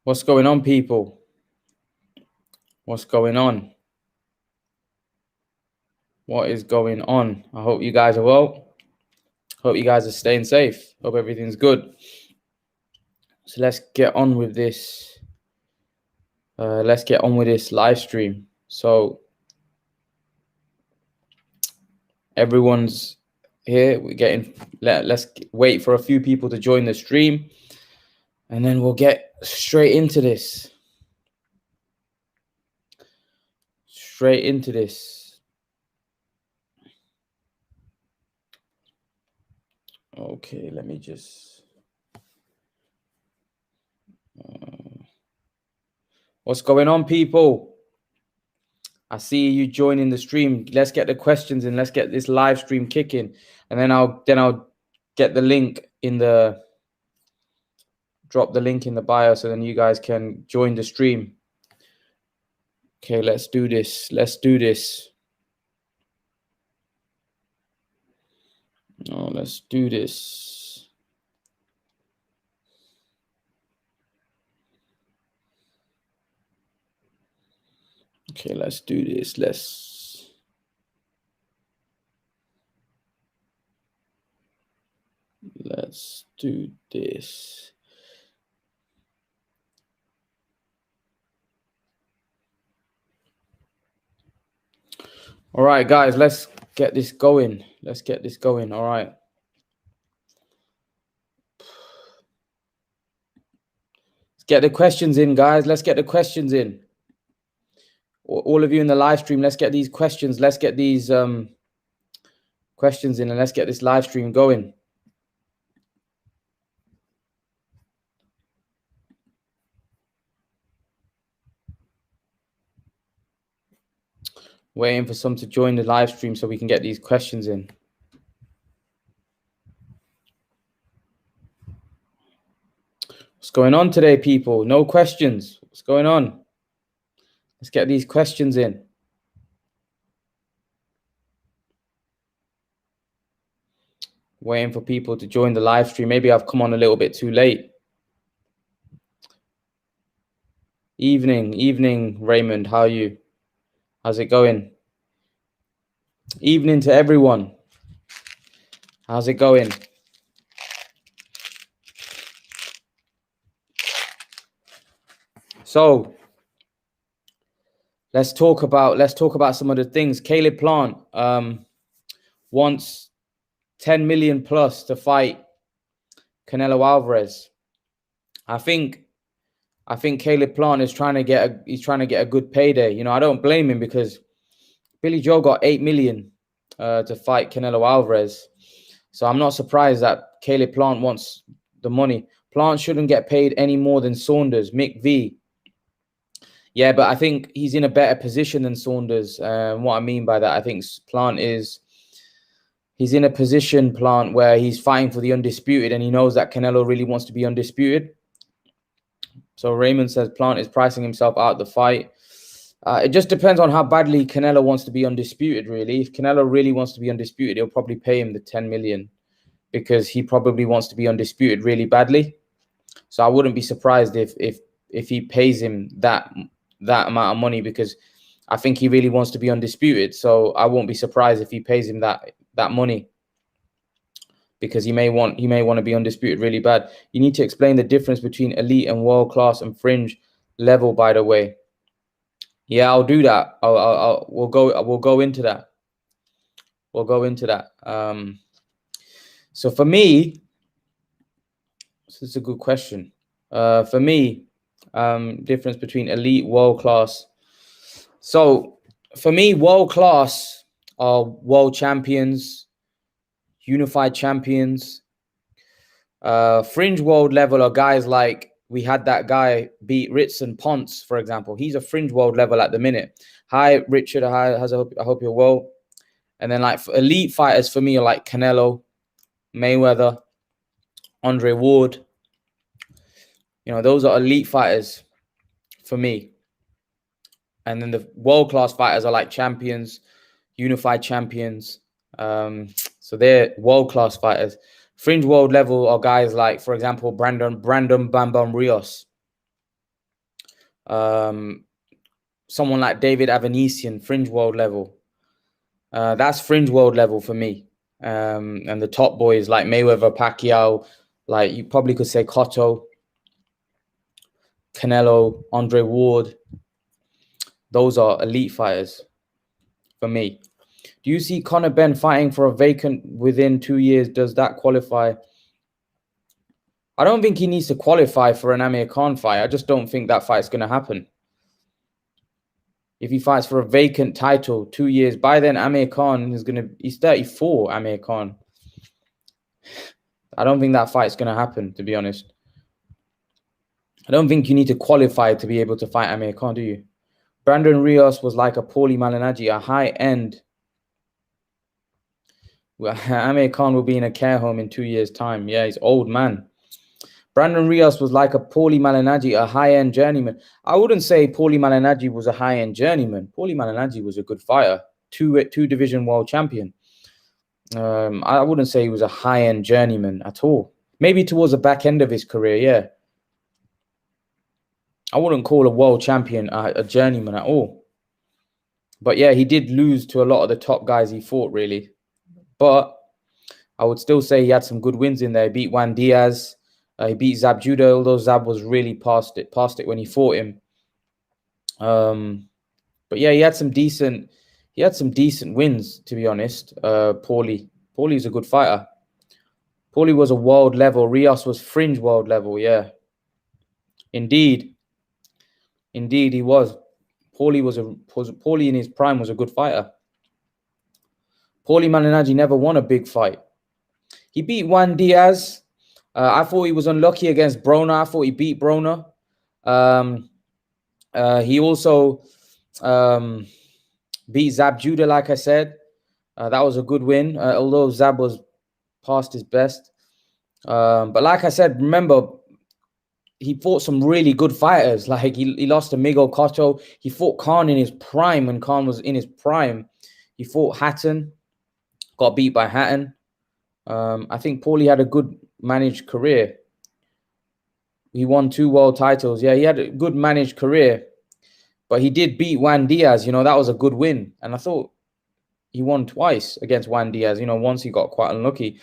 What's going on, people? What's going on? What is going on? I hope you guys are well. Hope you guys are staying safe. Hope everything's good. So let's get on with this. Let's get on with this live stream. So everyone's here. We're getting. Let's wait for a few people to join the stream, and then we'll get straight into this. Straight into this. Okay, let me just. What's going on, people? I see you joining the stream. Let's get the questions in. Let's get this live stream kicking, and then I'll get the link in the drop the link in the bio, so then you guys can join the stream. Okay, let's do this. Let's do this. Oh, let's do this. Okay, let's do this. Let's do this. All right, guys, let's get this going. Let's get this going. All right. Let's get the questions in, guys. Let's get the questions in. All of you in the live stream, let's get these questions. Let's get these questions in, and let's get this live stream going. Waiting for some to join the live stream so we can get these questions in. What's going on today, people? No questions. What's going on? Let's get these questions in. Waiting for people to join the live stream. Maybe I've come on a little bit too late. Evening, Raymond. How are you? How's it going? Evening to everyone. How's it going? So let's talk about some of the things. Caleb Plant wants 10 million plus to fight Canelo Alvarez. I think Caleb Plant is trying to get a good payday. You know, I don't blame him, because Billy Joe got 8 million to fight Canelo Alvarez. So I'm not surprised that Caleb Plant wants the money. Plant shouldn't get paid any more than Saunders, Mick V. Yeah, but I think he's in a better position than Saunders. What I mean by that, I think he's in a position, Plant, where he's fighting for the undisputed, and he knows that Canelo really wants to be undisputed. So Raymond says Plant is pricing himself out the fight. It just depends on how badly Canelo wants to be undisputed, really. If Canelo really wants to be undisputed, he'll probably pay him the 10 million, because he probably wants to be undisputed really badly. So I wouldn't be surprised if he pays him that amount of money, because I think he really wants to be undisputed. So I won't be surprised if he pays him that money, because he may want to be undisputed really bad. You need to explain the difference between elite and world class and fringe level, by the way. Yeah, I'll do that. We'll go into that. We'll go into that. So for me, this is a good question. For me, difference between elite, world class. So for me, world class are world champions, unified champions. Fringe world level are guys like, we had that guy beat Ritson Ponce, for example. He's a fringe world level at the minute. Hi, Richard. Hi, I hope you're well. And then, like, for elite fighters for me are like Canelo, Mayweather, Andre Ward. You know, those are elite fighters for me. And then the world-class fighters are like champions, unified champions. So they're world-class fighters. Fringe world level are guys like, for example, Brandon Bam Bam Rios. Someone like David Avanesian, fringe world level. That's fringe world level for me. And the top boys like Mayweather, Pacquiao, like you probably could say Cotto, Canelo, Andre Ward. Those are elite fighters for me. Do you see Conor Benn fighting for a vacant within 2 years? Does that qualify? I don't think he needs to qualify for an Amir Khan fight. I just don't think that fight's going to happen. If he fights for a vacant title 2 years, by then Amir Khan he's 34, Amir Khan. I don't think that fight's going to happen, to be honest. I don't think you need to qualify to be able to fight Amir Khan, do you? Brandon Rios was like a Paulie Malignaggi, a high-end. Amir Khan will be in a care home in 2 years' time. Yeah, he's old man. Brandon Rios was like a Paulie Malignaggi, a high-end journeyman. I wouldn't say Paulie Malignaggi was a high-end journeyman. Paulie Malignaggi was a good fighter, two-division world champion. I wouldn't say he was a high-end journeyman at all. Maybe towards the back end of his career, yeah. I wouldn't call a world champion a journeyman at all. But yeah, he did lose to a lot of the top guys he fought, really. But I would still say he had some good wins in there. He beat Juan Diaz. He beat Zab Judah, although Zab was really past it when he fought him. But yeah, he had some decent wins, to be honest. Paulie's a good fighter. Paulie was a world level. Rios was fringe world level, yeah. Indeed, he was. Paulie in his prime was a good fighter. Paulie Malignaggi never won a big fight. He beat Juan Diaz. I thought he was unlucky against Broner. I thought he beat Broner. He also beat Zab Judah, like I said. That was a good win, although Zab was past his best. But like I said, remember, he fought some really good fighters. Like he lost to Miguel Cotto. He fought Khan in his prime when Khan was in his prime. He fought Hatton, got beat by Hatton. I think Paulie had a good managed career. He won 2 world titles. Yeah, he had a good managed career. But he did beat Juan Diaz. You know, that was a good win. And I thought he won twice against Juan Diaz. You know, once he got quite unlucky.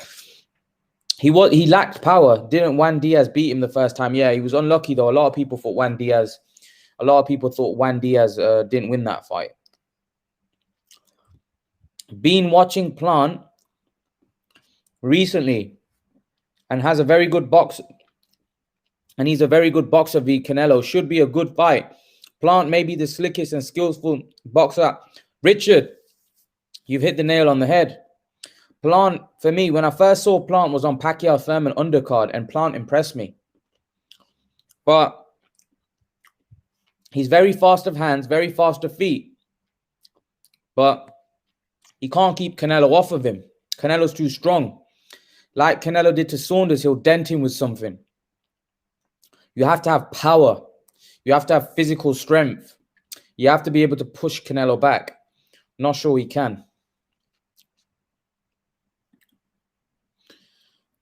He lacked power. Didn't Juan Diaz beat him the first time? Yeah, he was unlucky though. A lot of people thought Juan Diaz didn't win that fight. Been watching Plant recently and has a very good box. And he's a very good boxer v Canelo. Should be a good fight. Plant may be the slickest and skillful boxer. Richard, you've hit the nail on the head. Plant, for me, when I first saw Plant, was on Pacquiao Thurman undercard, and Plant impressed me. But he's very fast of hands, very fast of feet. But he can't keep Canelo off of him. Canelo's too strong. Like Canelo did to Saunders, he'll dent him with something. You have to have power. You have to have physical strength. You have to be able to push Canelo back. Not sure he can.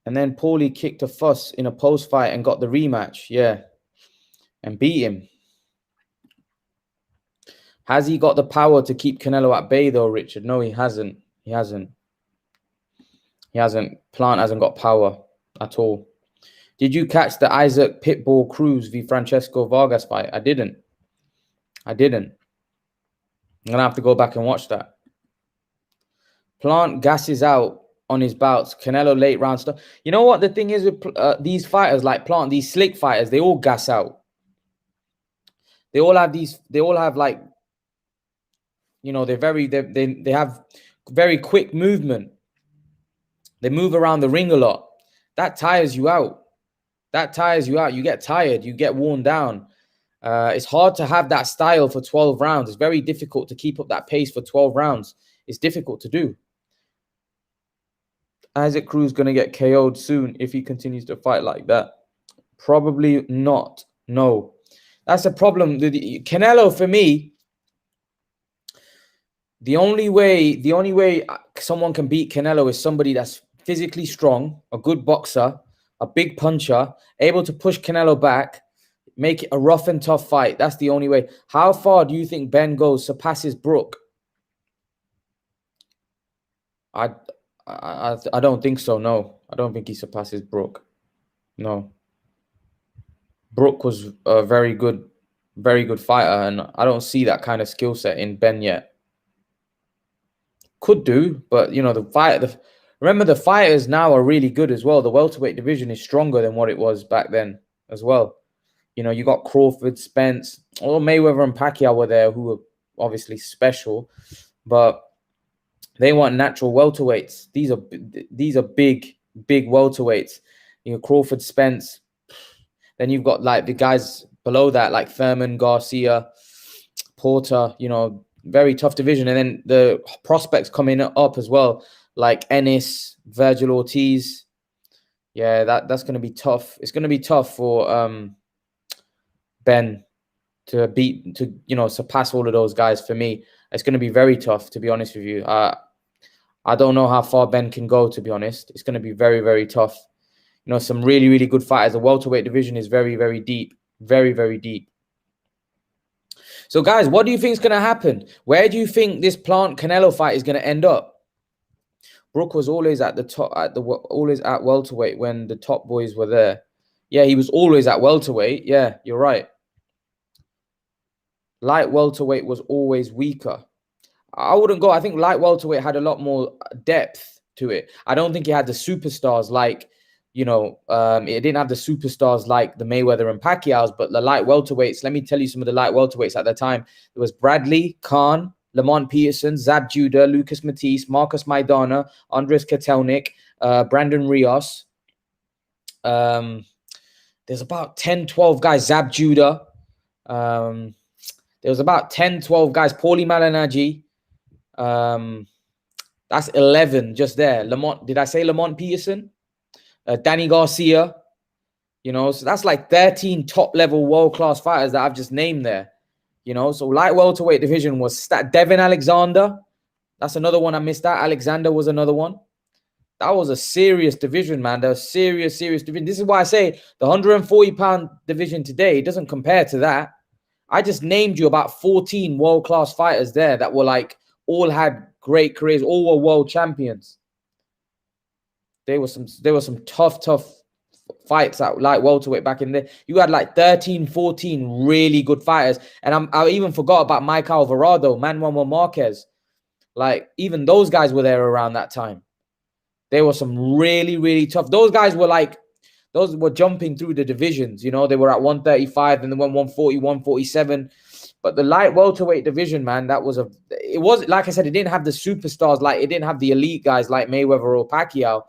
And then Paulie kicked a fuss in a post-fight and got the rematch. Yeah. And beat him. Has he got the power to keep Canelo at bay though, Richard? No, he hasn't. He hasn't. Plant hasn't got power at all. Did you catch the Isaac Pitbull Cruz v Francesco Vargas fight? I didn't. I'm going to have to go back and watch that. Plant gasses out on his bouts. Canelo late round stuff. You know what the thing is with these fighters like Plant, these slick fighters, they all gas out. They all have like, you know, they have very quick movement. They move around the ring a lot. That tires you out. You get tired. You get worn down. It's hard to have that style for 12 rounds. It's very difficult to keep up that pace for 12 rounds. It's difficult to do. Isaac Cruz going to get KO'd soon if he continues to fight like that. Probably not. No. That's a problem. Canelo, for me, the only way someone can beat Canelo is somebody that's physically strong, a good boxer, a big puncher, able to push Canelo back, Make it a rough and tough fight. That's the only way. How far do you think Ben goes? Surpasses Brook? I don't think so. No, I don't think he surpasses Brook. No. Brook was a very good fighter, and I don't see that kind of skill set in Ben yet. Could do, but you know, remember the fighters now are really good as well. The welterweight division is stronger than what it was back then as well. You know, you got Crawford, Spence, or Mayweather and Pacquiao were there, who were obviously special, but they weren't natural welterweights. These are big welterweights. You know, Crawford, Spence. Then you've got like the guys below that, like Thurman, Garcia, Porter. You know, very tough division. And then the prospects coming up as well, like Ennis, Virgil Ortiz. Yeah, that's going to be tough. It's going to be tough for Ben to surpass all of those guys. For me, it's going to be very tough, to be honest with you. I don't know how far Ben can go, to be honest. It's going to be very, very tough. You know, some really, really good fighters. The welterweight division is very, very deep. Very, very deep. So, guys, what do you think is going to happen? Where do you think this Plant Canelo fight is going to end up? Brook was always at the top, always at welterweight when the top boys were there. Yeah, he was always at welterweight. Yeah, you're right. Light welterweight was always weaker. I wouldn't go. I think light welterweight had a lot more depth to it. I don't think it had the superstars like, you know, it didn't have the superstars like the Mayweather and Pacquiao's, but the light welterweights, let me tell you some of the light welterweights at the time. It was Bradley, Khan, Lamont Peterson, Zab Judah, Lucas Matisse, Marcus Maidana, Andres Kotelnik, Brandon Rios. There's about 10, 12 guys, Zab Judah. There was about 10, 12 guys, Paulie Malignaggi. That's 11 just there. Lamont, did I say Lamont Peterson? Danny Garcia. You know, so that's like 13 top-level world-class fighters that I've just named there. You know, so light welterweight division was Devin Alexander. That's another one I missed out. Alexander was another one. That was a serious division, man. That was serious division. This is why I say the 140-pound division today doesn't compare to that. I just named you about 14 world-class fighters there that were like, all had great careers, all were world champions. There were some tough fights at light welterweight back in there. You had like 13, 14 really good fighters. And I even forgot about Mike Alvarado, Manuel Marquez. Like, even those guys were there around that time. There were some really, really tough. Those guys were like, those were jumping through the divisions. You know, they were at 135 and then went 140, 147. But the light welterweight division, man, it was, like I said, it didn't have the superstars, like it didn't have the elite guys like Mayweather or Pacquiao,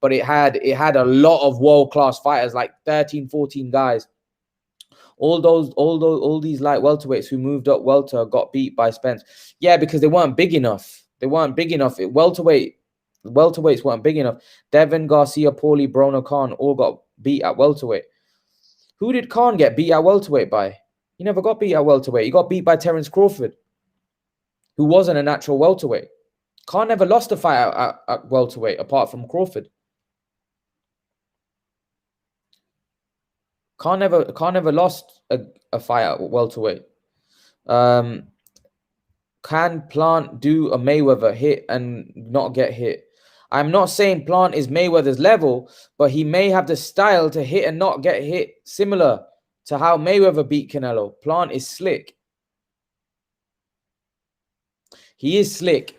but it had a lot of world-class fighters, like 13, 14 guys. All these light welterweights who moved up welter got beat by Spence. Yeah, because they weren't big enough. Welterweights weren't big enough. Devin, Garcia, Paulie, Broner, Khan all got beat at welterweight. Who did Khan get beat at welterweight by? He never got beat at welterweight. He got beat by Terence Crawford, who wasn't a natural welterweight. Khan never lost a fight at welterweight apart from Crawford. Khan never lost a fight at welterweight. Can Plant do a Mayweather hit and not get hit? I'm not saying Plant is Mayweather's level, but he may have the style to hit and not get hit, similar to how Mayweather beat Canelo. Plant is slick. He is slick.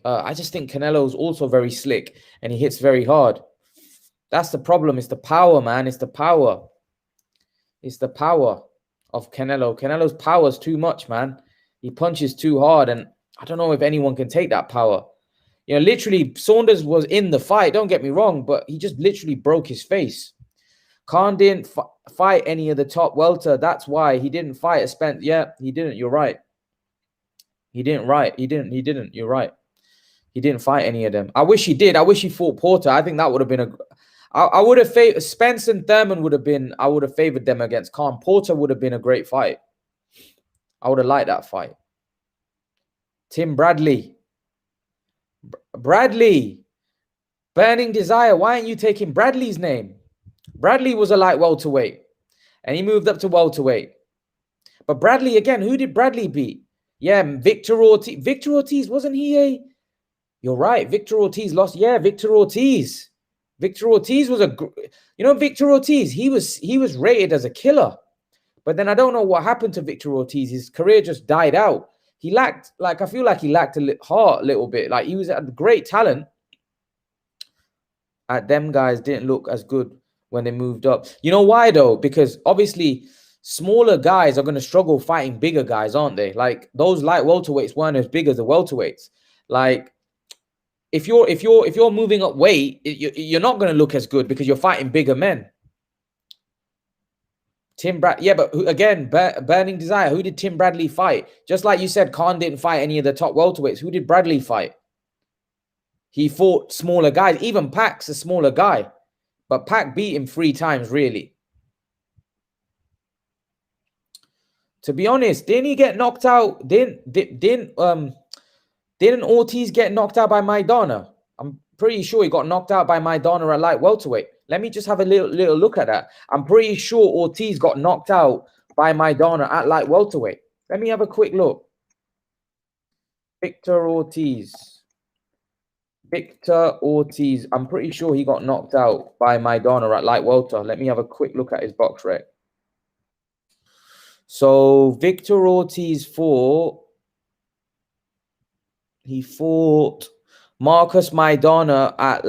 I just think Canelo is also very slick, and he hits very hard. That's the problem. It's the power, man. It's the power. It's the power of Canelo. Canelo's power is too much, man. He punches too hard, and I don't know if anyone can take that power. You know, literally, Saunders was in the fight. Don't get me wrong, but he just literally broke his face. Khan didn't fight any of the top welter. That's why he didn't fight a Spence. Yeah, he didn't. You're right. He didn't. You're right. He didn't fight any of them. I wish he did. I wish he fought Porter. I think that would have been I would have favored Spence and Thurman would have been. I would have favored them against Khan. Porter would have been a great fight. I would have liked that fight. Tim Bradley. Bradley. Burning Desire. Why aren't you taking Bradley's name? Bradley was a light welterweight. and he moved up to welterweight. But Bradley, again, who did Bradley beat? Yeah, Victor Ortiz. Victor Ortiz, wasn't he a... You're right. Victor Ortiz lost. Yeah, Victor Ortiz. Victor Ortiz was a... You know, Victor Ortiz, he was rated as a killer. But then I don't know what happened to Victor Ortiz. His career just died out. He lacked, like, I feel like he lacked a heart a little bit. Like, he was a great talent. Them guys didn't look as good when they moved up. You know why, though? Because obviously smaller guys are going to struggle fighting bigger guys, aren't they? Like, those light welterweights weren't as big as the welterweights. Like, if you're moving up weight, you're not going to look as good because you're fighting bigger men. Tim Bradley, yeah, but again, Burning Desire, who did Tim Bradley fight? Just like you said, Khan didn't fight any of the top welterweights. Who did Bradley fight? He fought smaller guys. Even Pac's a smaller guy, but Pac beat him 3 times, really. To be honest, didn't he get knocked out? Didn't Ortiz get knocked out by Maidana? I'm pretty sure he got knocked out by Maidana at light welterweight. Let me just have a little look at that. I'm pretty sure Ortiz got knocked out by Maidana at light welterweight. Let me have a quick look. Victor Ortiz. I'm pretty sure he got knocked out by Maidana at light welter. Let me have a quick look at his box rec. So Victor Ortiz fought Marcus Maidana at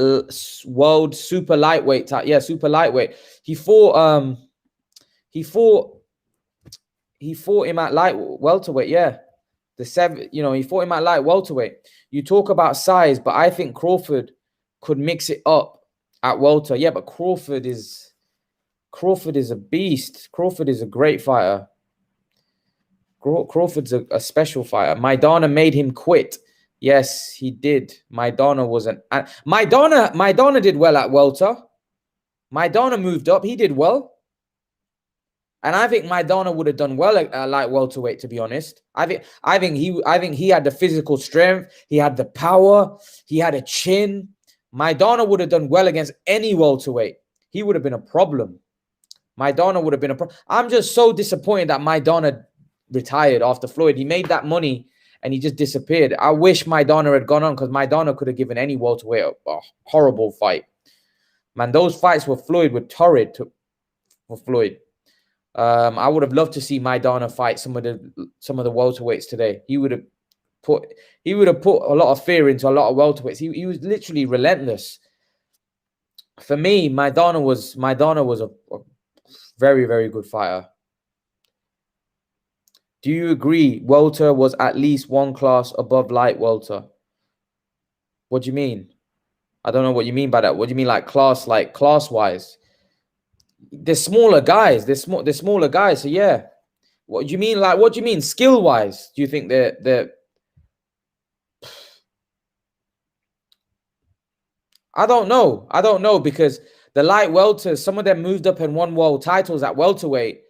world super lightweight. Yeah, super lightweight. He fought him at light welterweight. Yeah, he fought him at light welterweight. You talk about size, but I think Crawford could mix it up at welter. Yeah, but Crawford is a beast. Crawford is a great fighter. Crawford's a special fighter. Maidana made him quit. Yes, he did. Maidana wasn't. Maidana did well at welter. Maidana moved up. He did well. And I think Maidana would have done well at light welterweight, to be honest. I think he had the physical strength. He had the power. He had a chin. Maidana would have done well against any welterweight. He would have been a problem. Maidana would have been a problem. I'm just so disappointed that Maidana retired after Floyd. He made that money and he just disappeared. I wish Maidana had gone on because Maidana could have given any welterweight a horrible fight. Man, those fights with Floyd were torrid for Floyd. I would have loved to see Maidana fight some of the welterweights today. He would have put a lot of fear into a lot of welterweights. He was literally relentless. For me, Maidana was a very, very good fighter. Do you agree welter was at least one class above light welter? What do you mean? I don't know what you mean by that. What do you mean like class-wise? They're smaller guys. They're smaller guys. So yeah. What do you mean? Like, what do you mean skill-wise? Do you think they're I don't know because the light welters, some of them moved up and won world titles at welterweight,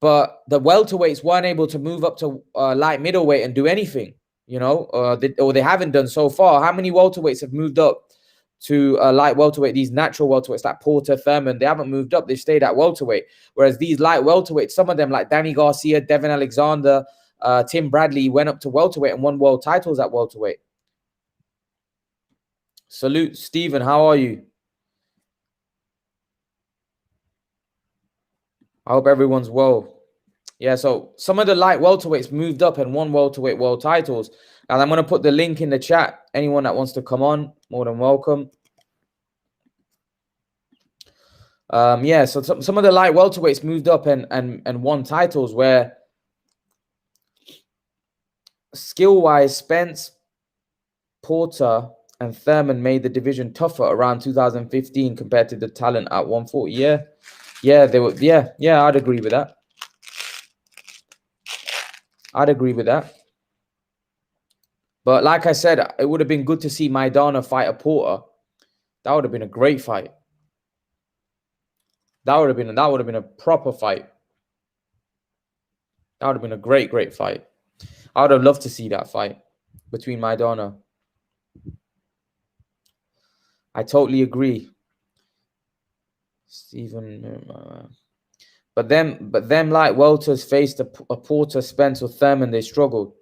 but the welterweights weren't able to move up to light middleweight and do anything, or they haven't done so far. How many welterweights have moved up to light welterweight? These natural welterweights like Porter, Thurman, they haven't moved up. They've stayed at welterweight. Whereas these light welterweights, some of them like Danny Garcia, Devin Alexander, Tim Bradley went up to welterweight and won world titles at welterweight. Salute, Stephen. How are you? I hope everyone's well. Yeah, so some of the light welterweights moved up and won welterweight world titles. And I'm going to put the link in the chat. Anyone that wants to come on, more than welcome. Yeah, so some of the light welterweights moved up and won titles where skill-wise, Spence, Porter, and Thurman made the division tougher around 2015 compared to the talent at 140. Yeah, they were. Yeah, I'd agree with that. But like I said, it would have been good to see Maidana fight a Porter. That would have been a great fight. That would have been a proper fight. That would have been a great fight. I would have loved to see that fight between Maidana. I totally agree. Stephen, But them light welters faced a Porter, Spence, or Thurman. They struggled.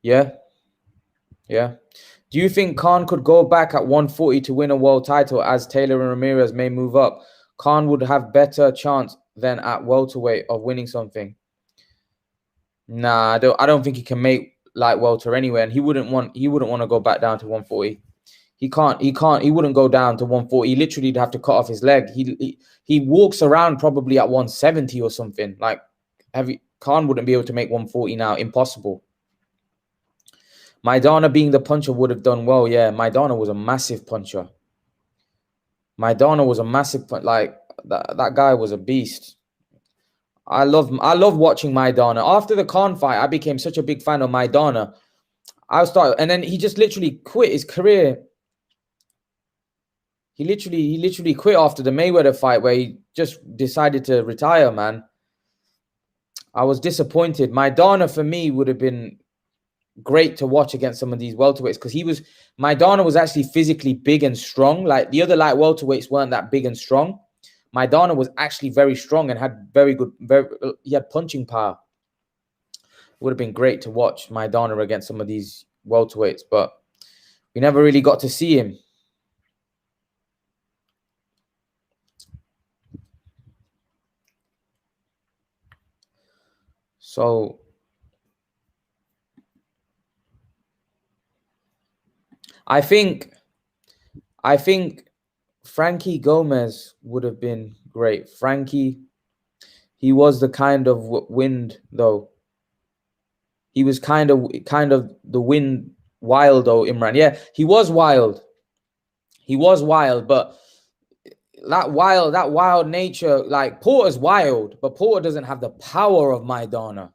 Yeah. Do you think Khan could go back at 140 to win a world title, as Taylor and Ramirez may move up? Khan would have better chance than at welterweight of winning something. Nah, I don't think he can make light welter anyway, and he wouldn't want to go back down to 140. He wouldn't go down to 140. He literally would have to cut off his leg. He walks around probably at 170 or something. Like, Khan wouldn't be able to make 140 now. Impossible. Maidana being the puncher would have done well. Yeah, Maidana was a massive puncher. Like, that guy was a beast. I love watching Maidana. After the Khan fight, I became such a big fan of Maidana. And then he just literally quit his career. He literally quit after the Mayweather fight, where he just decided to retire, man. I was disappointed. Maidana for me would have been great to watch against some of these welterweights, because Maidana was actually physically big and strong. Like, the other light welterweights weren't that big and strong. Maidana was actually very strong and had he had punching power. Would have been great to watch Maidana against some of these welterweights, but we never really got to see him. So I think Frankie Gomez would have been great. Frankie, he was the kind of wind, though. He was kind of the wind wild, though, Imran. Yeah, he was wild. But that wild nature, like, Porter's wild, but Porter doesn't have the power of Maidana.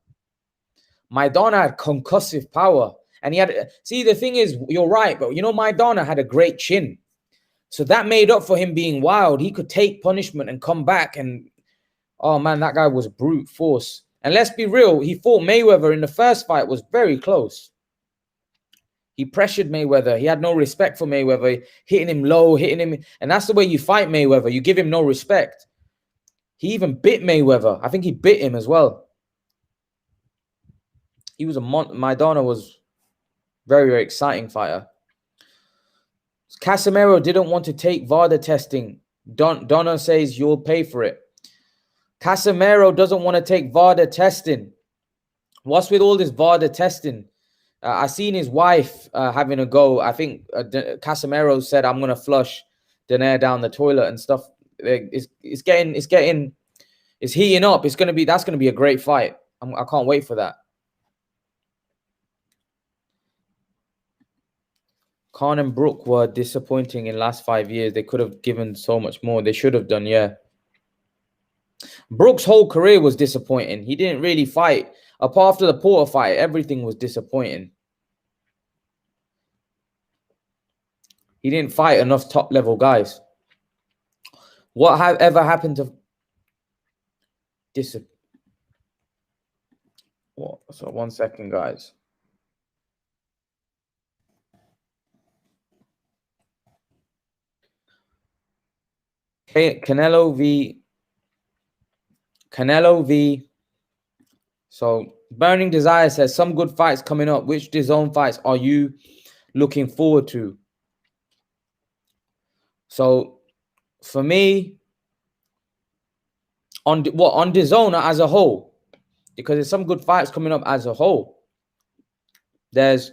Maidana had concussive power. And the thing is, you're right, but Maidana had a great chin. So that made up for him being wild. He could take punishment and come back. And, oh man, that guy was brute force. And let's be real, he fought Mayweather in the first fight, was very close. He pressured Mayweather. He had no respect for Mayweather, hitting him low, and that's the way you fight Mayweather. You give him no respect. He even bit Mayweather. I think he bit him as well. He was Maidana was very, very exciting fighter. Casemiro didn't want to take VADA testing. Donna says you'll pay for it. Casemiro doesn't want to take VADA testing. What's with all this VADA testing? I seen his wife having a go. I think Casemiro said, "I'm gonna flush Donaire down the toilet and stuff." It's heating up. That's gonna be a great fight. I can't wait for that. Khan and Brook were disappointing in last 5 years. They could have given so much more. They should have done, yeah. Brook's whole career was disappointing. He didn't really fight. Apart from the Porter fight, everything was disappointing. He didn't fight enough top-level guys. What ever happened to What? So 1 second, guys. Canelo v. So Burning Desire says some good fights coming up. Which DAZN fights are you looking forward to? So for me, on DAZN as a whole, because there's some good fights coming up as a whole. There's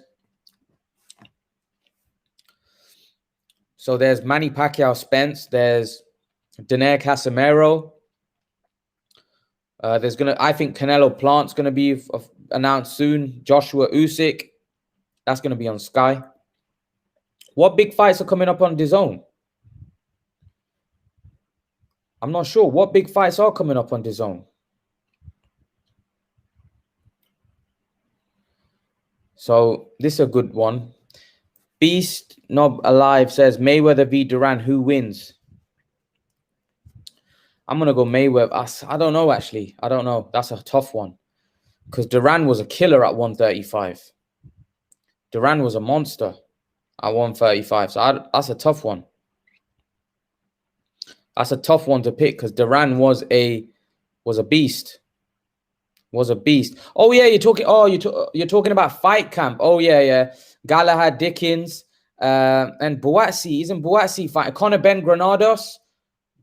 Manny Pacquiao, Spence. There's Donaire Casemiro. I think Canelo Plant's gonna be announced soon. Joshua Usyk, that's gonna be on Sky. What big fights are coming up on DAZN? I'm not sure. What big fights are coming up on DAZN? So this is a good one. Beast Knob Alive says Mayweather v Duran. Who wins? I'm going to go Mayweather. I don't know, actually. I don't know. That's a tough one. Because Duran was a killer at 135. Duran was a monster at 135. So that's a tough one. That's a tough one to pick because Duran was a beast. Was a beast. Oh yeah, you're talking. Oh, you're talking about Fight Camp. Oh yeah. Galahad, Dickens, and Buatsi. Isn't Buatsi fighting Conor Ben Granados?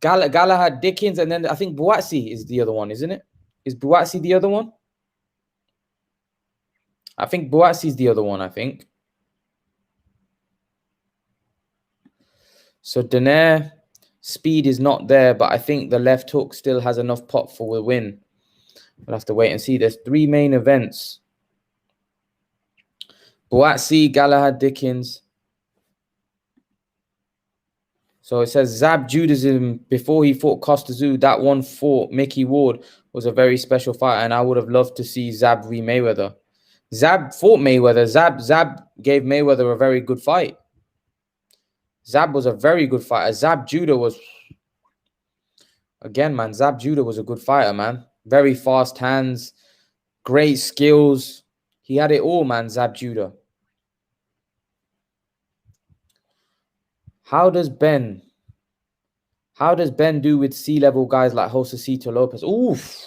Galahad, Dickens, and then I think Buatsi is the other one, isn't it? Is Buatsi the other one? I think Buatsi is the other one. I think. So Donaire, speed is not there, but I think the left hook still has enough pop for the win. We'll have to wait and see. There's 3 main events. Buatsi, Galahad, Dickens. So it says Zab Judaism before he fought Costa-Zoo. That one fought Mickey Ward was a very special fight, and I would have loved to see Zab v Mayweather. Zab fought Mayweather. Zab gave Mayweather a very good fight. Zab was a very good fighter. Zab Judah was, again, man, Zab Judah was a good fighter, man. Very fast hands, great skills. He had it all, man, Zab Judah. How does Ben do with C-level guys like Josecito Lopez? Oof.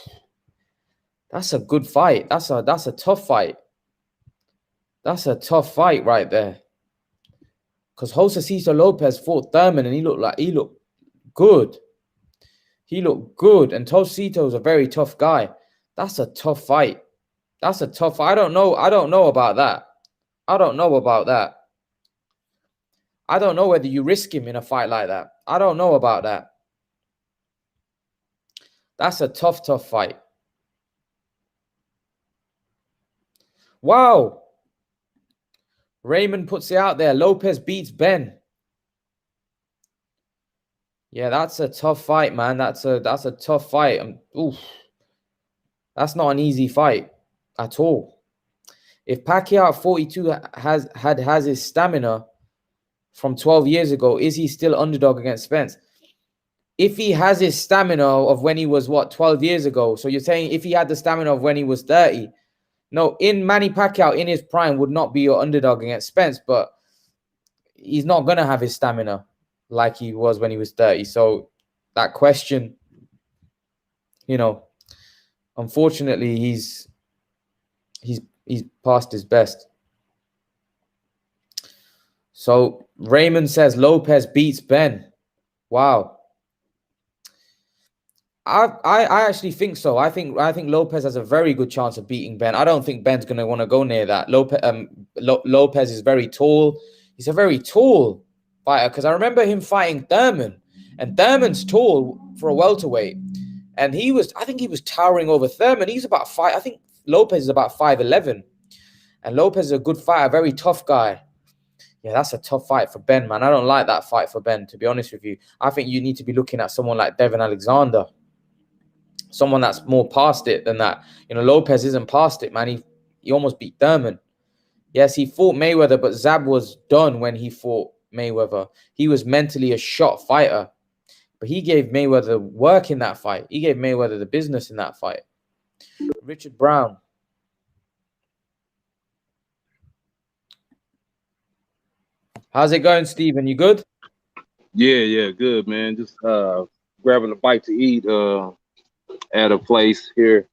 That's a good fight. That's a tough fight. That's a tough fight right there. Because Josecito Lopez fought Thurman and he looked good. He looked good. And Josecito is a very tough guy. That's a tough fight. That's a tough fight. I don't know about that. I don't know about that. I don't know whether you risk him in a fight like that. I don't know about that. That's a tough fight. Wow. Raymond puts it out there. Lopez beats Ben. Yeah, that's a tough fight, man. That's a tough fight. Oof. That's not an easy fight at all. If Pacquiao at 42 has his stamina from 12 years ago, is he still underdog against Spence? If he has his stamina of when he was, 12 years ago? So you're saying if he had the stamina of when he was 30? No, Manny Pacquiao in his prime would not be your underdog against Spence, but he's not going to have his stamina like he was when he was 30. So that question, unfortunately, he's past his best. So Raymond says Lopez beats Ben. Wow. I actually think so. I think Lopez has a very good chance of beating Ben. I don't think Ben's going to want to go near that. Lopez is very tall. He's a very tall fighter because I remember him fighting Thurman, and Thurman's tall for a welterweight, and I think he was towering over Thurman. He's about 5. I think Lopez is about 5'11", and Lopez is a good fighter, a very tough guy. Yeah, that's a tough fight for Ben, man. I don't like that fight for Ben, to be honest with you. I think you need to be looking at someone like Devin Alexander. Someone that's more past it than that. Lopez isn't past it, man. He almost beat Thurman. Yes, he fought Mayweather, but Zab was done when he fought Mayweather. He was mentally a shot fighter. But he gave Mayweather work in that fight. He gave Mayweather the business in that fight. Richard Brown. How's it going, Stephen? You good? Yeah, good, man. Just grabbing a bite to eat at a place here,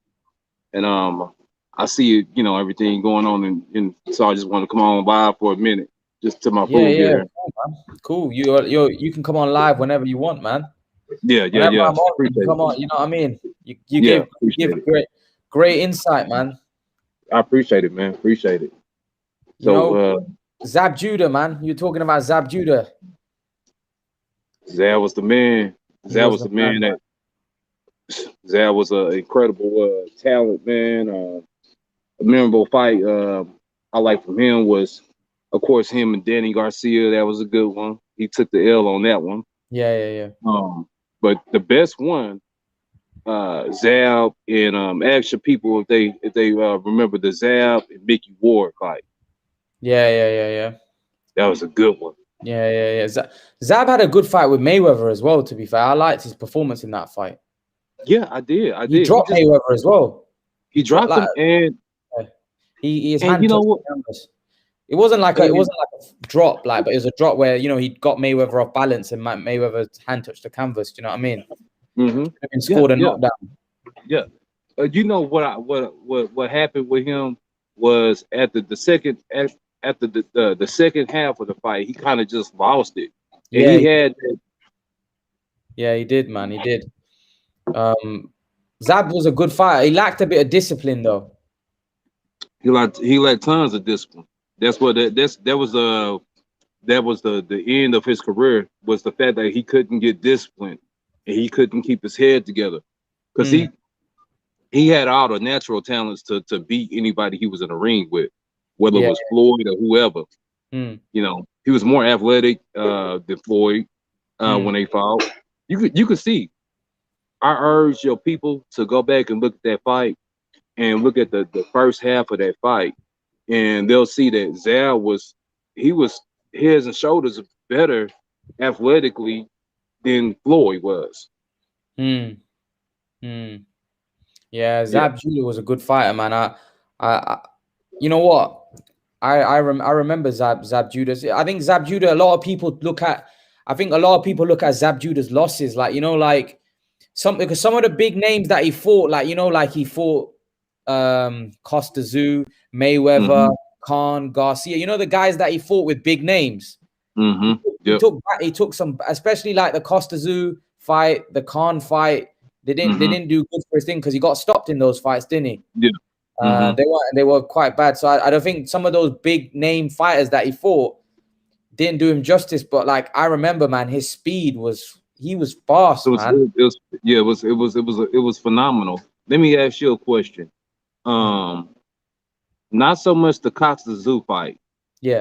and I see everything going on, and so I just want to come on by for a minute, just to my food here. Cool. You can come on live whenever you want, man. Yeah. I'm on, you come on. You know what I mean? You give great insight, man. I appreciate it, man. Appreciate it. So Zab Judah, man. You're talking about Zab Judah. Zab was the man. Zab was the man. Zab was an incredible talent, man. A memorable fight I like from him was, of course, him and Danny Garcia. That was a good one. He took the L on that one. Yeah. But the best one, Zab and ask your people if they remember the Zab and Mickey Ward fight. Yeah. That was a good one. Yeah. Zab had a good fight with Mayweather as well, to be fair. I liked his performance in that fight. Yeah, I did. He dropped Mayweather as well. He dropped him, and he is. And you know what? It wasn't like a drop, like, but it was a drop where he got Mayweather off balance and Mayweather's hand touched the canvas. Do you know what I mean? And scored a knockdown. Yeah. You know what happened with him was at the second after the second half of the fight, he kind of just lost it. And Yeah, he had that. Yeah, he did, man. He did. Zab was a good fighter. He lacked a bit of discipline, though. He lacked tons of discipline. That was the end of his career, was the fact that he couldn't get disciplined and he couldn't keep his head together, because he had all the natural talents to beat anybody he was in the ring with, whether it was Floyd or whoever. You know, he was more athletic than Floyd when they fought. You could see. I urge your people to go back and look at that fight and look at the first half of that fight, and they'll see that Zal was heads and shoulders better athletically than Floyd was. Yeah, Zab Judah was a good fighter, man. I you know what? I remember Zab Judah. I think Zab Judah. A lot of people look at Zab Judah's losses, like like because some of the big names that he fought, like like he fought Costa Zoo, Mayweather, Khan, Garcia. The guys that he fought with big names. He took some, especially like the Costa Zoo fight, the Khan fight. They didn't do good for his thing because he got stopped in those fights, didn't he? Yeah. They were quite bad. So I don't think some of those big name fighters that he fought didn't do him justice. But like I remember, man, his speed was fast. It was phenomenal. Let me ask you a question. Not so much the Costa Zoo fight,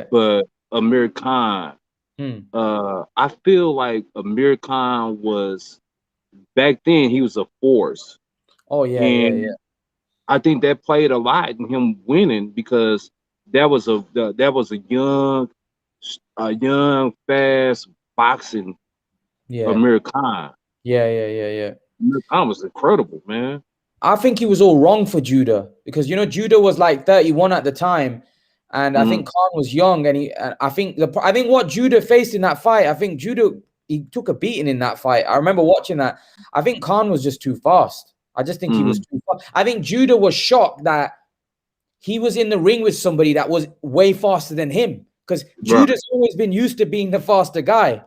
but Amir Khan. I feel like Amir Khan was, back then, he was a force. Oh yeah. I think that played a lot in him winning, because that was a young, fast boxing Amir Khan. Yeah. Amir Khan was incredible, man. I think he was all wrong for Judah, because Judah was like 31 at the time, and I think Khan was young, and I think what Judah faced in that fight, I think Judah, he took a beating in that fight. I remember watching that. I think Khan was just too fast. I just think he was too fast. I think Judah was shocked that he was in the ring with somebody that was way faster than him, because Judah's always been used to being the faster guy.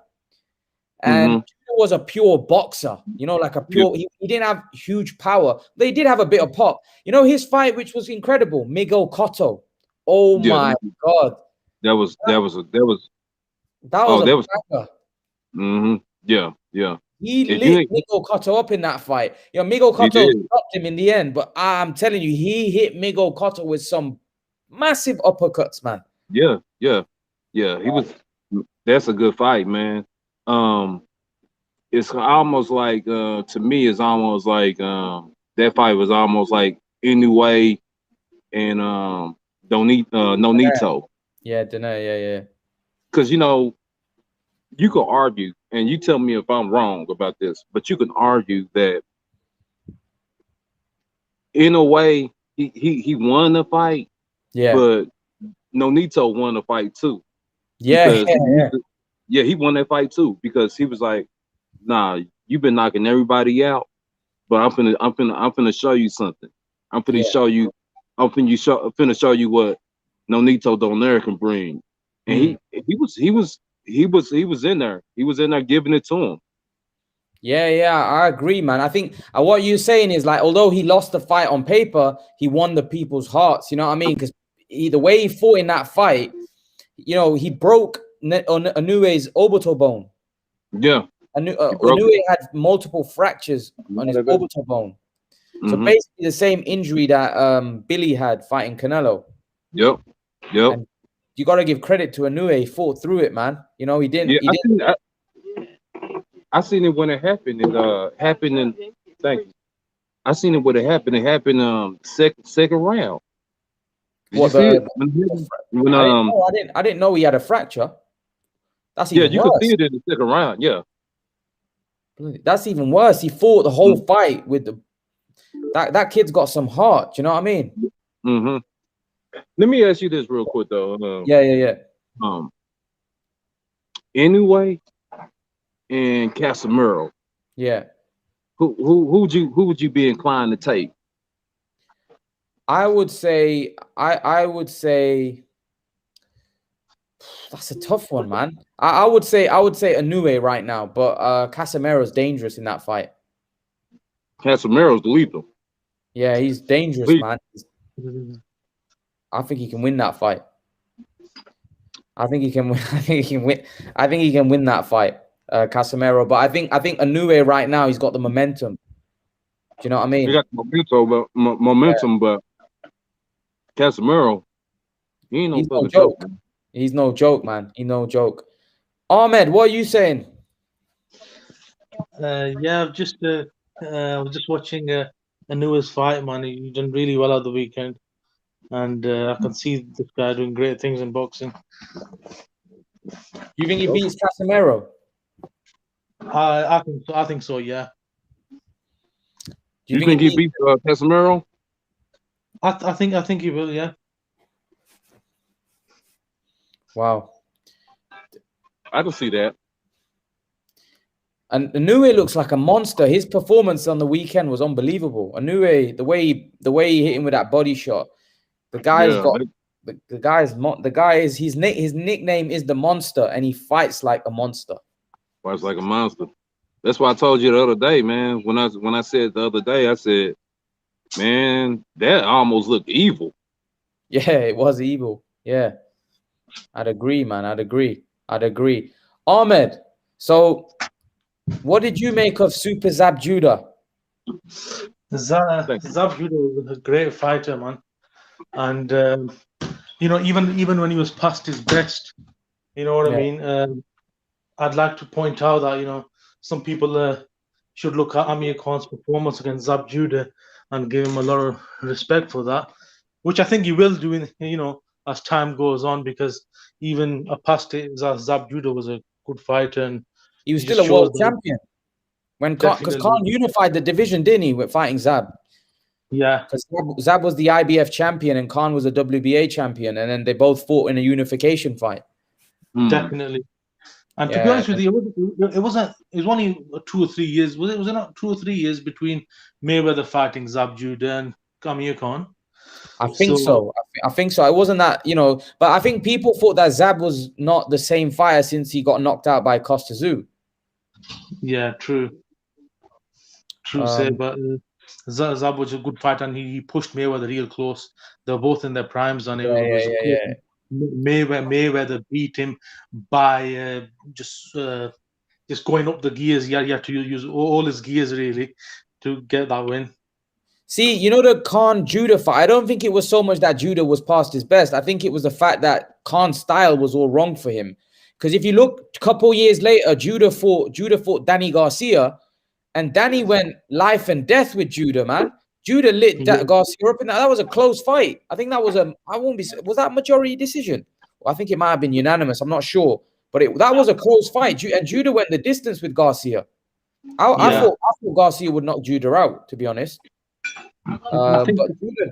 And Judah was a pure boxer, like a pure, he didn't have huge power. They did have a bit of pop. His fight, which was incredible, Miguel Cotto. Oh my God. That was Yeah. He lit Miguel Cotto up in that fight. Miguel Cotto stopped him in the end, but I'm telling you, he hit Miguel Cotto with some massive uppercuts, man. Yeah. He was. That's a good fight, man. It's almost like, to me, it's almost like that fight was almost like Inoue and Nonito. Yeah, yeah. Because you could argue, and you tell me if I'm wrong about this, but you can argue that in a way he won the fight, but Nonito won the fight too. He won that fight too, because he was like, nah, you've been knocking everybody out, but I'm finna show you something. I'm finna show you what Nonito Donaire can bring. And he was in there. He was in there giving it to him. Yeah, I agree, man. I think what you're saying is, like, although he lost the fight on paper, he won the people's hearts. You know what I mean? Because the way he fought in that fight, he broke Inoue's orbital bone. Yeah. Inoue had multiple fractures on his orbital bone. So basically the same injury that Billy had fighting Canelo. Yep. And you got to give credit to Inoue. He fought through it, man. He didn't. I seen it when it happened. Thank you. I seen it when it happened. It happened second round. What the? I didn't know he had a fracture. That's even worse. You could see it in the second round. Yeah. That's even worse. He fought the whole fight with that kid's got some heart. Do you know what I mean? Let me ask you this real quick though. Yeah. Anyway, and Casemiro. Yeah. Who would you be inclined to take? I would say that's a tough one, man. I would say Inoue right now, but Casemiro's dangerous in that fight. Casemiro's the lethal. Yeah, he's dangerous, man. I think he can win that fight. I think he can win. I think he can win that fight, Casemiro. But I think Inoue right now, he's got the momentum. Do you know what I mean? He got momentum, but Casemiro, he's no joke. He's no joke, man. He's no joke. Ahmed, what are you saying? Yeah, I was just watching Anua's fight, man. He done really well at the weekend, and I can see this guy doing great things in boxing. You think he beats Casemiro? I think so. Yeah. Do you think he beats Casemiro? I think he will. Yeah. Wow. I can see that. And Inoue looks like a monster. His performance on the weekend was unbelievable. Inoue, the way he hit him with that body shot. The guy's his nickname is the Monster, and he fights like a monster. Fights like a monster. That's why I told you the other day, man. When I said the other day, I said, man, that almost looked evil. Yeah, it was evil. Yeah. I'd agree, man. I'd agree. Ahmed, so what did you make of Super Zab Judah? Zab Judah was a great fighter, man. And even when he was past his best, you know what I mean? I'd like to point out that, some people should look at Amir Khan's performance against Zab Judah and give him a lot of respect for that, which I think he will do as time goes on, because even past it, Zab Judah was a good fighter, and he was still a world champion because Khan unified the division, didn't he, with fighting Zab? Yeah, because Zab was the IBF champion and Khan was a WBA champion, and then they both fought in a unification fight. Definitely. And to be honest with you, it was only 2 or 3 years. Was it not 2 or 3 years between Mayweather fighting Zab Judah and Amir Khan? I think so. I think so. It wasn't that, but I think people thought that Zab was not the same fighter since he got knocked out by Costa Zoo. Yeah, true. But Zab was a good fighter, and he pushed Mayweather real close. They were both in their primes, and Mayweather beat him by just going up the gears. He had to use all his gears really to get that win. See, the Khan Judah fight, I don't think it was so much that Judah was past his best. I think it was the fact that Khan's style was all wrong for him. Because if you look a couple years later, Judah fought Danny Garcia, and Danny went life and death with Judah, man. Judah lit Garcia up in that. That was a close fight. I think that was was that a majority decision? Well, I think it might have been unanimous. I'm not sure. But that was a close fight. And Judah went the distance with Garcia. I thought Garcia would knock Judah out, to be honest. But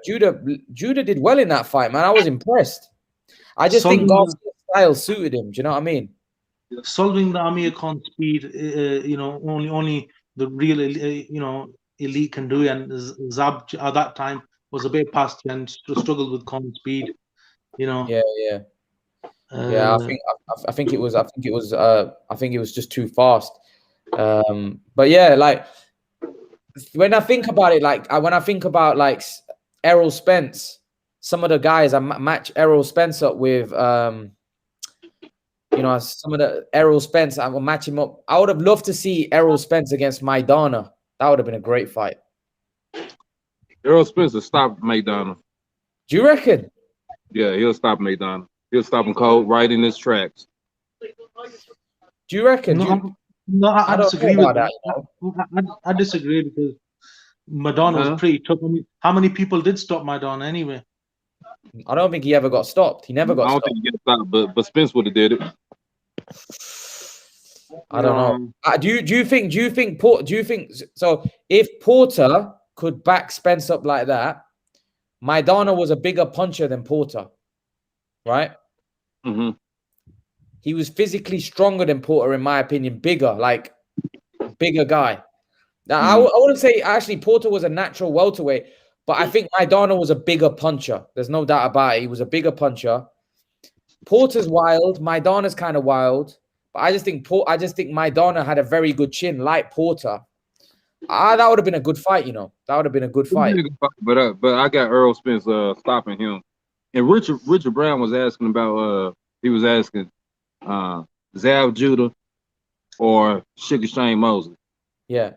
Judah did well in that fight, man. I was impressed. I just think Garcia's style suited him. Do you know what I mean? Solving the Amir Khan speed, only the real, elite can do, and Zab at that time was a bit past and struggled with Khan's speed. Yeah. I think it was just too fast. But yeah, like when I think about it, Errol Spence, some of the guys I match Errol Spence up with, some of the Errol Spence, I will match him up. I would have loved to see Errol Spence against Maidana. That would have been a great fight. Errol Spence will stop Maidana. Do you reckon? Yeah, he'll stop Maidana. He'll stop him cold right in his tracks. Do you reckon? No, I disagree with that. I disagree because Maidana was pretty tough. I mean, how many people did stop Maidana anyway? I don't think he ever got stopped. He never got stopped. I don't think he got stopped, but Spence would have did it. I don't know. Do you think so? If Porter could back Spence up like that, Maidana was a bigger puncher than Porter, right? Mm-hmm. He was physically stronger than Porter, in my opinion, bigger guy. Now, I wouldn't say actually Porter was a natural welterweight, but I think Maidana was a bigger puncher. There's no doubt about it. He was a bigger puncher. Porter's wild. Maidana's kind of wild. But I just think Maidana had a very good chin, like Porter. That would have been a good fight, you know. That would have been a good fight. But I got Earl Spence stopping him. And Richard Brown was asking about he was asking Zav Judah or Sugar Shane Mosley. Yeah.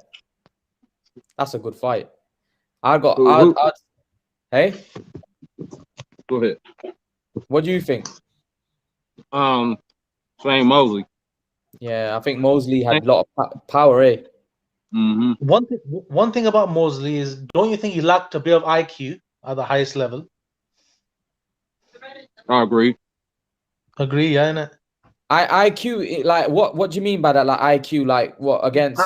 That's a good fight. Hey? Go ahead. What do you think? Shane Mosley. Yeah, I think Mosley had a lot of power, eh? Mm-hmm. One thing about Mosley is, don't you think he lacked a bit of IQ at the highest level? I agree. Agree, yeah, innit? IQ, like what do you mean by that? Like IQ, like what against?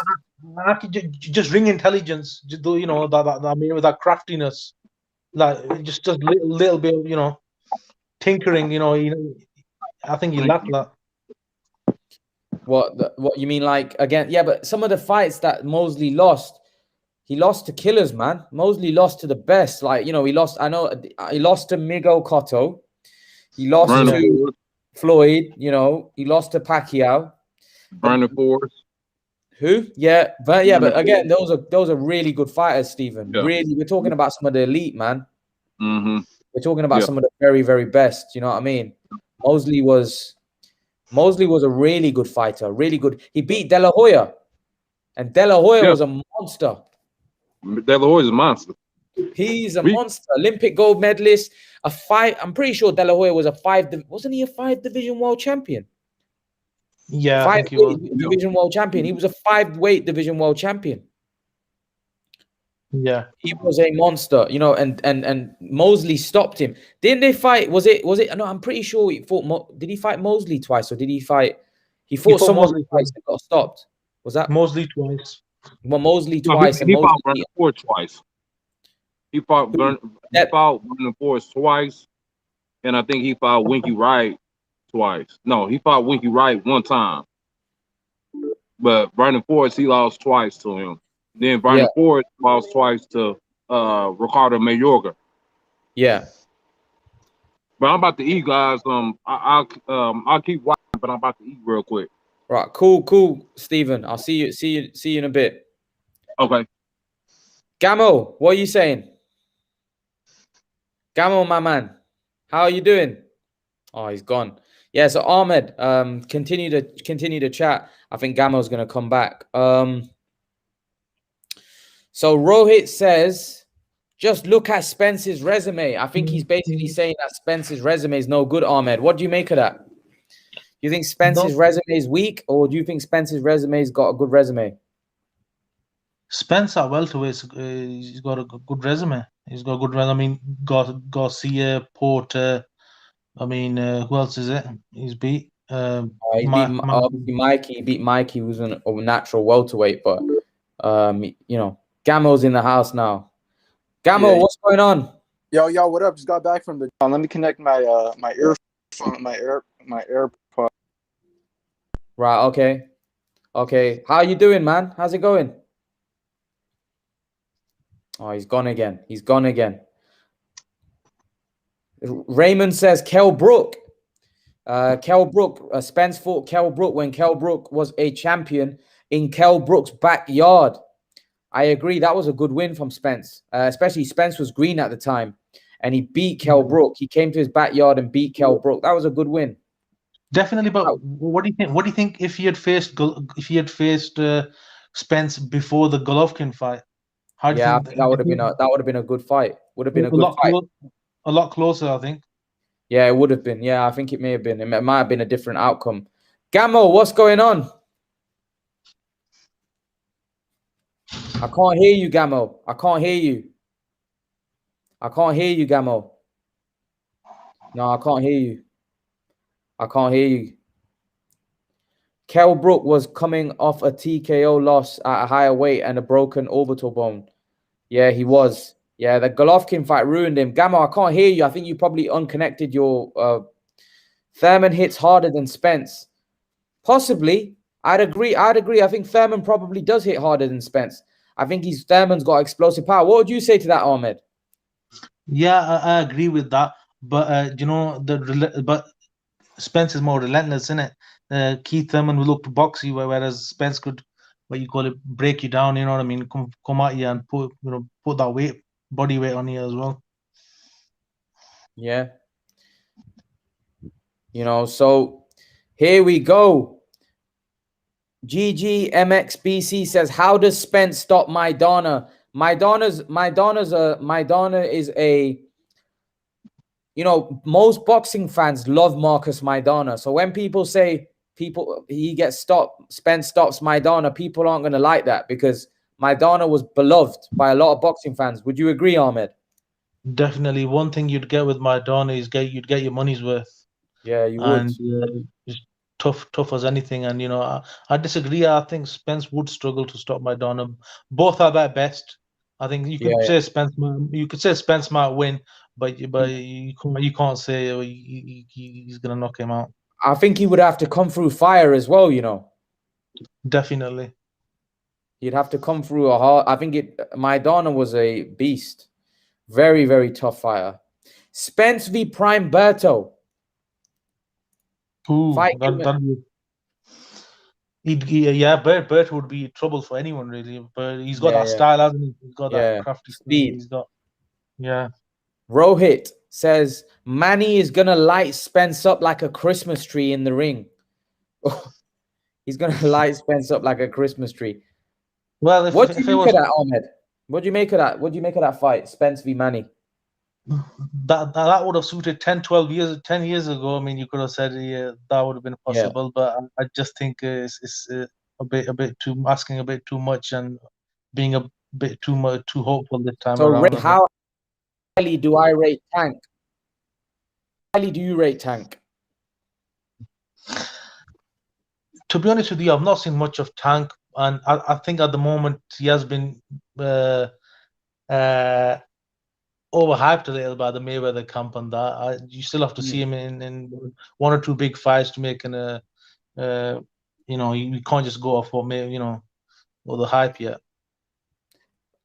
Just ring intelligence, you know, that I mean, with that craftiness, like just little bit, you know, tinkering, you know. I think he lacked that. What you mean, like again? Yeah, but some of the fights that Mosley lost, he lost to killers, man. Mosley lost to the best. Like, you know, he lost to Miguel Cotto. He lost to Floyd. You know, he lost to Pacquiao. Brandon Forrest. Who? Yeah, but again, those are really good fighters, Stephen. Yeah. Really, we're talking about some of the elite, man. Mm-hmm. We're talking about some of the very, very best. You know what I mean? Mosley was a really good fighter. Really good. He beat De La Hoya, and De La Hoya was a monster. De La Hoya's a monster. He's a monster. Olympic gold medalist. I'm pretty sure De La Hoya was wasn't he a 5-division world champion? Yeah, I think he was. Division world champion. He was a 5-weight division world champion. Yeah, he was a monster, you know, and Mosley stopped him. Didn't they fight? Was it? No, I'm pretty sure he fought. Did he fight Mosley twice, or did he fight? He fought someone Mosley twice and got stopped. Was that Mosley twice? Well, Mosley twice. He fought Brandon Forrest twice. He fought Brandon Forrest twice, and I think he fought Winky Wright twice. No, he fought Winky Wright one time, but Brandon Forrest, he lost twice to him. Then Brandon Forrest lost twice to Ricardo Mayorga. Yeah. But I'm about to eat, guys. I'll keep watching, but I'm about to eat real quick. Right. Cool, Stephen. I'll see you in a bit. Okay. Gamo, what are you saying? Gamo, my man, how are you doing? Oh, he's gone. Yeah. So Ahmed, continue to chat. I think Gamo's gonna come back. So Rohit says, just look at Spence's resume. I think he's basically saying that Spence's resume is no good, Ahmed. What do you make of that? Do you think Spence's resume is weak, or do you think Spence's resume's got a good resume? Spence at welterweight, he's got a good resume. He's got a good resume. I mean, Garcia, Porter. I mean, who else is it? He's beat. He beat Mikey, who's a natural welterweight, but you know, Gamo's in the house now. Gamo, what's going on? Yo, what up? Just got back from the. Let me connect my earphone, my AirPod. Right. Okay. How you doing, man? How's it going? Oh, he's gone again. Raymond says Kell Brook. Spence fought Kell Brook when Kell Brook was a champion in Kell Brook's backyard. I agree. That was a good win from Spence. Especially Spence was green at the time, and he beat Kell Brook. He came to his backyard and beat Kell Brook. That was a good win. Definitely. But what do you think? What do you think if he had faced Spence before the Golovkin fight? I think that would have been a good fight. Would have been a good fight. A lot closer, I think. Yeah, it would have been. Yeah, I think it may have been. It might have been a different outcome. Gamo, what's going on? I can't hear you, Gamo. I can't hear you, Gamo. No, I can't hear you. Kell Brook was coming off a TKO loss at a higher weight and a broken orbital bone. Yeah, he was. Yeah, the Golovkin fight ruined him. Gamma, I can't hear you. I think you probably unconnected your. Thurman hits harder than Spence. Possibly. I'd agree. I think Thurman probably does hit harder than Spence. I think Thurman's got explosive power. What would you say to that, Ahmed? Yeah, I agree with that. But but Spence is more relentless, isn't it? Keith Thurman will look to box you, whereas Spence could, what you call it, break you down. You know what I mean? Come at you and put that body weight on you as well. Yeah. So here we go. GGMXBC says, how does Spence stop Maidana? Maidana is a, most boxing fans love Marcus Maidana. So when people say he gets stopped, Spence stops Maidana, people aren't going to like that because Maidana was beloved by a lot of boxing fans. Would you agree, Ahmed? Definitely. One thing you'd get with Maidana is you'd get your money's worth. Yeah, you would. And tough as anything. And I disagree. I think Spence would struggle to stop Maidana. Both are their best. I think you could say Spence might win, but you can't say he's gonna knock him out. I think he would have to come through fire as well. Definitely. He'd have to come through a hard. I think Maidana was a beast, very very tough fighter. Spence v Prime Berto. Bert would be trouble for anyone really, but he's got that style, hasn't he? He's got that crafty speed. He's got, Rohit says Manny is gonna light Spence up like a Christmas tree in the ring. He's gonna light Spence up like a Christmas tree. Well, what do you make of that, Ahmed? What do you make of that? What do you make of that fight, Spence v Manny? That would have suited 10 years ago. I mean, you could have said that would have been possible, but I just think it's a bit too asking a bit too much and being a bit too hopeful this time around. So how highly do I rate Tank? How highly do you rate Tank? To be honest with you, I've not seen much of Tank, and I think at the moment he has been overhyped a little by the Mayweather camp on that. You still have to see him in one or two big fights to make you can't just go off for all the hype yet.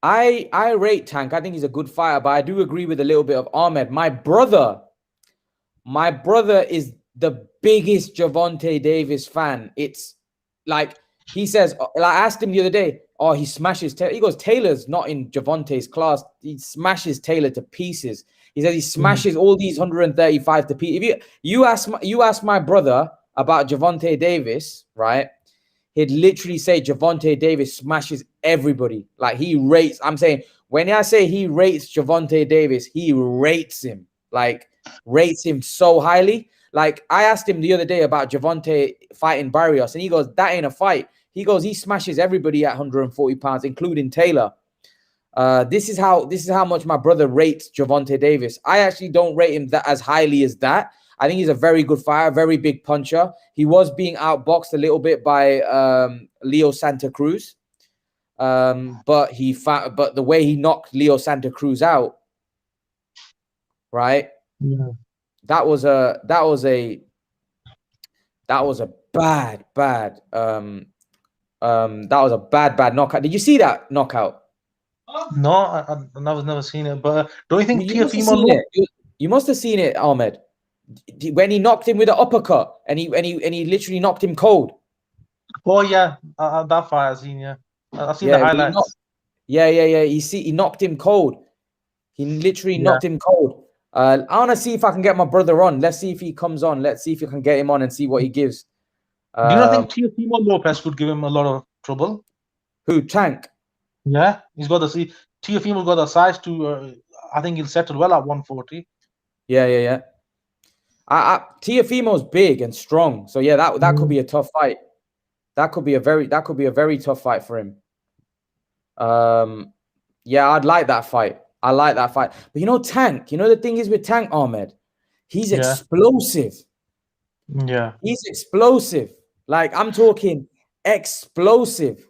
I rate Tank. I think he's a good fighter, but I do agree with a little bit of Ahmed. My brother is the biggest Gervonta Davis fan. It's like he says, I asked him the other day, he smashes Taylor. He goes, Taylor's not in Gervonta's class. He smashes Taylor to pieces. He says he smashes all these 135 to pieces. If you ask my brother about Gervonta Davis, right? He'd literally say Gervonta Davis smashes everybody. Like he rates. I'm saying when I say he rates Gervonta Davis, he rates him. Like rates him so highly. Like I asked him the other day about Gervonta fighting Barrios, and he goes, "That ain't a fight." He goes, "He smashes everybody at 140 pounds, including Taylor." This is how much my brother rates Gervonta Davis. I actually don't rate him that as highly as that. I think he's a very good fighter, very big puncher. He was being outboxed a little bit by Leo Santa Cruz, but the way he knocked Leo Santa Cruz out, right? Yeah. That was a bad knockout. Did you see that knockout? No, I've never seen it. But don't you think you must have seen it, Ahmed, when he knocked him with an uppercut and he literally knocked him cold. Oh yeah, that fight I've seen. Yeah, I've seen the highlights. He knocked him cold. He literally knocked him cold. I want to see if I can get my brother on. Let's see if he comes on. Let's see if you can get him on and see what he gives. Do you not think Teofimo Lopez would give him a lot of trouble? Who, Tank? Yeah, he's got Teofimo got the size to. I think he'll settle well at 140. Yeah. Teofimo's big and strong, so yeah, that could be a tough fight. That could be a very tough fight for him. Yeah, I'd like that fight. I like that fight. But Tank, the thing is with Tank, Ahmed, he's explosive. Yeah. He's explosive. Like, I'm talking explosive.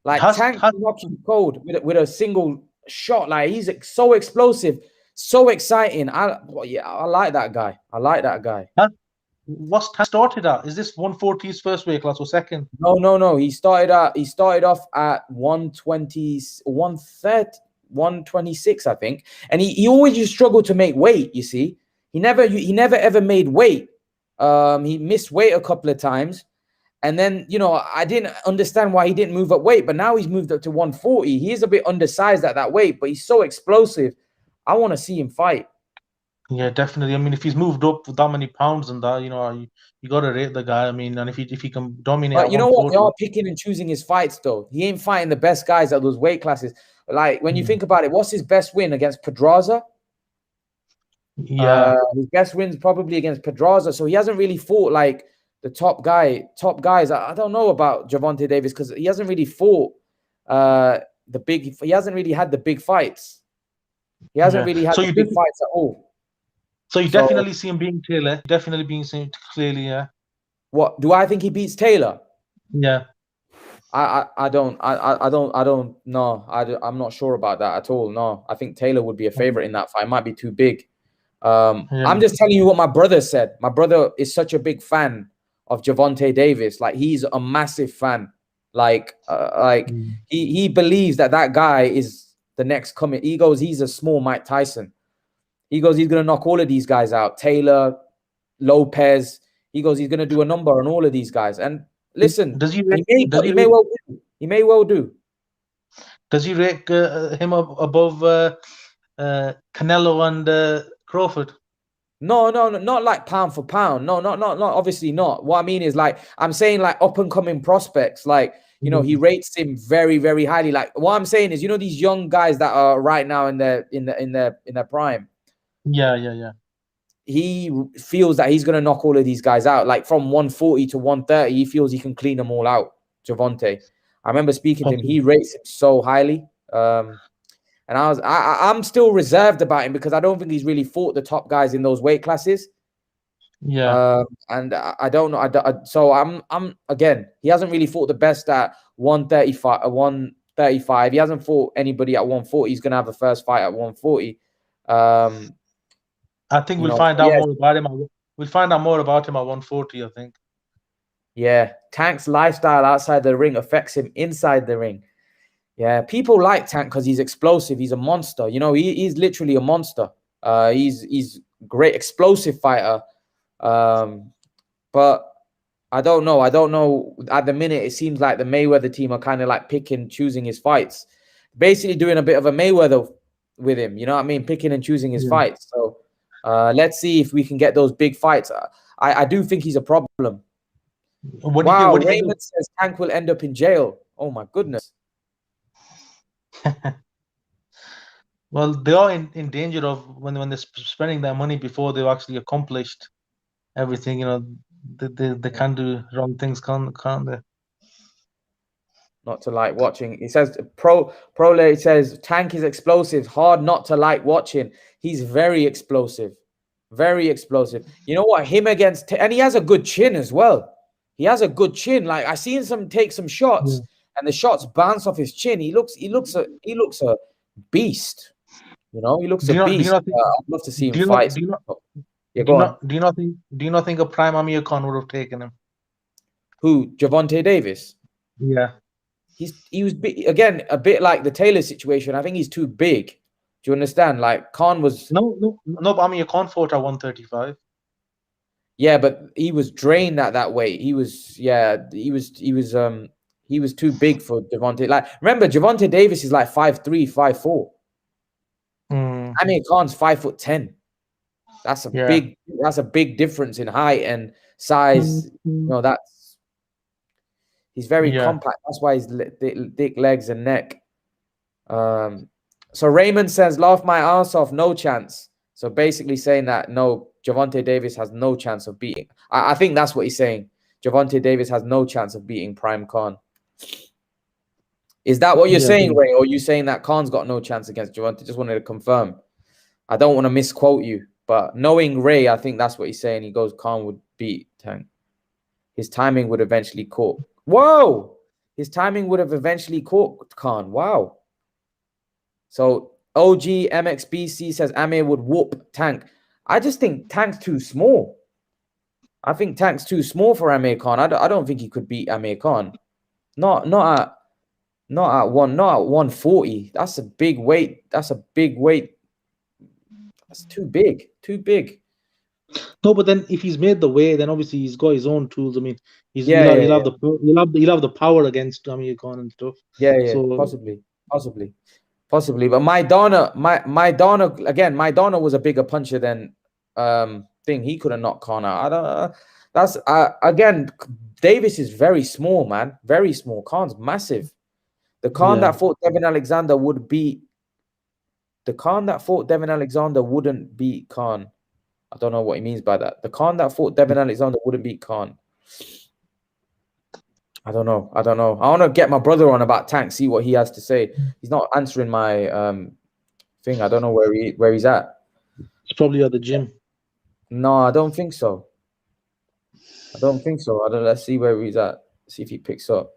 Like, Tank can knock you cold with a single shot. Like he's so explosive, so exciting. I like that guy. I like that guy. What's Tank started at? Is this 140 his first weight class or second? No. He started off at 120, 130, 126, I think. And he always just struggled to make weight, you see. He never ever made weight. He missed weight a couple of times. And then, you know, I didn't understand why he didn't move up weight, but now he's moved up to 140. He is a bit undersized at that weight, but he's so explosive. I want to see him fight. Yeah, definitely. I mean, if he's moved up with that many pounds and that, you know, you got to rate the guy. I mean, and if he can dominate, but you know what? They are picking and choosing his fights, though. He ain't fighting the best guys at those weight classes. Like when you think about it, what's his best win against Pedraza? Yeah, his best win's probably against Pedraza. So he hasn't really fought like the top guys. I don't know about Gervonta Davis because he hasn't really fought he hasn't really had the big fights. He hasn't really had the big fights at all. So you definitely see him beating Taylor. Definitely being seen clearly, yeah. What do I think he beats Taylor? Yeah. I don't know. I'm not sure about that at all. No, I think Taylor would be a favorite in that fight. It might be too big. I'm just telling you what my brother said. My brother is such a big fan of Gervonta Davis. Like he's a massive fan. He believes that guy is the next coming. He goes, he's a small Mike Tyson. He goes, he's gonna knock all of these guys out. Taylor, Lopez. He goes, he's gonna do a number on all of these guys. And listen, he may well do. Does he rate him above Canelo and Crawford? No, not like pound for pound. No, not obviously not. What I mean is like I'm saying like up and coming prospects. Like you know, he rates him very, very highly. Like what I'm saying is, you know, these young guys that are right now in their prime. Yeah. He feels that he's gonna knock all of these guys out. Like from 140 to 130, he feels he can clean them all out. Gervonta. I remember speaking to him. He rates him so highly. And I'm still reserved about him because I don't think he's really fought the top guys in those weight classes. Yeah. And I don't know. So I'm again, he hasn't really fought the best at 135. 135. He hasn't fought anybody at 140. He's gonna have a first fight at 140. I think we'll find out more about him. We'll find out more about him at 140, I think. Yeah, Tank's lifestyle outside the ring affects him inside the ring. Yeah, people like Tank because he's explosive. He's a monster. You know, he's literally a monster. He's great explosive fighter. But I don't know. At the minute, it seems like the Mayweather team are kind of like choosing his fights. Basically doing a bit of a Mayweather with him. You know what I mean? Picking and choosing his fights. So let's see if we can get those big fights. I do think he's a problem. Raymond says Tank will end up in jail. Oh, my goodness. Well, they are in danger of when they're spending their money before they've actually accomplished everything. You know, they can do wrong things, can't they? Not to like watching. It says Prole says Tank is explosive, hard not to like watching. He's very explosive, very explosive. You know what? Him against and he has a good chin as well. He has a good chin. Like I seen him take some shots, and the shots bounce off his chin. He looks a beast. You know, he looks a beast. I'd love to see him fight. Do you not think a prime Amir Khan would have taken him? Who? Gervonta Davis? Yeah. He was again a bit like the Taylor situation. I think he's too big. Do you understand? Like Khan was no. Amir Khan fought at 135. Yeah, but he was drained at that weight. He was too big for Gervonta. Like remember, Gervonta Davis is like 5'3", 5'4". Amir Khan's 5'10". That's a big difference in height and size. You know, he's very compact. That's why he's thick legs and neck. So Raymond says, laugh my ass off, no chance. So basically saying that, no, Gervonta Davis has no chance of beating. I think that's what he's saying. Gervonta Davis has no chance of beating Prime Khan. Is that what you're saying, Ray? Or are you saying that Khan's got no chance against Gervonta? Just wanted to confirm. I don't want to misquote you. But knowing Ray, I think that's what he's saying. He goes, Khan would beat Tank. His timing would eventually caught. Whoa! His timing would have eventually caught Khan. Wow. So OG MXBC says Amir would whoop Tank. I just think Tank's too small. I think Tank's too small for Amir Khan. I don't think he could beat Amir Khan. Not at 140. That's a big weight. That's a big weight. That's too big. Too big. No, but then if he's made the weight, then obviously he's got his own tools. I mean, he'll have the power against Amir Khan and stuff. Yeah, so, possibly. But Maidana again. Maidana was a bigger puncher than thing. He could have knocked Khan out. I don't. That's again. Davis is very small, man. Very small. Khan's massive. The Khan that fought Devin Alexander would beat. The Khan that fought Devin Alexander wouldn't beat Khan. I don't know what he means by that. The Khan that fought Devin Alexander wouldn't beat Khan. I don't know. I want to get my brother on about Tank, see what he has to say. He's not answering my thing. I don't know where he's at. It's probably at the gym. No, I don't think so. Let's see where he's at. See if he picks up.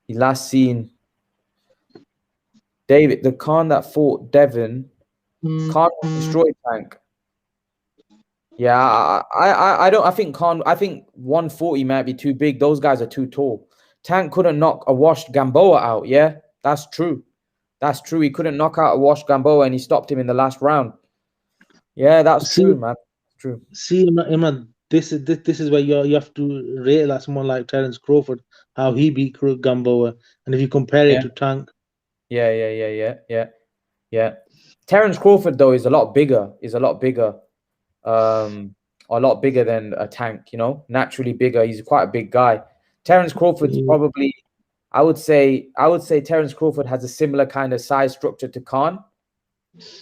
He last seen David, the Khan that fought Devin. Khan destroyed Tank. Yeah, I think Khan. I think 140 might be too big. Those guys are too tall. Tank couldn't knock a washed Gamboa out. Yeah, that's true. He couldn't knock out a washed Gamboa, and he stopped him in the last round. Yeah, that's true, man. True. See, Imran, this is where you have to rate like someone like Terence Crawford, how he beat Gamboa, and if you compare it to Tank. Yeah. Terence Crawford though is a lot bigger. A lot bigger than a Tank. You know, naturally bigger. He's quite a big guy. Terence Crawford's probably. I would say Terence Crawford has a similar kind of size structure to Khan.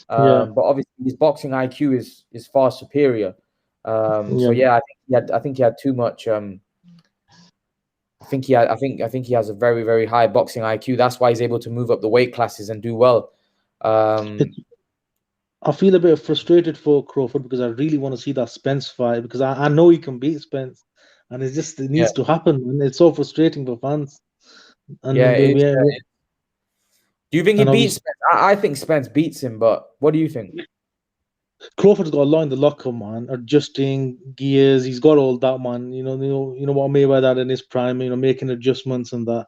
But obviously his boxing IQ is far superior. So yeah, I think he had too much. I think he has a very, very high boxing IQ. That's why he's able to move up the weight classes and do well. I feel a bit frustrated for Crawford because I really want to see that Spence fight because I know he can beat Spence, and it needs to happen, and it's so frustrating for fans. And do you think he beats Spence? I think Spence beats him, but what do you think? Crawford's got a lot in the locker, man. Adjusting gears, he's got all that, man. You know what I mean by that in his prime. Making adjustments and that.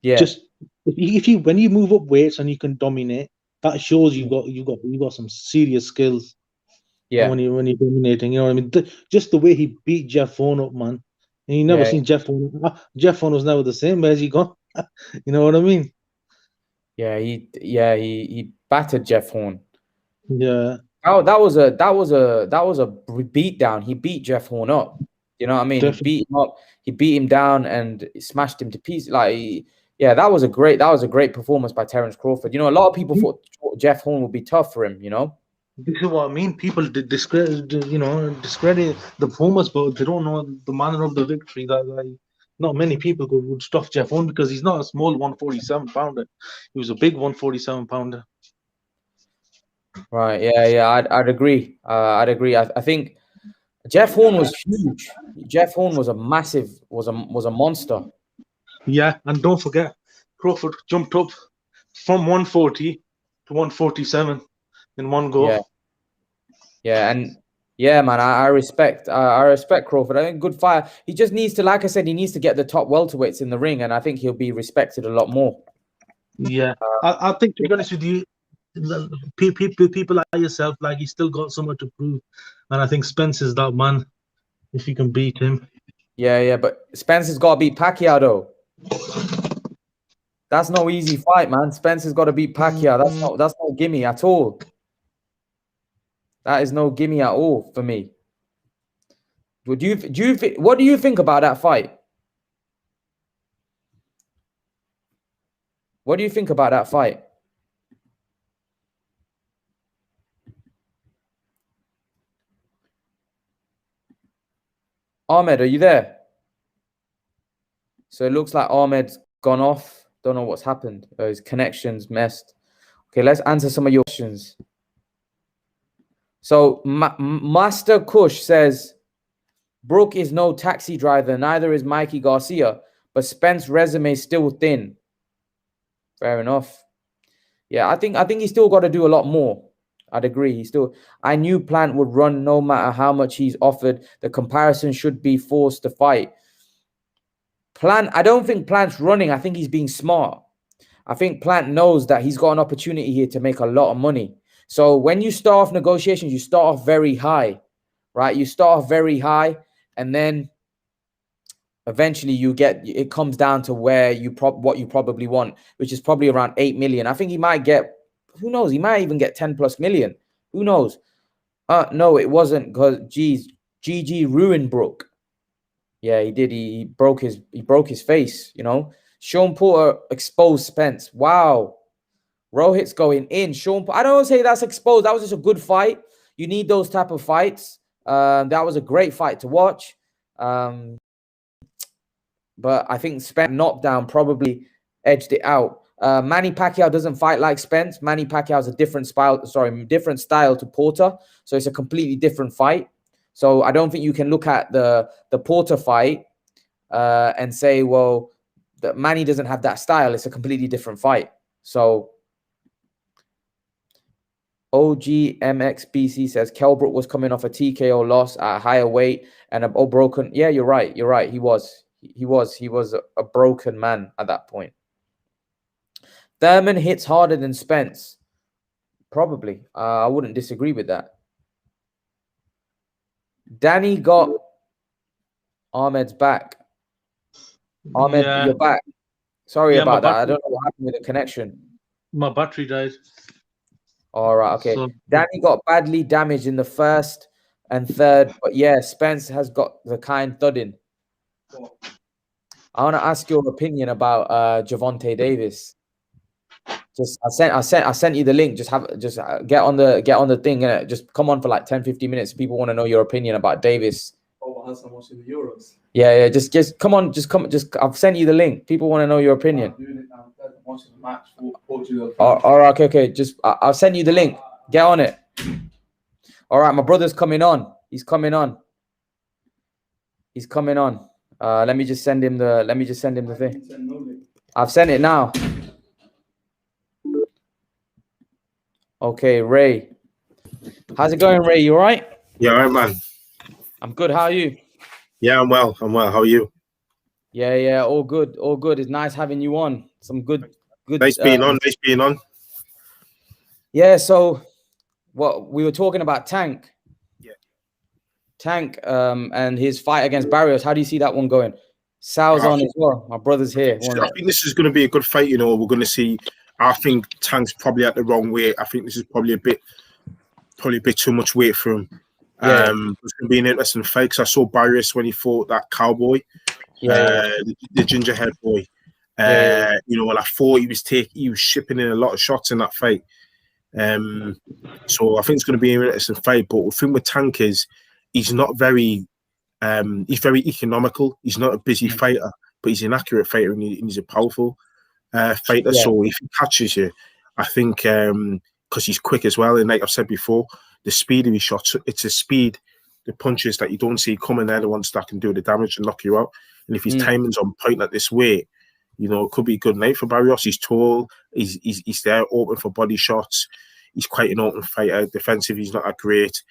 Yeah. Just when you move up weights and you can dominate, that shows you got some serious skills. Yeah. When you're dominating, you know what I mean. Just the way he beat Jeff Horn up, man. And you never seen Jeff Horn. Jeff Horn was never the same. Where's he gone? You know what I mean? Yeah, he battered Jeff Horn. Yeah. Oh, that was a beat down. He beat Jeff Horn up. You know what I mean? Definitely. He beat him up. He beat him down and smashed him to pieces. That was a great performance by Terence Crawford. A lot of people thought Jeff Horn would be tough for him. This is what I mean. People discredit the performance, but they don't know the manner of the victory. That not many people would stuff Jeff Horn because he's not a small 147 pounder. He was a big 147 pounder. Right. Yeah. I'd agree. I think Jeff Horn was huge. Jeff Horn was a massive, was a monster. Yeah, and don't forget, Crawford jumped up from 140 to 147 in one go. Man. I respect Crawford. I think good fight. He just needs to, like I said, he needs to get the top welterweights in the ring, and I think he'll be respected a lot more. Yeah, I think, to be honest with you, people like yourself, he's still got something to prove, and I think Spence is that man. If you can beat him. Yeah, but Spence has got to beat Pacquiao though. That's no easy fight, man. Spence has got to beat Pacquiao. That's no gimme at all. That is no gimme at all for me. What do you think about that fight? What do you think about that fight? Ahmed, are you there? So it looks like Ahmed's gone off. Don't know what's happened. His connection's messed. Okay, let's answer some of your questions. So Master Kush says, Brooke is no taxi driver. Neither is Mikey Garcia. But Spence's resume is still thin. Fair enough. Yeah, I think he's still got to do a lot more. I'd agree. I knew Plant would run no matter how much he's offered. The comparison should be forced to fight. I don't think Plant's running. I think he's being smart. I think Plant knows that he's got an opportunity here to make a lot of money. So when you start off negotiations, you start off very high, right? You start off very high, and then eventually it comes down to where what you probably want, which is probably around 8 million. I think he might get, who knows? He might even get 10 plus million. Who knows? No, it wasn't, because GG ruined Brook. Yeah, he did. He broke his face, you know. Sean Porter exposed Spence. Wow. Rohit's going in. I don't say that's exposed. That was just a good fight. You need those type of fights. That was a great fight to watch. But I think Spence knockdown probably edged it out. Manny Pacquiao doesn't fight like Spence. Manny Pacquiao is a different style to Porter. So it's a completely different fight. So I don't think you can look at the Porter fight and say, well, that Manny doesn't have that style. It's a completely different fight. So OGMXBC says Kell Brook was coming off a TKO loss at a higher weight and a broken. Yeah, you're right. He was a broken man at that point. Thurman hits harder than Spence. Probably. I wouldn't disagree with that. Danny got Ahmed's back. Ahmed, you're back. Sorry about that. I don't know what happened with the connection. My battery died. All right, okay. So, Danny got badly damaged in the first and third, but yeah, Spence has got the kind thudding. I want to ask your opinion about Gervonta Davis. I sent you the link. Just get on the thing and just come on for like 10-15 minutes. People want to know your opinion about Davis. Has I'm watching the Euros. Yeah. Just come on. I've sent you the link. People want to know your opinion. I'm doing it now. I'm watching the match for Portugal. All right. Okay. I'll send you the link. Get on it. All right. My brother's coming on. He's coming on. Let me just send him the thing. I've sent it now. Okay, Ray. How's it going, Ray? You all right? Yeah, all right, man. I'm good. How are you? Yeah, I'm well. How are you? Yeah. All good. It's nice having you on. Some good. Nice being on. Yeah. So, what we were talking about, Tank. Yeah. Tank. And his fight against Barrios. How do you see that one going? Sal's on as well. My brother's here. I think this is going to be a good fight. You know, we're going to see. I think Tank's probably at the wrong weight. I think this is probably a bit too much weight for him. Yeah. It's going to be an interesting fight because I saw Barrios when he fought that cowboy, the ginger head boy. You know, and I thought he was shipping in a lot of shots in that fight. So I think it's going to be an interesting fight. But the thing with Tank is he's not very, he's very economical. He's not a busy fighter, but he's an accurate fighter and he's a powerful fighter. Yeah. So if he catches you, I think because he's quick as well, and like I've said before, the speed of his shots, it's a speed, the punches that you don't see coming, they're the ones that can do the damage and knock you out. And if his timing's on point at this weight, you know, it could be a good night for Barrios. He's tall, he's there open for body shots. He's quite an open fighter. Defensive, he's not that great.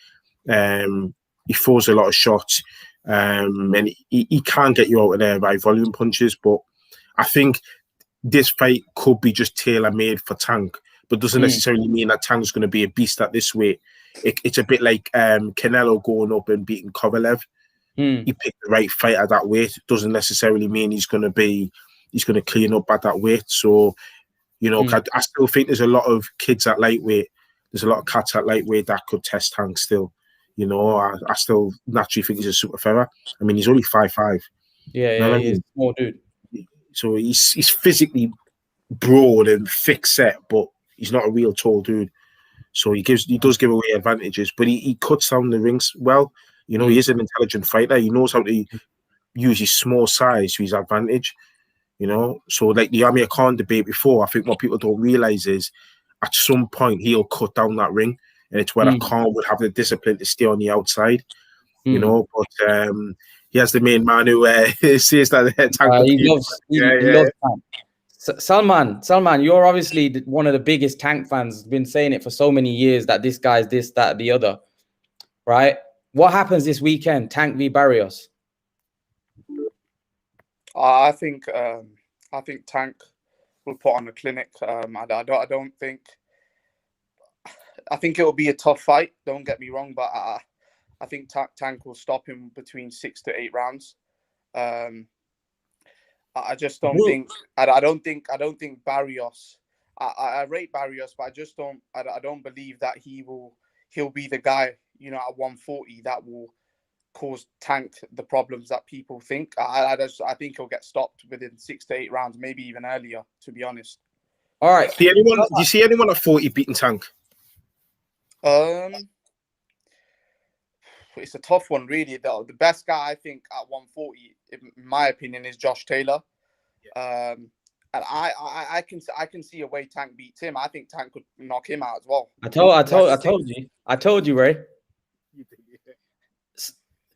He throws a lot of shots, and he can get you out of there by volume punches. But I think this fight could be just tailor-made for Tank, but doesn't necessarily mean that Tank's going to be a beast at this weight. It's a bit like Canelo going up and beating Kovalev. He picked the right fight at that weight. Doesn't necessarily mean he's going to clean up at that weight. So, you know, I still think there's a lot of kids at lightweight. There's a lot of cats at lightweight that could test Tank still. You know, I still naturally think he's a super feather. I mean, he's only 5'5". Yeah, he's a small dude. So he's physically broad and thick set, but he's not a real tall dude. So he does give away advantages, but he cuts down the rings well. You know, he is an intelligent fighter. He knows how to use his small size to his advantage. You know, so like the Amir Khan debate before, I think what people don't realize is at some point he'll cut down that ring, and it's whether Khan would have the discipline to stay on the outside. You know, but he has the main man who says that he loves Tank. Salman, you're obviously one of the biggest Tank fans. Been saying it for so many years that this guy's this, that, the other, right? What happens this weekend? Tank v Barrios. I think Tank will put on a clinic. I don't think. I think it will be a tough fight. Don't get me wrong, but I think Tank will stop him between 6 to 8 rounds. I just don't think. I don't think Barrios. I rate Barrios, but I just don't. I don't believe that he'll be the guy, you know, at 140 that will cause Tank the problems that people think. I think he'll get stopped within 6 to 8 rounds, maybe even earlier, to be honest. All right. Do you see anyone at 40 beating Tank? It's a tough one, really. Though the best guy I think at 140, in my opinion, is Josh Taylor. Yeah. And I can see a way Tank beats him. I think Tank could knock him out as well. I told you, Ray.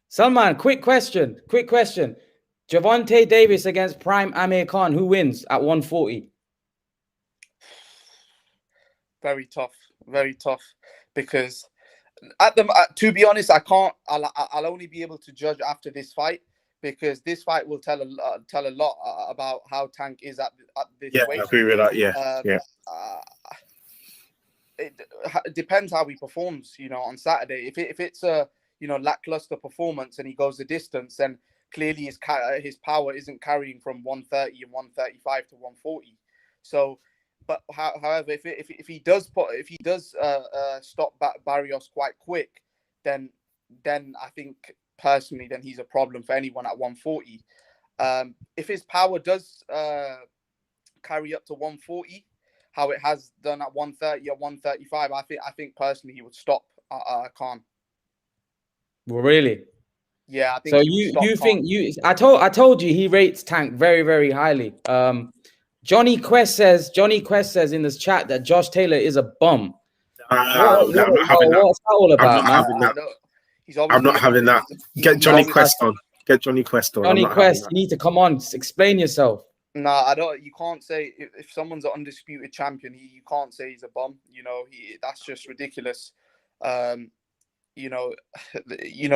Salman, quick question. Gervonta Davis against Prime Amir Khan. Who wins at 140? Very tough. Because to be honest, I'll only be able to judge after this fight, because this fight will tell a lot about how Tank is at this weight. Yeah, I agree with that. Yeah, it depends how he performs, you know, on Saturday. If it's a, you know, lackluster performance and he goes the distance, then clearly his power isn't carrying from 130 and 135 to 140. So, but however, if he does stop Barrios quite quick, then I think personally, then he's a problem for anyone at 140. If his power does carry up to 140, how it has done at 130 or 135, I think personally he would stop Khan. Well, really? Yeah, I think so. You think I told you he rates Tank very, very highly. Johnny Quest says in this chat that Josh Taylor is a bum. I'm not having that. What's that all about, man? I'm not having that. Get Johnny Quest on. Johnny Quest, you need to come on. Explain yourself. No, I don't. You can't say if someone's an undisputed champion, you can't say he's a bum. You know, that's just ridiculous. You know,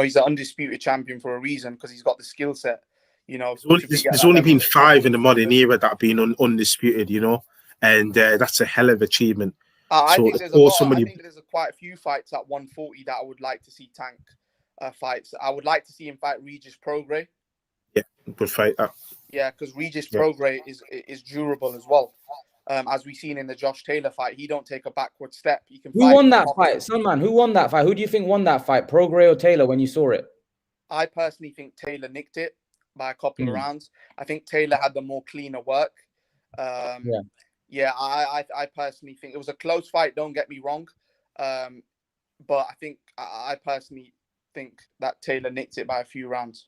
he's an undisputed champion for a reason, because he's got the skill set. You know, there's only been 5 in the modern era that have been undisputed. You know, and that's a hell of achievement. I think there's quite a few fights at 140 that I would like to see Tank fights. I would like to see him fight Regis Prograis. Yeah, good fight. Yeah, because Regis Prograis is durable as well. As we've seen in the Josh Taylor fight, he don't take a backward step. Who won that fight? Salman, who won that fight? Who do you think won that fight, Prograis or Taylor, when you saw it? I personally think Taylor nicked it by a couple of rounds. I think Taylor had the more cleaner work. Yeah, I personally think it was a close fight. Don't get me wrong, but I personally think that Taylor nicked it by a few rounds.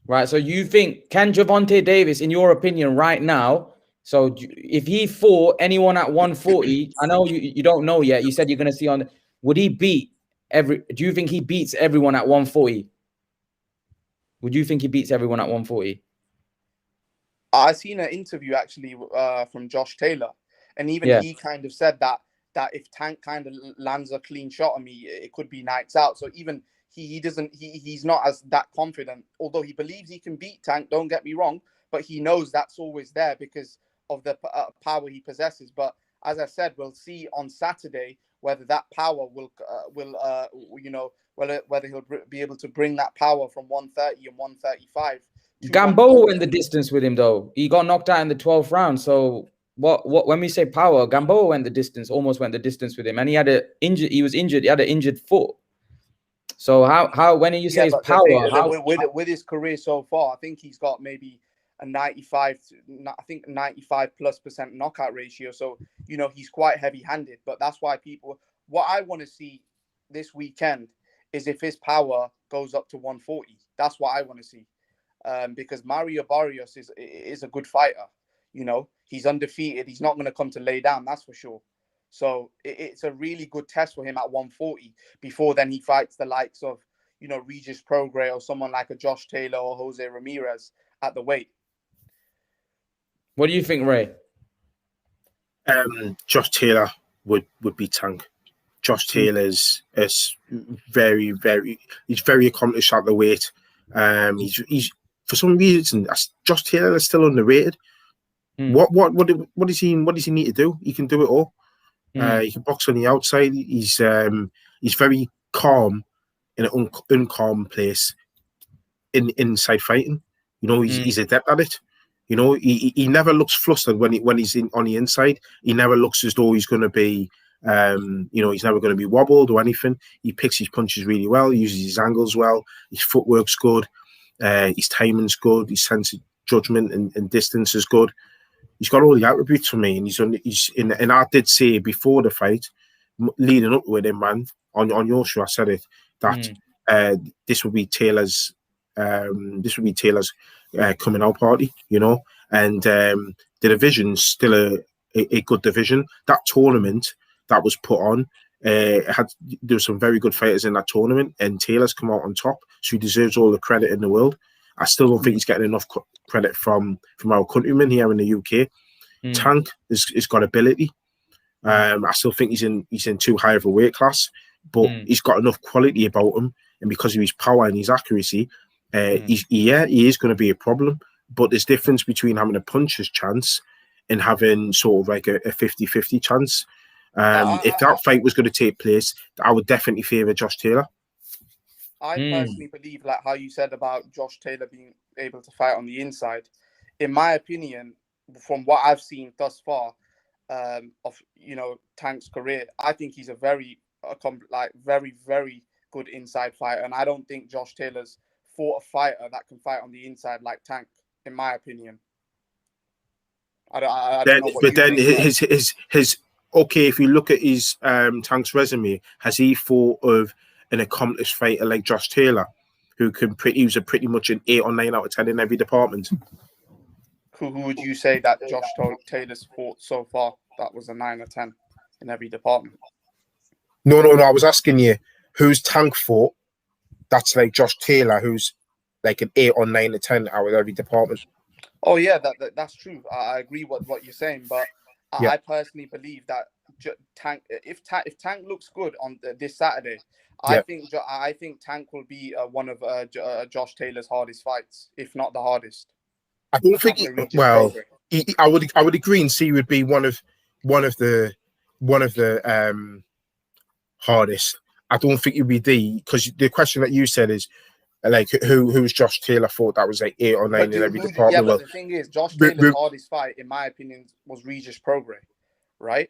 Right. So you think, can Gervonta Davis, in your opinion, right now? So if he fought anyone at 140, I know you don't know yet. You said you're going to see on. Would he beat do you think he beats everyone at 140? Would you think he beats everyone at 140? I seen an interview actually from Josh Taylor, and even he kind of said that if Tank kind of lands a clean shot on me, it could be nights out. So even he's not as that confident, although he believes he can beat Tank. Don't get me wrong, but he knows that's always there because of the power he possesses. But as I said, we'll see on Saturday whether that power will whether he'll be able to bring that power from 130 and 135. Gamboa went the distance with him though. He got knocked out in the 12th round. So what when we say power, Gamboa went the distance, almost went the distance with him, and he was injured. He had an injured foot. So how when you say his power, with his career so far, I think he's got maybe a 95% knockout ratio. So he's quite heavy-handed. But that's why what I want to see this weekend is if his power goes up to 140. That's what I want to see. Because Mario Barrios is a good fighter. He's undefeated. He's not going to come to lay down, that's for sure. So it's a really good test for him at 140 before then he fights the likes of, Regis Prograis or someone like a Josh Taylor or Jose Ramirez at the weight. What do you think, Ray? Josh Taylor would be Tank. Josh Taylor's is very, very. He's very accomplished at the weight. He's for some reason Josh Taylor is still underrated. What does he need to do? He can do it all. He can box on the outside. He's very calm in an uncalm place inside fighting. You know, he's adept at it. You know, he never looks flustered when he's on the inside. He never looks as though he's going to be, he's never going to be wobbled or anything. He picks his punches really well. He uses his angles well. His footwork's good. His timing's good. His sense of judgment and distance is good. He's got all the attributes for me, and and I did say before the fight, leading up with him, man, on your show, I said it that this would be Taylor's coming out party, you know, and the division's still a good division. That tournament that was put on, there were some very good fighters in that tournament, and Taylor's come out on top, so he deserves all the credit in the world. I still don't think he's getting enough credit from our countrymen here in the UK. Tank has got ability. I still think he's in too high of a weight class, but he's got enough quality about him, and because of his power and his accuracy, he is going to be a problem. But there's difference between having a puncher's chance and having sort of like a 50-50 chance. If that fight was going to take place, I would definitely favour Josh Taylor. I personally believe, like how you said about Josh Taylor being able to fight on the inside. In my opinion, from what I've seen thus far of Tank's career, I think he's a very very good inside fighter, and I don't think Josh Taylor's fought a fighter that can fight on the inside like Tank. In my opinion, I don't know. But then his okay, if you look at his Tank's resume, has he fought of an accomplished fighter like Josh Taylor, who was pretty much an 8 or 9 out of 10 in every department? Who would you say that Josh Taylor's fought so far that was a 9 or 10 in every department? No. I was asking you, who's Tank fought that's like Josh Taylor, who's like an 8 or 9 or 10 out of every department? Oh yeah, that's true. I agree with what you're saying, but I personally believe that Tank, if Tank looks good on this Saturday, I think Tank will be one of Josh Taylor's hardest fights, if not the hardest. I don't think. I would agree, and he would be one of the hardest. I don't think it would be because the question that you said is like who's Josh Taylor fought that was like 8 or 9 in every department. Yeah, but the thing is, Josh Taylor's hardest fight, in my opinion, was Regis Prograis, right?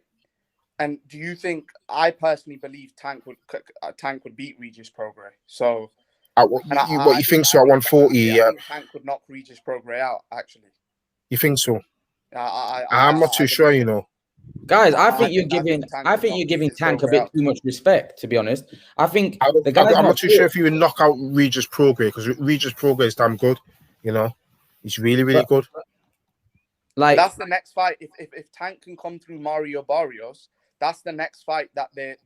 And do you think? I personally believe Tank would beat Regis Prograis. So, what you think so at 140? Yeah, I think Tank could knock Regis Prograis out. Actually, you think so? I'm not too sure. You know, guys, I think you're giving Tank a bit too much respect. To be honest, I think I'm not too sure if you would knock out Regis Prograis because Regis Prograis is damn good. You know, he's really good. Like that's the next fight. If Tank can come through Mario Barrios, that's the next fight that they're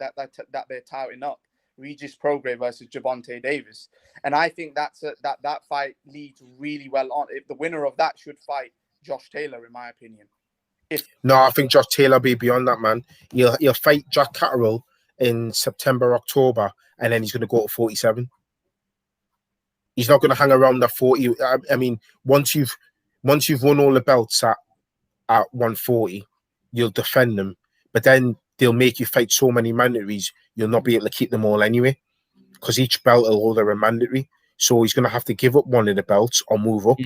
touting up. Regis Prograis versus Gervonta Davis, and I think that fight leads really well on. If the winner of that should fight Josh Taylor, in my opinion. No, I think Josh Taylor be beyond that, man. He'll fight Jack Catterall in September, October, and then he's going to go to 47. He's not going to hang around that 40. I mean, once you've won all the belts at 140, you'll defend them, but then they'll make you fight so many mandatories, you'll not be able to keep them all anyway, because each belt will hold a mandatory. So he's going to have to give up one of the belts or move up.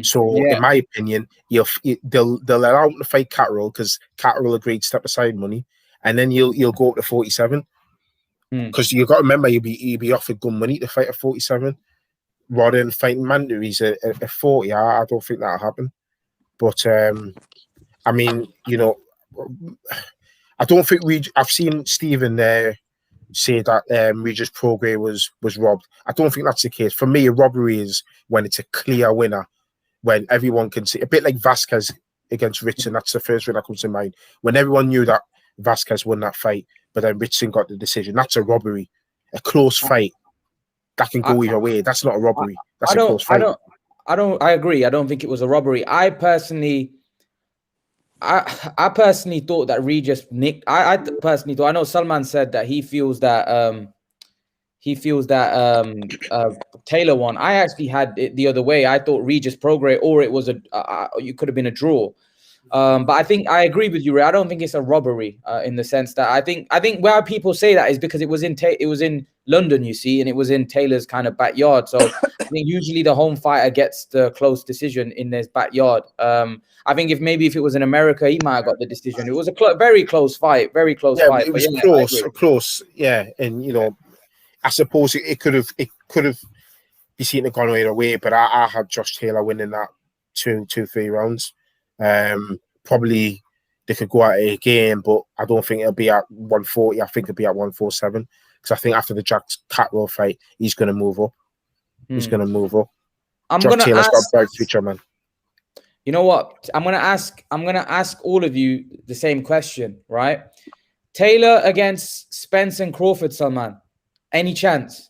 So, in my opinion, they'll allow him to fight Catterall because Catterall agreed to step aside money, and then you'll go up to 47. Because you've got to remember, you'll be offered good money to fight at 47 rather than fighting mandatories at 40. I don't think that'll happen. But I mean, you know, I don't think I've seen Stephen there say that Regis Prograis was robbed. I don't think that's the case. For me, a robbery is when it's a clear winner, when everyone can see, a bit like Vasquez against Ritson. That's the first one that comes to mind. When everyone knew that Vasquez won that fight, but then Ritson got the decision. That's a robbery. A close fight that can go either way. That's not a robbery. That's a close fight. I agree. I don't think it was a robbery. I personally thought that Regis nicked. Personally thought. I know Salman said that he feels that Taylor won. I actually had it the other way. I thought Regis Prograis, or it was it could have been a draw. But I think I agree with you, Ray. I don't think it's a robbery in the sense that I think why people say that is because it was in London, you see, and it was in Taylor's kind of backyard. So I think usually the home fighter gets the close decision in his backyard. I think if it was in America, he might have got the decision. It was a very close fight, very close fight. It was close, yeah. And I suppose it could have be seen to gone either way, but I had Josh Taylor winning that 2-3 rounds. Probably they could go at it again, but I don't think it'll be at 140. I think it'll be at 147 because I think after the Jack Catwell fight, he's going to move up. He's going to move up. Josh Taylor's got a bright future, man. You know what? I'm gonna ask all of you the same question, right? Taylor against Spence and Crawford, Salman. Any chance?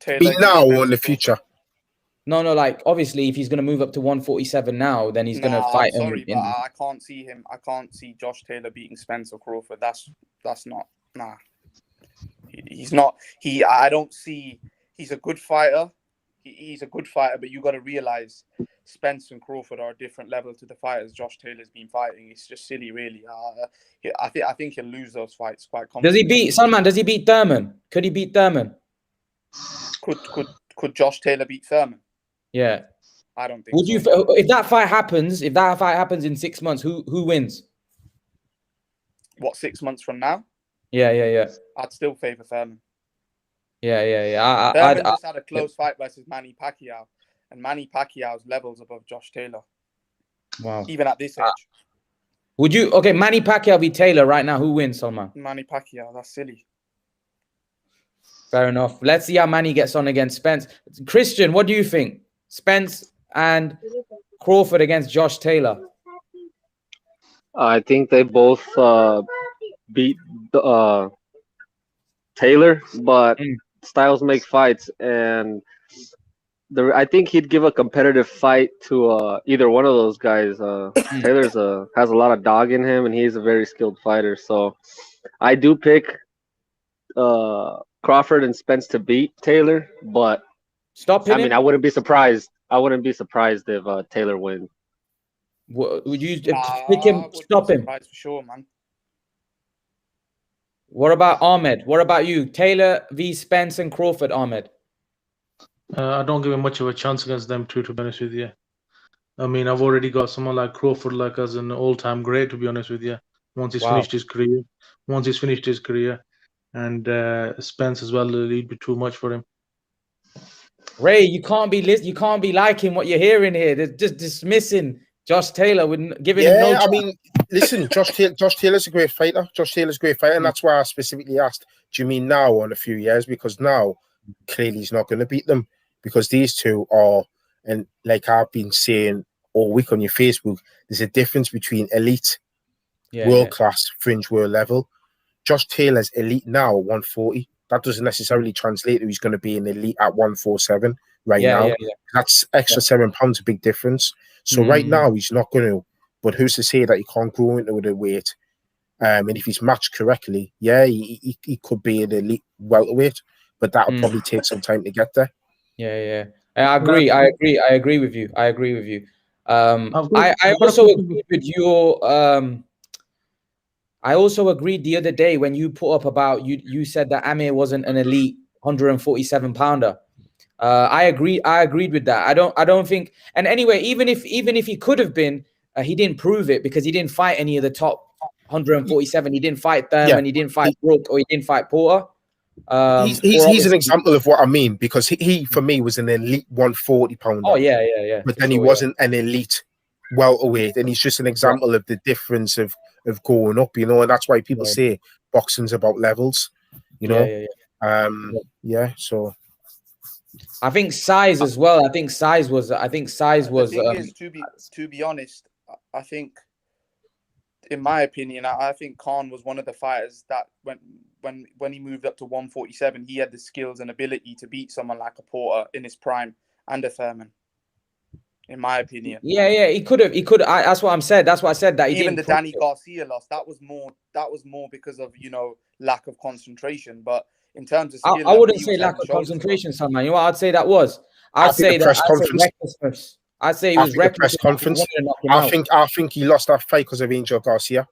Be now or in the future? No, like obviously, if he's going to move up to 147 now, then he's going to fight him. Sorry, but I can't see him. I can't see Josh Taylor beating Spence or Crawford. That's not. Nah, he's not. I don't see. He's a good fighter. He's a good fighter, but you got to realize Spence and Crawford are a different level to the fighters Josh Taylor's been fighting. It's just silly, really. I think he'll lose those fights quite comfortably. Does he beat Thurman? Could he beat Thurman? Could Josh Taylor beat Thurman? Yeah. I don't think. Would you, if that fight happens in 6 months, who wins? What, 6 months from now? Yeah. I'd still favor Thurman. Yeah. Thurman just had a close fight versus Manny Pacquiao, and Manny Pacquiao's levels above Josh Taylor. Wow. Even at this age. Would you? Okay, Manny Pacquiao v Taylor right now. Who wins, Salman? Manny Pacquiao. That's silly. Fair enough. Let's see how Manny gets on against Spence. Christian, what do you think? Spence and Crawford against Josh Taylor. I think they both beat Taylor, but styles make fights, and I think he'd give a competitive fight to either one of those guys. Taylor's has a lot of dog in him, and he's a very skilled fighter. So I do pick Crawford and Spence to beat Taylor, but I wouldn't be surprised. I wouldn't be surprised if Taylor wins. Would you pick him? Stop him for sure, man. What about Ahmed? What about you? Taylor v Spence and Crawford, Ahmed. I don't give him much of a chance against them two, to be honest with you. I mean, I've already got someone like Crawford like as an all-time great, to be honest with you. Once he's finished his career, and Spence as well, it'd be too much for him. Ray, you can't be liking what you're hearing here. They're just dismissing Josh Taylor, with giving him no chance. I mean, listen, Josh Taylor's a great fighter. And that's why I specifically asked, do you mean now or in a few years? Because now, clearly he's not going to beat them, because these two are, and like I've been saying all week on your Facebook, there's a difference between elite, world-class, fringe world level. Josh Taylor's elite now at 140. That doesn't necessarily translate to he's going to be an elite at 147 now. That's extra 7 pounds, a big difference. So right now he's not going to, but who's to say that he can't grow into the weight? And if he's matched correctly, he could be an elite welterweight, but that'll probably take some time to get there. Yeah. I agree with you. I also agree with your I also agreed the other day when you put up about you said that Amir wasn't an elite 147 pounder. I agreed with that. I don't think, and anyway, even if he could have been, he didn't prove it because he didn't fight any of the top 147. He didn't fight Thurman, he didn't fight Brook, or he didn't fight Porter. He's an example of what I mean, because he for me was an elite 140 pounder. Oh yeah. But then he wasn't an elite welterweight, and he's just an example of the difference of going up, and that's why people say boxing's about levels, So I think size as well. I think size was. The thing is, to be honest, I think, in my opinion, I think Khan was one of the fighters that when he moved up to 147, he had the skills and ability to beat someone like a Porter in his prime and a Thurman. in my opinion. Yeah, he could have. That's what I'm said. That's what I said. That he Even the didn't Danny Garcia loss, that was more because of lack of concentration. But in terms of skill I level, wouldn't he say was head lack and of shoulders above. concentration, son, man. You know what I'd say that was? I think the press conference. Recklessness. I'd say he was reckless. The press conference. I think he lost that fight because of Angel Garcia.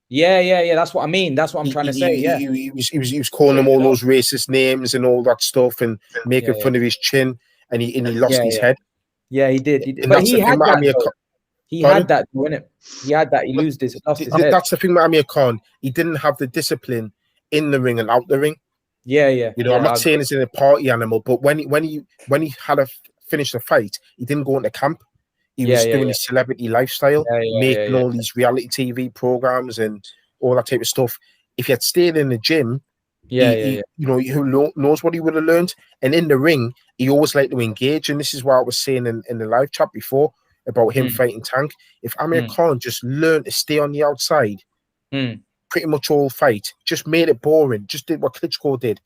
Yeah. That's what I mean. That's what I'm trying to say. Yeah, he was calling him all those racist names and all that stuff and making fun of his chin, and he lost his head. Yeah, he did. And but he had that. He had that, didn't it? He had that. He lost his head. That's the thing with Amir Khan. He didn't have the discipline in the ring and out the ring. Yeah. I'm not saying he's in a party animal, but when he had to finish the fight, he didn't go into camp. He was doing his celebrity lifestyle, making all these reality TV programs and all that type of stuff. If he had stayed in the gym, who knows what he would have learned. And in the ring, he always liked to engage. And this is what I was saying in the live chat before about him fighting Tank. If Amir Khan just learned to stay on the outside, pretty much all fight, just made it boring, just did what Klitschko did,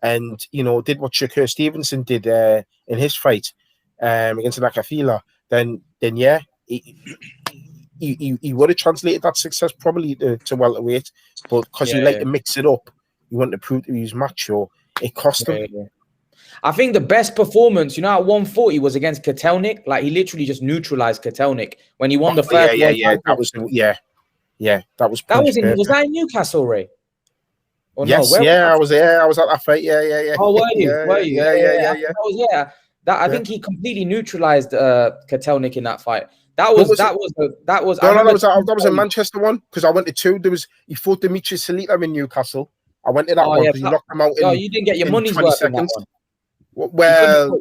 and did what Shakur Stevenson did in his fight against Nakafila, then yeah, he would have translated that success probably to welterweight, but because he liked to mix it up, he wanted to prove that he was macho. It cost him. Yeah. I think the best performance, at 140 was against Kotelnik. Like, he literally just neutralized Kotelnik when he won the first. That was was that in Newcastle, Ray? Or yes, no? I was there. I was at that fight. Yeah. Oh, were you? Yeah. I think he completely neutralized Kotelnik in that fight. That was a Manchester one because I went to two. He fought Demetrius Salita in Newcastle. I went to that one because he knocked him out in. No, you didn't get your money's worth in that one. Well,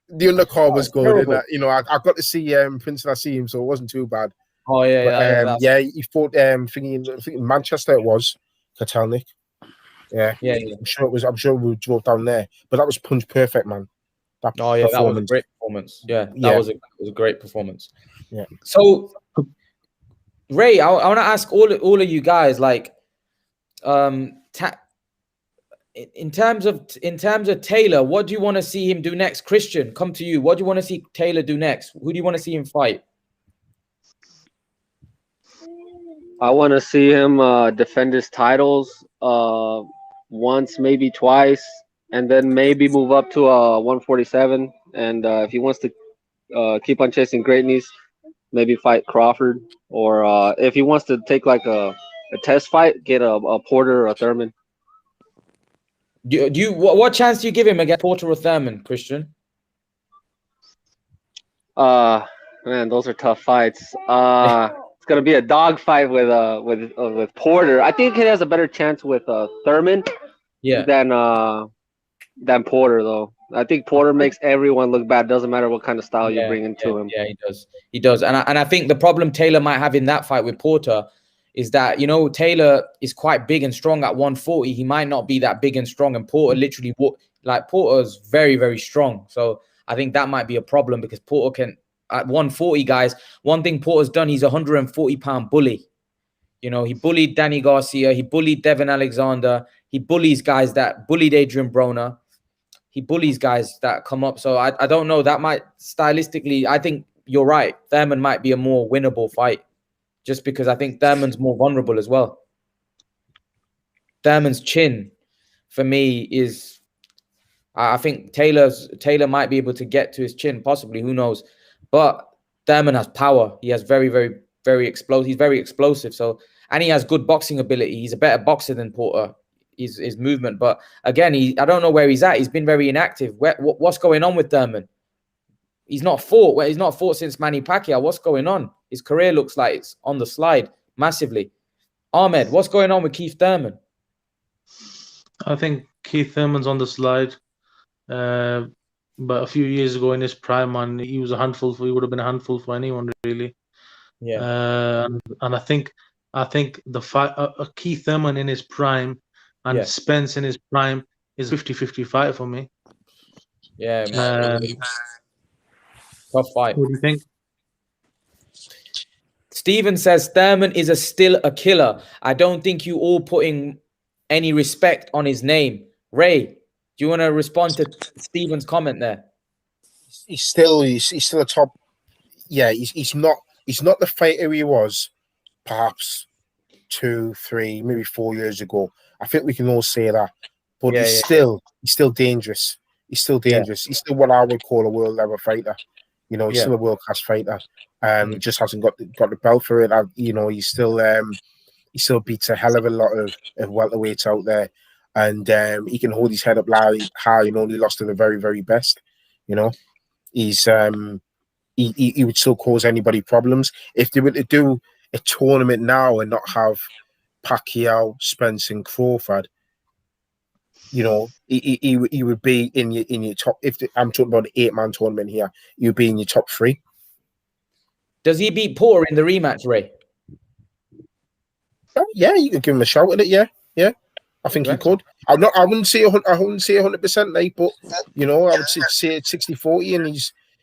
the undercard was good. And, I got to see Prince Nassim, so it wasn't too bad. Oh yeah, he fought thinking Manchester. It was Kotelnik. Yeah. I'm sure we drove down there, but that was punch perfect, man. That was a great performance. That was a great performance. Yeah. So, Ray, I want to ask all of you guys, like, in terms of Taylor, what do you want to see him do next? Christian, come to you. What do you want to see Taylor do next? Who do you want to see him fight? I want to see him defend his titles once, maybe twice, and then maybe move up to 147. And if he wants to keep on chasing greatness, maybe fight Crawford. Or if he wants to take like a test fight, get a Porter or a Thurman. What chance do you give him against Porter or Thurman, Christian? Man, those are tough fights. It's gonna be a dog fight with Porter. I think he has a better chance with Thurman than Porter, though. I think Porter makes everyone look bad. Doesn't matter what kind of style you bring into him. Yeah, he does. And I think the problem Taylor might have in that fight with Porter is that, Taylor is quite big and strong at 140. He might not be that big and strong. And Porter literally, Porter's very, very strong. So I think that might be a problem because Porter can, at 140, guys, one thing Porter's done, he's a 140-pound bully. He bullied Danny Garcia. He bullied Devin Alexander. He bullies guys that bullied Adrian Broner. He bullies guys that come up. So I don't know. That might, stylistically, I think you're right. Thurman might be a more winnable fight just because I think Thurman's more vulnerable as well. Thurman's chin, for me, is... I think Taylor might be able to get to his chin, possibly. Who knows? But Thurman has power. He has very, very, very explosive. He's very explosive. So, and he has good boxing ability. He's a better boxer than Porter. His movement, but again, I don't know where he's at. He's been very inactive. What's going on with Thurman? He's not fought. He's not fought since Manny Pacquiao. What's going on? His career looks like it's on the slide massively. Ahmed, what's going on with Keith Thurman? I think Keith Thurman's on the slide. But a few years ago in his prime, man, he was a handful. He would have been a handful for anyone, really. Yeah. And I think the fight, Keith Thurman in his prime and Spence in his prime is 50-50 fight for me. Yeah. Tough fight. What do you think? Steven says Thurman is still a killer. I don't think you all putting any respect on his name. Ray, do you want to respond to Steven's comment there? He's still a top he's not the fighter he was perhaps 2, 3, maybe 4 years ago. I think we can all say that. But he's still dangerous. He's still dangerous. He's still what I would call a world level fighter. You know, he's still a world class fighter. He just hasn't got the belt for it. You know, he still beats a hell of a lot of welterweights out there, and he can hold his head up high and only lost to the very, very best. You know, he's he would still cause anybody problems if they were to do a tournament now and not have Pacquiao, Spence, and Crawford. You know, he would be in your top. I'm talking about the 8-man tournament here, you'd be in your top 3. Does he beat Porter in the rematch, Ray? Yeah, you could give him a shout at it. Yeah. I think he could. I wouldn't say 100%, mate, but you know, I would say it's 60-40, and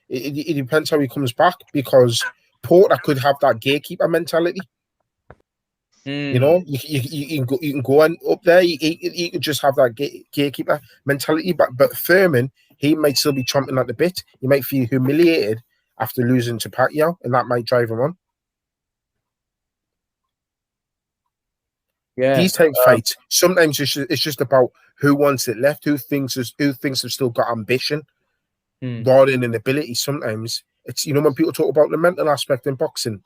it depends how he comes back, because Porter could have that gatekeeper mentality. You know, you can go up there. You could just have that gatekeeper mentality, but Thurman, he might still be chomping at the bit. He might feel humiliated after losing to Pacquiao, and that might drive him on. Yeah, these type of fights, sometimes it's just about who wants it left, who thinks have still got ambition rather than an ability. Sometimes it's, you know, when people talk about the mental aspect in boxing.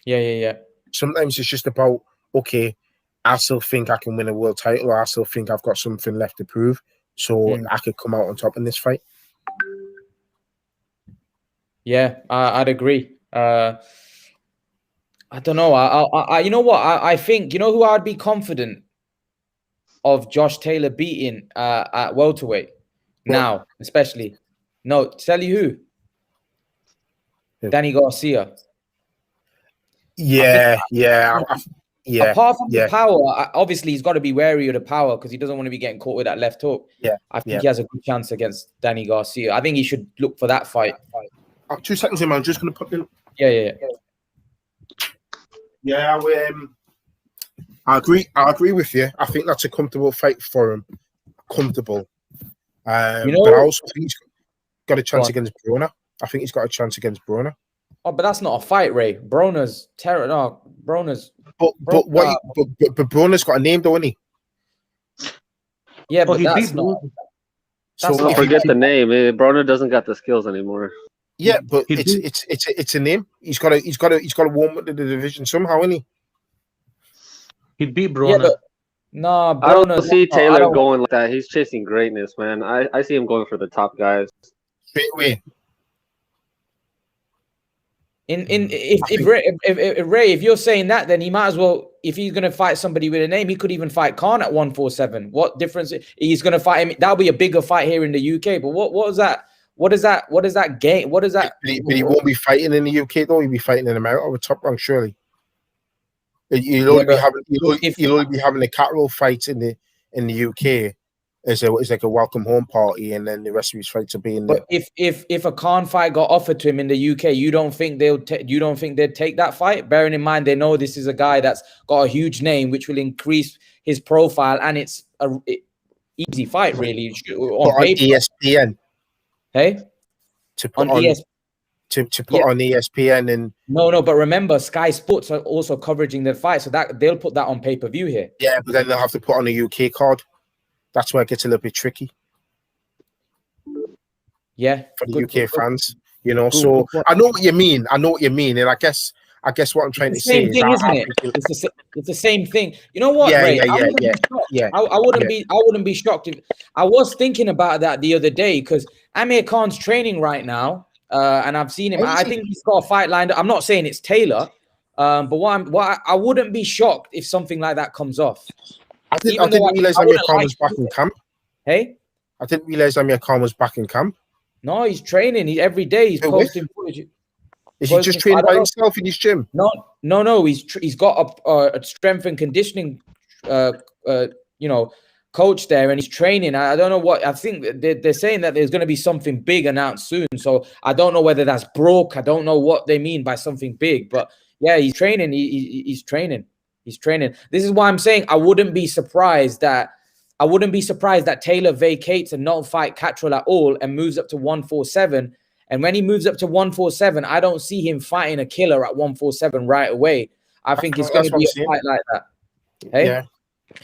Yeah. Sometimes it's just about, okay, I still think I can win a world title, or I still think I've got something left to prove, so I could come out on top in this fight. Yeah, I'd agree. I don't know. I you know what? I think, you know who I'd be confident of Josh Taylor beating at welterweight now, especially. No, tell you who? Danny Garcia. Yeah. Apart from the power, obviously he's got to be wary of the power because he doesn't want to be getting caught with that left hook. Yeah, I think he has a good chance against Danny Garcia. I think he should look for that fight. 2 seconds in, man. I'm just going to put in. Yeah. Yeah, I agree with you. I think that's a comfortable fight for him. Comfortable. You know, but I also think he's got a chance against Broner. I think he's got a chance against Broner. Oh, but that's not a fight, Ray. Broner's terror. No, Broner's. But Broner's got a name, don't he? Yeah, but that's not. So don't forget the name. Broner doesn't got the skills anymore. Yeah, but it's a name. He's got to warm up to the division somehow, isn't he? He'd beat Broner. Yeah, no, I don't see Taylor going like that. He's chasing greatness, man. I see him going for the top guys straight away. If Ray, if you're saying that, then he might as well. If he's going to fight somebody with a name, he could even fight Khan at 147. What difference? He's going to fight him. That'll be a bigger fight here in the UK. But what is that? What is that game? What is that? But he won't be fighting in the UK though. He'll be fighting in America with Top Rank, surely. You'll only be having a cat roll fight in the UK as like a welcome home party, and then the rest of his fights will be in there. But if a Khan fight got offered to him in the UK, you don't think they'd take that fight? Bearing in mind they know this is a guy that's got a huge name, which will increase his profile, and it's a easy fight really on ESPN. Hey, to put on ESPN and no, but remember, Sky Sports are also covering the fight, so that they'll put that on pay-per-view here. Yeah, but then they'll have to put on a UK card. That's where it gets a little bit tricky. Yeah, for the UK fans, you know. So I know what you mean. And I guess what I'm trying to say is, isn't it? It's the same thing. You know what, Ray? I wouldn't be shocked if I was thinking about that the other day, because Amir Khan's training right now, and I've seen him. I think he's got a fight lined up. I'm not saying it's Taylor, but I wouldn't be shocked if something like that comes off. I didn't realize Amir Khan was back in camp. Hey, I didn't realize Amir Khan was back in camp. No, he's training. Every day he's posting footage. Is he just training by himself in his gym? No. He's got a strength and conditioning, coach there, and he's training. I don't know what. I think they're saying that there's going to be something big announced soon. So I don't know whether that's broke. I don't know what they mean by something big, but yeah, he's training. He's training. He's training. This is why I'm saying I wouldn't be surprised that Taylor vacates and not fight Cattrall at all and moves up to 147. And when he moves up to 147, I don't see him fighting a killer at 147 right away. I think it's going to be a fight like that. Hey? Yeah.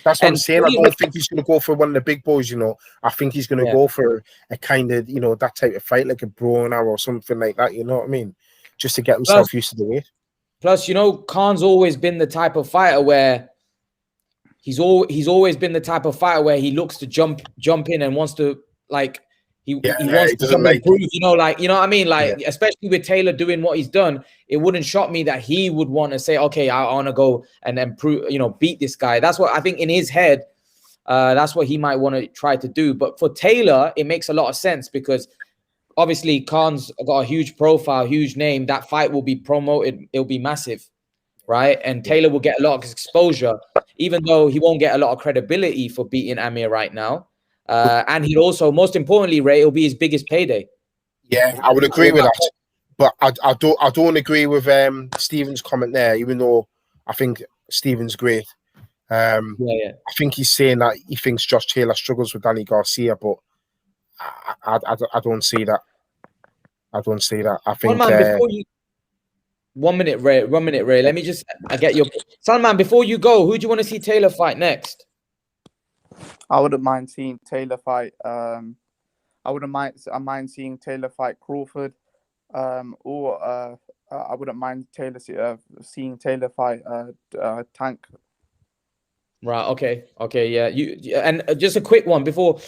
That's what I'm saying. I don't think he's going to go for one of the big boys, you know. I think he's going to go for a kind of, you know, that type of fight, like a Broner or something like that, you know what I mean? Just to get himself used to the weight. Plus, you know, Khan's always been the type of fighter where he's always been the type of fighter where he looks to jump in and wants to, like, he wants to improve, you know, like, you know what I mean? Like, especially with Taylor doing what he's done, it wouldn't shock me that he would want to say, okay, I want to go and improve, you know, beat this guy. That's what I think in his head, that's what he might want to try to do. But for Taylor, it makes a lot of sense because obviously Khan's got a huge profile, huge name. That fight will be promoted. It'll be massive, right? And Taylor will get a lot of exposure, even though he won't get a lot of credibility for beating Amir right now. And he'll also, most importantly, Ray, it'll be his biggest payday. Yeah, I would agree with that. But I don't agree with Stephen's comment there, even though I think Stephen's great. I think he's saying that he thinks Josh Taylor struggles with Danny Garcia, but I don't see that. I don't see that. I think. One minute, Ray. Let me just get your Salman. Before you go, who do you want to see Taylor fight next? I wouldn't mind seeing Taylor fight. I wouldn't mind seeing Taylor fight Crawford, or I wouldn't mind seeing Taylor fight Tank. Right. Okay. Yeah. And just a quick one before.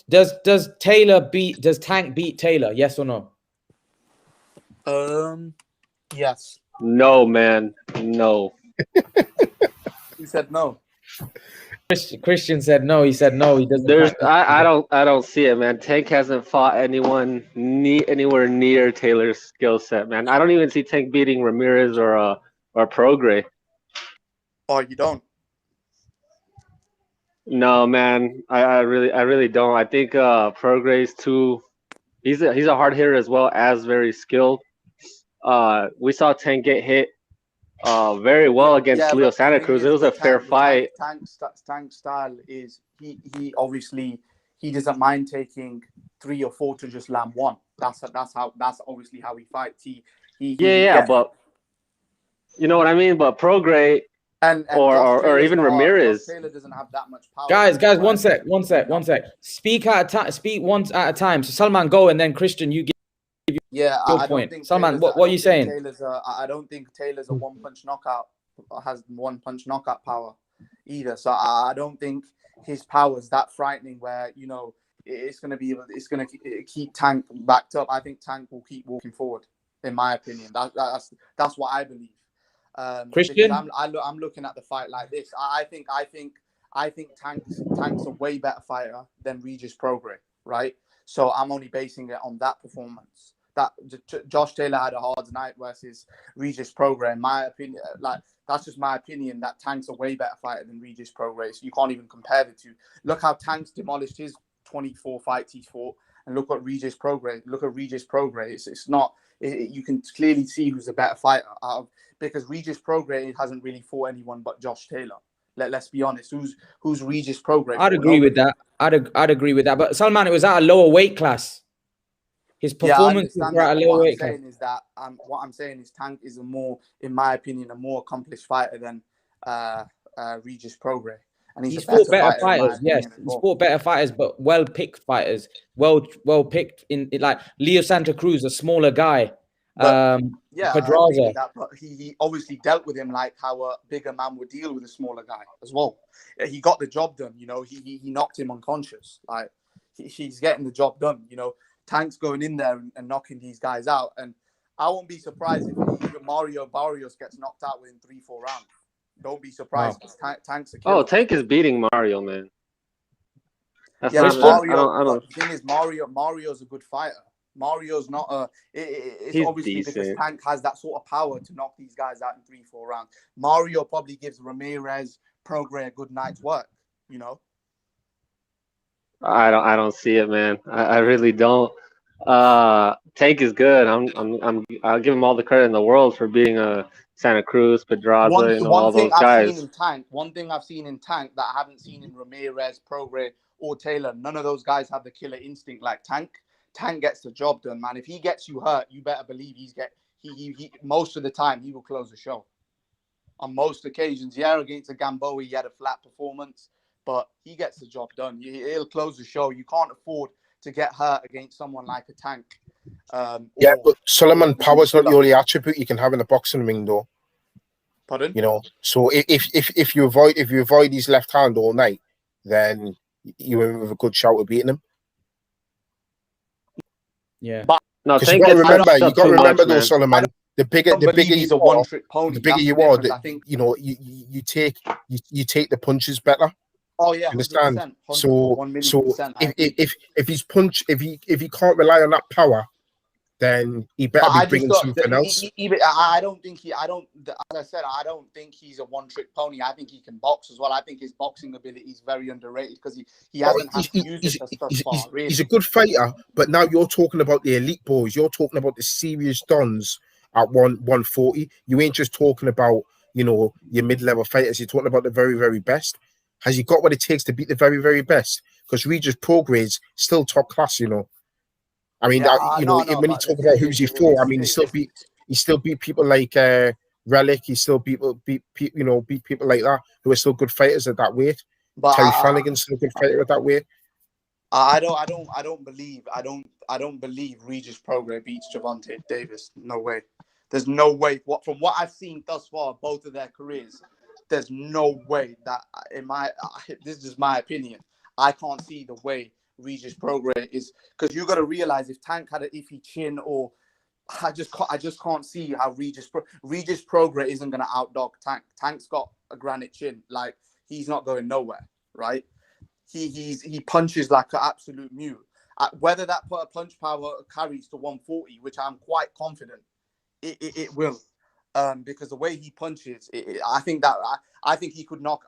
Does Tank beat Taylor? Yes or no? Yes. No, man. No. He said no. Christian said no. He said no. He doesn't. I don't see it, man. Tank hasn't fought anyone anywhere near Taylor's skill set, man. I don't even see Tank beating Ramirez or Prograis. Oh, you don't? No, man. I really don't. I think Prograis too. He's a hard hitter as well as very skilled. We saw Tank get hit very well against Leo Santa Cruz. It was a fair fight. Tank's style is he obviously he doesn't mind taking 3 or 4 to just land one. That's obviously how he fights. But you know what I mean. But Prograis or even Ramirez. Taylor doesn't have that much power. Guys, one sec. Speak once at a time. So Salman, go, and then Christian, you give. Yeah, I don't think Salman, what are you saying? I don't think Taylor's a one-punch knockout, has one-punch knockout power either. So I don't think his power is that frightening where, you know, it's going to keep Tank backed up. I think Tank will keep walking forward, in my opinion. That's what I believe. Christian? I'm looking at the fight like this. I think Tank's a way better fighter than Regis Prograis, right? So I'm only basing it on that performance. That Josh Taylor had a hard night versus Regis Prograis. In my opinion, that's just my opinion. That Tank's a way better fighter than Regis Prograis. So you can't even compare the two. Look how Tank's demolished his 24 fights he's fought, and look at Regis Prograis. It's not. You can clearly see who's a better fighter because Regis Prograis hasn't really fought anyone but Josh Taylor. Let's be honest. Who's Regis Prograis? I'd agree with that. I'd agree with that. But Salman, it was at a lower weight class. His performance was at a lower weight class. What I'm saying is Tank is in my opinion, a more accomplished fighter than Regis Prograis. And he's fought better fighters. Yes, he's fought better fighters, but well-picked fighters. Well picked in like Leo Santa Cruz, a smaller guy. Pedraza. But he obviously dealt with him like how a bigger man would deal with a smaller guy as well. He got the job done, you know. He knocked him unconscious. Like he's getting the job done, you know. Tank's going in there and knocking these guys out, and I won't be surprised if even Mario Barrios gets knocked out within 3-4 rounds. Don't be surprised. Wow. Tank's a killer. Oh, Tank is beating Mario, man. The thing is, Mario's a good fighter. Mario's not it's obviously decent. Because Tank has that sort of power to knock these guys out in 3-4 rounds. Mario probably gives Ramirez, Prograis a good night's work, you know. I don't see it, man. I really don't. Tank is good. I'll give him all the credit in the world for being a Santa Cruz, Pedraza, all those guys. One thing I've seen in Tank that I haven't seen in Ramirez, Prograis, or Taylor. None of those guys have the killer instinct like Tank. Tank gets the job done, man. If he gets you hurt, you better believe he most of the time he will close the show. On most occasions, yeah, against a Gamboa, he had a flat performance, but he gets the job done. He'll close the show. You can't afford to get hurt against someone like a Tank. But Solomon, power's not the only attribute you can have in the boxing ring, though. Pardon? You know, so if you avoid his left hand all night, then you have a good shot at beating him. Yeah. But no, you got to remember though, Solomon. The bigger he's a one-trick pony. The bigger you are, I think you know you take the punches better. Oh yeah, understand? 100%, So if he's if he can't rely on that power, then he better be bringing something else. I don't think as I said, I don't think he's a one-trick pony. I think he can box as well. I think his boxing ability is very underrated because he hasn't had to use it thus far. Really. He's a good fighter, but now you're talking about the elite boys. You're talking about the serious dons at 140. You ain't just talking about, you know, your mid-level fighters. You're talking about the very, very best. Has he got what it takes to beat the very, very best? Because Regis Prograis still top class, you know. I mean, when you talk about who's he for, I mean, he still beat people like Relic. He still beat people like that who are still good fighters at that weight. But Terry Flanagan's still a good fighter at that weight. I don't believe Regis Prograis beats Gervonta Davis. No way. There's no way. From what I've seen thus far, both of their careers, there's no way that this is my opinion. I can't see the way Regis Prograis is, because you got to realize if Tank had an iffy chin, or I just can't see how Regis Prograis isn't going to outdog Tank. Tank's got a granite chin, like he's not going nowhere, right? He punches like an absolute mule. Whether that punch power carries to 140, which I'm quite confident it will, because the way he punches, I think he could knock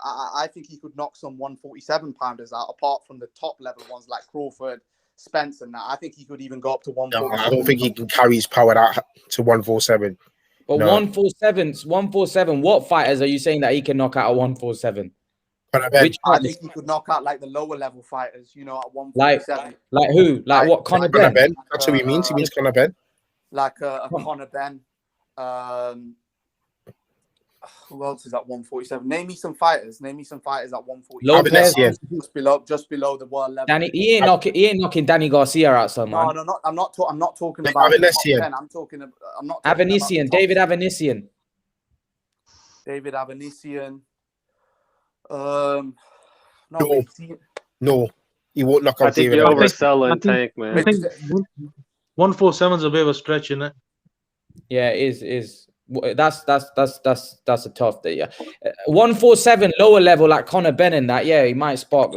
some 147 pounders out, apart from the top level ones like Crawford, Spence, and that. I think he could even go up to 147. No, I don't think he can carry his power out to 147. But no. 147. What fighters are you saying that he can knock out at 147? I think he could knock out like the lower level fighters, you know, at 147. Like who? Like what? Conor Ben? That's what he means. He means Conor Ben. Like a Conor Ben. Who else is at 147? Name me some fighters at 147. Just below the world level. He ain't knocking Danny Garcia out, son, man. No, I'm not talking about Avanesian. I'm not Avanesian. David Avanesian. No, he won't knock out David. You're overselling Tank, man. I think 147 is a bit of a stretch, isn't it? Yeah, it is. That's a tough day. Yeah, 147 lower level like Conor Ben and that. Yeah, he might spark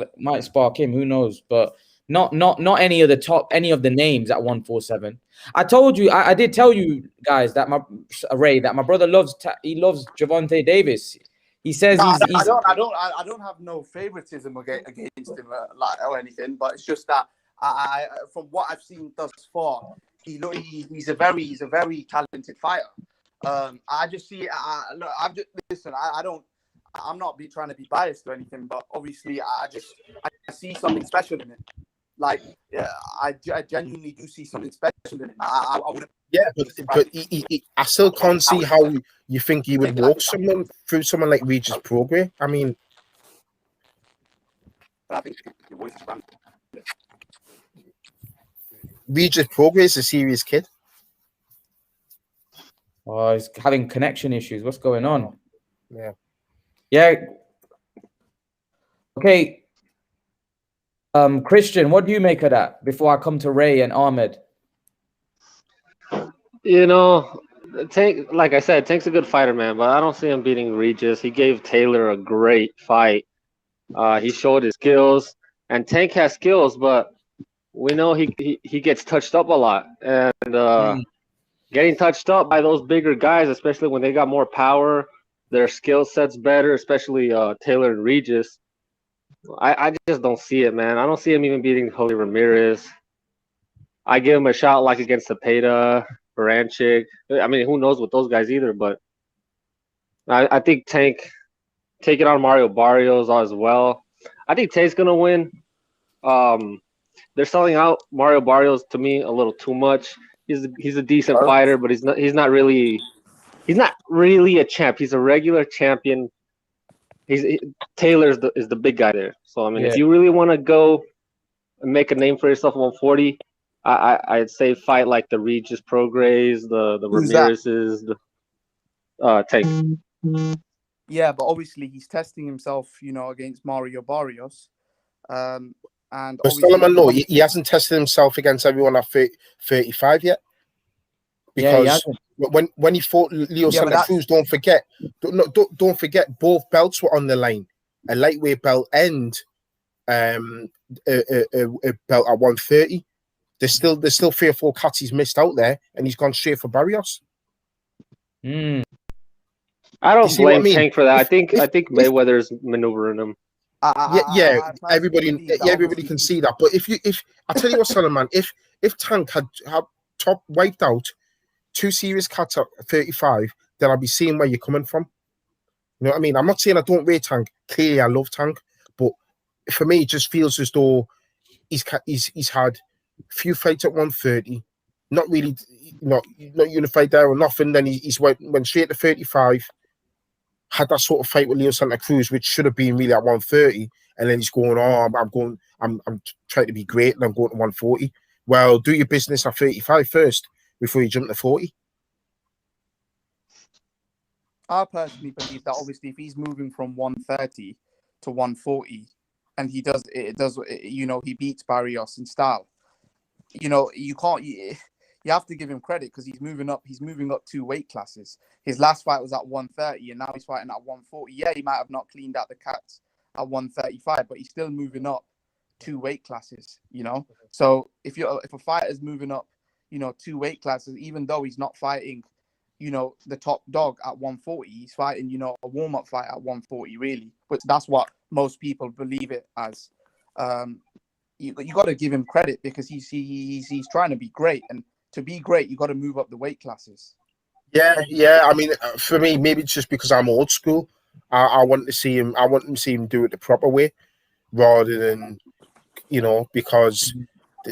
him. Who knows? But not any of the names at 147. I told you, I did tell you guys that my brother loves Gervonta Davis. He says I don't have no favoritism against him or anything, but it's just that I from what I've seen thus far, he's a very talented fighter. I just see. I'm not trying to be biased or anything, but obviously I see something special in it. Like, I genuinely do see something special in it. I wouldn't. Yeah, but I still can't see how you think he would walk someone like Regis Prograis. I mean, I think your voice is fine. Regis Prograis is a serious kid. Oh, he's having connection issues. What's going on? Yeah. Okay. Christian, what do you make of that before I come to Ray and Ahmed? You know, Tank, like I said, Tank's a good fighter, man, but I don't see him beating Regis. He gave Taylor a great fight. He showed his skills, and Tank has skills, but we know he gets touched up a lot. And getting touched up by those bigger guys, especially when they got more power, their skill set's better, especially Taylor and Regis. I just don't see it, man. I don't see him even beating Jose Ramirez. I give him a shot like against Zepeda, Baranchik. I mean, who knows with those guys either, but I think Tank taking on Mario Barrios as well. I think Tank's going to win. they're selling out Mario Barrios to me a little too much. He's a decent fighter, but he's not really a champ. He's a regular champion. Taylor is the big guy there. So I mean, if you really want to go and make a name for yourself at 140, I'd say fight like the Regis Prograis, the Ramirez's, the Tank. Yeah, but obviously he's testing himself, against Mario Barrios. And but Solomon, no, he hasn't tested himself against everyone at 35 yet. Because when he fought Leo Santa Cruz, don't forget, both belts were on the line, a lightweight belt and a belt at 130. There's still 3 or 4 cuts he's missed out there, and he's gone straight for Barrios. I don't blame Tank for that. I think Mayweather's maneuvering him. Everybody can see that. But if I tell you what, Solomon, if Tank had top wiped out 2 serious cuts at 35, then I'll be seeing where you're coming from. You know what I mean? I'm not saying I don't rate Tank. Clearly, I love Tank, but for me, it just feels as though he's had a few fights at 130, not really, not unified there or nothing. Then he's went straight to 35. Had that sort of fight with Leo Santa Cruz, which should have been really at 130, and then he's going, I'm trying to be great, and I'm going to 140. Well, do your business at 35 first before you jump to 40. I personally believe that obviously if he's moving from 130 to 140, and he beats Barrios in style, you can't. You have to give him credit because he's moving up 2 weight classes. His last fight was at 130, and now he's fighting at 140. Yeah, he might have not cleaned out the cats at 135, but he's still moving up 2 weight classes. So if a fighter's moving up, 2 weight classes, even though he's not fighting, the top dog at 140, he's fighting, a warm-up fight at 140, really. But that's what most people believe it as. You got to give him credit because he's trying to be great, and to be great, you got to move up the weight classes. Yeah. I mean, for me, maybe it's just because I'm old school. I want to see him. I want to see him do it the proper way, rather than, because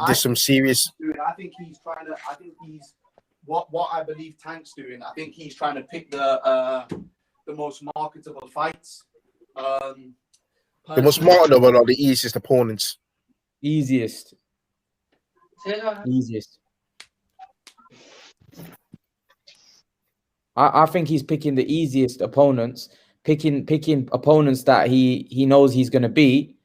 there's some serious. I think he's trying to. I think he's what I believe Tank's doing. I think he's trying to pick the most marketable fights. The most marketable or the easiest opponents. Easiest. I think he's picking the easiest opponents, picking opponents that he knows he's going to beat,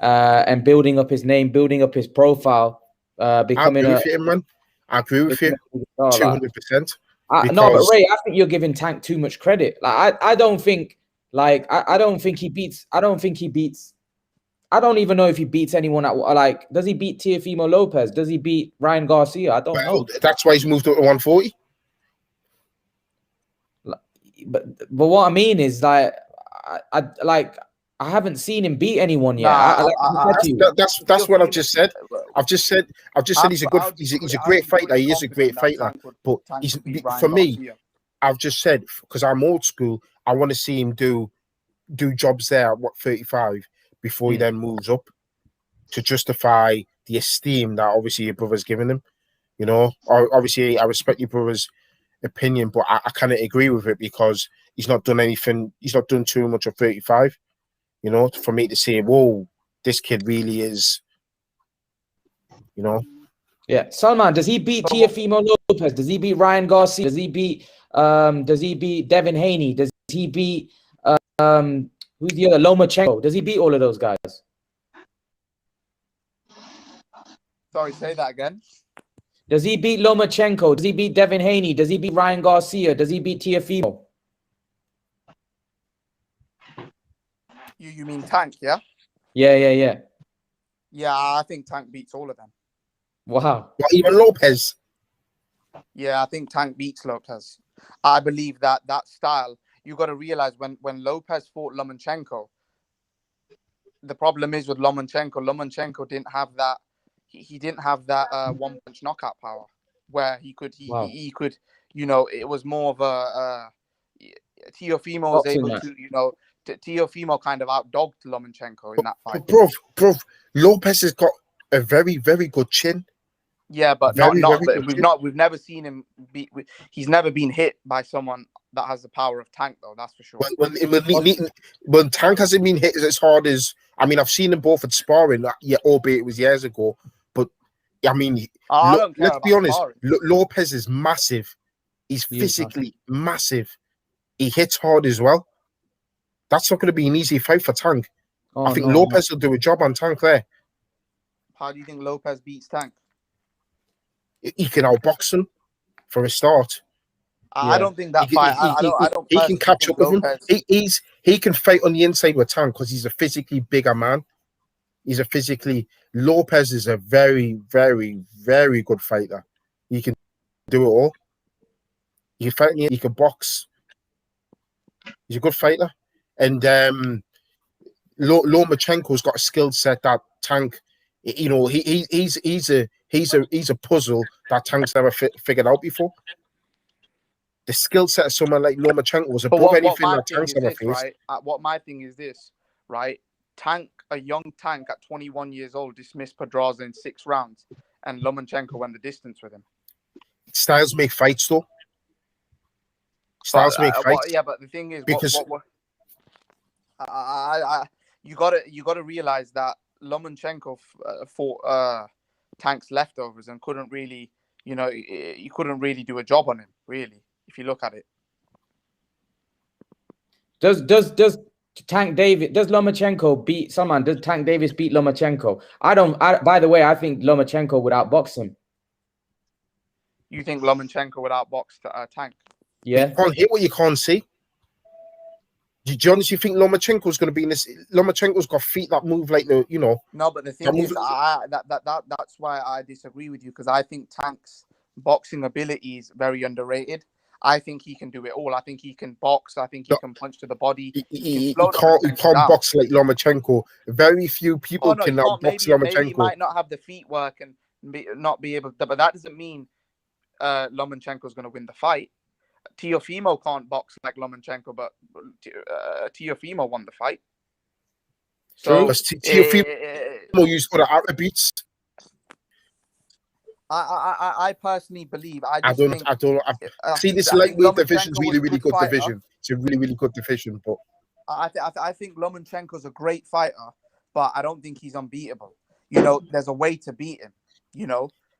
and building up his name, building up his profile, becoming I agree with you 200%. No, but Ray, I think you're giving Tank too much credit. Like I don't think he beats. I don't even know if he beats anyone at does he beat Teofimo Lopez? Does he beat Ryan Garcia? I don't know. That's why he's moved up to 140. But what I mean is I haven't seen him beat anyone yet. That's what I've just said. I've just said he's a great fighter. He is a great fighter. But for me, I've just said, because I'm old school, I want to see him do jobs there at 35 before he then moves up to justify the esteem that obviously your brother's given him. Obviously I respect your brother's opinion, but I kind of agree with it because he's not done anything. He's not done too much at 35. For me to say, whoa, this kid really is. Yeah, Salman, does he beat Teofimo Lopez? Does he beat Ryan Garcia? Does he beat Devin Haney? Does he beat who's the other, Lomachenko? Does he beat all of those guys? Sorry, say that again. Does he beat Lomachenko? Does he beat Devin Haney? Does he beat Ryan Garcia? Does he beat Teofimo? You mean Tank, yeah? Yeah. Yeah, I think Tank beats all of them. Wow. Even Lopez? Yeah, I think Tank beats Lopez. I believe that style, you got to realize when Lopez fought Lomachenko, the problem is with Lomachenko didn't have that. He didn't have that one punch knockout power where he could, it was more of a Teofimo was able to, Teofimo kind of outdogged Lomachenko in that fight. Bro, Lopez has got a very, very good chin. Yeah, but Very, not. very But good we've never seen him be. He's never been hit by someone that has the power of Tank, though. That's for sure. When Tank hasn't been hit as hard as, I mean, I've seen them both at sparring, yeah, albeit it was years ago. But I mean, I don't care let's be honest. sparring. Lopez is massive. He's physically massive. He hits hard as well. That's not going to be an easy fight for Tank. I think Lopez will do a job on Tank there. How do you think Lopez beats Tank? He can outbox him for a start. I don't think that fight. I don't. He can catch up with him. He can fight on the inside with Tank because he's a physically bigger man. Lopez is a very, very, very good fighter. He can do it all. He can fight. He can box. He's a good fighter, and Lomachenko's got a skill set that Tank. You know, he's a puzzle that Tank's never figured out before. The skill set of someone like Lomachenko was above anything that Tank's ever faced. Right? What my thing is this, right? Tank, a young Tank at 21 years old, dismissed Pedraza in 6 rounds, and Lomachenko went the distance with him. Styles make fights, though. Styles make fights. Yeah, but the thing is, because you gotta realize that Lomachenko fought Tank's leftovers and couldn't really, you couldn't really do a job on him, really, if you look at it. Does Lomachenko beat someone? Does Tank Davis beat Lomachenko? By the way, I think Lomachenko would outbox him. You think Lomachenko would outbox Tank? Yeah. You can't hit what you can't see. Do you honestly think Lomachenko's going to be in this? Lomachenko's got feet that move like the, No, but the thing is, that's why I disagree with you, because I think Tank's boxing ability is very underrated. I think he can do it all. I think he can box. I think he can punch to the body. He can't box like Lomachenko. Very few people can outbox Lomachenko. Maybe he might not have the feet work and not be able to, but that doesn't mean Lomachenko's going to win the fight. Teofimo can't box like Lomachenko, but Teofimo won the fight. So Teofimo used for the Arab beats. I personally believe. I see this lightweight division is really, really good division. It's a really, really good division, but I think Lomachenko's a great fighter, but I don't think he's unbeatable. There's a way to beat him.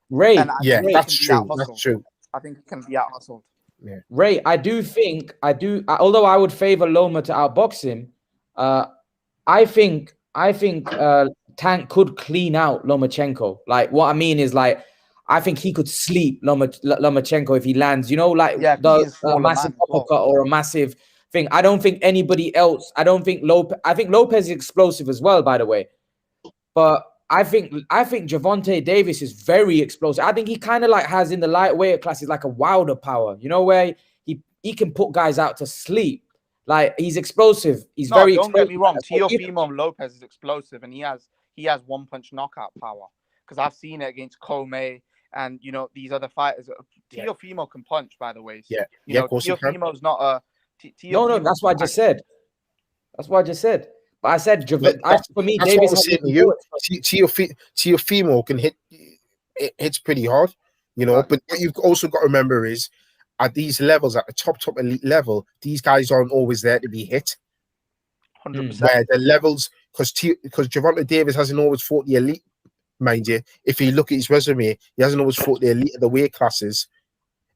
Ray, that's true. That's true. I think he can be out hustled. Yeah. Ray, I do. Although I would favor Loma to outbox him, I think Tank could clean out Lomachenko. Like, what I mean is, like, I think he could sleep Lomachenko if he lands. The massive uppercut or a massive thing. I don't think anybody else. I think Lopez is explosive as well, by the way. But I think Gervonta Davis is very explosive. I think he kind of like has in the lightweight classes like a Wilder power, where he can put guys out to sleep. Like, he's explosive. He's very. Don't get me wrong. Teofimo Lopez is explosive, and he has one-punch knockout power. Because I've seen it against Comey and these other fighters. Teofimo can punch, by the way. So, of course Teofimo's not a. No, that's what I just said. But I said, for me, that's Davis. What I was saying to you. Teofimo can hits pretty hard, But what you've also got to remember is, at these levels, at the top elite level, these guys aren't always there to be hit. 100%. Where the levels, because Gervonta Davis hasn't always fought the elite, mind you. If you look at his resume, he hasn't always fought the elite of the weight classes.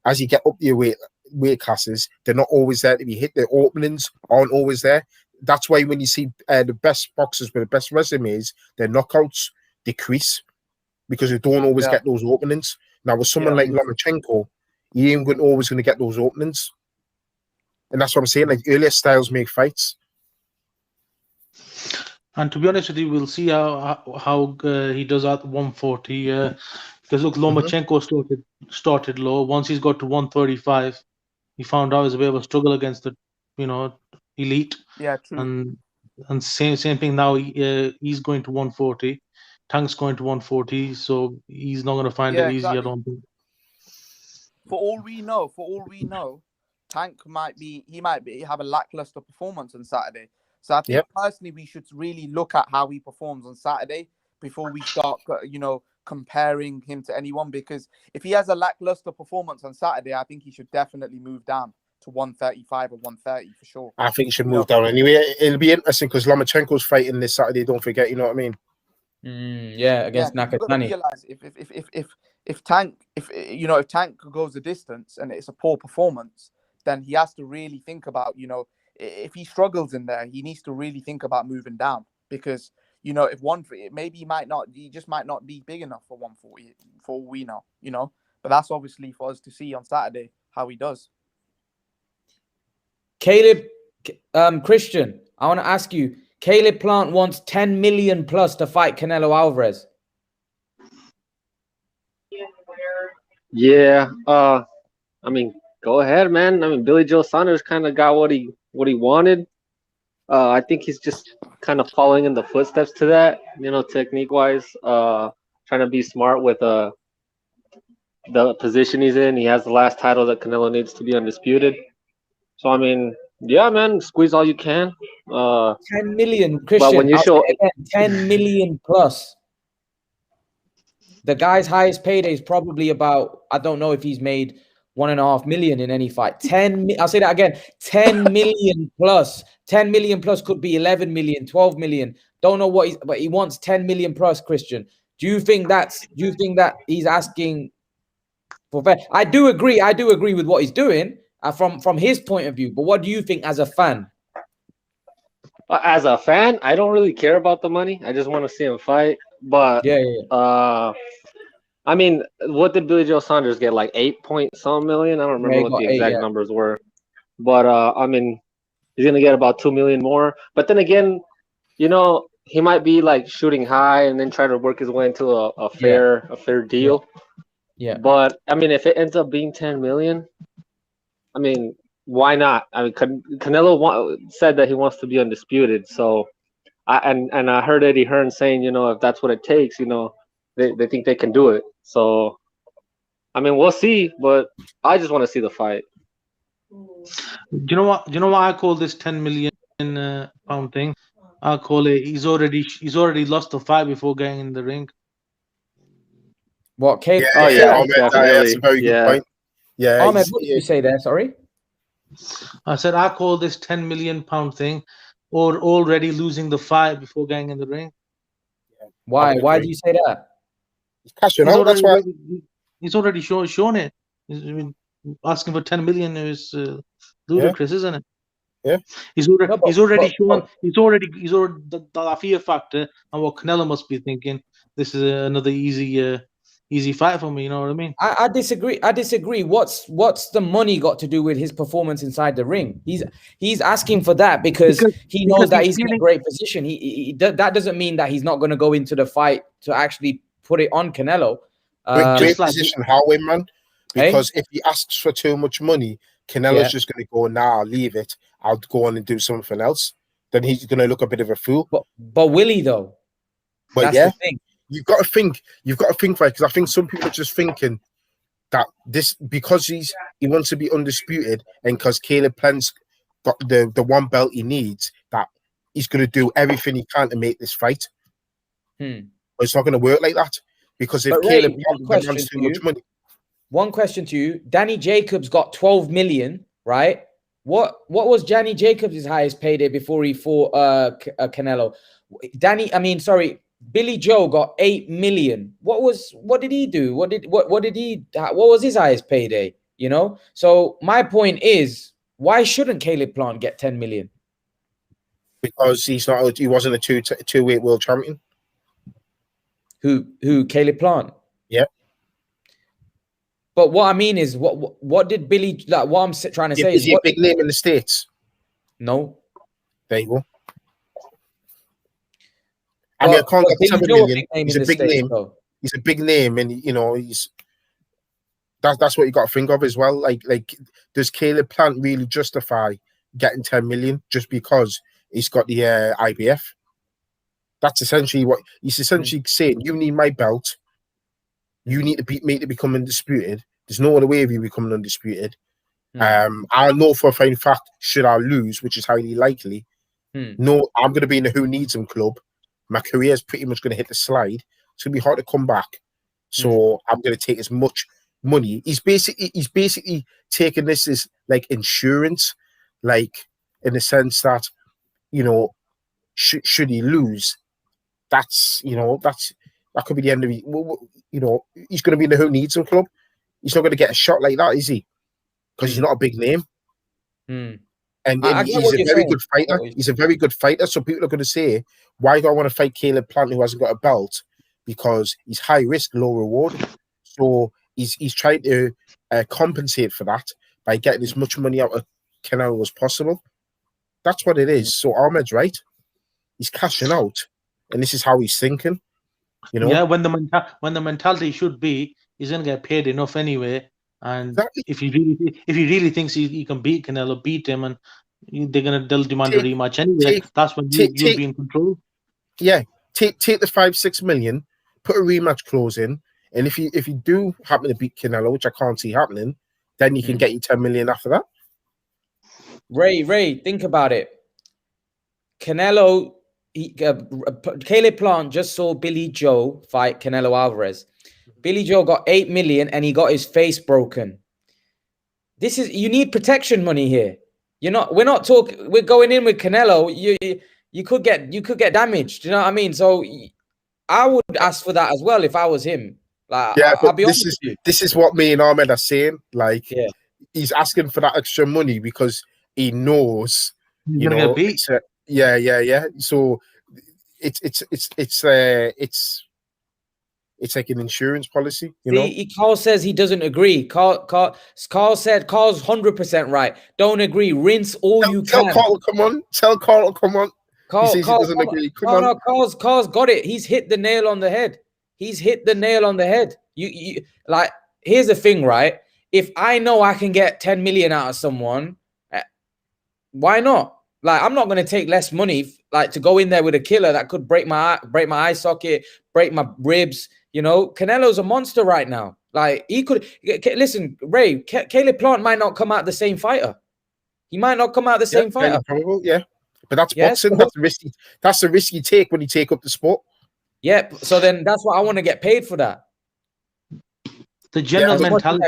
As you get up the weight classes, they're not always there to be hit. Their openings aren't always there. That's why when you see the best boxers with the best resumes, their knockouts decrease because they don't always get those openings. Now, with someone like Lomachenko, he ain't always going to get those openings. And that's what I'm saying. Like, earlier styles make fights. And to be honest with you, we'll see how he does at 140. Because look, Lomachenko started low. Once he's got to 135, he found out it was a bit of a struggle against the, elite. Yeah, true. And same thing now. He's going to 140. Tank's going to 140, so he's not going to find it easy. I don't think. For all we know, Tank might have a lackluster performance on Saturday. So I think personally we should really look at how he performs on Saturday, before we start, comparing him to anyone. Because if he has a lackluster performance on Saturday, I think he should definitely move down to 135 or 130 for sure. I think he should move down anyway. It'll be interesting because Lomachenko's fighting this Saturday. Don't forget, you know what I mean? Against You've got to Nakatani. realize if Tank goes the distance and it's a poor performance, then he has to really think about, if he struggles in there, he needs to really think about moving down, because he just might not be big enough for 140 for all we know, but that's obviously for us to see on Saturday how he does. Caleb, Christian, I want to ask you, Caleb Plant wants 10 million plus to fight Canelo Alvarez. Yeah, I mean, go ahead, man. I mean, Billy Joe Saunders kind of got what he wanted. I think he's just kind of following in the footsteps to that, technique wise. Trying to be smart with the position he's in. He has the last title that Canelo needs to be undisputed. So I mean, yeah, man, squeeze all you can. 10 million, Christian. But when you show 10 million plus. The guy's highest payday is probably about, I don't know if he's made 1.5 million in any fight. I'll say that again. 10 million plus. 10 million plus could be 11 million, 12 million. Don't know but he wants 10 million plus, Christian. Do you think that he's asking for fair? I do agree with what he's doing from his point of view. But what do you think as a fan? As a fan, I don't really care about the money. I just want to see him fight. But I mean, what did Billy Joe Saunders get? Like 8-point-some million? I don't remember what the exact numbers were. But I mean, he's gonna get about 2 million more. But then again, he might be like shooting high and then try to work his way into a fair deal. Yeah. But I mean, if it ends up being 10 million, I mean, why not? I mean, Canelo said that he wants to be undisputed. So, I heard Eddie Hearn saying, if that's what it takes, they think they can do it. So, I mean, we'll see. But I just want to see the fight. Do you know what I call this 10 million pound thing? I call it he's already lost the fight before getting in the ring. What, Kate? That's a very good point. Yeah, Ahmed, what did you say there? Sorry. I said I call this 10 million pound thing, or already losing the fight before getting in the ring. Why? Why do you say that? He's cashing out. That's why he's already shown it. Asking for 10 million is ludicrous, isn't it? Yeah. He's already shown the fear factor and what Canelo must be thinking. This is another easy fight for me. You know what I mean? I disagree. What's the money got to do with his performance inside the ring? He's asking for that because he knows that he's in a great position. That doesn't mean that he's not going to go into the fight to actually put it on Canelo. Great position, Howard, man. Because if he asks for too much money, Canelo's just going to go, nah, I'll leave it. I'll go on and do something else. Then he's going to look a bit of a fool. But will he though? But that's the thing. You've got to think right, because I think some people are just thinking that this because he wants to be undisputed and because Caleb Plant's got the one belt he needs, that he's going to do everything he can to make this fight. But it's not going to work like that, because if Caleb Plant demands too much money. One question to you: Danny Jacobs got 12 million, right? What was Danny Jacobs' highest payday before he fought Canelo? Billy Joe got 8 million. What did he do? What was his highest payday? So my point is, why shouldn't Caleb Plant get 10 million? Because he wasn't a two-weight world champion. Who Caleb Plant? Yeah. But what I mean is, what did Billy, like, what I'm trying to say is he a big name in the States? No. There you go. I mean, I can't get 7 million. He's a big name. He's a big name, and that's what you got to think of as well. Like, does Caleb Plant really justify getting 10 million just because he's got the IBF? That's essentially what he's saying. You need my belt. You need to beat me to become undisputed. There's no other way of you becoming undisputed. I know for a fact, should I lose, which is highly likely, no, I'm going to be in the Who Needs Him club, my career is pretty much going to hit the slide. It's going to be hard to come back. So I'm going to take as much money. He's basically taking this as like insurance, like in the sense that, you know, should he lose, that could be the end of it. You know, he's going to be in the Who Needs Him club. He's not going to get a shot like that, is he? Because he's not a big name. And he's a very good fighter. He's a very good fighter. So people are going to say, why do I want to fight Caleb Plant who hasn't got a belt? Because he's high risk, low reward. So he's trying to compensate for that by getting as much money out of Canelo as possible. That's what it is. So Ahmed's right. He's cashing out, and this is how he's thinking. You know, yeah. When the mentality should be, he's gonna get paid enough anyway. And exactly. if he really thinks he can beat Canelo, beat him, and they'll demand a rematch anyway. That's when you'll be in control. Yeah, take the 5-6 million, put a rematch clause in, and if you do happen to beat Canelo, which I can't see happening, then you can get you 10 million after that. Ray, think about it. Canelo, Caleb Plant just saw Billy Joe fight Canelo Alvarez. Billy Joe got 8 million and he got his face broken. You need protection money here. We're going in with Canelo. You could get damaged. You know what I mean? So I would ask for that as well if I was him. Like, yeah, I'll be honest with you. This is what me and Ahmed are saying. Like, he's asking for that extra money because he knows, you know, yeah. So it's like an insurance policy, you know. Carl says he doesn't agree. Carl said Carl's 100% right. Don't agree. Rinse all you can. Tell Carl to come on. He says he doesn't agree. Come on. No, Carl's got it. He's hit the nail on the head. You like, here's the thing, right? If I know I can get 10 million out of someone, why not? Like, I'm not going to take less money, like, to go in there with a killer that could break my eye socket, break my ribs. You know, Canelo's a monster right now. Like, he could listen, Ray. Caleb Plant might not come out the same fighter. He might not come out the same fighter. Probably, yeah. But that's boxing. That's the risk you take when you take up the sport. Yeah. So then that's what I want to get paid for that. The general mentality,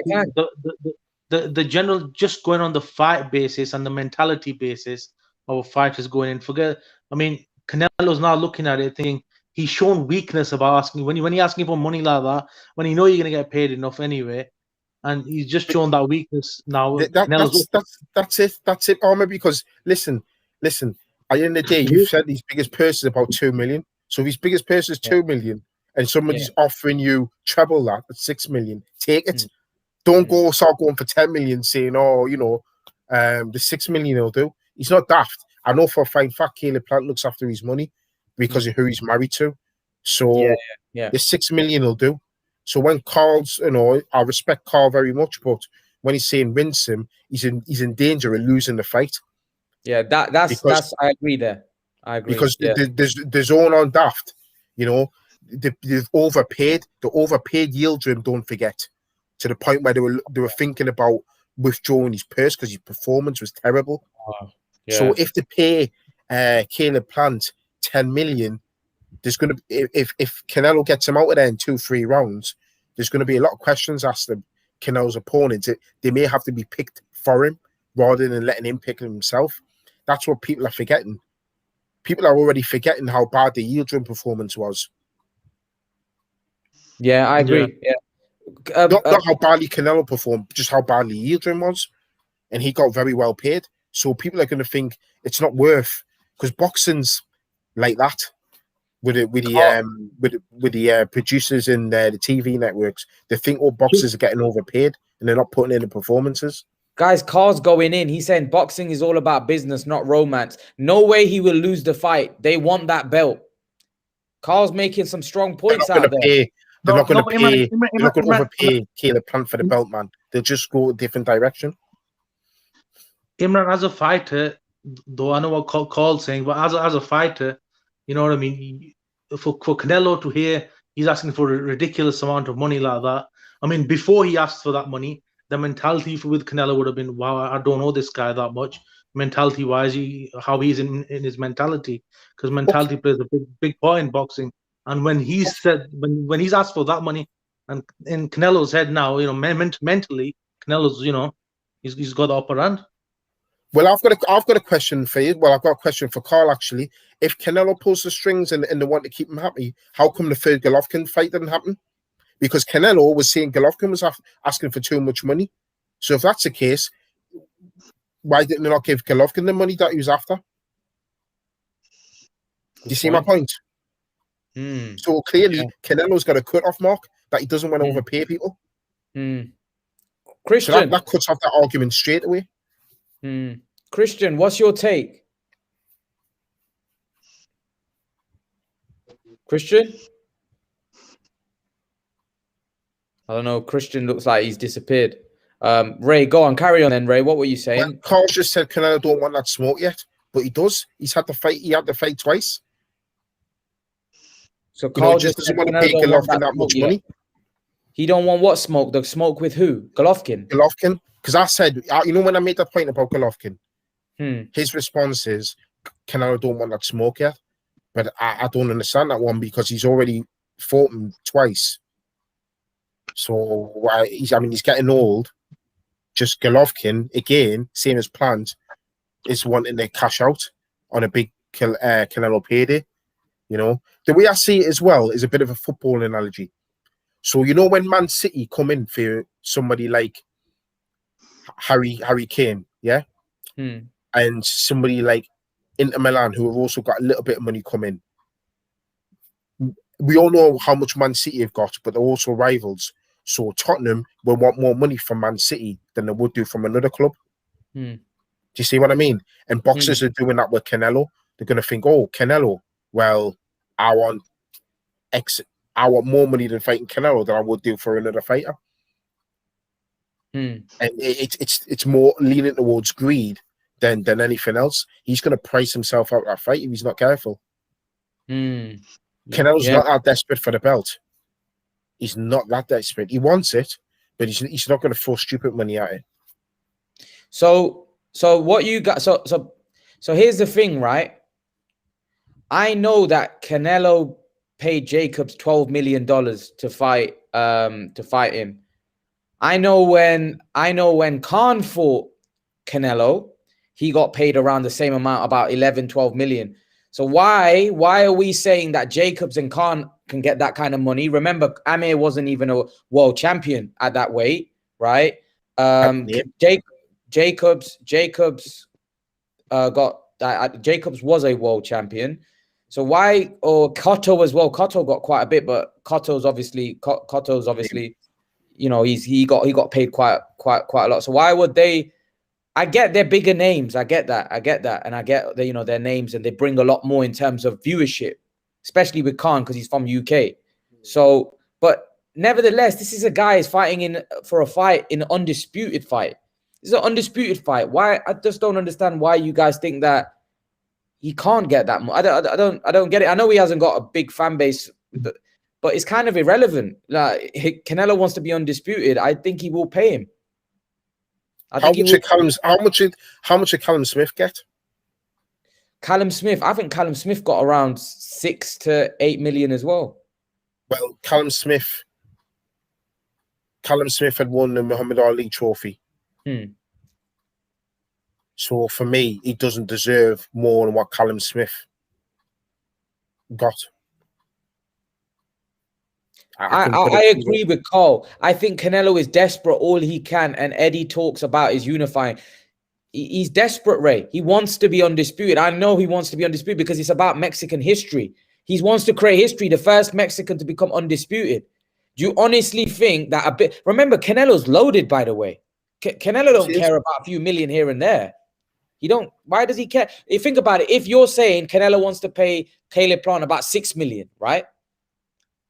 the general, just going on the fight basis and the mentality basis of a fighter's going in. I mean, Canelo's now looking at it thinking he's shown weakness about asking when he asking for money like that, when you know you're gonna get paid enough anyway, and he's just shown that weakness now. That's it, Ahmed. Because listen. At the end of the day, you've said his biggest purse is about 2 million. So if his biggest purse is 2 million, and somebody's offering you treble that at 6 million, take it. Don't start going for 10 million, saying, "Oh, you know, the 6 million will do." He's not daft. I know for a fine fact Caleb Plant looks after his money because of who he's married to. So the 6 million will do. So when Carl's, you know, I respect Carl very much, but when he's saying rinse him, he's in danger of losing the fight. Yeah, that's I agree there. I agree. Because there's all on daft, you know, they've overpaid. The overpaid Yildirim, don't forget, to the point where they were thinking about withdrawing his purse because his performance was terrible. So if they pay Caleb Plant 10 million, there's going to be, if Canelo gets him out of there in 2-3 rounds, there's going to be a lot of questions asked of Canelo's opponents. They may have to be picked for him rather than letting him pick himself. That's what people are forgetting. People are already forgetting how bad the Yildirim performance was. Yeah, I agree. Yeah. Not how badly Canelo performed, just how badly Yildirim was. And he got very well paid. So people are going to think it's not worth, because boxing's like that with the producers and the TV networks. They think all boxers are getting overpaid and they're not putting in the performances. Guys, Carl's going in. He's saying boxing is all about business, not romance. No way he will lose the fight. They want that belt. Carl's making some strong points out there. They're not going to overpay Caleb Plant for the belt, man. They'll just go a different direction. Imran, as a fighter, though I know what Carl's saying, but as a fighter, you know what I mean? For Canelo to hear he's asking for a ridiculous amount of money like that. I mean, before he asked for that money, the mentality with Canelo would have been, wow, I don't know this guy that much. mentality-wise, how he's in his mentality, because mentality plays a big part in boxing. And when he said, when he's asked for that money, and in Canelo's head now, mentally, Canelo's, he's got the upper hand. Well, I've got a question for you. Well, I've got a question for Carl actually. If Canelo pulls the strings and they want to keep him happy, how come the third Golovkin fight didn't happen? Because Canelo was saying Golovkin was asking for too much money. So if that's the case, why didn't they not give Golovkin the money that he was after? Do you see my point? So clearly, Canelo's got a cut-off mark that he doesn't want to overpay people. Christian, so that cuts off that argument straight away. Christian, what's your take? Christian? I don't know. Christian looks like he's disappeared. Ray, go on. Carry on then, Ray. What were you saying? Well, Carl just said Canelo don't want that smoke yet, but he does. He's had to fight. He had to fight twice. So Carl just doesn't want to pay Golovkin that much money. He don't want what smoke? The smoke with who? Golovkin? Golovkin. Because I said, when I made that point about Golovkin, his response is, Canelo don't want that smoke yet. But I don't understand that one because he's already fought him twice. So he's getting old. Just Golovkin, again, same as planned, is wanting to cash out on a big Canelo payday. The way I see it as well is a bit of a football analogy. So when Man City come in for somebody like Harry Kane, yeah, and somebody like Inter Milan who have also got a little bit of money come in. We all know how much Man City have got, but they're also rivals. So Tottenham will want more money from Man City than they would do from another club. Do you see what I mean? And boxers are doing that with Canelo. They're going to think, oh, Canelo, well, I want more money than fighting Canelo than I would do for another fighter. And it's more leaning towards greed than anything else. He's going to price himself out of that fight if he's not careful. Canelo's not that desperate for the belt. He's not that desperate. He wants it, but he's not going to throw stupid money at it. So what you got? So here's the thing, right? I know that Canelo paid Jacobs $12 million to fight him. I know when Khan fought Canelo, he got paid around the same amount, about 11, 12 million. So why are we saying that Jacobs and Khan can get that kind of money? Remember, Amir wasn't even a world champion at that weight, right? Jacobs was a world champion. So why, or Cotto as well? Cotto got quite a bit, but Cotto's obviously, he got paid quite a lot. So why would they? I get they're bigger names. I get that, and I get their names, and they bring a lot more in terms of viewership, especially with Khan because he's from UK. So, but nevertheless, this is a guy is fighting for a fight in an undisputed fight. This is an undisputed fight. Why? I just don't understand why you guys think that he can't get that much. I don't get it. I know he hasn't got a big fan base, but it's kind of irrelevant. Like Canelo wants to be undisputed. I think he will pay him. How much did Callum Smith get? Callum Smith, I think Callum Smith got around 6 to 8 million as well. Well, Callum Smith had won the Muhammad Ali trophy. So for me, he doesn't deserve more than what Callum Smith got. I agree with Carl. I think Canelo is desperate all he can, and Eddie talks about his unifying. He's desperate, Ray. He wants to be undisputed. I know he wants to be undisputed because it's about Mexican history. He wants to create history, the first Mexican to become undisputed. Do you honestly think that a bit? Remember, Canelo's loaded, by the way. Canelo don't care about a few million here and there. He don't. Why does he care? You think about it. If you're saying Canelo wants to pay Caleb Plant about 6 million, right?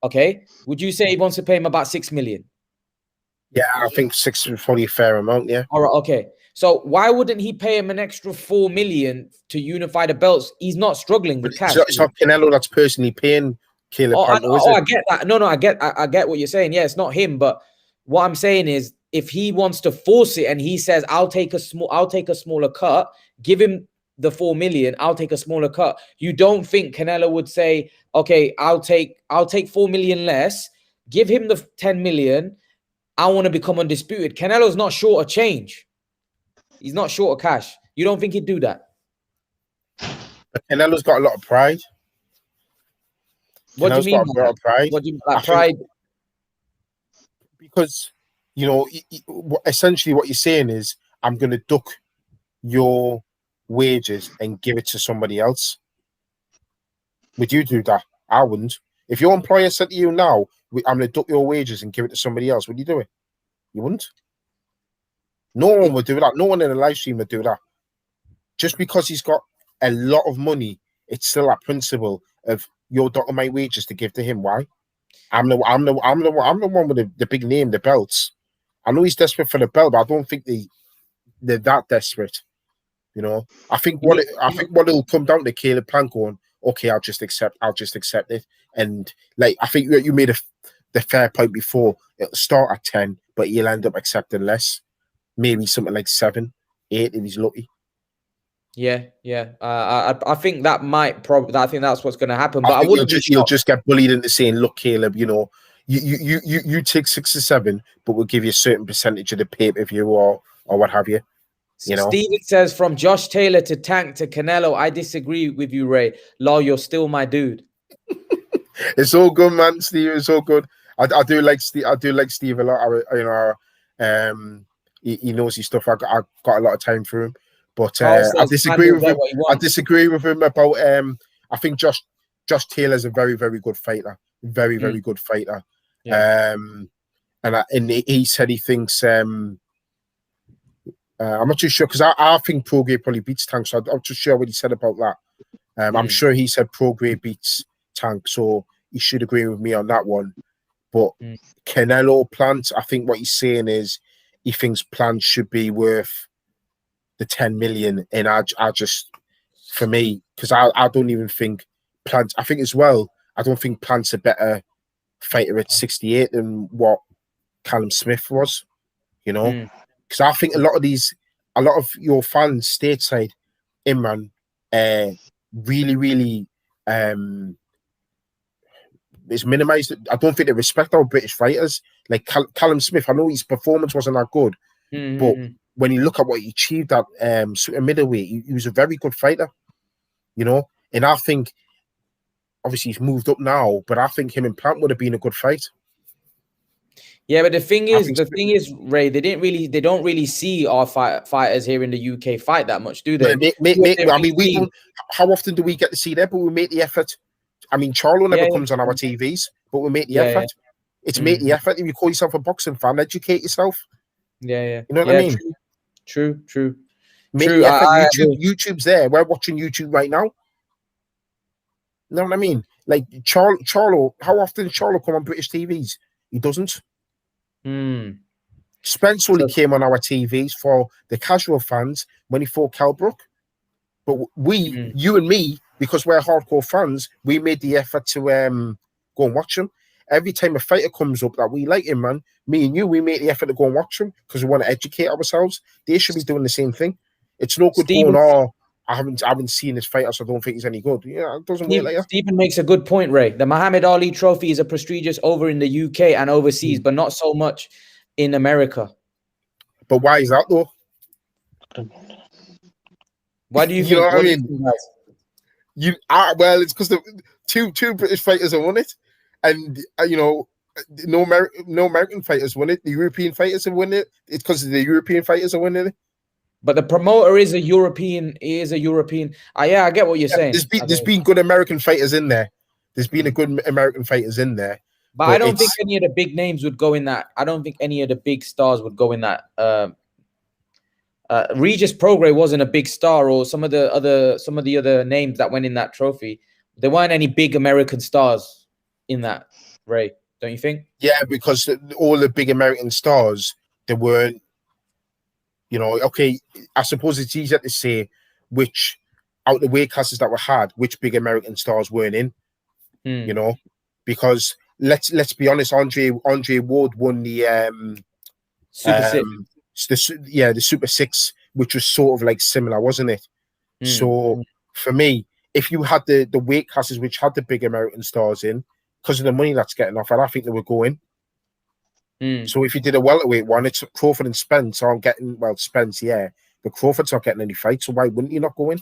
Okay. Would you say he wants to pay him about 6 million? Yeah, I think 6 is probably a fair amount. Yeah. All right. Okay. So why wouldn't he pay him an extra 4 million to unify the belts? He's not struggling with cash. It's not Canelo that's personally paying Caleb Plant. I get that. No, I get what you're saying. Yeah, it's not him. But what I'm saying is if he wants to force it and he says, I'll take a smaller cut, give him the 4 million, I'll take a smaller cut. You don't think Canelo would say, okay, I'll take 4 million less, give him the 10 million. I want to become undisputed. Canelo's not short of change. He's not short of cash. You don't think he'd do that? But Canelo's got a lot of pride. What do you mean? Got a lot of pride. What do you mean, like pride? Because, you know, essentially what you're saying is, I'm going to duck your wages and give it to somebody else. Would you do that? I wouldn't. If your employer said to you now, I'm going to duck your wages and give it to somebody else, would you do it? You wouldn't. No one would do that. No one in a live stream would do that. Just because he's got a lot of money, it's still that principle of you're ducking my wages to give to him. Why? I'm the one with the big name, the belts. I know he's desperate for the belt, but I don't think they're that desperate. You know, I think what it'll come down to Caleb Plant going, okay, I'll just accept it. And like I think you made the fair point before. It'll start at 10, but he'll end up accepting less, maybe something like 7, 8 if he's lucky. Yeah. I think that might I think that's what's going to happen. But I wouldn't. You'll just get bullied into saying, look, Caleb, you know, you take 6 or 7, but we'll give you a certain percentage of the pay-per-view or what have you. You know? Steven says, from Josh Taylor to Tank to Canelo, I disagree with you, Ray. Lol, you're still my dude. It's all good, man, Steve. It's all good. I do like Steve. I do like Steve a lot. He knows his stuff. I got a lot of time for him, but I disagree with him. I disagree with him about. I think Josh Taylor's a very, very good fighter. Very, very good fighter. Yeah. And he said he thinks. I'm not too sure because I think Pro Grade probably beats Tank. So I'm not too sure what he said about that. I'm sure he said Pro Grade beats Tank, so he should agree with me on that one. But Canelo Plant, I think what he's saying is he thinks Plant should be worth the 10 million, and I just, for me, because I don't even think Plant. I think as well, I don't think Plant's a better fighter at 68 than what Callum Smith was. You know. Because I think a lot of your fans stateside, Imran, really, really is minimized. I don't think they respect our British fighters. Like Callum Smith, I know his performance wasn't that good, but when you look at what he achieved at super middleweight, he was a very good fighter, you know. And I think, obviously, he's moved up now, but I think him and Plant would have been a good fight. Yeah, but the thing is, Ray, they don't really see our fighters here in the UK fight that much, do they? How often do we get to see them? But we make the effort. I mean, Charlo never comes on our TVs, but we make the effort. It's make the effort. If you call yourself a boxing fan, educate yourself. Yeah. You know what I mean? True. Make the effort. YouTube's there. We're watching YouTube right now. You know what I mean? Like Charlo, how often does Charlo come on British TVs? He doesn't. Spence only came on our TVs for the casual fans when he fought Kell Brook. But you and me, because we're hardcore fans, we made the effort to go and watch him. Every time a fighter comes up that we like him, man, me and you, we make the effort to go and watch him because we want to educate ourselves. They should be doing the same thing. It's no good going, I haven't seen this fighter, so I don't think he's any good. Yeah, it doesn't work like that. Stephen makes a good point, Ray. The Muhammad Ali Trophy is a prestigious over in the UK and overseas, but not so much in America. But why is that though? Why do you think? You know what I mean? Well, it's because the two British fighters have won it, and no American fighters won it. The European fighters have won it. It's because the European fighters are winning it. But the promoter is a European. He is a European. Yeah, I get what you're saying. There's been good American fighters in there. There's been a good American fighters in there. But I don't think any of the big names would go in that. I don't think any of the big stars would go in that. Regis Prograis wasn't a big star, or some of the other names that went in that trophy. There weren't any big American stars in that, Ray. Don't you think? Yeah, because all the big American stars, they weren't. Okay, I suppose it's easier to say which out the weight classes that were had, which big American stars weren't in. Because let's be honest, Andre Ward won the Super Six. The Super Six, which was sort of like similar, wasn't it? So for me, if you had the weight classes which had the big American stars in, because of the money that's getting offered, I think they were going. So if you did a welterweight one, it's Crawford and Spence aren't getting, well, Spence, yeah, but Crawford's not getting any fights, so why wouldn't you not go in?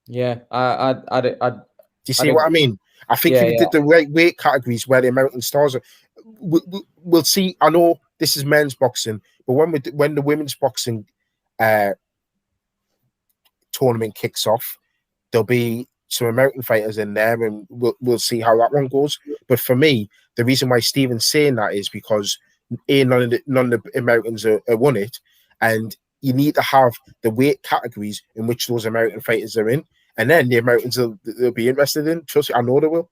Yeah, Do you see what I mean? I think if you did the right weight categories where the American stars are, we'll see. I know this is men's boxing, but when the women's boxing tournament kicks off, there'll be some American fighters in there, and we'll see how that one goes. But for me, the reason why Stephen's saying that is because none of the Americans are won it, and you need to have the weight categories in which those American fighters are in, and then the Americans they'll be interested in. Trust me, I know they will.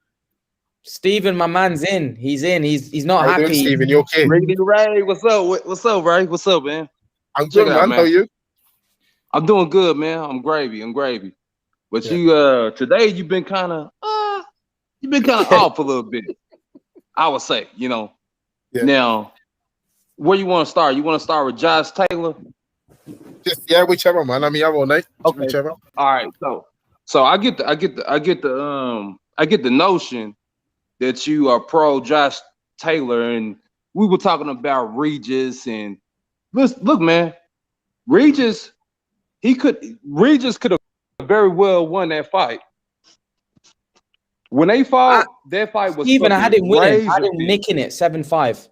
Stephen, my man's in. He's in. He's not How happy. you doing, Stephen? You okay? Ray, what's up? What's up, Ray? What's up, man? I'm good, man. How are you? I'm doing good, man. I'm gravy. But you today you've been kind of off a little bit. I would say, Now, where you want to start? You want to start with Josh Taylor? Whichever, man. I mean, I'm all night. Okay. Whichever. All right. So I get the notion that you are pro Josh Taylor, and we were talking about Regis, and look, man, Regis could have very well won that fight. When they fought, that fight was Stephen, I had him winning. I had him nicking it 7-5.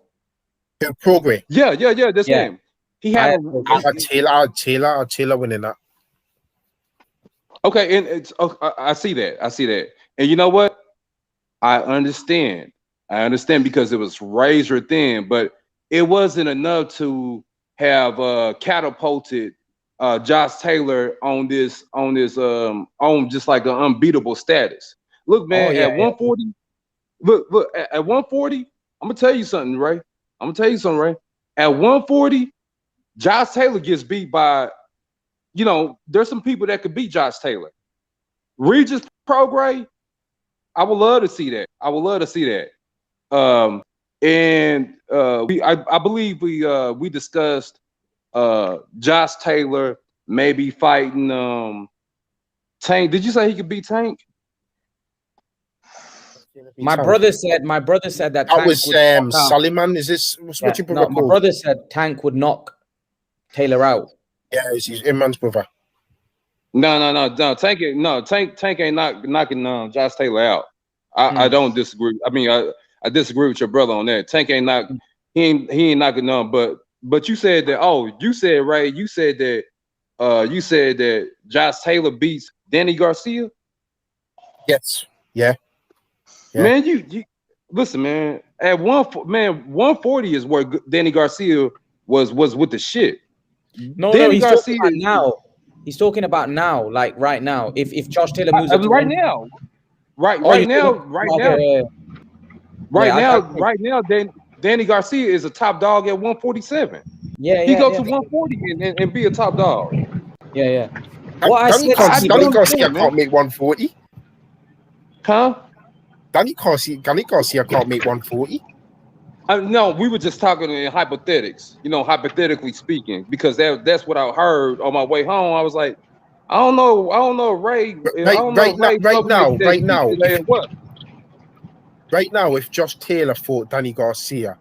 Progress. Yeah, that's him. He had Taylor winning that. Okay, and it's I see that. And you know what? I understand because it was razor thin, but it wasn't enough to have catapulted Josh Taylor on just like an unbeatable status. Look, man, at 140, look at 140. I'm gonna tell you something, Ray. At 140, Josh Taylor gets beat by, there's some people that could beat Josh Taylor. Regis Prograis, I would love to see that. I believe we discussed Josh Taylor maybe fighting Tank. Did you say he could beat Tank? My brother said that Tank was Soliman. Is this what you no, my brother said Tank would knock Taylor out. Yeah, he's Imran's brother. No. Tank ain't knocking Josh Taylor out. I don't disagree. I mean, I disagree with your brother on that. Tank ain't he ain't knocking none. But you said that. Oh, you said Ray. You said that Josh Taylor beats Danny Garcia. Yes. Yeah. Man, you listen, man. At 140 is where Danny Garcia was with the shit. No, he's talking about now. He's talking about now, like right now. If Josh Taylor moves up right now, Danny Garcia is a top dog at 147. He go to 140 and be a top dog. Yeah. Danny Garcia can't make 140. Huh? Danny Garcia can't make 140. No, we were just talking in hypothetics, hypothetically speaking, because that's what I heard on my way home. I was like, I don't know, Ray. Right now, if Josh Taylor fought Danny Garcia,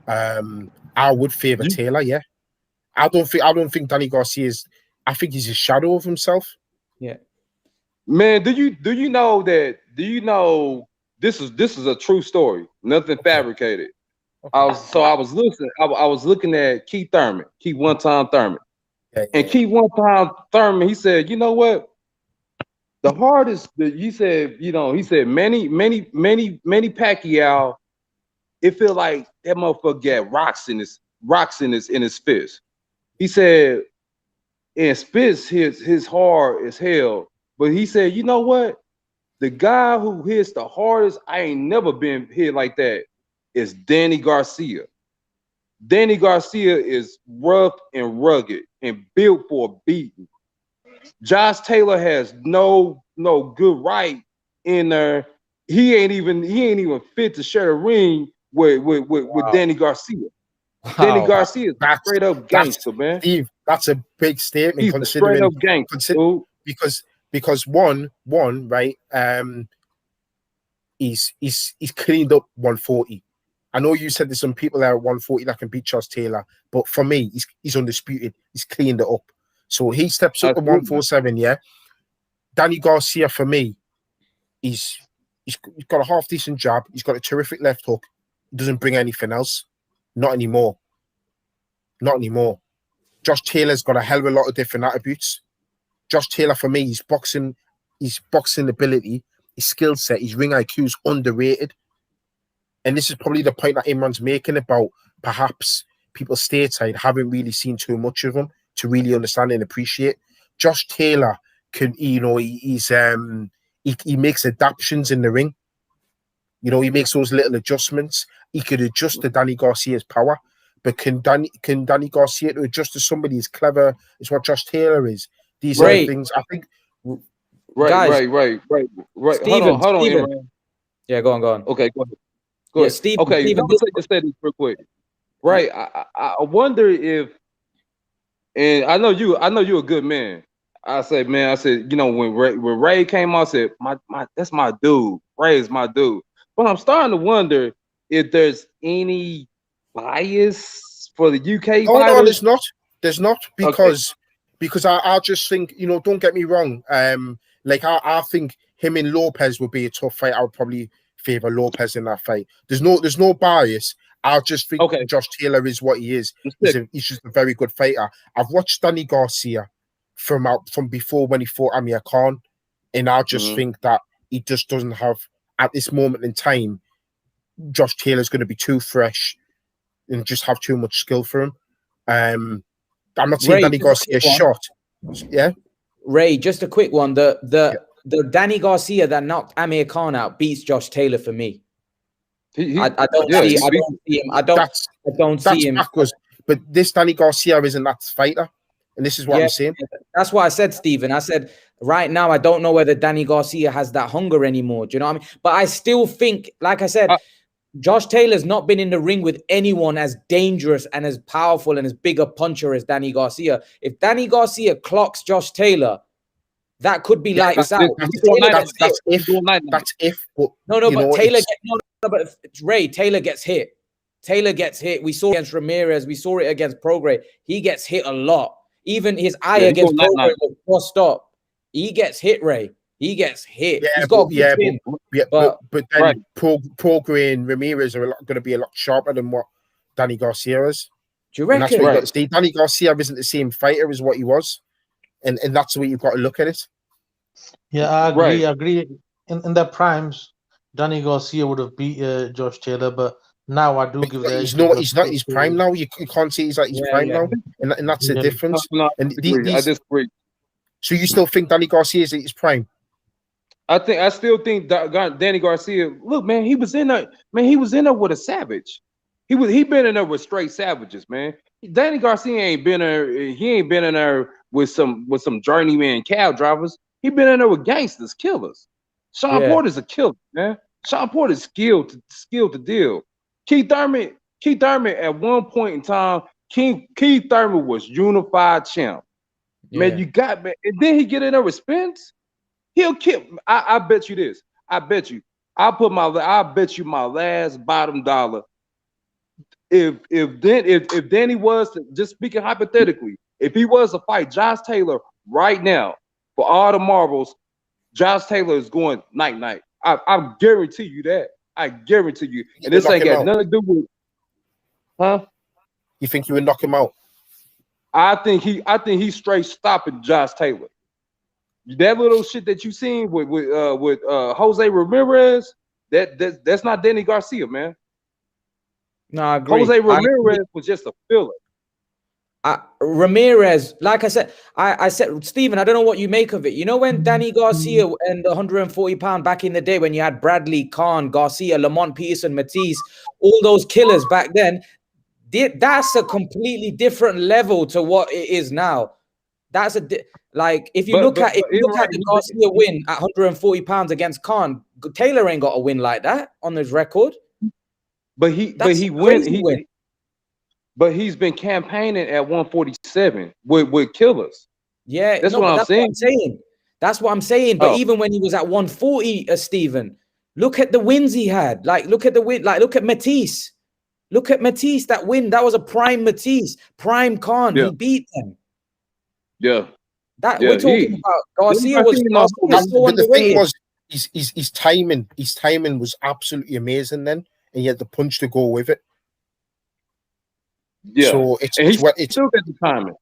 I would favor Taylor. Yeah, I don't think Danny Garcia is. I think he's a shadow of himself. Yeah, man. Do you know that? Do you know this is a true story? Nothing fabricated. Okay. I was looking at Keith One-Time Thurman. And Keith One-Time Thurman, he said, you know what? The hardest that he said Manny Pacquiao, it feel like that motherfucker got rocks in his fist. He said, and Spence his hard as hell. But he said, you know what? The guy who hits the hardest, I ain't never been hit like that, is Danny Garcia. Danny Garcia is rough and rugged and built for a beating. Josh Taylor has no good right in there. He ain't even fit to share a ring with Danny Garcia. Danny Wow. Garcia is a straight up gangster, man. Steve, that's a big statement. He's a straight up gangster, dude. Because one, right? He's cleaned up 140. I know you said there's some people there at 140 that can beat Josh Taylor, but for me, he's undisputed. He's cleaned it up. So he steps up to 147. Yeah, Danny Garcia for me, he's got a half decent jab. He's got a terrific left hook. He doesn't bring anything else. Not anymore. Not anymore. Josh Taylor's got a hell of a lot of different attributes. Josh Taylor for me, his boxing ability, his skill set, his ring IQ is underrated. And this is probably the point that Imran's making about perhaps people stateside haven't really seen too much of him to really understand and appreciate. Josh Taylor can, he makes adaptations in the ring. He makes those little adjustments. He could adjust to Danny Garcia's power, but can Danny Garcia to adjust to somebody as clever as what Josh Taylor is? These are things I think. Right. Steven, hold on, Steven. Imran. Yeah, go on. Okay, go ahead. Go ahead. Steve. Okay, Steven, just say this real quick. Right, I wonder if, and I know you're a good man. I said, when Ray came out, I said, that's my dude. Ray is my dude. But I'm starting to wonder if there's any bias for the UK fighters. No, there's not. There's not because I just think, don't get me wrong. I think him and Lopez would be a tough fight. I would probably favor Lopez in that fight. There's no bias. I just think Josh Taylor is what he is. He's just a very good fighter. I've watched Danny Garcia from before when he fought Amir Khan, and I just think that he just doesn't have, at this moment in time, Josh Taylor's going to be too fresh and just have too much skill for him. I'm not saying Danny Garcia's shot. Yeah. Ray, just a quick one. The Danny Garcia that knocked Amir Khan out beats Josh Taylor for me. I don't see him. I don't see him. Backwards. But this Danny Garcia isn't that fighter. And this is what I'm saying. That's what I said, Stephen. I said, right now, I don't know whether Danny Garcia has that hunger anymore. Do you know what I mean? But I still think, like I said, Josh Taylor's not been in the ring with anyone as dangerous and as powerful and as big a puncher as Danny Garcia. If Danny Garcia clocks Josh Taylor, that could be lights out. That's if. But Ray, Taylor gets hit. Taylor gets hit. We saw it against Ramirez. We saw it against Prograis. He gets hit a lot. Even his eye against Prograis was crossed up. He gets hit, Ray. He gets hit. But then Prograis and Ramirez are going to be a lot sharper than what Danny Garcia is. Do you reckon? Danny Garcia isn't the same fighter as what he was, and that's the way you've got to look at it. Yeah, I agree. I agree. In their primes, Danny Garcia would have beat Josh Taylor, but now I do give the he's not his prime now. You can't say he's at his prime now, and that's the difference. I disagree. So you still think Danny Garcia is at his prime? I still think Danny Garcia. Look, man, he was in there. Man, he was in there with a savage. He been in there with straight savages, man. Danny Garcia ain't been there. He ain't been in there with some journeyman cab drivers. He been in there with gangsters, killers. Sean Porter's a killer, man. Sean Porter's skilled to deal. Keith Thurman at one point in time, Keith Thurman was unified champ. Man, you got, man. And then he get in there with Spence. He'll kill. I bet you this. I bet you my last bottom dollar. If Danny was to, just speaking hypothetically, if he was to fight Josh Taylor right now for all the marbles, Josh Taylor is going night. I guarantee you that. I guarantee you. And this ain't got nothing to do with, huh? You think you would knock him out? I think he's straight stopping Josh Taylor. That little shit that you seen with Jose Ramirez, that's not Danny Garcia, man. No, I agree. Jose Ramirez was just a filler. Ramirez, like I said, I said, Stephen, I don't know what you make of it. You know, when Danny Garcia and the 140 pound back in the day, when you had Bradley, Khan, Garcia, Lamont Peterson, Matisse, all those killers back then, that's a completely different level to what it is now. That's if you look at the Garcia win at 140 pounds against Khan, Taylor ain't got a win like that on his record. But he but he's been campaigning at 147 with killers. Yeah, that's no, what but I'm that's saying. what I'm saying. That's what I'm saying. But even when he was at 140, Stephen, look at the wins he had. Like, look at the win. Like, look at Matisse. Look at Matisse. That win. That was a prime Matisse, prime Khan. Yeah. He beat them. Yeah. That we're talking about. Garcia was so but the thing underrated. was, his timing was absolutely amazing then, and he had the punch to go with it. Yeah. So it's still got the timing.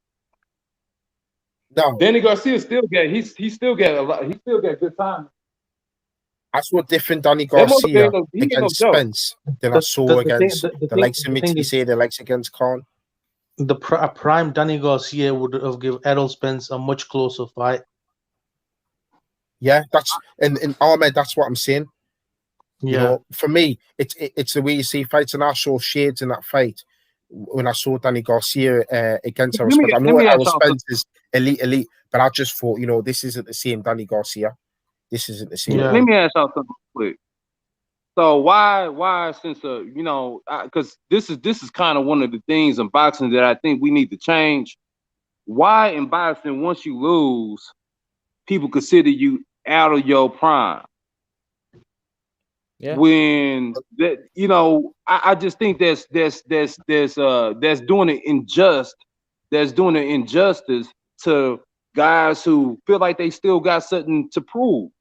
No, Danny Garcia still got he still got a lot. He still got good timing. I saw different Danny Garcia against Spence than I saw against the likes of Mitzi say the likes against Khan. A prime Danny Garcia would have given Errol Spence a much closer fight. Yeah, that's and Ahmed, that's what I'm saying. Yeah. You know, for me, it's the way you see fights, and I saw shades in that fight when I saw Danny Garcia against Errol Spence. I know Errol Spence is elite, but I just thought, you know, this isn't the same Danny Garcia. This isn't the same. Yeah. Let me ask y'all something quick. So why since you know, because this is kind of one of the things in boxing that I think we need to change. Why in boxing, once you lose, people consider you out of your prime? Yeah. When that, you know, I just think that's doing an injustice to guys who feel like they still got something to prove.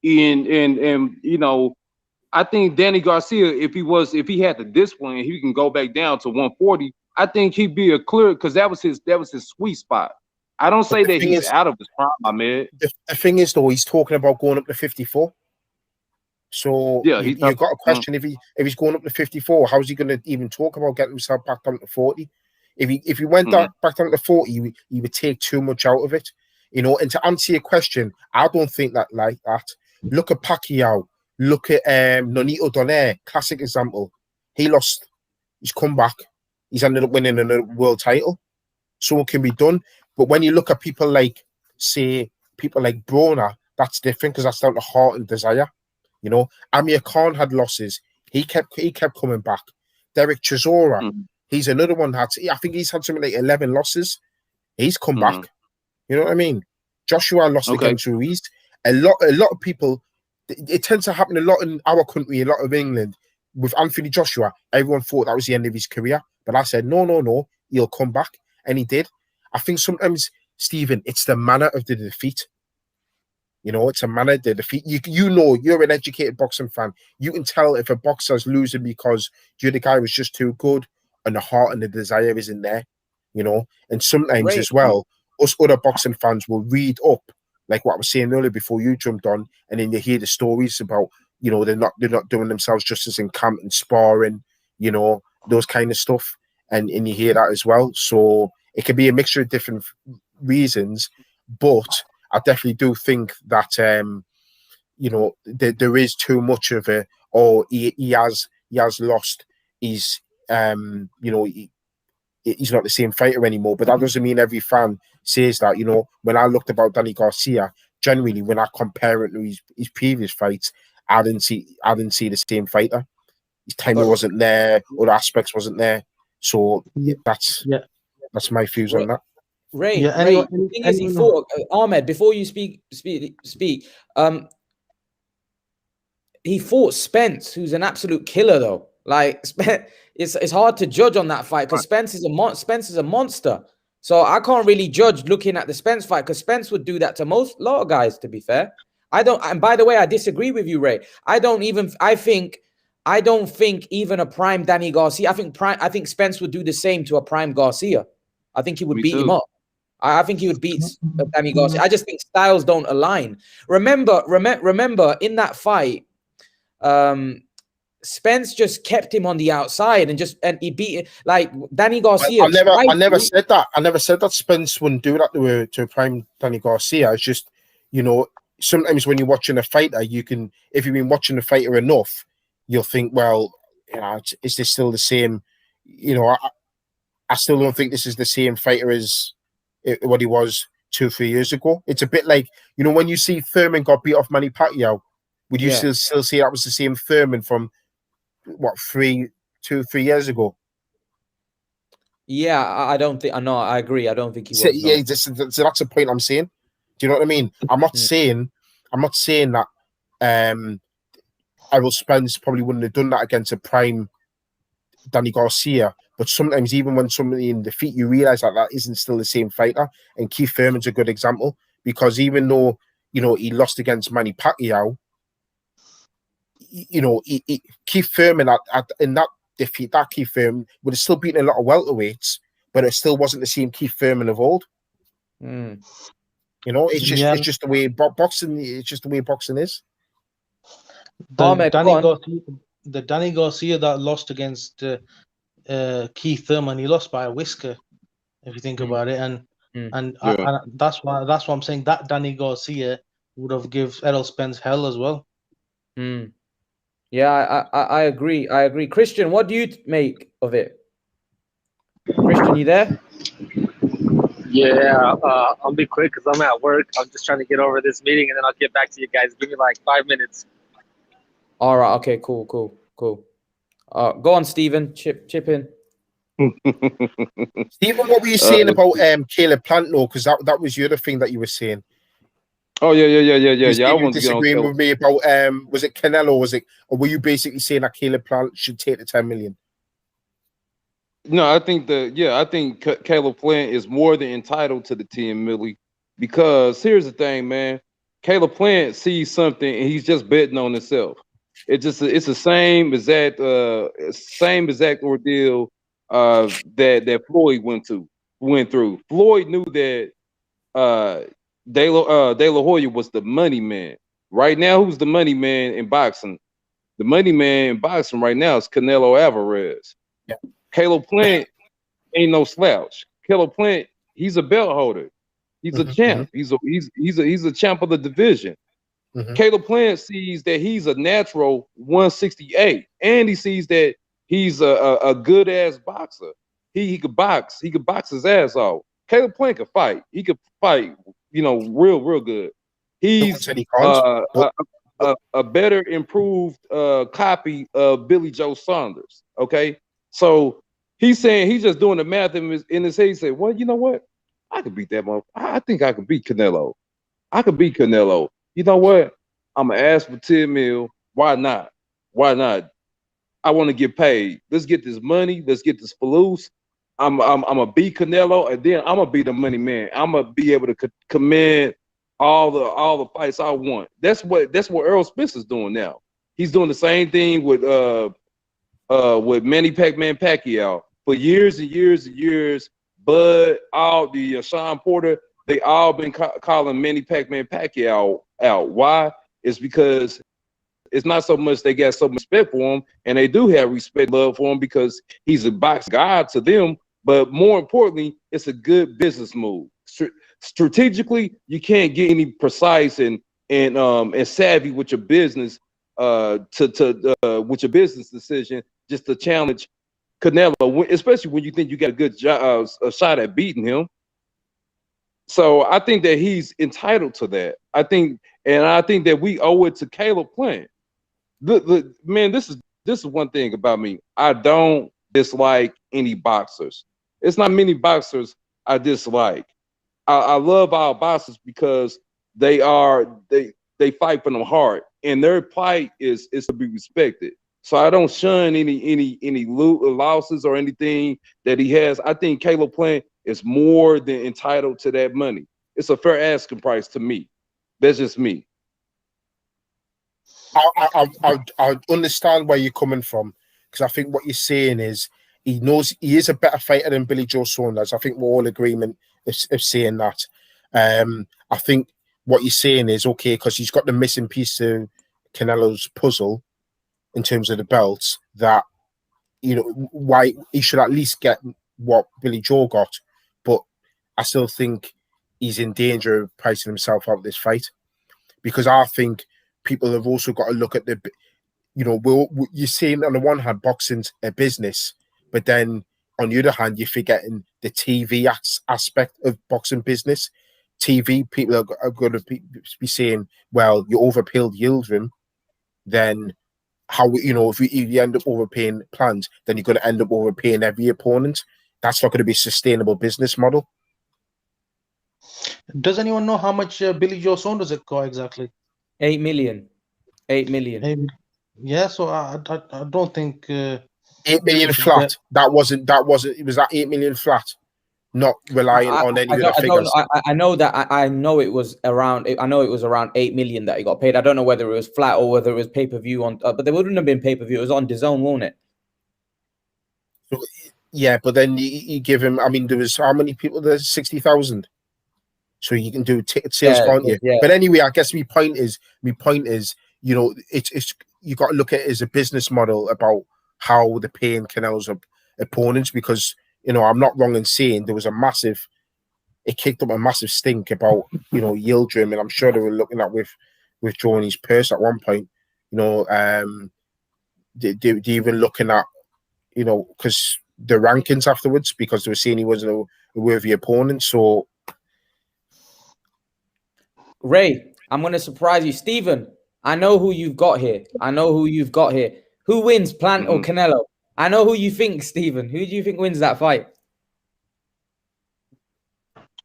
And you know, I think Danny Garcia, if he had the discipline, he can go back down to 140. I think he'd be a clear, because that was his sweet spot. I don't say that he's out of his prime, man. The thing is, though, he's talking about going up to 54. So yeah, you've got a question: if he's going up to 54, how's he going to even talk about getting himself back down to 40? If he went back down to 40, he would take too much out of it, you know. And to answer your question, I don't think that like that. Look at Pacquiao. Look at Nonito Donaire, classic example. He lost. He's come back. He's ended up winning a world title. So it can be done. But when you look at people like Broner, that's different, because that's down to heart and desire. You know, Amir Khan had losses. He kept coming back. Derek Chisora, he's another one. I think he's had something like 11 losses. He's come back. You know what I mean? Joshua lost against Ruiz. A lot of people. It tends to happen a lot in our country, a lot of England. With Anthony Joshua, everyone thought that was the end of his career. But I said, no, he'll come back. And he did. I think sometimes, Stephen, it's the manner of the defeat. You know, it's a manner of the defeat. You know, you're an educated boxing fan. You can tell if a boxer's losing because the other guy was just too good and the heart and the desire isn't there. You know, and sometimes as well, us other boxing fans will read up, like what I was saying earlier before you jumped on, and then you hear the stories about, you know, they're not doing themselves justice in camp and sparring, you know, those kind of stuff, and you hear that as well. So it can be a mixture of different reasons, but I definitely do think that you know, there is too much of it. Or he has lost his you know, he's not the same fighter anymore. But that doesn't mean every fan says that. You know, when I looked about Danny Garcia, generally when I compare it to his previous fights, I didn't see the same fighter. His timing wasn't there, other aspects wasn't there. So that's my views on that. Ray, the thing is, he fought Ahmed. Before you speak. He fought Spence, who's an absolute killer, though. Like, it's hard to judge on that fight because Spence is a monster. So I can't really judge looking at the Spence fight, because Spence would do that to a lot of guys. To be fair, I don't. And by the way, I disagree with you, Ray. I don't think even a prime Danny Garcia. I think Spence would do the same to a prime Garcia. I think he would beat him up. I think he would beat Danny Garcia. I just think styles don't align. Remember in that fight, Spence just kept him on the outside and he beat it. Like Danny Garcia. I never said that. I never said that Spence wouldn't do that to a prime Danny Garcia. It's just, you know, sometimes when you're watching a fighter, if you've been watching a fighter enough, you'll think, well, you know, is this still the same? You know, I still don't think this is the same fighter as what he was 2-3 years ago. It's a bit like, you know, when you see Thurman got beat off Manny Pacquiao, would you still say that was the same Thurman from 2-3 years ago? Yeah, I don't think. No, I agree. I don't think he So, was. yeah, No. so that's the point I'm saying. Do you know what I mean? I'm not saying that Errol Spence probably wouldn't have done that against a prime Danny Garcia. But sometimes, even when somebody in defeat, you realize that isn't still the same fighter. And Keith Thurman's a good example, because even though, you know, he lost against Manny Pacquiao, you know, Keith Thurman in that defeat, that Keith Thurman would have still beaten a lot of welterweights, but it still wasn't the same Keith Thurman of old. Mm. You know, it's just the way boxing. It's just the way boxing is. Ahmed, The Danny Garcia that lost against Keith Thurman, he lost by a whisker, if you think about it, and that's why I'm saying that Danny Garcia would have give Errol Spence hell as well. Yeah, I agree. I agree. Christian, what do you make of it? Christian, you there? Yeah, I'll be quick because I'm at work. I'm just trying to get over this meeting, and then I'll get back to you guys. Give me like 5 minutes. All right. Okay. Cool. Go on, Stephen. Chip in. Stephen, what were you saying about Caleb Plant, though? Because that was the other thing that you were saying. Oh yeah. I want to disagreeing with me about was it Canelo? Or were you basically saying that Caleb Plant should take the 10 million? No, I think Caleb Plant is more than entitled to the 10 million, because here's the thing, man. Caleb Plant sees something and he's just betting on himself. It's the same exact ordeal that Floyd went through. Floyd knew that De La Hoya was the money man. Right now, who's the money man in boxing? The money man in boxing right now is Canelo Alvarez. Yeah. Caleb Plant ain't no slouch. Caleb Plant, he's a belt holder. He's a champ. He's a champ of the division. Caleb Plant sees that he's a natural 168, and he sees that he's a good ass boxer. He could box. He could box his ass off. Caleb Plant could fight. He could fight, real good. He's a better improved copy of Billy Joe Saunders. Okay, so he's saying, he's just doing the math in his head. He said, well, you know what? I could beat that motherfucker. I think I could beat Canelo. I could beat Canelo. You know what? I'm gonna ask for 10 mil. Why not? I want to get paid. Let's get this money. Let's get this faloose. I'm gonna beat Canelo, and then I'm gonna be the money man. I'm gonna be able to command all the fights I want. That's what Errol Spence is doing now. He's doing the same thing with Manny Pacquiao for years and years and years. Bud, all the Sean Porter, they all been calling Manny Pacquiao out. Why? It's because it's not so much they got so much respect for him, and they do have respect, love for him, because he's a box god to them. But more importantly, it's a good business move. Strategically, you can't get any precise and savvy with your business with your business decision just to challenge Canelo, especially when you think you got a good a shot at beating him. So I think that he's entitled to that. I think that we owe it to Caleb Plant. Look, man, this is one thing about me. I don't dislike any boxers. It's not many boxers I dislike. I love our boxers because they fight for them hard, and their fight is to be respected. So I don't shun any losses or anything that he has. I think Caleb Plant is more than entitled to that money. It's a fair asking price to me. That's just me. I understand where you're coming from, because I think what you're saying is he knows he is a better fighter than Billy Joe Saunders. I think we're all in agreement of saying that. I think what you're saying is okay, because he's got the missing piece to Canelo's puzzle in terms of the belts, that, you know, why he should at least get what Billy Joe got. But I still think he's in danger of pricing himself out of this fight, because I think people have also got to look at you're saying on the one hand boxing's a business, but then on the other hand you're forgetting the TV aspect of boxing business. TV people are going to be saying, well, you overpaid Yildirim, then how, if you end up overpaying Plant, then you're going to end up overpaying every opponent. that's not going to be a sustainable business model. Does anyone know how much Billy Joe Saunders it got exactly? 8 million. 8 million. Yeah, so I don't think 8 million should flat. get- That wasn't. It was that 8 million flat, not relying on any other figures. I know that. I know it was around. I know it was around 8 million that he got paid. I don't know whether it was flat or whether it was pay per view on. But there wouldn't have been pay per view. It was on DAZN, won't it? So, yeah, but then you give him. I mean, there was how many people? There's 60,000. So you can do ticket sales, can't you? Yeah. But anyway, I guess my point is, you know, it's you got to look at it as a business model about how they're paying Canelo's opponents, because you know I'm not wrong in saying there was it kicked up a massive stink about, you know, Yildirim, and I'm sure they were looking at withdrawing his purse at one point. You know, they even looking at, you know, because the rankings afterwards, because they were saying he wasn't a worthy opponent. So. Ray, I'm going to surprise you. Stephen, I know who you've got here. Who wins, Plant or Canelo? I know who you think, Stephen. Who do you think wins that fight?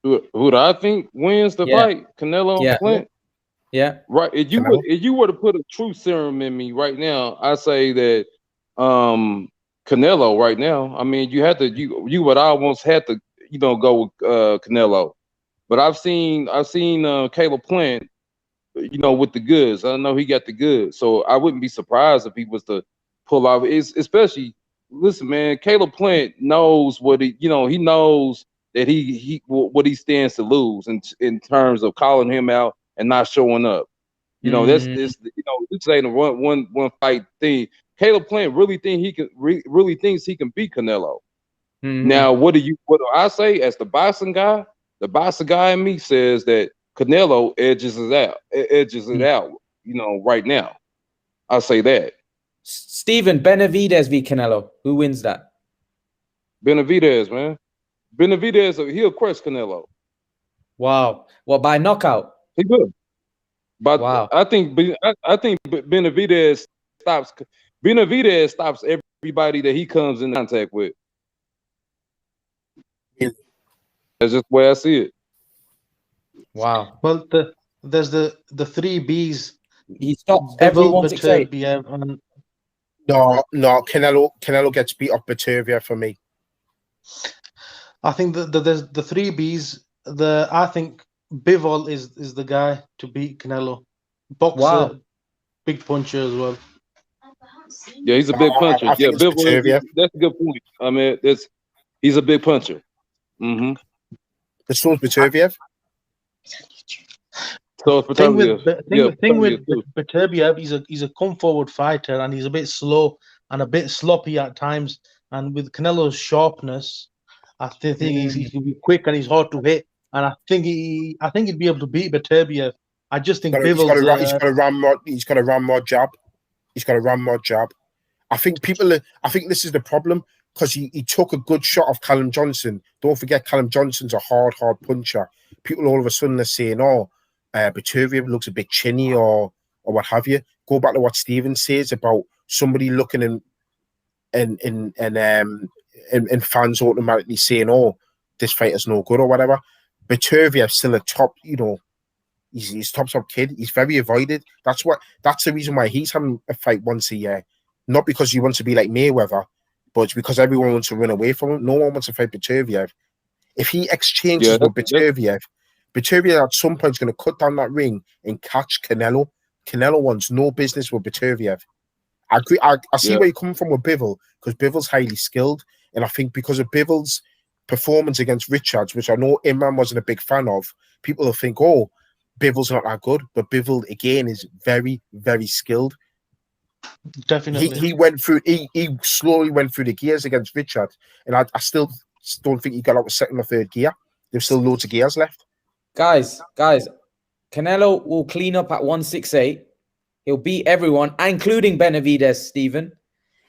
Who do I think wins the fight? Canelo and Plant? Yeah. Right. If you were to put a truth serum in me right now, I say that Canelo right now. I mean, you would almost have to, you know, go with Canelo. But I've seen Caleb Plant, you know, with the goods. I know he got the goods, so I wouldn't be surprised if he was to pull out. Especially, listen, man, Caleb Plant knows what he knows that what he stands to lose in terms of calling him out and not showing up. You know, this ain't a one fight thing. Caleb Plant really thinks he can beat Canelo. Now, what do I say as the boxing guy? The boxer guy in me says that Canelo edges it out, you know, right now. I'll say that. Stephen, Benavidez v Canelo. Who wins that? Benavidez, man. Benavidez, he'll crush Canelo. Wow. What, by knockout? He will. But wow. I think Benavidez stops everybody that he comes in contact with. That's just the way I see it. Wow. Well, there's the 3 Bs. He stops everyone. No, Canelo gets beat off Beterbiev for me. I think there's the 3 Bs. I think Bivol is the guy to beat Canelo. Boxer, big puncher as well. Yeah, he's a big puncher. Yeah, Bivol, that's a good point. I mean, he's a big puncher. The source Beterbiev. So the thing with Beterbiev, he's a come forward fighter, and he's a bit slow and a bit sloppy at times. And with Canelo's sharpness, I think he can be quick and he's hard to hit. And I think he'd be able to beat Beterbiev. I just think he's got a Ramrod jab. He's got a Ramrod jab. I think this is the problem, because he took a good shot of Callum Johnson. Don't forget, Callum Johnson's a hard puncher. People all of a sudden are saying, "Oh, Beterbiev looks a bit chinny," or what have you. Go back to what Steven says about somebody looking and fans automatically saying, "Oh, this fighter's no good," or whatever. Beterbiev's still a top, you know, he's top kid. He's very avoided. That's the reason why he's having a fight once a year. Not because he wants to be like Mayweather, but it's because everyone wants to run away from him. No one wants to fight Beterbiev. If he exchanges with Beterbiev at some point is going to cut down that ring and catch Canelo. Canelo wants no business with Beterbiev. I agree. I see where you're coming from with Bivol, because Bivol's highly skilled, and I think because of Bivol's performance against Richards, which I know Imran wasn't a big fan of, people will think, "Oh, Bivol's not that good," but Bivol again is very, very skilled. Definitely, he slowly went through the gears against Richards, and I still don't think he got out of second or third gear. There's still loads of gears left. Guys, Canelo will clean up at 168. He'll beat everyone, including Benavidez, Stephen.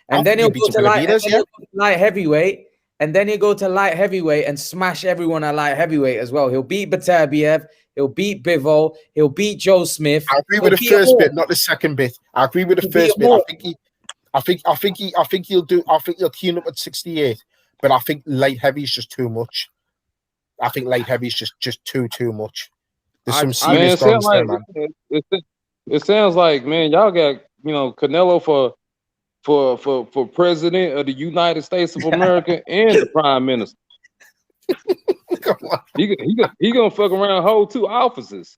And then he'll go to light heavyweight. And then he'll go to light heavyweight and smash everyone at light heavyweight as well. He'll beat Beterbiev. He'll beat Bivol. He'll beat Joe Smith. I agree with the first bit, not the second bit. I agree with the first bit. I think he'll clean up at 68. but I think light heavy is just too much. I think light heavy is just too much. There's some serious guns there, man. It sounds like, man, y'all got Canelo for president of the United States of America and the prime minister. He gonna fuck around hold 2 offices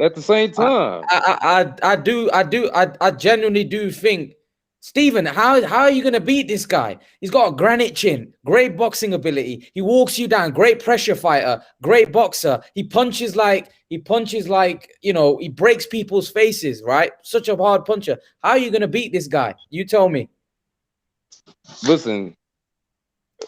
at the same time. I genuinely do think, Stephen, how are you gonna beat this guy? He's got a granite chin, great boxing ability. He walks you down, great pressure fighter, great boxer. He punches like he breaks people's faces, right? Such a hard puncher. How are you gonna beat this guy? You tell me. Listen,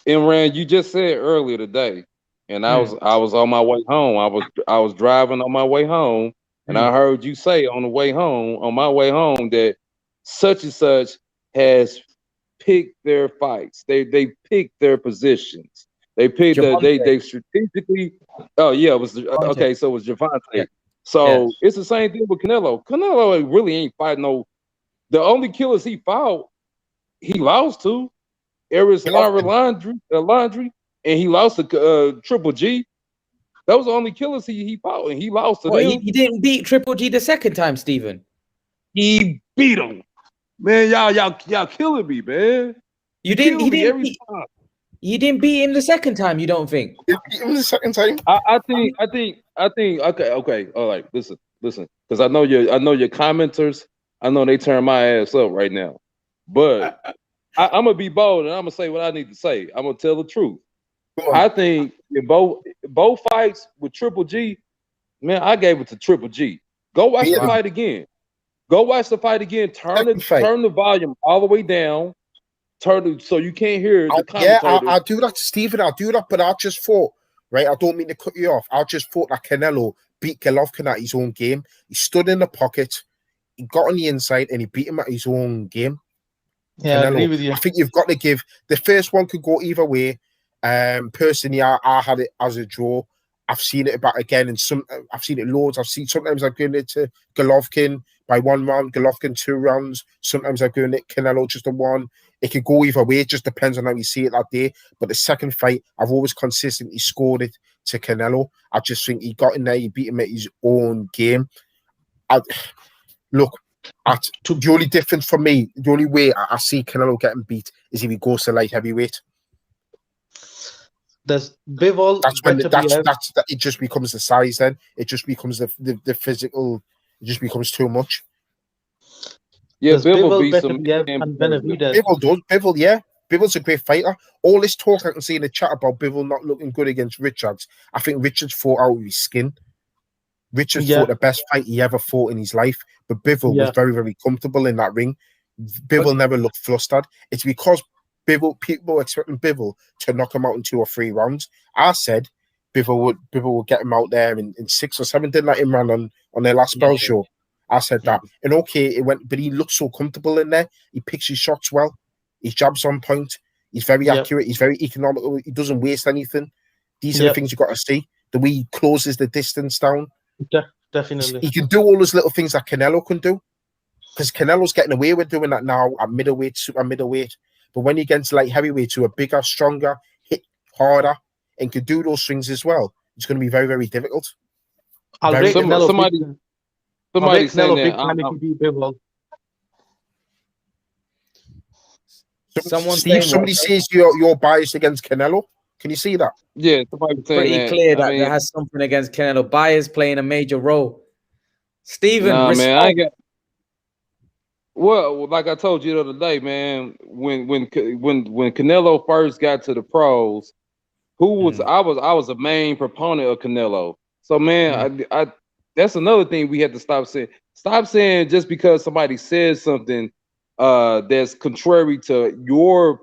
Imran, you just said earlier today, and I was on my way home. I was driving on my way home, and I heard you say on my way home that such and such has picked their fights. They picked their positions. They picked they strategically. Oh yeah, it was okay. So it was Javante. Yeah. So it's the same thing with Canelo. Canelo really ain't fighting no. The only killers he fought, he lost to Eris Landry, and he lost to Triple G. That was the only killers he fought, and he lost to them. He didn't beat Triple G the second time, Stephen. He beat him. Man, y'all killing me, man. You didn't beat him the second time, you don't think? You beat him the second time? I think okay. All right, listen. Because I know your commenters, I know they turn my ass up right now. But I'm gonna be bold and I'm gonna say what I need to say. I'm gonna tell the truth. I think in both fights with Triple G, man, I gave it to Triple G. Go watch the fight again. Go watch the fight again. Turn the volume all the way down. So you can't hear the commentators. Yeah, I'll do that, Stephen. I'll do that, but I just thought, right? I don't mean to cut you off. I just thought that Canelo beat Golovkin at his own game. He stood in the pocket, he got on the inside, and he beat him at his own game. Yeah, Canelo, I agree with you. I think you've got to give the first one could go either way. Personally, I had it as a draw. I've seen it back again, and I've seen it loads. Sometimes I've given it to Golovkin by 1 round, Golovkin 2 rounds. Sometimes I've given it Canelo just a 1. It could go either way. It just depends on how you see it that day. But the second fight, I've always consistently scored it to Canelo. I just think he got in there, he beat him at his own game. The only difference for me, the only way I see Canelo getting beat is if he goes to light heavyweight. Does Bivol? That's when it just becomes the size. Then it just becomes the physical. It just becomes too much. Yeah, Bivol beats him. Bivol, yeah. Bivol's a great fighter. All this talk I can see in the chat about Bivol not looking good against Richards. I think Richards fought out of his skin. Richards fought the best fight he ever fought in his life, but Bivol was very, very comfortable in that ring. Bivol never looked flustered. It's because people were expecting Bivol to knock him out in 2 or 3 rounds. I said Bivol would get him out there in 6 or 7. Didn't like him run on their last Bell show. I said that. And okay, it went, but he looked so comfortable in there. He picks his shots well. His jab's on point. He's very accurate. He's very economical. He doesn't waste anything. These are the things you got to see. The way he closes the distance down. Definitely. He can do all those little things that Canelo can do. Because Canelo's getting away with doing that now at middleweight, super middleweight. But when he gets light heavyweight to a bigger, stronger, hit harder, and can do those things as well, it's going to be very, very difficult. Somebody saying that. Somebody says you're biased against Canelo. Can you see that? Yeah, somebody saying pretty clear that there has something against Canelo. Bias playing a major role. Stephen, man, I got. Well, like I told you the other day, man, when Canelo first got to the pros, I was a main proponent of Canelo. So man, I that's another thing we have to stop saying. Stop saying just because somebody says something that's contrary to your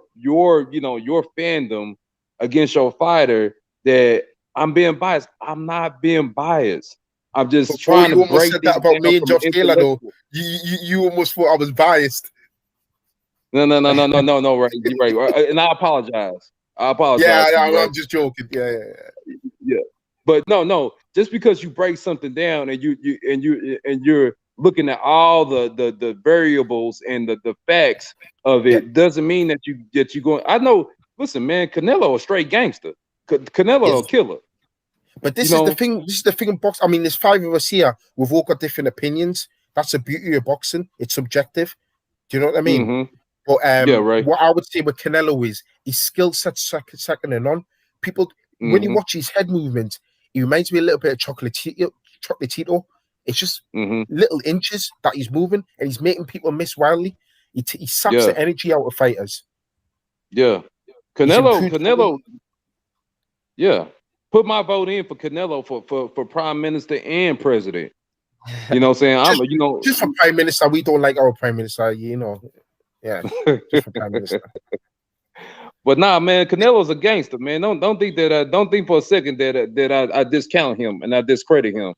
fandom against your fighter that I'm being biased. I'm not being biased. I'm just trying to break said that about me and Josh Taylor, though. You almost thought I was biased. No, right. You're right. And I apologize. Yeah, I'm just joking. Yeah. But no. Just because you break something down and you're looking at all the variables and the facts of it doesn't mean that you're going. I know listen, man, Canelo a straight gangster. Canelo a killer. But this is the thing. This is the thing in boxing. I mean, there's 5 of us here. We've all got different opinions. That's the beauty of boxing. It's subjective. Do you know what I mean? Mm-hmm. But yeah, right. what I would say with Canelo is his skill set's second to none. People, when you watch his head movement, he reminds me a little bit of Chocolatito. It's just little inches that he's moving, and he's making people miss wildly. He saps the energy out of fighters. Yeah, Canelo. Yeah, put my vote in for Canelo for prime minister and president. You know what I'm saying? Just for prime minister, we don't like our prime minister. You know, yeah, just for prime minister. But nah, man, Canelo's a gangster, man. Don't think that. Don't think for a second that I discount him and I discredit him.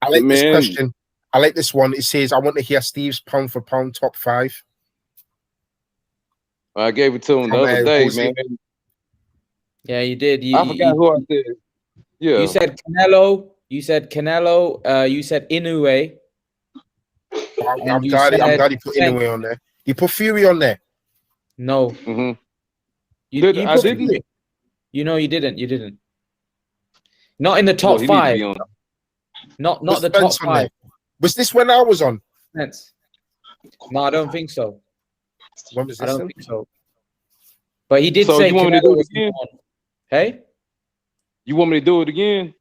I like this question. I like this one. It says, "I want to hear Steve's pound for pound top 5." I gave it to him the other day, man. Yeah, you did. I forgot who I said. Yeah, you said Canelo. You said Canelo. You said Inoue. I'm glad he put Inoue on there. You put Fury on there. No. Mm-hmm. You didn't. You know you didn't. You didn't. Not in the top 5. Not the top 5. Was this when I was on? Spence. No, I don't think so. When was this? I don't think so. But he did say. You want me to do it again? Hey. You want me to do it again?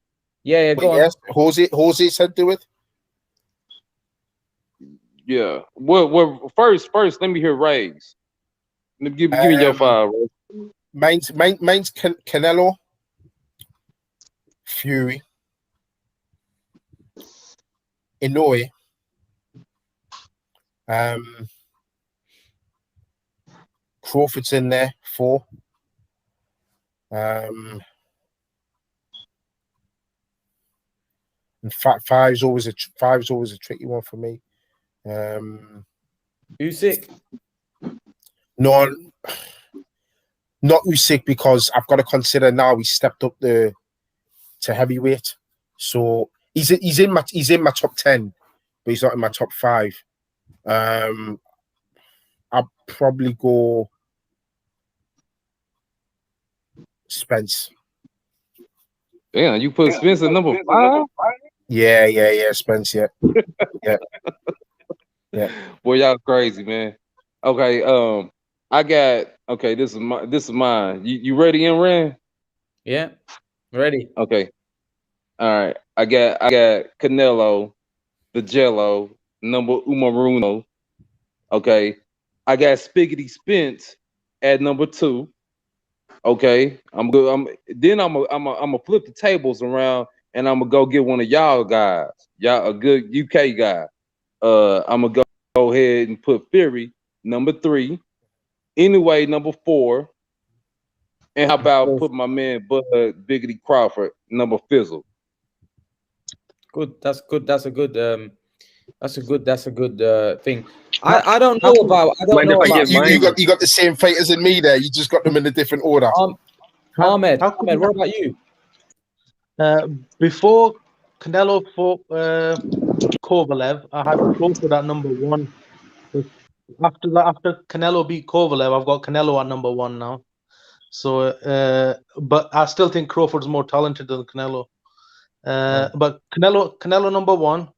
Yeah, go on. Yes, Jose said do it. Yeah. Well, first, let me hear Ray's. Give me your 5. Ray. Mine's Canelo, Fury, Inoue, Crawford's in there, 4. And five's always a tricky one for me. Usyk? No, not Usyk, because I've got to consider now he stepped up to heavyweight. So he's in my top 10, but he's not in my top 5. I'll probably go Spence. Damn, you put Spence at number 5? Yeah, Spence, yeah. Boy, y'all crazy, man. Okay, this is mine. You ready, Imran? Yeah, ready. Okay. All right. I got Canelo, the Jello, number umaruno. Okay. I got Spiggity Spence at number 2. Okay. I'm good. Then I'm gonna flip the tables around and I'm gonna go get one of y'all guys. Y'all a good UK guy. I'm gonna go ahead and put Fury number 3. Anyway, number 4. And how about put my man Bud Biggity Crawford number Fizzle? Good. That's good. That's a good thing. I don't know about. You got the same fighters in me there. You just got them in a different order. Ahmed, what about you? Before Canelo fought Kovalev, I had Crawford at number 1. After Canelo beat Kovalev, I've got Canelo at number 1 now. So, but I still think Crawford's more talented than Canelo. But Canelo number 1,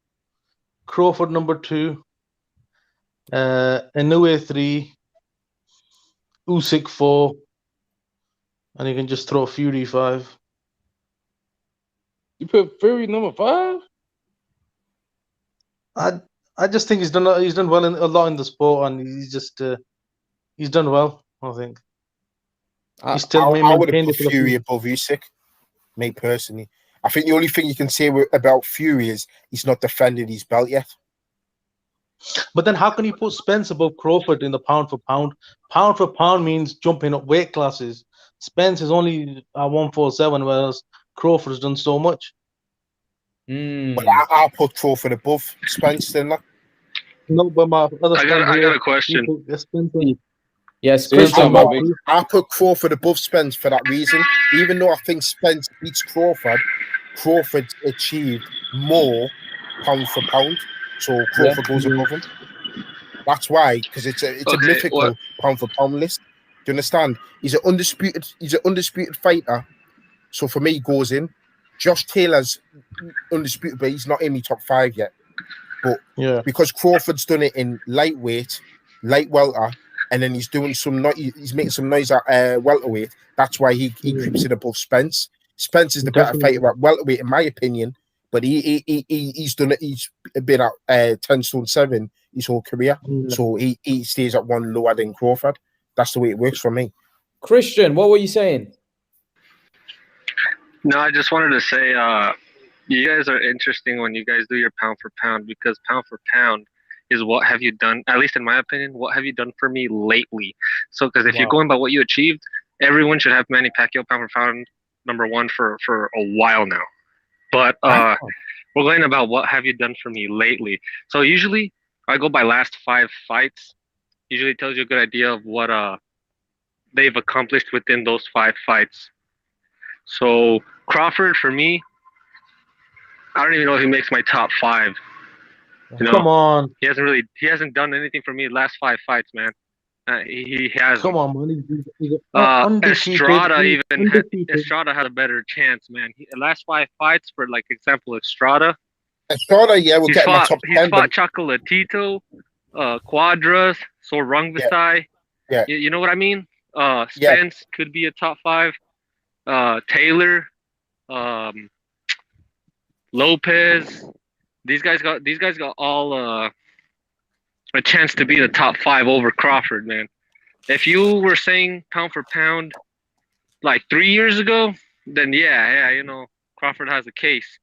Crawford number 2, Inoue 3, Usyk 4, and you can just throw Fury 5. You put Fury number 5? I just think he's done well a lot in the sport, and he's done well. I think. I would have put Fury above Usyk, me personally. I think the only thing you can say about Fury is he's not defended his belt yet. But then how can you put Spence above Crawford in the pound for pound? Pound for pound means jumping up weight classes. Spence is only at 147, whereas Crawford's done so much. But I'll put Crawford above Spence, didn't I? No, but my other I got a question. Yes, I put Crawford above Spence for that reason. Even though I think Spence beats Crawford, Crawford achieved more pound for pound, so Crawford goes above him. That's why, because it's a mythical pound for pound list. you understand? He's an undisputed fighter. So for me, he goes in. Josh Taylor's undisputed, but he's not in the top 5 yet. But because Crawford's done it in lightweight, light welter, and then he's doing he's making some noise at welterweight. That's why he creeps in above Spence. Spence is the better fighter at welterweight, in my opinion. But he's done it. He's been at 10 stone 7 his whole career. So he stays at 1 lower than Crawford. That's the way it works for me. Christian, what were you saying? No, I just wanted to say, you guys are interesting when you guys do your pound for pound, because pound for pound is what have you done, at least in my opinion, what have you done for me lately? So, because if you're going by what you achieved, everyone should have Manny Pacquiao pound for pound #1 for a while now. But we're going about what have you done for me lately. So usually I go by last 5 fights. Usually tells you a good idea of what they've accomplished within those 5 fights. So Crawford, for me, I don't even know if he makes my top 5. You know, come on. He hasn't done anything for me the last 5 fights, man. He hasn't. Come on, man. Estrada had a better chance, man. The last 5 fights, for like example, Estrada, we'll get my top 10. He's fought Chocolatito, Quadras, Sorungvisai. Yeah. You know what I mean? Spence could be a top 5. Taylor, Lopez. These guys got all a chance to be the top 5 over Crawford, man. If you were saying pound for pound like 3 years ago, then you know, Crawford has a case.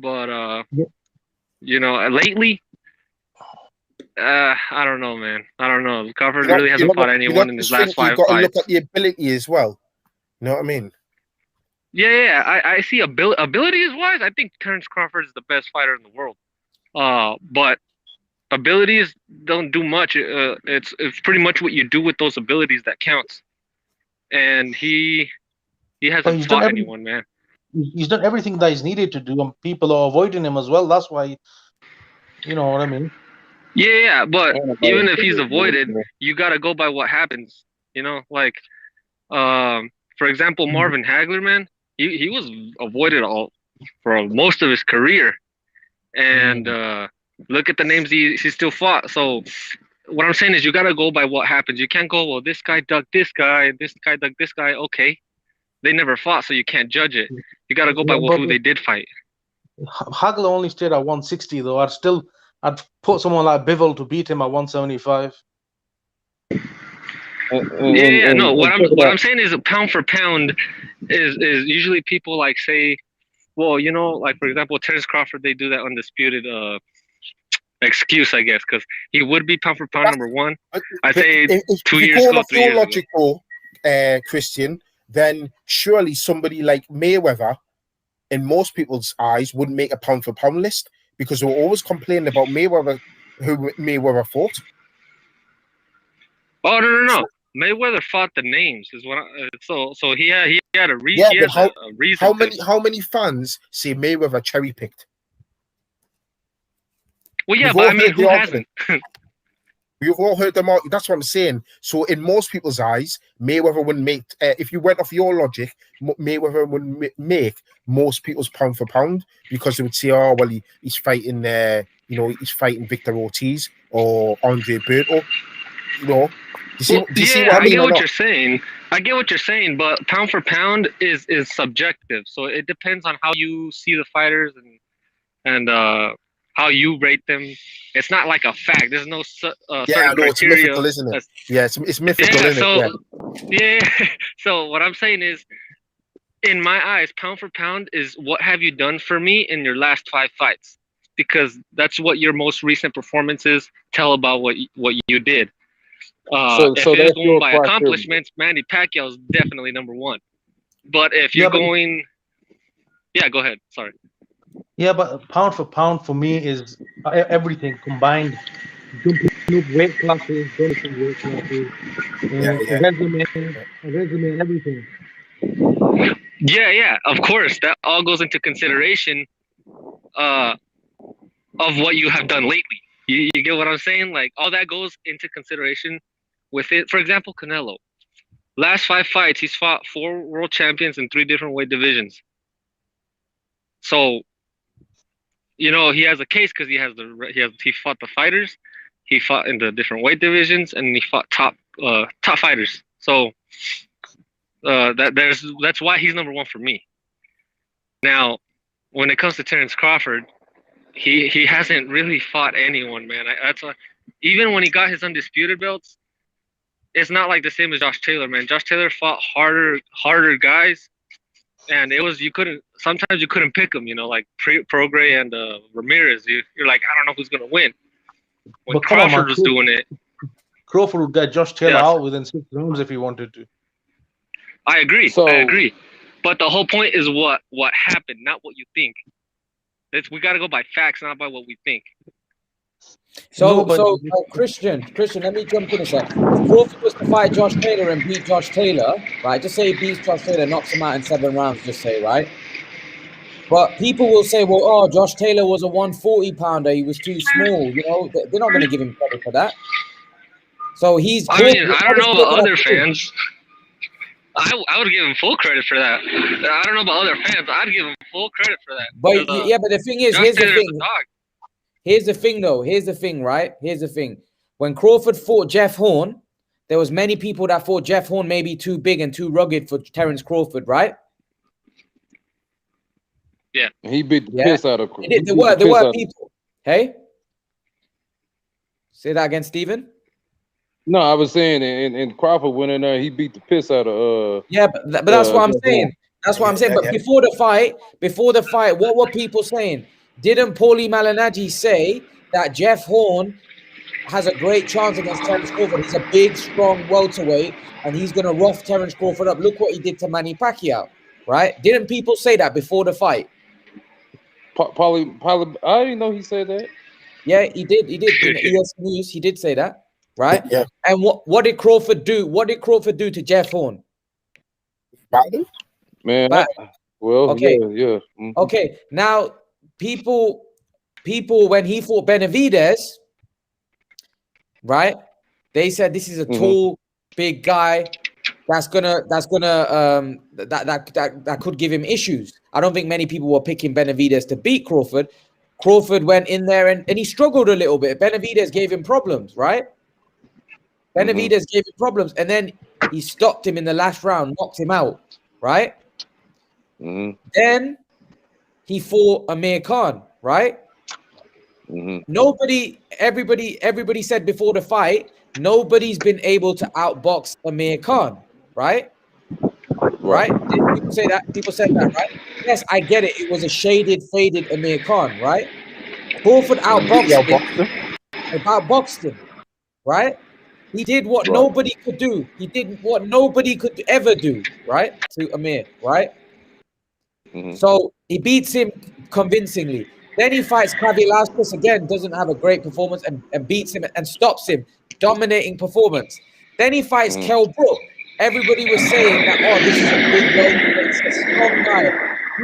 But you know, lately, I don't know, man. I don't know. Crawford really hasn't fought anyone in his last 5 fights. You've got to look at the ability as well. You know what I mean? Yeah. I see abilities wise, I think Terence Crawford is the best fighter in the world. But abilities don't do much. It's pretty much what you do with those abilities that counts. And he hasn't fought anyone, man. He's done everything that is needed to do, and people are avoiding him as well. That's why, you know what I mean? Yeah, but even if he's avoided, you gotta go by what happens. You know, like, for example, Marvin Hagler, man, he was avoided for most of his career, and look at the names he still fought. So what I'm saying is, you gotta go by what happens. You can't go, well, this guy ducked this guy, and this guy ducked this guy. Okay, they never fought, so you can't judge it. You gotta go by who they did fight. Hagler only stayed at 160, though. I'd put someone like Bivol to beat him at 175. No. What I'm saying is, pound for pound is usually people like say, well, you know, like for example, Terence Crawford, they do that undisputed excuse, I guess, because he would be pound for pound #1. I'd say 2 years ago, 3 years logical, Christian, then surely somebody like Mayweather, in most people's eyes, wouldn't make a pound for pound list, because we're always complaining about Mayweather, who Mayweather fought. Oh no! Mayweather fought the names. Is what. So he had a reason. How many fans say Mayweather cherry picked? Well, yeah, but I mean, who hasn't? We've all heard them out. That's what I'm saying. So in most people's eyes, Mayweather wouldn't make. If you went off your logic, Mayweather wouldn't make most people's pound for pound, because they would say, "Oh, well, he's fighting. He's fighting Victor Ortiz or Andre Berto." You know. Do you see what I mean? I get what you're saying. I get what you're saying, but pound for pound is subjective. So it depends on how you see the fighters and how you rate them. It's not like a fact. There's no certain criteria. It's mythical, isn't it? It's mythical, isn't it? So what I'm saying is, in my eyes, pound for pound is what have you done for me in your last 5 fights, because that's what your most recent performances tell about what you did. If it's going by accomplishments, Manny Pacquiao is definitely #1. But if you're going, go ahead. Sorry. Yeah, but pound for pound for me is everything combined. Jumping up weight classes, resume, everything. Yeah, of course. That all goes into consideration of what you have done lately. You get what I'm saying? Like, all that goes into consideration with it. For example, Canelo. Last 5 fights, he's fought 4 world champions in 3 different weight divisions. So, you know, he has a case because he fought the fighters, he fought in the different weight divisions, and he fought top fighters. So that's why he's number 1 for me. Now, when it comes to Terence Crawford, he hasn't really fought anyone, man. That's why, even when he got his undisputed belts, it's not like the same as Josh Taylor, man. Josh Taylor fought harder guys, and sometimes you couldn't pick them, you know, like Prograis and Ramirez. You're like, I don't know who's gonna win. When Crawford was doing it, Crawford would get Josh Taylor out within 6 rounds if he wanted to. I agree. But the whole point is what happened, not what you think. We got to go by facts, not by what we think. So Christian, let me jump in a sec. If Crawford was to fight Josh Taylor and beat Josh Taylor, right? Just say he beats Josh Taylor, knocks him out in 7 rounds, just say, right? But people will say, well, oh, Josh Taylor was a 140-pounder. He was too small. You know, they're not going to give him credit for that. So he's... I don't know about other fans. I would give him full credit for that. I don't know about other fans, but I'd give him full credit for that. But but the thing is, here's the thing. Here's the thing, though. Here's the thing, right? Here's the thing. When Crawford fought Jeff Horn, there was many people that thought Jeff Horn may be too big and too rugged for Terence Crawford, right? Yeah. He beat the piss out of Crawford. There were people. Hey? Say that again, Steven? No, I was saying, and Crawford went in there. He beat the piss out of. But that's what I'm saying. That's what I'm saying. But before the fight, what were people saying? Didn't Paulie Malignaggi say that Jeff Horn has a great chance against Terence Crawford? He's a big, strong welterweight, and he's gonna rough Terence Crawford up. Look what he did to Manny Pacquiao, right? Didn't people say that before the fight? Paulie, I didn't know he said that. Yeah, he did. In ES News, he did say that. Right? Yeah. And what did Crawford do? What did Crawford do to Jeff Horn? Man, okay. Yeah. Mm-hmm. Okay. Now, people, when he fought Benavidez, right? They said this is a tall, big guy that could give him issues. I don't think many people were picking Benavidez to beat Crawford. Crawford went in there and he struggled a little bit. Benavidez gave him problems, right? Benavidez gave him problems, and then he stopped him in the last round, knocked him out, right? Then he fought Amir Khan, right? Everybody said before the fight, nobody's been able to outbox Amir Khan, right? Right? People say that. People said that, right? Yes, I get it. It was a faded Amir Khan, right? Crawford outboxed him, right? He did what nobody could do. He did what nobody could ever do, right? To Amir, right? So he beats him convincingly. Then he fights Kavaliauskas again, doesn't have a great performance and beats him and stops him. Dominating performance. Then he fights Kell Brook. Everybody was saying that, oh, this is a big welterweight, it's a strong guy.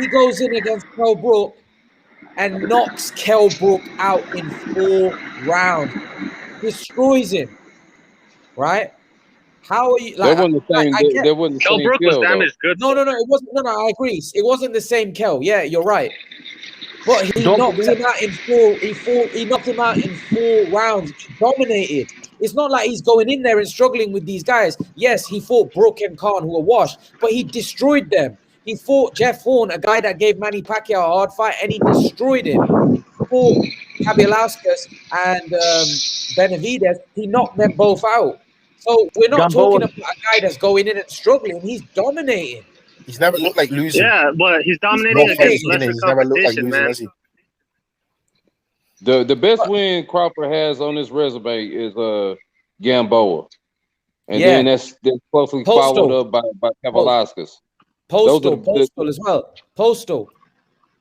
He goes in against Kell Brook and knocks Kell Brook out in 4 rounds. Destroys him. Right? How are you? Like, that wasn't the same. That wasn't the Kell same Brook was damaged good. No, it wasn't. No, I agree. It wasn't the same Kell. Yeah, you're right. But he knocked him out in 4. He knocked him out in 4 rounds. He dominated. It's not like he's going in there and struggling with these guys. Yes, he fought Brook and Khan, who were washed, but he destroyed them. He fought Jeff Horn, a guy that gave Manny Pacquiao a hard fight, and he destroyed him. He fought Kavaliauskas and Benavidez. He knocked them both out. So we're not talking about a guy that's going in and struggling. He's dominating. He's never looked like losing. Yeah, but he's dominating against lesser competition, man. The best win Crawford has on his resume is Gamboa, and then that's closely followed up by Kavaliauskas. Postal as well. Postal.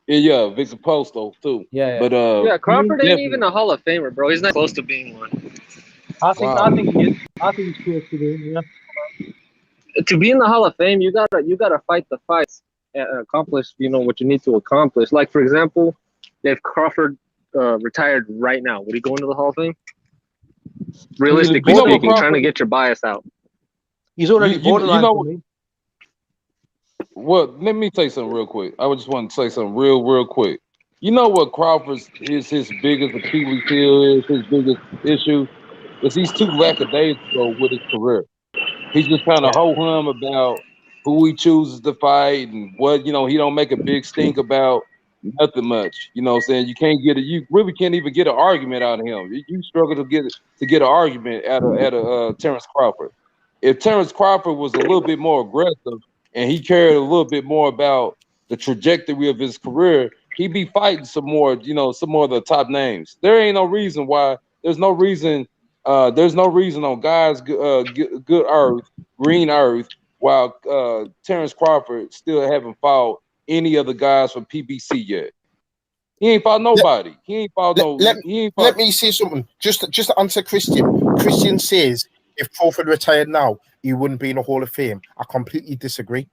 Yeah, Victor Postal too. Yeah. But Crawford ain't even a Hall of Famer, bro. He's not close to being one. I think he is. I think he's close to being. Yeah. To be in the Hall of Fame, you gotta fight the fights and accomplish, what you need to accomplish. Like, for example, if Crawford retired right now, would he go into the Hall of Fame? Realistically speaking, trying to get your bias out. He's already You borderline know for me. what? Let me say something real quick. I would just want to say something real quick. You know what Crawford's is his biggest Achilles heel is, his biggest issue is he's too lackadaisical with his career. He's just kind of ho hum about who he chooses to fight and what, he don't make a big stink about nothing much. You know what I'm saying? You really can't even get an argument out of him. You struggle to get an argument out of Terrence Crawford. If Terrence Crawford was a little bit more aggressive and he cared a little bit more about the trajectory of his career, he'd be fighting some more of the top names. There's no reason on God's good earth, green earth, while Terrence Crawford still haven't fought any of the guys from PBC yet. He ain't fought nobody. Let me say something. Just to answer Christian. Christian says if Crawford retired now, he wouldn't be in the Hall of Fame. I completely disagree.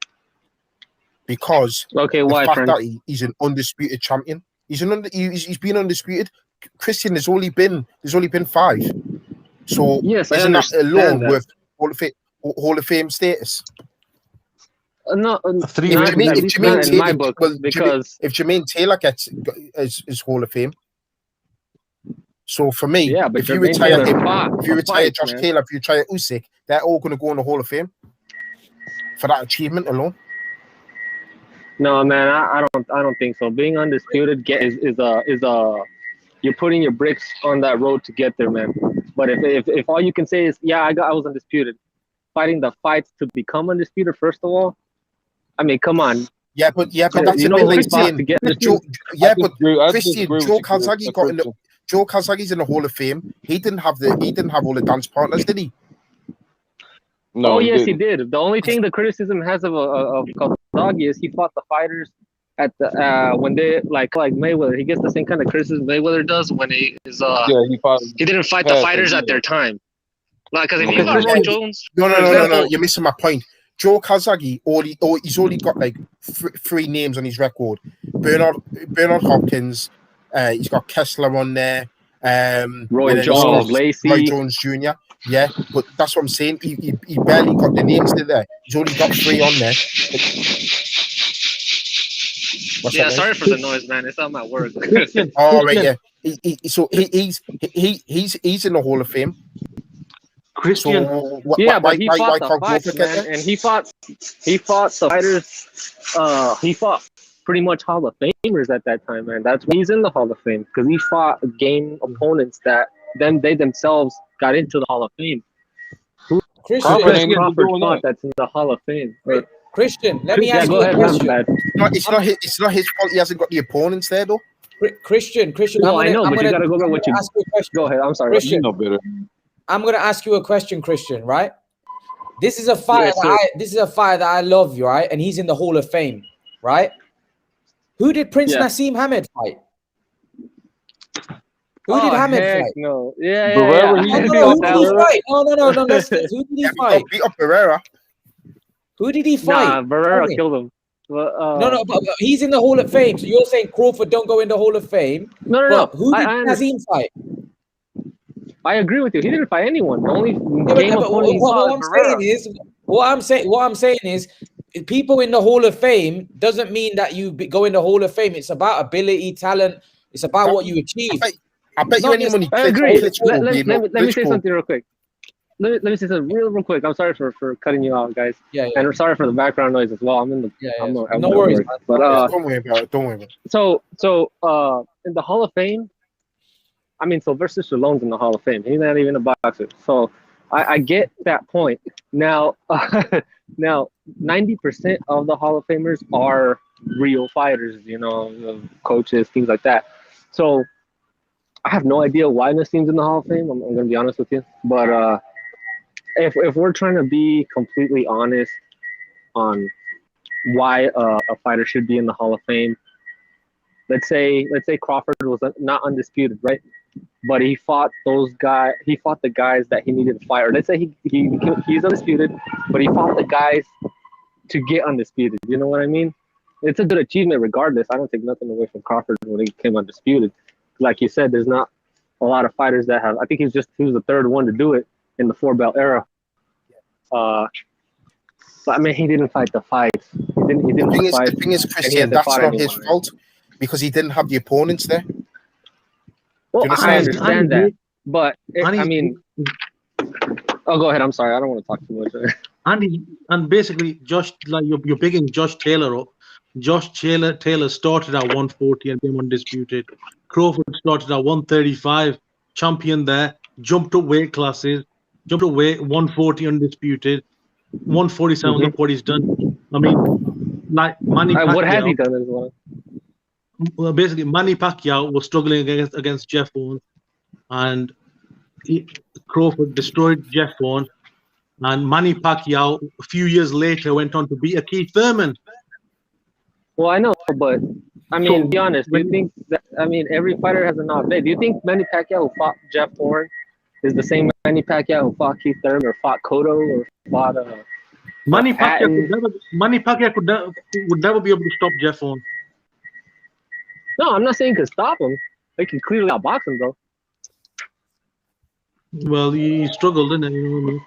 Because why, the fact friend? that he's an undisputed champion. He's been undisputed. Christian, there's only been 5. So yes, isn't that alone worth Hall of Fame status? No, If Jermaine Taylor gets his Hall of Fame. So for me, but if you Jermaine retire Josh Taylor, if you retire Usyk, they're all going to go in the Hall of Fame for that achievement alone. No, man, I don't think so. Being undisputed is you're putting your bricks on that road to get there, man. But if all you can say is I was undisputed, fighting the fights to become undisputed, first of all, I mean, come on. Yeah, but that's a bit like saying Christian, Joe Kazagi's in the Hall of Fame. He didn't have all the dance partners, did he? No, yes, he did. The only thing the criticism has of Kazagi is he fought the fighters at the when they like Mayweather. He gets the same kind of criticism Mayweather does when he is he didn't fight the fighters at their time. Like because if you got Roy Jones, no, you're missing my point. Joe Kazagi, he's only got like 3 names on his record. Bernard Hopkins, he's got Kessler on there. Roy Jones, Lacey, Roy Jones Jr. Yeah, but that's what I'm saying. He barely got the names there. He's only got 3 on there. Sorry for the noise, man. It's on my work. All right, yeah. He's in the Hall of Fame. Christian, but he fought the fights, man, and he fought the fighters. He fought pretty much Hall of Famers at that time, man. That's why he's in the Hall of Fame, because he fought game opponents that they themselves got into the Hall of Fame. Crawford fought that's in the Hall of Fame. Christian, let me ask you a question. It's not his fault he hasn't got the opponents there, though. Christian. No, I know, but you gotta go by what you. Go ahead. I'm sorry. Christian, you know better. I'm gonna ask you a question, Christian. Right? This is a fight. This is a fight that I love, right? And he's in the Hall of Fame, right? Who did Prince Nassim Hamed fight? Who did Hamed fight? No. Who did he fight? No. Who did he fight? Beat up Barrera. Who did he fight? Nah, Barrera killed him. No, but he's in the Hall of Fame. So you're saying Crawford don't go in the Hall of Fame? No. Who did Nassim fight? I agree with you. He didn't fight anyone. The only what I'm saying is, people in the Hall of Fame doesn't mean that you go in the Hall of Fame. It's about ability, talent. It's about what you achieve. I bet you anyone. I agree. Let me say something real quick. Let me say something real quick. I'm sorry for cutting you out, guys. Yeah. And I'm sorry for the background noise as well. I'm in the. No worries. But don't worry about it. So in the Hall of Fame, I mean, Sylvester Stallone's in the Hall of Fame. He's not even a boxer. So I get that point. Now, 90% of the Hall of Famers are real fighters, coaches, things like that. So I have no idea why Nassim's in the Hall of Fame. I'm going to be honest with you. But if we're trying to be completely honest on why a fighter should be in the Hall of Fame, let's say Crawford was not undisputed, right? But he fought the guys that he needed to fight. Or let's say he's undisputed, but he fought the guys to get undisputed. You know what I mean? It's a good achievement regardless. I don't take nothing away from Crawford when he came undisputed. Like you said, there's not a lot of fighters that have. I think he was the third one to do it in the 4-belt era. But I mean, he didn't fight the fight. He didn't fight. The thing is, and he Christian, hasn't that's fought not his anyone, fault because he didn't have the opponents there. Well, you I understand? understand that, but I And mean, oh, go ahead. I'm sorry. I don't want to talk too much. and basically, Josh, like you're picking Josh Taylor up. Josh Taylor started at 140 and became undisputed. Crawford started at 135, champion there, jumped up weight classes, jumped up weight 140 undisputed, 147. Look what he's done. I mean, like Manny Pacquiao. What has he done as well? Well, basically, Manny Pacquiao was struggling against Jeff Horn, and Crawford destroyed Jeff Horn. And Manny Pacquiao, a few years later, went on to beat a Keith Thurman. Well, I know, but I mean, be honest. Do you think that? I mean, every fighter has a knock day. Do you think Manny Pacquiao who fought Jeff Horn is the same Manny Pacquiao who fought Keith Thurman or fought Cotto or fought? Manny Pacquiao would never be able to stop Jeff Horn. No, I'm not saying he could stop him. They can clearly outbox him, though. Well, he struggled, didn't he? You know what I mean?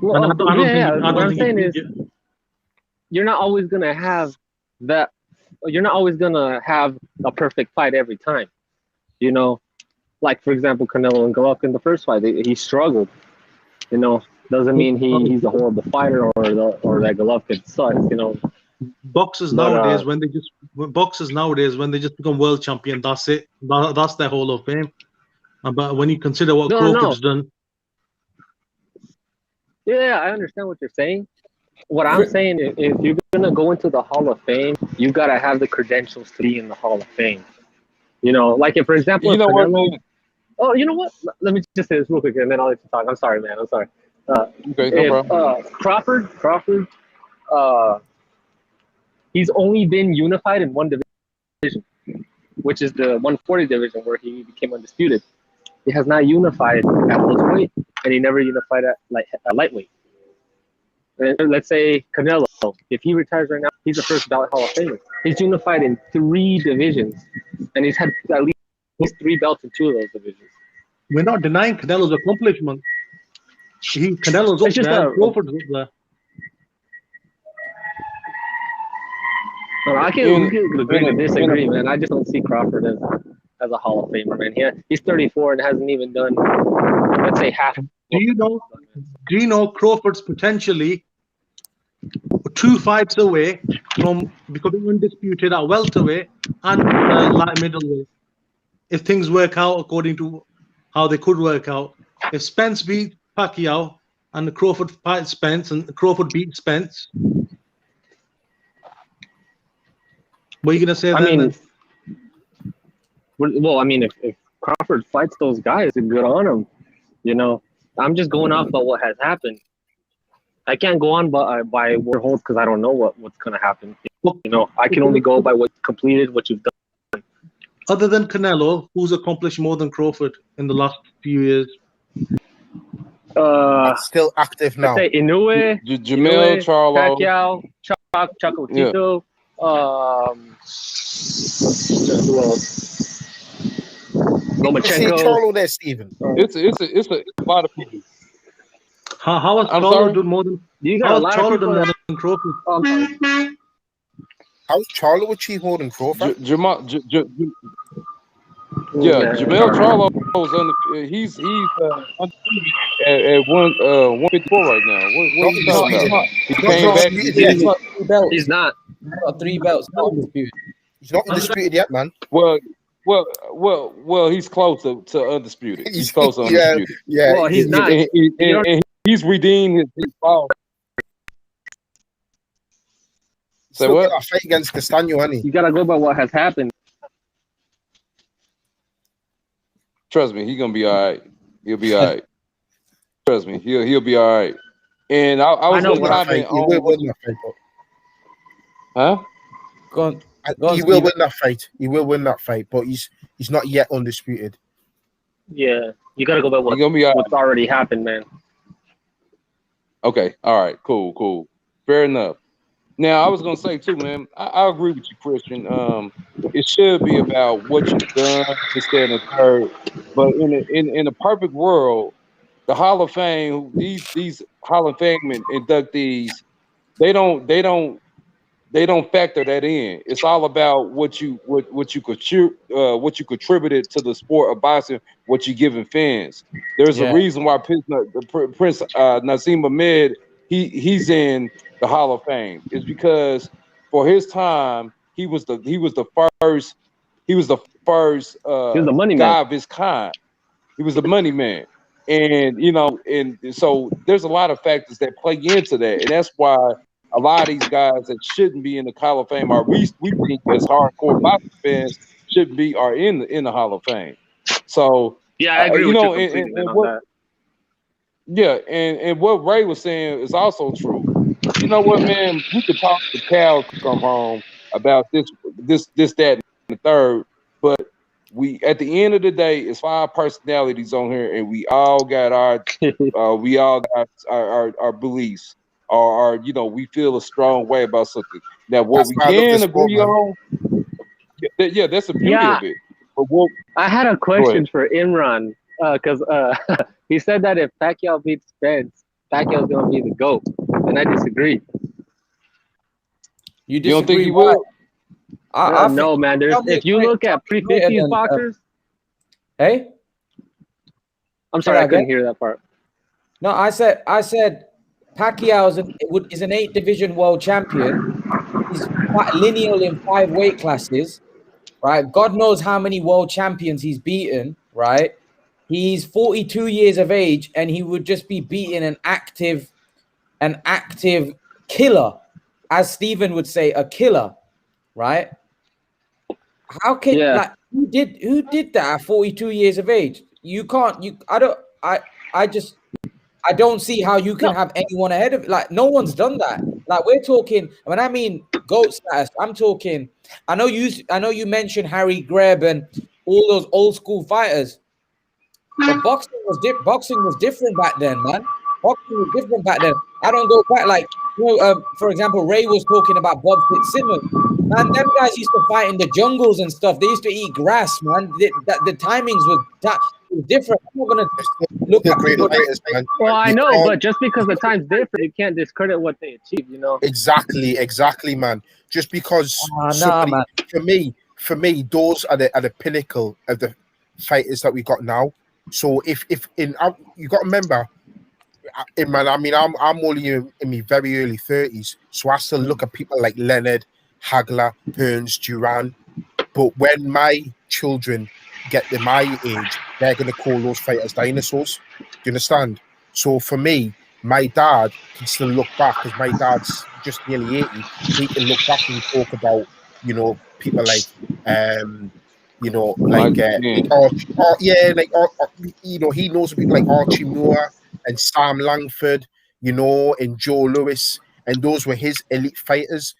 Well, I don't what I'm think saying is, you're not always gonna have that. You're not always gonna have a perfect fight every time. You know, like for example, Canelo and Golovkin, the first fight, he struggled. You know, doesn't mean he's a horrible fighter or that Golovkin sucks. You know, boxers nowadays when they just become world champion, that's it. That's their Hall of Fame. But when you consider what Crawford's done. Yeah, I understand what you're saying. What I'm saying is, if you're gonna go into the Hall of Fame, you gotta have the credentials to be in the Hall of Fame. You know, like if, for example, You know what, Canelo, man? oh, you know what? Let me just say this real quick, and then I'll let you talk. I'm sorry, man. I'm sorry. Okay, no problem. Crawford, he's only been unified in one division, which is the 140 division, where he became undisputed. He has not unified at welterweight, and he never unified at lightweight. And let's say Canelo, if he retires right now, he's the first ballot Hall of Famer. He's unified in 3 divisions, and he's had at least 3 belts in 2 of those divisions. We're not denying Canelo's accomplishment. Canelo's up there, Crawford's up there. I can agree to disagree, man. I just don't see Crawford as a Hall of Famer, man. He's 34 and hasn't even done, let's say, half. Do you know Crawford's potentially 2 fights away from becoming undisputed at welterweight and light middleweight? If things work out according to how they could work out. If Spence beat Pacquiao and Crawford fights Spence and Crawford beats Spence, what are you gonna say? Well, I mean, if Crawford fights those guys, it's good on him. You know, I'm just going off by what has happened. I can't go on by what holds because I don't know what's gonna happen. You know, I can only go by what's completed, what you've done. Other than Canelo, who's accomplished more than Crawford in the last few years? Still active now. Let's say Inoue, Jamel Charlo, Pacquiao, Chocolatito. Who else? Lomachenko. Charlo there, Steven. It's a lot of people. How has Charlo done more than? How has Charlo done more than Crawford? How has Charlo achieved more than Crawford? Jamel Charlo he's undefeated at 154 right now. What are you talking about? He came back. He's not. Got 3 belts, not undisputed. He's not undisputed yet, man. Well, he's close to undisputed. He's close to undisputed. Yeah. Well, he's not. And he's redeemed his power. Say what? A fight against Castaño, honey. You gotta go by what has happened. Trust me, he's gonna be all right. He'll be all right. Trust me, he'll be all right. And I was gonna comment on. He will win that fight, huh? He will win that fight. He will win that fight, but he's not yet undisputed. Yeah, you gotta go by what's already happened, man. Okay, all right, cool. Fair enough. Now, I was gonna say too, man. I agree with you, Christian. It should be about what you've done instead of third. But in a perfect world, the Hall of Fame, these Hall of Fame inductees they don't factor that in. It's all about what you contributed to the sport of boxing, what you giving fans. There's a reason why Prince Naseem Ahmed he's in the Hall of Fame. It's because for his time he was the first the money guy man of his kind. He was the money man. And and so there's a lot of factors that play into that, and that's why a lot of these guys that shouldn't be in the Hall of Fame, or we think as hardcore boxing fans shouldn't be, are in the Hall of Fame. So yeah, I agree with you completely on that. Yeah, and what Ray was saying is also true. You know what, man? We could talk to cows come home about this, that, and the third, but we at the end of the day, it's 5 personalities on here, and we all got our our beliefs, or we feel a strong way about something. Now, what we can agree on, that's the beauty of it. But I had a question for Imran, because he said that if Pacquiao beats Spence, Pacquiao's gonna be the GOAT, and I disagree. You don't think he why? will? I no, think, man. If you look at pre-50s boxers, hey, I'm sorry, I couldn't hear that part. No, I said Pacquiao is an 8 division world champion. He's lineal in 5 weight classes, right? God knows how many world champions he's beaten, right? He's 42 years of age, and he would just be beating an active killer, as Stephen would say, a killer, right? How can who did that at 42 years of age? I don't see how you can have anyone ahead of it. Like, no one's done that. Like, we're talking, when I mean GOAT status, I'm talking, I know you mentioned Harry Greb and all those old school fighters, but boxing was different back then, man. Boxing was different back then. I don't go back, like, for example, Ray was talking about Bob Fitzsimmons. Man, them guys used to fight in the jungles and stuff. They used to eat grass, man. The timings was different. I'm not gonna look at people. Well, I know, but just because the time's different, you can't discredit what they achieved. Exactly, man. Just because for me, those are the pinnacle of the fighters that we got now. So if you got to remember, man. I mean, I'm only in my very early 30s, so I still look at people like Leonard, Hagler, Hearns, Duran. But when my children get to my age, they're going to call those fighters dinosaurs. Do you understand? So for me, my dad can still look back, because my dad's just nearly 80. He can look back and talk about, people like, he knows people like Archie Moore and Sam Langford, and Joe Lewis, and those were his elite fighters,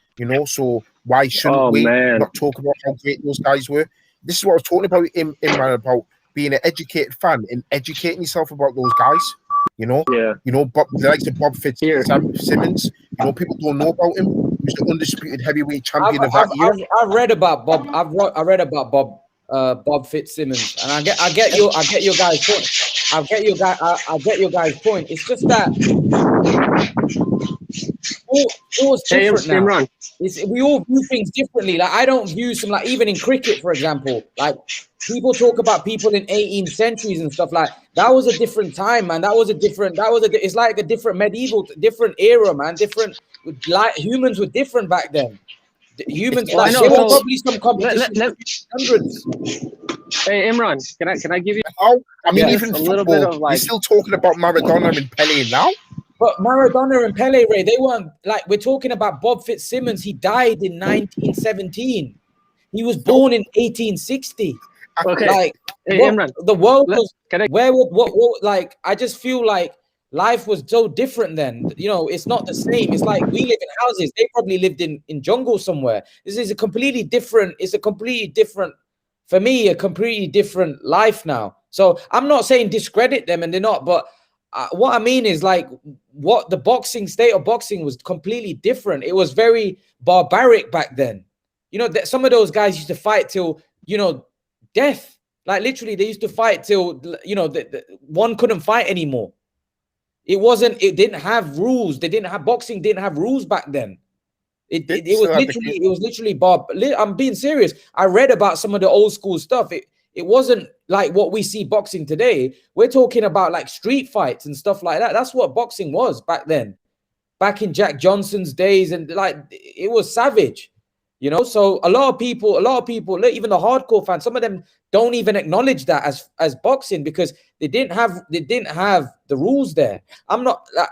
so why shouldn't we not talk about how great those guys were? This is what I was talking about, Imran, about being an educated fan and educating yourself about those guys. Bob, the likes of Bob Fitzsimmons. People don't know about him. He was the undisputed heavyweight champion of that year. I've read about Bob. I read about Bob Fitzsimmons, and I get your guys' point. I get your guys' point. It's just that it was different now. Imran. We all view things differently. Like, I don't view some, like, even in cricket, for example, like, people talk about people in 18th centuries and stuff. Like, that was a different time, man. It's like a different medieval, different era, man. Humans were different back then. Humans, there were probably some competition. Hundreds. Hey, Imran, can I give you? I mean, even a little bit of, like, you're still talking about Maradona and Pele now. But Maradona and Pele, Ray, they weren't, like, we're talking about Bob Fitzsimmons. He died in 1917. He was born in 1860. Okay. Like, Imran, the world was what like, I just feel like life was so different then. It's not the same. It's like we live in houses. They probably lived in jungle somewhere. This is a completely different for me, a completely different life now. So I'm not saying discredit them, and they're not, but what I mean is, like, what the state of boxing was completely different. It was very barbaric back then. That some of those guys used to fight till, death. Like, literally, they used to fight till, one couldn't fight anymore. It wasn't. It didn't have rules. They didn't have boxing. Didn't have rules back then. It was literally Bob. I'm being serious. I read about some of the old school stuff. It wasn't like what we see boxing today. We're talking about like street fights and stuff like that. That's what boxing was back then. Back in Jack Johnson's days, and like it was savage, you know. So a lot of people, even the hardcore fans, some of them don't even acknowledge that as boxing because they didn't have the rules there.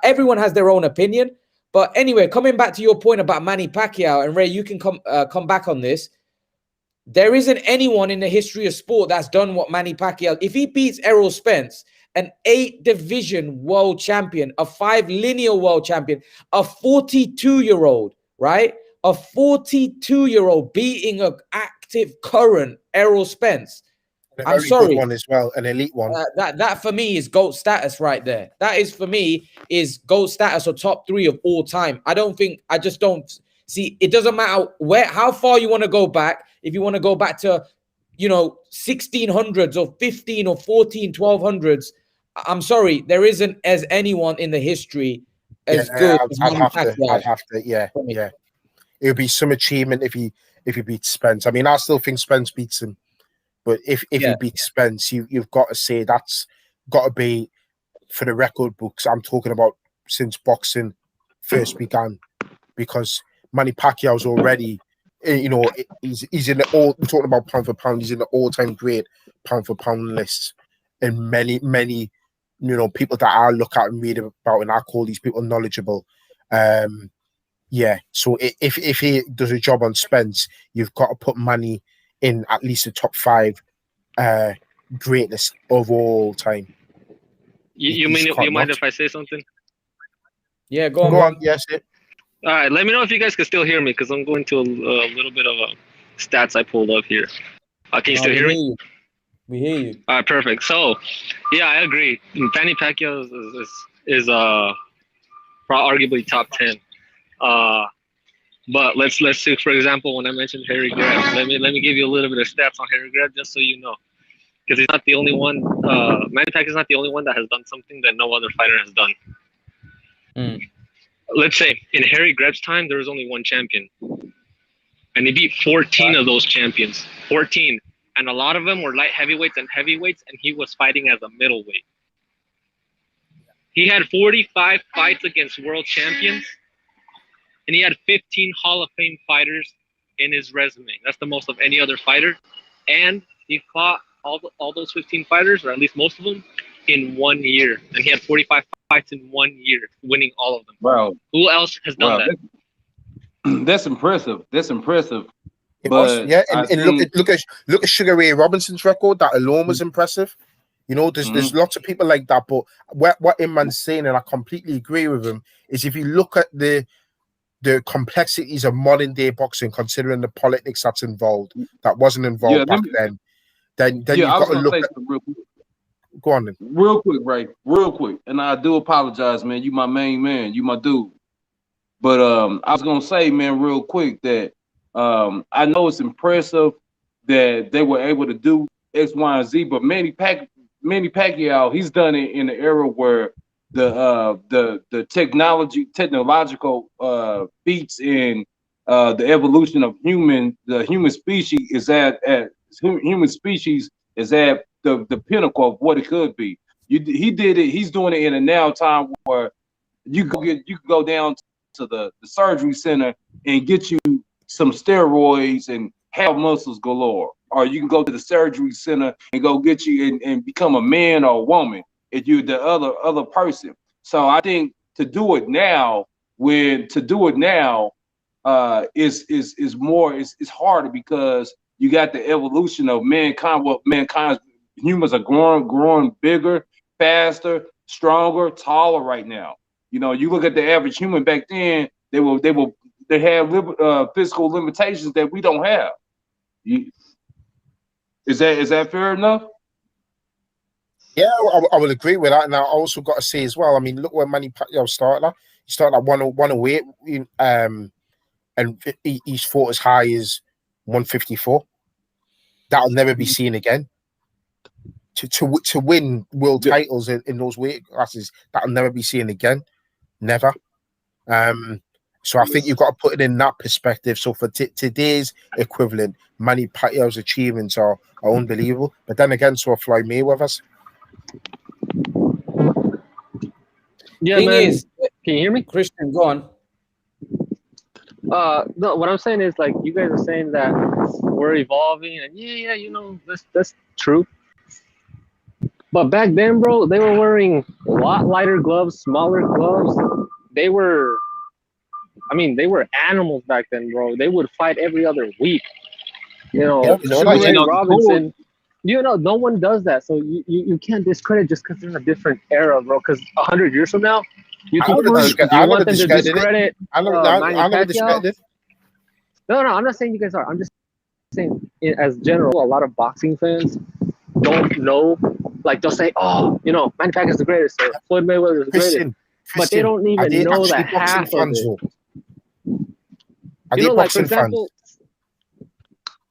Everyone has their own opinion, but anyway, coming back to your point about Manny Pacquiao, and Ray, you can come back on this. There isn't anyone in the history of sport that's done what Manny Pacquiao. If he beats Errol Spence, an 8-division world champion, a 5 lineal world champion, a 42-year-old, right? A 42-year-old beating an active current Errol Spence. I'm sorry. Good one as well, an elite one. That for me is GOAT status right there. That is for me is GOAT status or top 3 of all time. I just don't see. It doesn't matter how far you want to go back. If you want to go back to, 1600s or 15 or 14, 1200s, I'm sorry, there isn't as anyone in the history as good as Manny Pacquiao. I'd have to, yeah. It would be some achievement if he beats Spence. I mean, I still think Spence beats him, but if he beats Spence, you've got to say that's got to be for the record books. I'm talking about since boxing first began, because Manny Pacquiao's already. He's in the all. We're talking about pound for pound. He's in the all-time great pound for pound lists, and many people that I look at and read about, and I call these people knowledgeable. So if he does a job on Spence, you've got to put Manny in at least the top 5 greatest of all time. You mind if I say something? Yeah, go on. Yes. All right, let me know if you guys can still hear me, because I'm going to a little bit of stats I pulled up here. Can you still hear me? We hear you. All right, perfect. So, yeah, I agree. Manny Pacquiao is arguably top 10. But let's see. For example, when I mentioned Harry Greb, let me give you a little bit of stats on Harry Greb, just so you know, because he's not the only one. Manny Pacquiao is not the only one that has done something that no other fighter has done. Let's say in Harry Greb's time, there was only one champion, and he beat 14 of those champions. 14. And a lot of them were light heavyweights and heavyweights, and he was fighting as a middleweight. He had 45 fights against world champions, and he had 15 Hall of Fame fighters in his resume. That's the most of any other fighter. And he fought all those 15 fighters, or at least most of them, in 1 year. And he had 45 fights in 1 year, winning all of them. Wow. Who else has done that? That's impressive. But look at Sugar Ray Robinson's record. That alone was impressive. There's lots of people like that. But what Imran's saying, and I completely agree with him, is if you look at the complexities of modern day boxing, considering the politics that's involved, that wasn't involved back then you've got to look at. Go on then. Real quick, Ray. Real quick, and I do apologize, man. You my main man. You my dude. But I was gonna say, man, real quick that. I know it's impressive that they were able to do X, Y, and Z, but Manny Pacquiao, he's done it in the era where the technological feats in the evolution of the human species is at the pinnacle of what it could be. He did it. He's doing it in a now time where you can go down to the surgery center and get you some steroids and have muscles galore, or you can go to the surgery center and go get you and become a man or a woman if you're the other person. So I think to do it now is harder, because you got the evolution of mankind. What humans are growing bigger, faster, stronger, taller right now. You look at the average human back then, they have physical limitations that we don't have. Is that fair enough? Yeah, I would agree with that. And I also got to say as well, I mean, look where Manny Pacquiao started at. He started at 108, and he's fought as high as 154. That'll never be seen again. to win world titles in those weight classes that'll never be seen again, never. So I think you've got to put it in that perspective. So for today's equivalent, Manny Pacquiao's achievements are unbelievable. But then again, so are Floyd Mayweather's. Yeah, Thing man. is, Can you hear me? Christian, go on. No, what I'm saying is, like, you guys are saying that we're evolving, and yeah, you know, that's true. But back then, bro, they were wearing a lot lighter gloves, smaller gloves. They were animals back then, bro. They would fight every other week. You know, Sugar Ray Robinson. You know, no one does that. So you can't discredit just because they're in a different era, bro. Because 100 years from now, you want them to discredit Manny Pacquiao? No, I'm not saying you guys are. I'm just saying, as general, a lot of boxing fans don't know. Like, they'll say, oh, you know, Manny Pacquiao is the greatest, or Floyd Mayweather is the greatest. But they don't even know that half of it. You know, like, for example,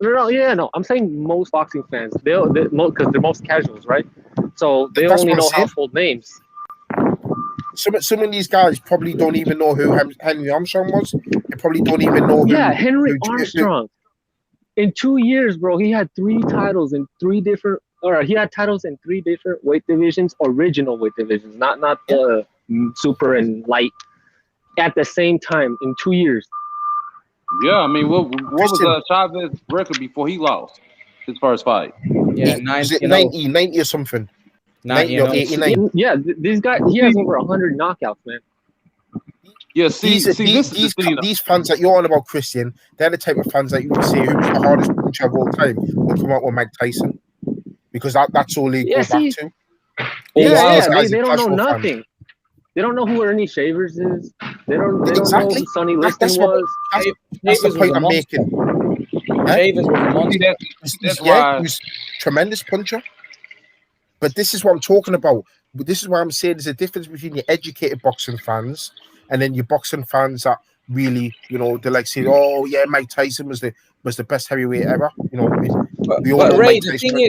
no. I'm saying most boxing fans, because they're most casuals, right? So they only know household names. Some of these guys probably don't even know who Henry Armstrong was. They probably don't even know who. Yeah, Henry Armstrong. In 2 years, bro, he had 3 titles in 3 different, or he had titles in 3 different weight divisions, original weight divisions, not the super and light. At the same time, in 2 years. Yeah, I mean, what was Chavez's record before he lost his first fight? Yeah, 90 or something. 90 or 89. Yeah, this guy, he has over 100 knockouts, man. Yeah, these fans that you're on about, Christian, they're the type of fans that you would say who's the hardest puncher of all time will come out with Mike Tyson, because that's all they go back to. They don't know nothing. Fans. They don't know who Ernie Shavers is. They don't know who Sonny Liston was. That's the point I'm making. Shavers was a monster. That's why he was a tremendous puncher. But this is what I'm talking about. This is why I'm saying there's a difference between your educated boxing fans and then your boxing fans that really, you know, they're like saying, "Oh yeah, Mike Tyson was the best heavyweight ever." You know, but Ray, the thing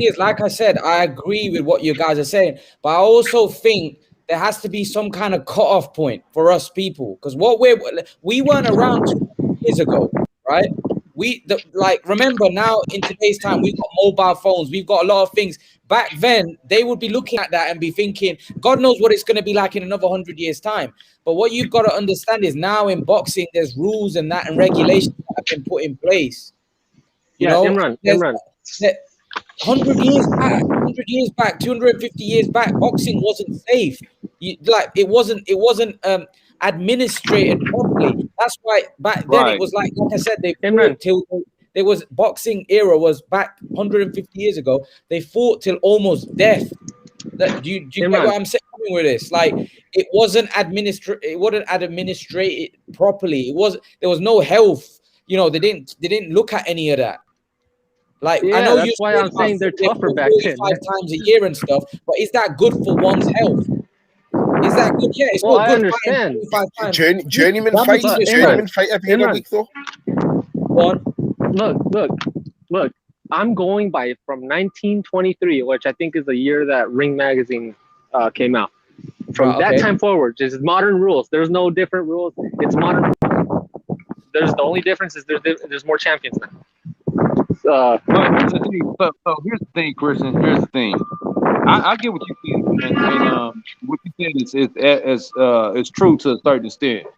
is, like I said, I agree with what you guys are saying, but I also think there has to be some kind of cutoff point for us people, because we weren't around 2 years ago, right? Remember now in today's time, we've got mobile phones, we've got a lot of things. Back then, they would be looking at that and be thinking, God knows what it's going to be like in another 100 years' time. But what you've got to understand is now in boxing, there's rules and regulations that have been put in place. You know, Imran. 100 years back, 250 years back, boxing wasn't safe. It wasn't administrated properly. That's why back then it was like I said, there was boxing era was back 150 years ago. They fought till almost death. Do you get what I'm saying with this? Like, it wasn't administrated properly. There was no health. You know, they didn't look at any of that. Like, I know that's why I'm saying they're tougher back then. 5 times a year and stuff, but is that good for one's health? Is that good? Yeah, it's not good. I understand. Journeyman fight every other week, though. Look. I'm going by from 1923, which I think is the year that Ring Magazine came out. From that time forward, just modern rules. There's no different rules. It's modern. The only difference is there's more champions now. So here's the thing, Christian. Here's the thing. I get what you said, and what you said is true to a certain extent.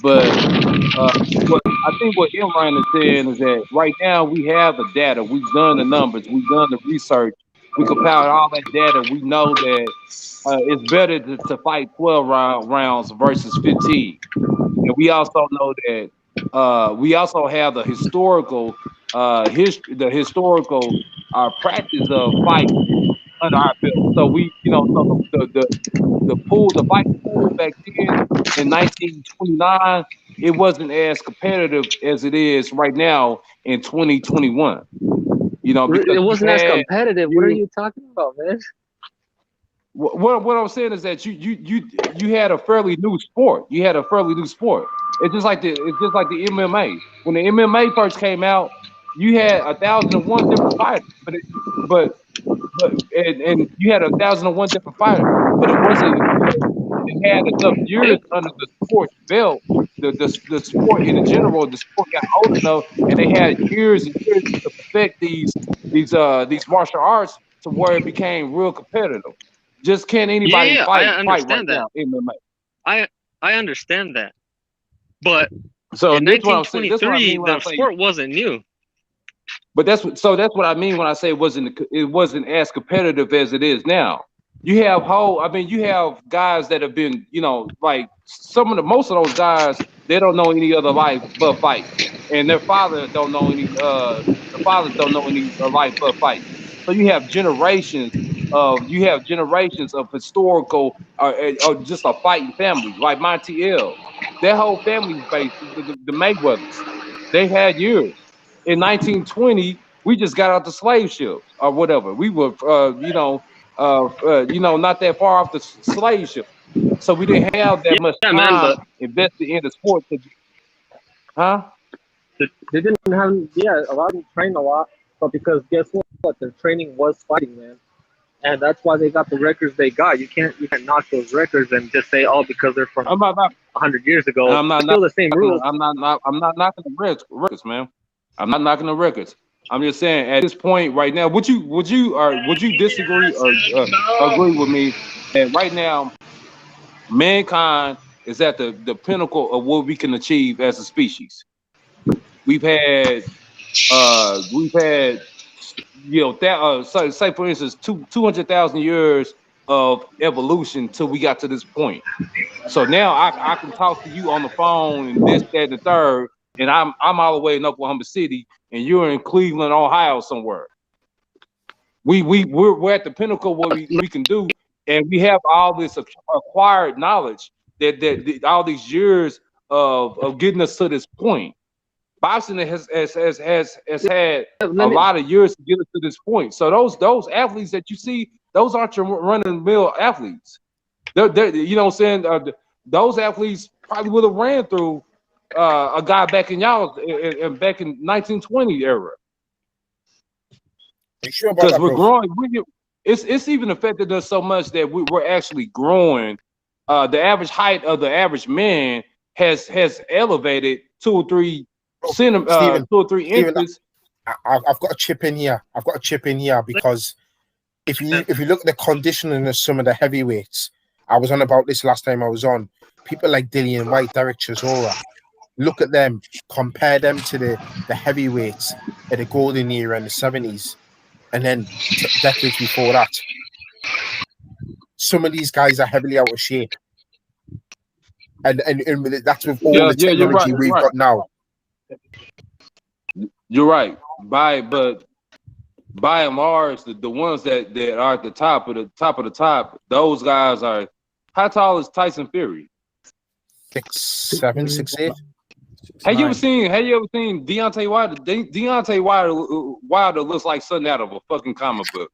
But I think what Imran is saying is that right now we have the data. We've done the numbers. We've done the research. We compiled all that data. We know that it's better to fight 12 rounds versus 15. And we also know that we also have the historical practice of fighting under our belt. So we, so the fight pool back then in 1929, it wasn't as competitive as it is right now in 2021. It wasn't as competitive. What are you talking about, man? What I'm saying is that you had a fairly new sport. It's just like the MMA. When the MMA first came out, you had 1,001 different fighters, but and you had 1,001 different fighters, but it wasn't because they had enough years under the sport belt. The sport in general, the sport got old enough, and they had years and years to perfect these martial arts to where it became real competitive. Just can't anybody Yeah, I fight right understand that. now in MMA. I understand that, but So in this is what I'm saying. This is what I 1923, mean when I the say. sport wasn't new. But that's what I mean when I say it wasn't as competitive as it is now. You have you have guys that have been, like most of those guys, they don't know any other life but fight, and their father don't know any the fathers don't know any life but fight. So you have generations of historical or just a fighting family like Montiel. Their whole family's based the Mayweathers. They had years. In 1920, we just got out the slave ships or whatever. We were, not that far off the slave ship, so we didn't have that much Yeah, man, time but invested in the sport. Huh? they didn't have. Yeah, a lot of them trained a lot, but because guess what? Their training was fighting, man, and that's why they got the records they got. You can't knock those records and just say, oh, because they're from I'm not. 100 years ago. I'm not. Still the same rules. I'm not knocking the records, man. I'm not knocking the records. I'm just saying at this point right now, would you disagree or agree with me that right now mankind is at the pinnacle of what we can achieve as a species? We've had say for instance 200,000 years of evolution till we got to this point. So now I can talk to you on the phone and this, that, and the third, and I'm all the way in Oklahoma City, and you're in Cleveland, Ohio, somewhere. We're at the pinnacle of what we can do, and we have all this acquired knowledge that all these years of getting us to this point. Boxing has had a lot of years to get us to this point. So those athletes that you see, those aren't your run-of-the-mill athletes. They're you know what I'm saying? Those athletes probably would have ran through a guy back in back in 1920 era. Sure about that, we're bro? growing. It's even affected us so much that we're actually growing. The average height of the average man has elevated 2 or 3 Stephen, 2 or 3 inches. I've got a chip in here. Because if you look at the conditioning of some of the heavyweights, I was on about this last time I was on. People like Dillian White, Derek Chisora, look at them, compare them to the heavyweights at the golden era in the 70s, and then decades before that. Some of these guys are heavily out of shape, and that's with all the technology we've got now. You're right. By and large, the ones that are at the top of the top, those guys are. How tall is Tyson Fury? 6'7", 6'8". Have you ever seen Deontay Wilder? Deontay Wilder looks like something out of a fucking comic book.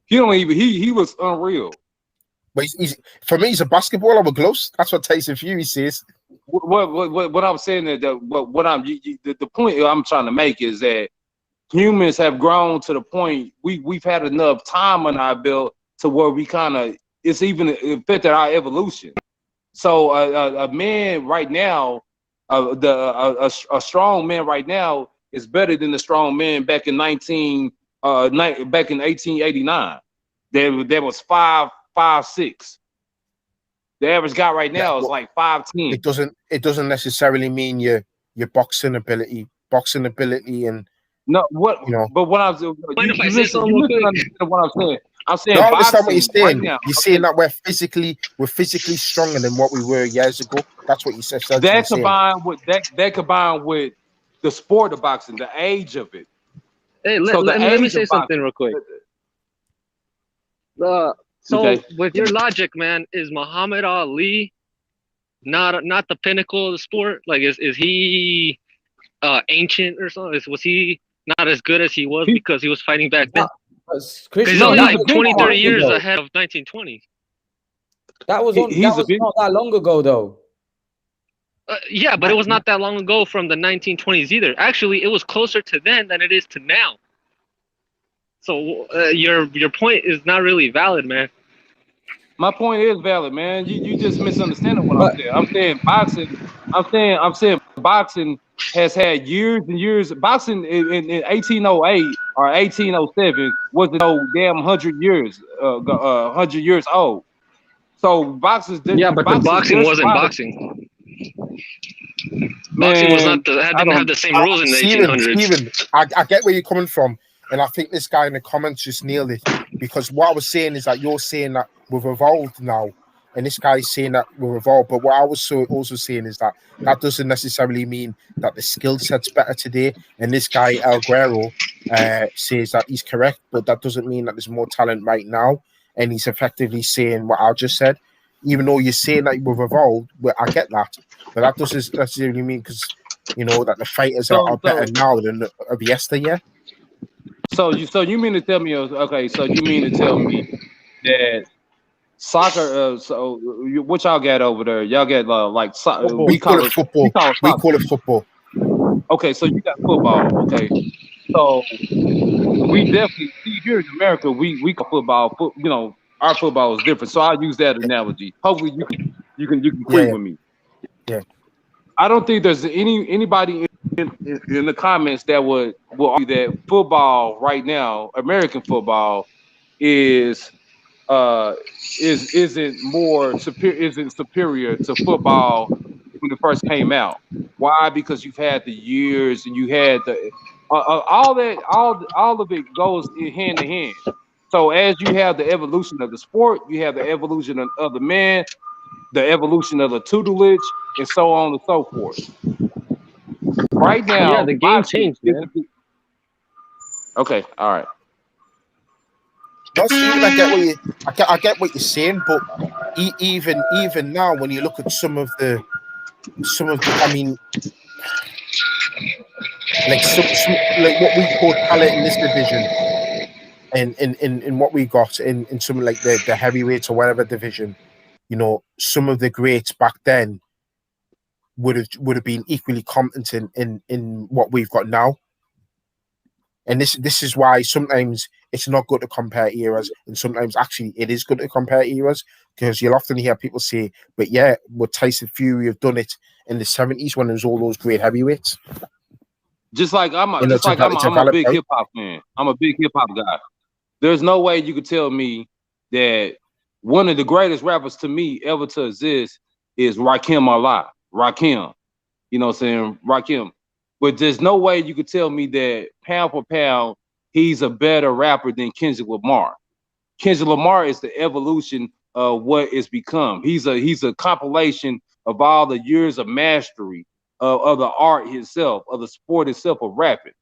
He was unreal. But for me, he's a basketballer with gloves. That's what Tyson Fury says. What I'm saying is that the point I'm trying to make is that humans have grown to the point we've had enough time on our belt to where we kind of it's even affected our evolution. So a man right now, a strong man right now is better than the strong man back in 1889. There was 5'6". The average guy right now is like 5'10". It doesn't necessarily mean your boxing ability and no what you know. But what I'm saying, what I'm saying. I'm saying. I understand what you're saying. Right now, you're saying that we're physically stronger than what we were years ago. That's what you said. That combined with the sport of boxing, the age of it. Hey, let me say something real quick. With your logic, man, is Muhammad Ali not the pinnacle of the sport? Like, is he ancient or something? Was he not as good as he was because he was fighting back then? Because he's only like 20, 30 years ahead of 1920. That was not that long ago, though. Yeah, but it was not that long ago from the 1920s either. Actually, it was closer to then than it is to now. So your point is not really valid, man. My point is valid, man. You just misunderstanding what I'm But saying. I'm saying boxing. I'm saying boxing has had years and years. Boxing in 1808 or 1807 wasn't no damn 100 years 100 years old. So Yeah, but the boxers boxing their wasn't spot, boxing. Boxing was man. not I didn't have don't. the same rules in the Steven, 1800s. I get where you're coming from, and I think this guy in the comments just nailed it. Because what I was saying is that you're saying that we've evolved now, and this guy is saying that we're evolved. But what I was also saying is that doesn't necessarily mean that the skill set's better today. And this guy El Guerrero says that he's correct, but that doesn't mean that there's more talent right now. And he's effectively saying what I just said. Even though you're saying that we've evolved, well, I get that, but that doesn't necessarily mean because that the fighters are better now than of yesteryear. So you mean to tell me? Okay, so you mean to tell me that soccer? What y'all got over there? Y'all got like soccer. We call it football. We call it football. Okay, so you got football. Okay, so we definitely see here in America. We call football. Our football is different. So I'll use that analogy. Hopefully you can agree with me. Yeah. I don't think there's anybody in the comments that will argue that football right now, American football, isn't superior to football when it first came out. Why? Because you've had the years and you had the all of it goes hand in hand. So as you have the evolution of the sport, you have the evolution of the man, the evolution of the tutelage, and so on and so forth. Right now, yeah, the game changed, man. Okay, all right. No, Steven, I get what you're saying, but even now, when you look at some of the, I mean, like some like what we call talent in this division, and in what we got in some like the heavyweights or whatever division, some of the greats back then would have been equally competent in what we've got now. And this is why sometimes it's not good to compare eras, and sometimes actually it is good to compare eras, because you'll often hear people say, "But yeah, would Tyson Fury have done it in the 70s when there was all those great heavyweights?" I'm a big hip hop fan. I'm a big hip hop guy. There's no way you could tell me that one of the greatest rappers to me ever to exist is Rakim Allah. Rakim. You know what I'm saying? Rakim. But there's no way you could tell me that pound for pound, he's a better rapper than Kendrick Lamar. Kendrick Lamar is the evolution of what it's become. He's a compilation of all the years of mastery of the art itself, of the sport itself of rapping.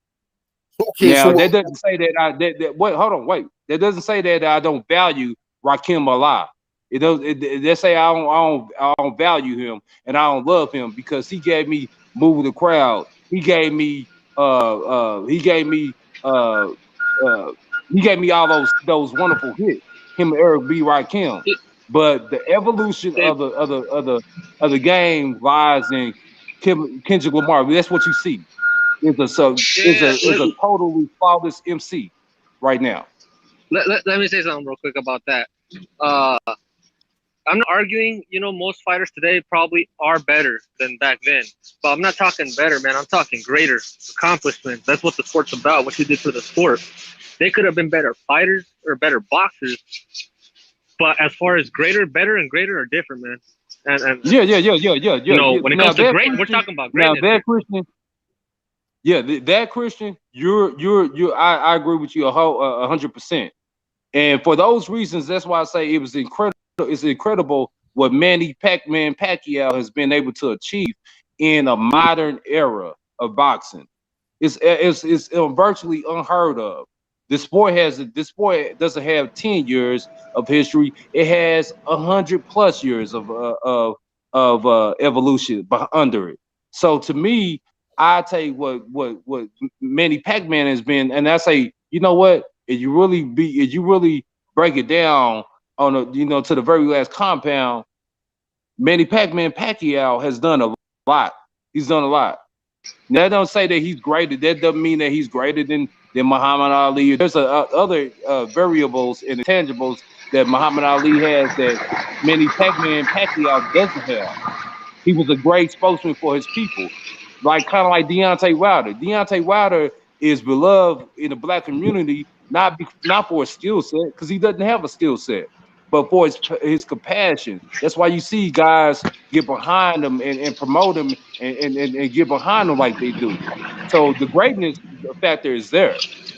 Okay, now that doesn't say that wait. That doesn't say that I don't value Rakim Allah. It does. They say I don't value him and I don't love him because he gave me Move the Crowd. He gave me all those wonderful hits. Him and Eric B. Rakim. But the evolution of the game lies in Kendrick Lamar. That's what you see. Is a totally flawless MC right now. Let me say something real quick about that. I'm not arguing, most fighters today probably are better than back then. But I'm not talking better, man. I'm talking greater accomplishments. That's what the sport's about, what you did for the sport. They could have been better fighters or better boxers. But as far as better and greater are different, man. And yeah. When it comes to great, we're talking about greatness. Now that Christian, that Christian, I agree with you 100%. And for those reasons, that's why I say it was incredible. It's incredible what Manny Pacquiao has been able to achieve in a modern era of boxing. It's virtually unheard of. This sport doesn't have 10 years of history. It has 100+ years of evolution under it. So to me, I take what Manny Pacquiao has been, and I say, you know what? If you really break it down on to the very last compound, Manny Pacquiao has done a lot. He's done a lot. Now, that don't say that he's greater. That doesn't mean that he's greater than Muhammad Ali. There's other variables and intangibles that Muhammad Ali has that Manny Pacquiao doesn't have. He was a great spokesman for his people, kind of like Deontay Wilder. Deontay Wilder is beloved in the black community not for his skill set, because he doesn't have a skill set, but for his compassion. That's why you see guys get behind him and promote him and get behind him like they do. So the greatness factor is there,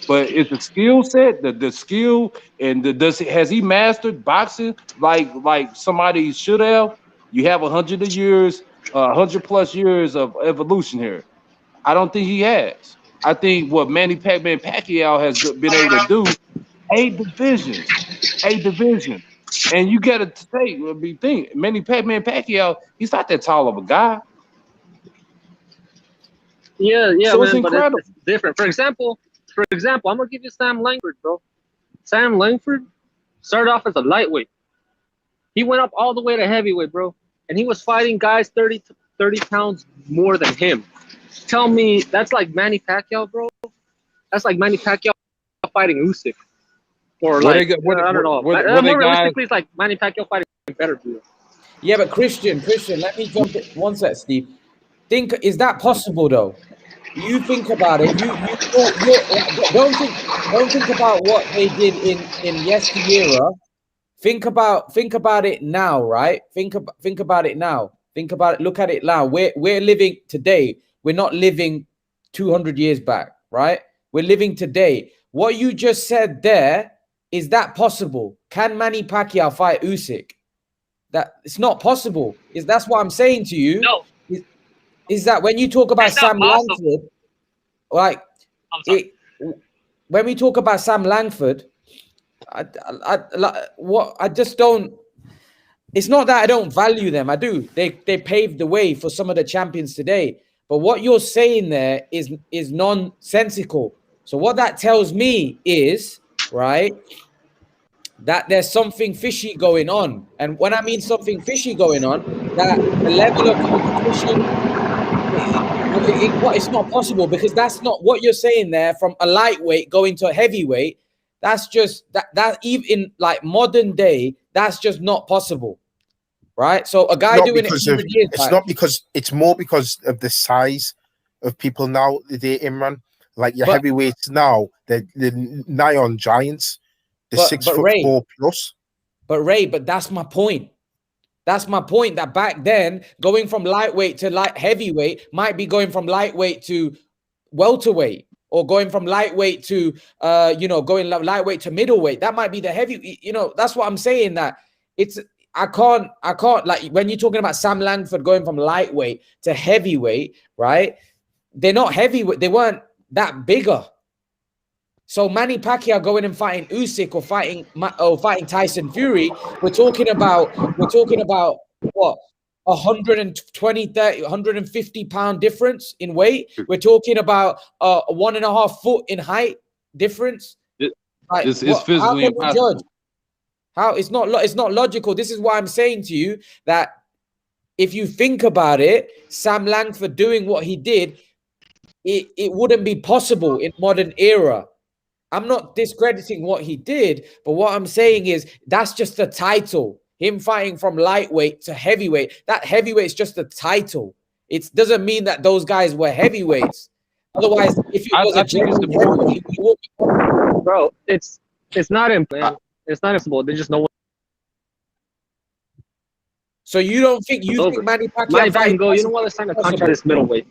but it's the skill set, the skill, and has he mastered boxing like somebody should have? You have 100 years, 100+ years of evolution here. I don't think he has. I think what Manny Pacquiao has been able to do, 8 divisions. And you got to think, Manny Pacquiao, he's not that tall of a guy. Yeah, so man, it's incredible. But it's different. For example, I'm gonna give you Sam Langford, bro. Sam Langford started off as a lightweight. He went up all the way to heavyweight, bro, and he was fighting guys 30 pounds more than him. Tell me, that's like Manny Pacquiao, bro. That's like Manny Pacquiao fighting Usyk, or I don't know. More realistically, it's like Manny Pacquiao fighting better, bro. Yeah, but Christian, let me jump in. One sec, Steve. Is that possible though? You think about it. You don't think about what they did in yesteryear. Think about it now, right? Think about it now. Think about it. Look at it now. We're living today. We're not living 200 years back, right? We're living today. What you just said there, is that possible? Can Manny Pacquiao fight Usyk? That it's not possible. That's what I'm saying to you. No. Is that when you talk about Sam Langford, when we talk about Sam Langford, I just don't. It's not that I don't value them. I do. They paved the way for some of the champions today. But what you're saying there is nonsensical. So what that tells me is, right, that there's something fishy going on. And when I mean something fishy going on, that the level of competition, it's not possible, because that's not what you're saying there. From a lightweight going to a heavyweight, that's just that even in like modern day, that's just not possible, right? So a guy doing it 100 years it's not because it's more because of the size of people now. They're Imran, like your heavyweights now, they're nigh on giants. They're 6'4" plus. But Ray, that's my point. That's my point, that back then, going from lightweight to light heavyweight might be going from lightweight to welterweight, or going from lightweight to, going lightweight to middleweight. That might be the heavy, that's what I'm saying, that I can't, like, when you're talking about Sam Langford going from lightweight to heavyweight, right? They're not heavyweight. They weren't that bigger. So Manny Pacquiao going and fighting Usyk or fighting Tyson Fury, we're talking about what, 120, 30, 150 pound difference in weight. We're talking about a 1.5 foot in height difference. It's physically impossible. How it's not logical. This is why I'm saying to you that if you think about it, Sam Langford doing what he did, it wouldn't be possible in modern era. I'm not discrediting what he did, but what I'm saying is that's just the title. Him fighting from lightweight to heavyweight. That heavyweight is just a title. It doesn't mean that those guys were heavyweights. Otherwise, if it was a genuine heavyweight, bro, it's not impossible. It's not impossible. They just know what. So you don't think Manny Pacquiao fighting go? You know what? Let's sign a contract this middleweight.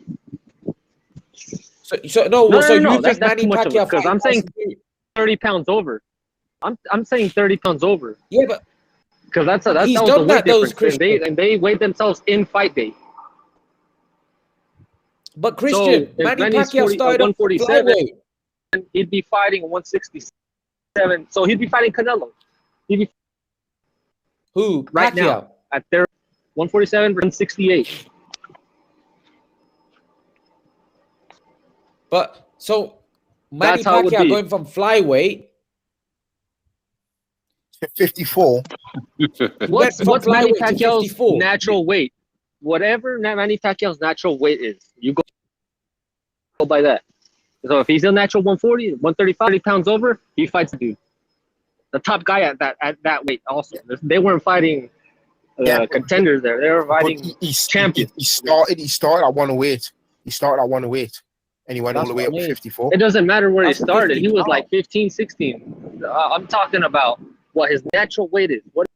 So you think Manny Pacquiao? Because I'm saying 30 pounds over. I'm saying 30 pounds over. Yeah, but because that was a weight difference, and they weighed themselves in fight day. But Christian, so Manny Pacquiao started 147, and he'd be fighting 167. So he'd be fighting Canelo. Who right Pacquiao? Now at their 147 versus 168. But so Manny Pacquiao going from flyweight 54. What's Manny Pacquiao's natural weight? whatever Manny Pacquiao's natural weight is, you go by that. So if he's a natural 140, 135, 30 pounds over, he fights the dude. The top guy at that weight also. They weren't fighting contenders there. They were fighting champions. He started at 108. He started at 108. And he went all the way up to 54. It doesn't matter where he started. He was like 15, 16. I'm talking about what his natural weight is. What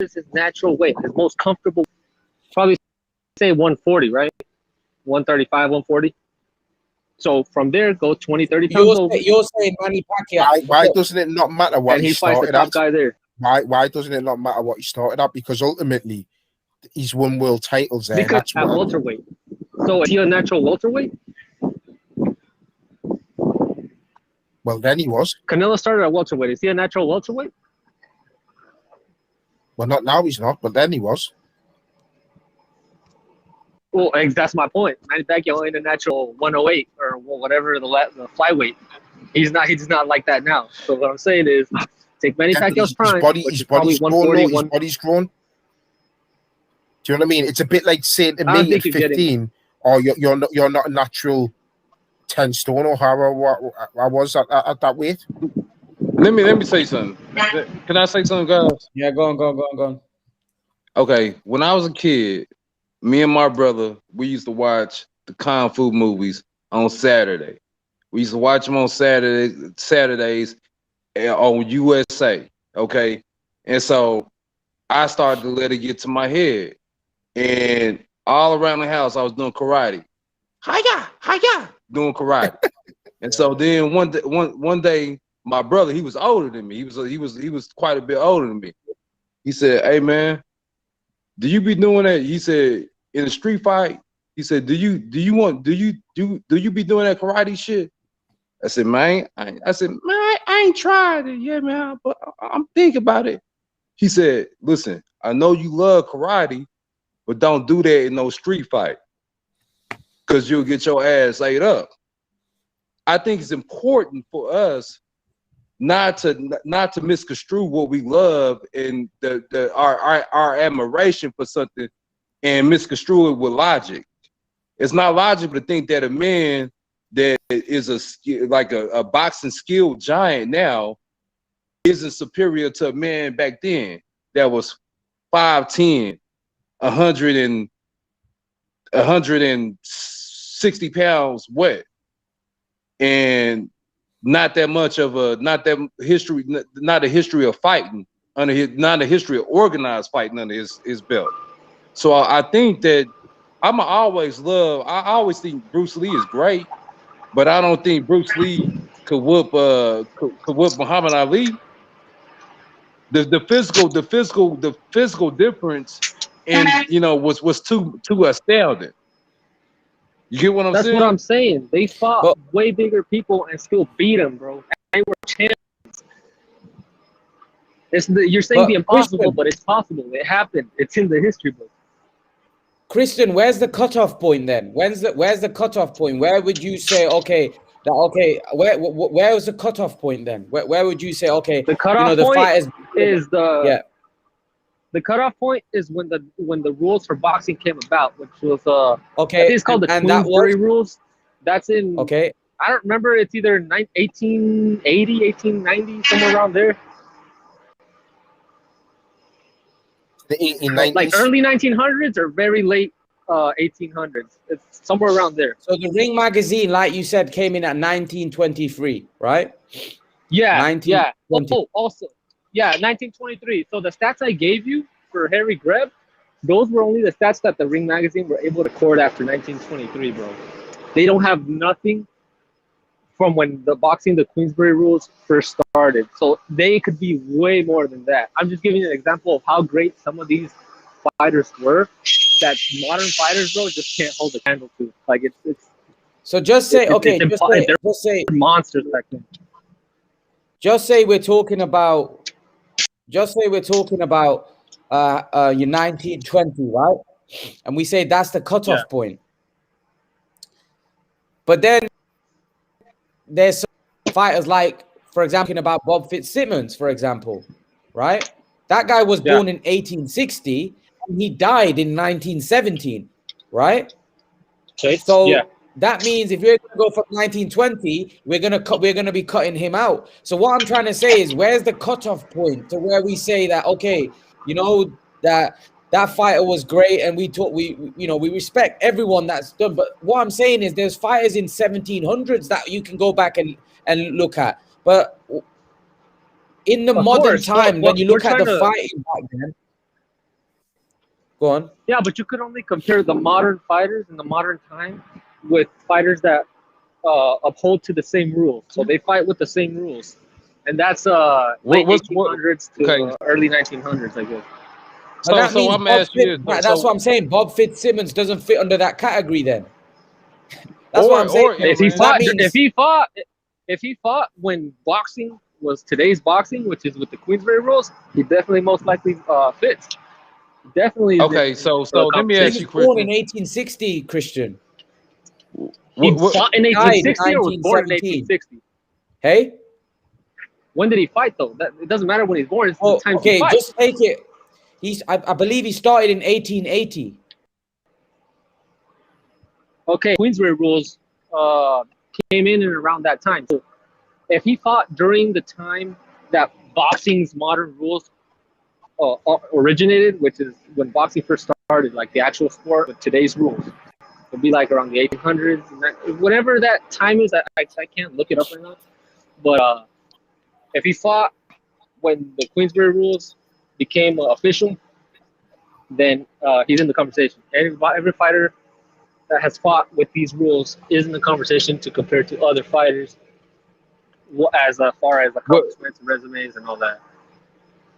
is his natural weight? His most comfortable, probably say 140, right? 135, 140. So from there, go 20, 30 pounds over. You're saying Manny Pacquiao. Why doesn't it not matter what and he fights the started top at? guy there. Why doesn't it not matter what he started at? Because ultimately, he's won world titles there. Because at welterweight. So is he a natural welterweight? Well, then he was. Canelo started at welterweight. Is he a natural welterweight? Well, not now he's not, but then he was. Well, that's my point. Manny Pacquiao ain't a natural 108 or whatever the flyweight. He's not like that now. So what I'm saying is, take Manny Pacquiao's prime, his body's grown. Do you know what I mean? It's a bit like saying to me at 15, "Oh, you're not a natural 10 stone or however I was at that weight." Let me say something. Can I say something, guys? Yeah, go on. Okay, when I was a kid, me and my brother, we used to watch the Kung Fu movies on Saturday. We used to watch them on Saturdays on USA, okay? And so I started to let it get to my head. And all around the house, I was doing karate. Hi-ya, doing karate. And so then one day, my brother, he was older than me. He was quite a bit older than me. He said, "Hey man, do you be doing that?" He said, "In a street fight." He said, "Do you be doing that karate shit?" I said, "Man, I ain't tried it yet, man, but I'm thinking about it." He said, "Listen, I know you love karate, but don't do that in no street fight, because you'll get your ass ate up." I think it's important for us not to misconstrue what we love and our admiration for something and misconstrue it with logic. It's not logical to think that a man that is a boxing skilled giant now isn't superior to a man back then that was 5'10", 160 pounds wet, and not a history of fighting under his, not a history of organized fighting under his belt. So I think that I always think Bruce Lee is great, but I don't think Bruce Lee could whoop Muhammad Ali. The physical difference, and was too astounding. You get what I'm saying? That's what I'm saying. They fought way bigger people and still beat them, bro. They were champions. You're saying the impossible, but it's possible. It happened. It's in the history book. Christian, where's the cutoff point then? Where's the cutoff point? Where would you say, where was the cutoff point then? Where would you say, okay, the cutoff point is the cutoff point is when the rules for boxing came about, which was I think it's called the Queensberry rules. That's in I don't remember. It's either 1880, 1890, somewhere around there. The 1890s, like early 1900s or very late 1800s. It's somewhere around there. So the Ring magazine, like you said, came in at 1923, right? Yeah, yeah. Oh, also, yeah, 1923. So the stats I gave you for Harry Greb, those were only the stats that the Ring magazine were able to record after 1923, bro. They don't have nothing from when the Queensberry rules first started. So they could be way more than that. I'm just giving you an example of how great some of these fighters were that modern fighters, bro, just can't hold a candle to. Like it's so just say just say monsters back then. Just say we're talking about your 1920, right? And we say that's the cutoff point. But then there's some fighters like, for example, about Bob Fitzsimmons, for example, right? That guy was born in 1860 and he died in 1917. right? Okay. So Yeah. that means if you're going to go from 1920, we're going to be cutting him out. So what I'm trying to say is, where's the cutoff point to where we say that, okay, you know, that fighter was great, and we respect everyone that's done. But what I'm saying is, there's fighters in 1700s that you can go back and look at. But in the modern time, when you look at the fighting back then, go on. Yeah, but you could only compare the modern fighters in the modern time with fighters that uphold to the same rules. So they fight with the same rules, and that's late 1800s to early 1900s, I guess. So that means that's what I'm saying. Bob Fitzsimmons doesn't fit under that category. Then that's what I'm saying. If he fought when boxing was today's boxing, which is with the Queensberry rules, he definitely most likely fits. Definitely. Okay, so let me ask you, He was born in 1860, Christian. He fought in 1860 or was born in 1860? Hey? When did he fight, though? It doesn't matter when he's born. It's the time okay, he fight. just take it. I believe he started in 1880. Okay, Queensberry rules came in and around that time. So if he fought during the time that boxing's modern rules originated, which is when boxing first started, like the actual sport with today's rules, it'd be like around the 1800s, whatever that time is. I can't look it up right now. But if he fought when the Queensberry rules became official, then he's in the conversation. Every fighter that has fought with these rules is in the conversation to compare to other fighters as far as accomplishments and resumes and all that.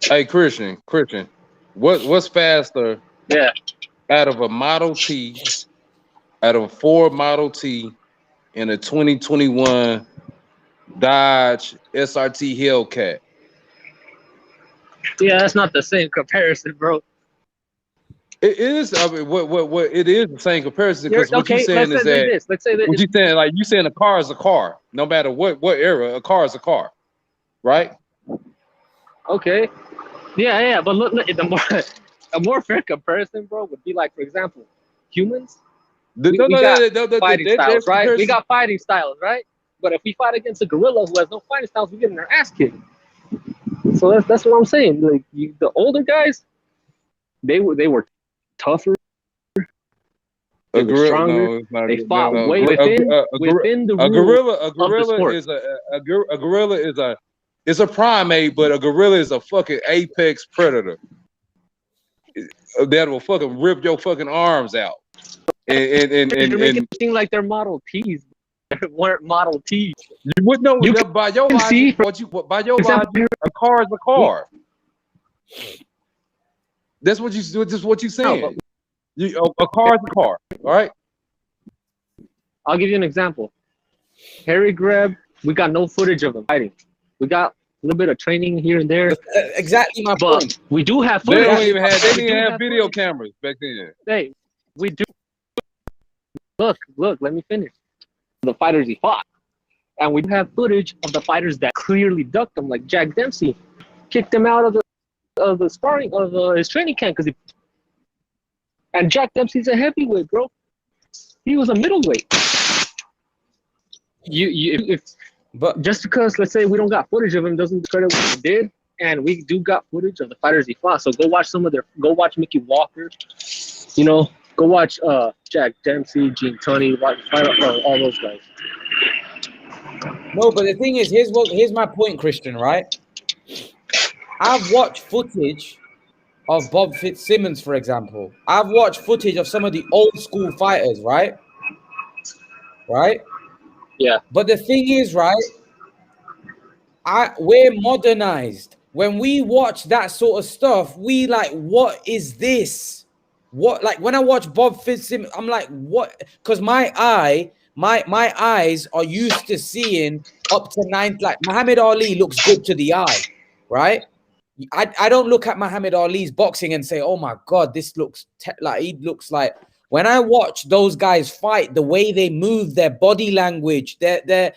Hey, Christian, what's faster? Yeah. Out of a Model T, out of a Ford Model T, and a 2021 Dodge SRT Hellcat. Yeah, that's not the same comparison, bro. It is. I mean, what it is the same comparison, because what you're saying is that let's say that what you saying, like you saying a car is a car, no matter what era, a car is a car, right? Okay. Yeah, but look, a more fair comparison, bro, would be like, for example, humans. We got fighting styles, right? We got fighting styles, right? But if we fight against a gorilla who has no fighting styles, we get in their ass kicked. So that's what I'm saying. Like the older guys, they were tougher. They were stronger. They fought way within the rules of the sport. A gorilla is a primate, but a gorilla is a fucking apex predator that will fucking rip your fucking arms out. You're making it seem like they're Model Ts. They weren't Model Ts. You would know by your logic. By your logic, a car is a car. That's what you. This is what you're saying. A car is a car. All right. I'll give you an example. Harry Greb, we got no footage of him fighting. We got a little bit of training here and there. Exactly my point. We do have footage. They didn't even have video cameras back then. Hey, we do. Look, let me finish. The fighters he fought. And we do have footage of the fighters that clearly ducked him, like Jack Dempsey. Kicked him out of the sparring, of his training camp. And Jack Dempsey's a heavyweight, bro. He was a middleweight. But just because, let's say, we don't got footage of him doesn't discredit what he did, and we do got footage of the fighters he fought. So go watch Mickey Walker, go watch Jack Dempsey, Gene Tunney, all those guys. No, but the thing is, here's my point, Christian. Right? I've watched footage of Bob Fitzsimmons, for example. I've watched footage of some of the old school fighters. Right? Yeah. But the thing is, right, we're modernized. When we watch that sort of stuff, we like, what is this? What, like when I watch Bob Fitzsimmons, I'm like, what? Because my eyes are used to seeing up to 9. Like Muhammad Ali looks good to the eye, right? I don't look at Muhammad Ali's boxing and say, oh my God, this looks like he looks like. When I watch those guys fight, the way they move, their body language, their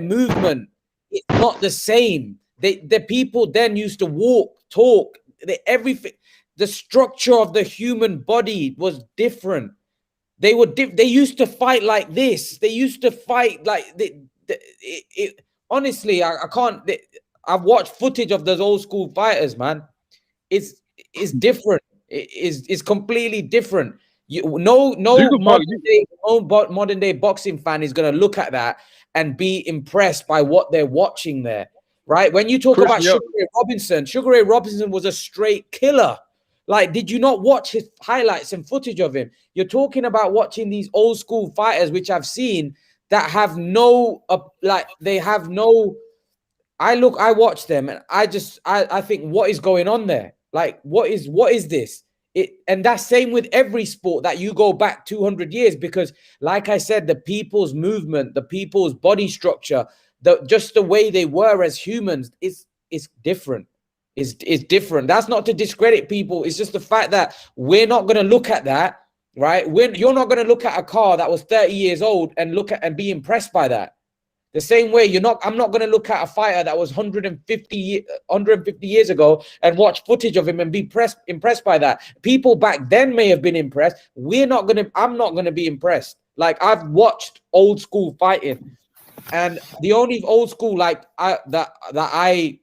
movement, it's not the same. The people then used to walk, talk, everything. The structure of the human body was different. They used to fight like this. They used to fight like honestly, I can't. I've watched footage of those old school fighters, man. It's different. It's completely different. No modern day boxing fan is gonna look at that and be impressed by what they're watching there, right? When you talk about Sugar Ray Robinson was a straight killer. Like, did you not watch his highlights and footage of him? You're talking about watching these old school fighters, which I've seen that have no, they have no. I watch them, and I think, what is going on there? Like, what is this? And that's same with every sport that you go back 200 years, because, like I said, the people's movement, the people's body structure, just the way they were as humans, is different. Is different. That's not to discredit people. It's just the fact that we're not going to look at that, right? You're not going to look at a car that was 30 years old and look at and be impressed by that. The same way I'm not going to look at a fighter that was 150 years ago and watch footage of him and be impressed by that. People back then may have been impressed. I'm not going to be impressed. Like, I've watched old school fighting, and the only old school that I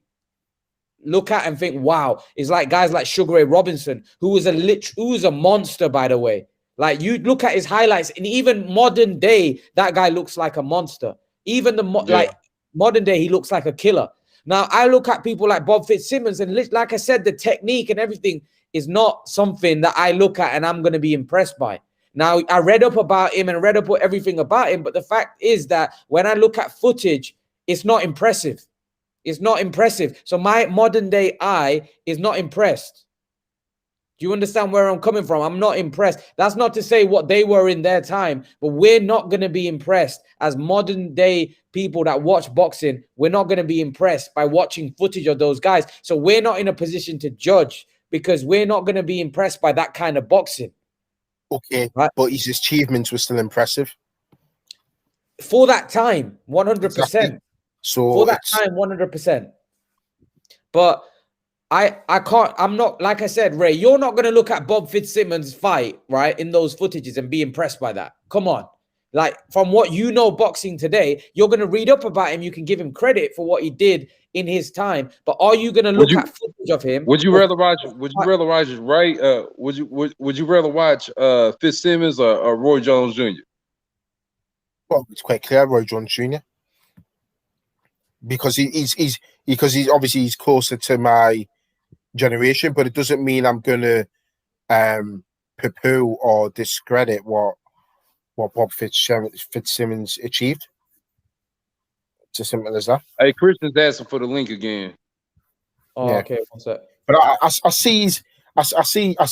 look at and think, wow, is like guys like Sugar Ray Robinson, who was a monster, by the way. Like, you look at his highlights, and even modern day, that guy looks like a monster. Even like modern day, he looks like a killer. Now, I look at people like Bob Fitzsimmons, and like I said, the technique and everything is not something that I look at and I'm going to be impressed by. Now, I read up about him and read up everything about him, but the fact is that when I look at footage, it's not impressive. It's not impressive. So my modern day eye is not impressed. Do you understand where I'm coming from? I'm not impressed. That's not to say what they were in their time, but we're not going to be impressed as modern day people that watch boxing. We're not going to be impressed by watching footage of those guys. So we're not in a position to judge, because we're not going to be impressed by that kind of boxing. Okay, right? But his achievements were still impressive. For that time, 100%. Exactly. So for that time, 100%. But I can't, I'm not, like I said, Ray, you're not going to look at Bob Fitzsimmons' fight, right, in those footages and be impressed by that. Come on. Like, from what you know boxing today, you're going to read up about him. You can give him credit for what he did in his time. But are you going to look at footage of him? Would you rather watch Ray? Would you rather watch Fitzsimmons or Roy Jones Jr.? Well, it's quite clear, Roy Jones Jr. Because he's obviously he's closer to my generation, but it doesn't mean I'm gonna poo-poo or discredit what Bob Fitzsimmons achieved. It's as simple as that. Hey, Christian's asking for the link again. Oh, yeah. Okay, what's that? But I see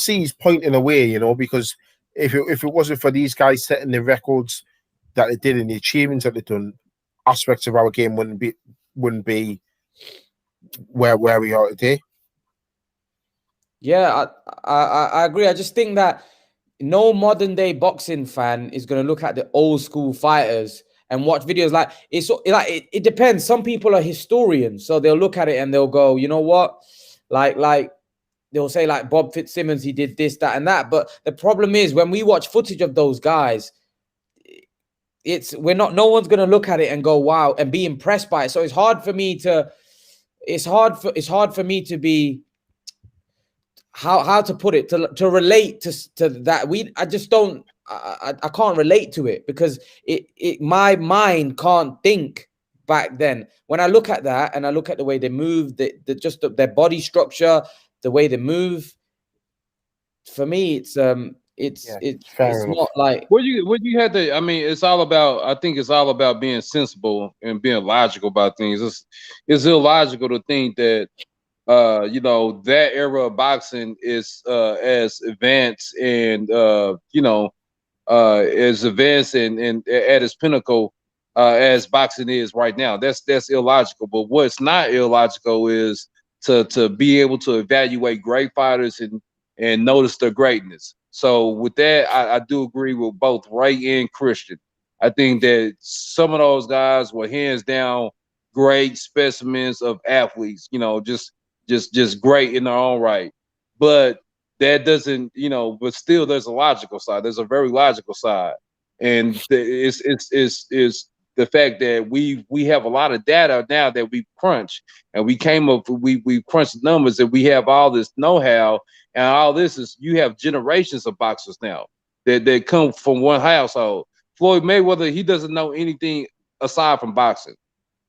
he's pointing away, you know, because if it wasn't for these guys setting the records that they did and the achievements that they've done, aspects of our game wouldn't be where we are today. Yeah, I agree. I just think that no modern day boxing fan is going to look at the old school fighters and watch videos. Like, it depends. Some people are historians, so they'll look at it and they'll go, you know what, like they'll say, like, Bob Fitzsimmons, he did this, that, and that. But the problem is, when we watch footage of those guys, no one's going to look at it and go, wow, and be impressed by it. So it's hard for me to be, how to put it, to relate to that. I can't relate to it, because my mind can't think back then. When I look at that and I look at the way they move, their body structure, the way they move, for me, it's not like what you had to. I mean, it's all about. I think it's all about being sensible and being logical about things. It's illogical to think that that era of boxing is as advanced and as advanced and at its pinnacle as boxing is right now. That's illogical. But what's not illogical is to be able to evaluate great fighters and notice their greatness. So with that, I do agree with both Ray and Christian. I think that some of those guys were hands down great specimens of athletes, just great in their own right. But that doesn't, you know, but still there's a logical side. There's a very logical side. And it's the fact that we have a lot of data now that we crunch, and we came up, we crunched numbers, and we have all this know-how, and all this is, you have generations of boxers now that come from one household. Floyd Mayweather, he doesn't know anything aside from boxing.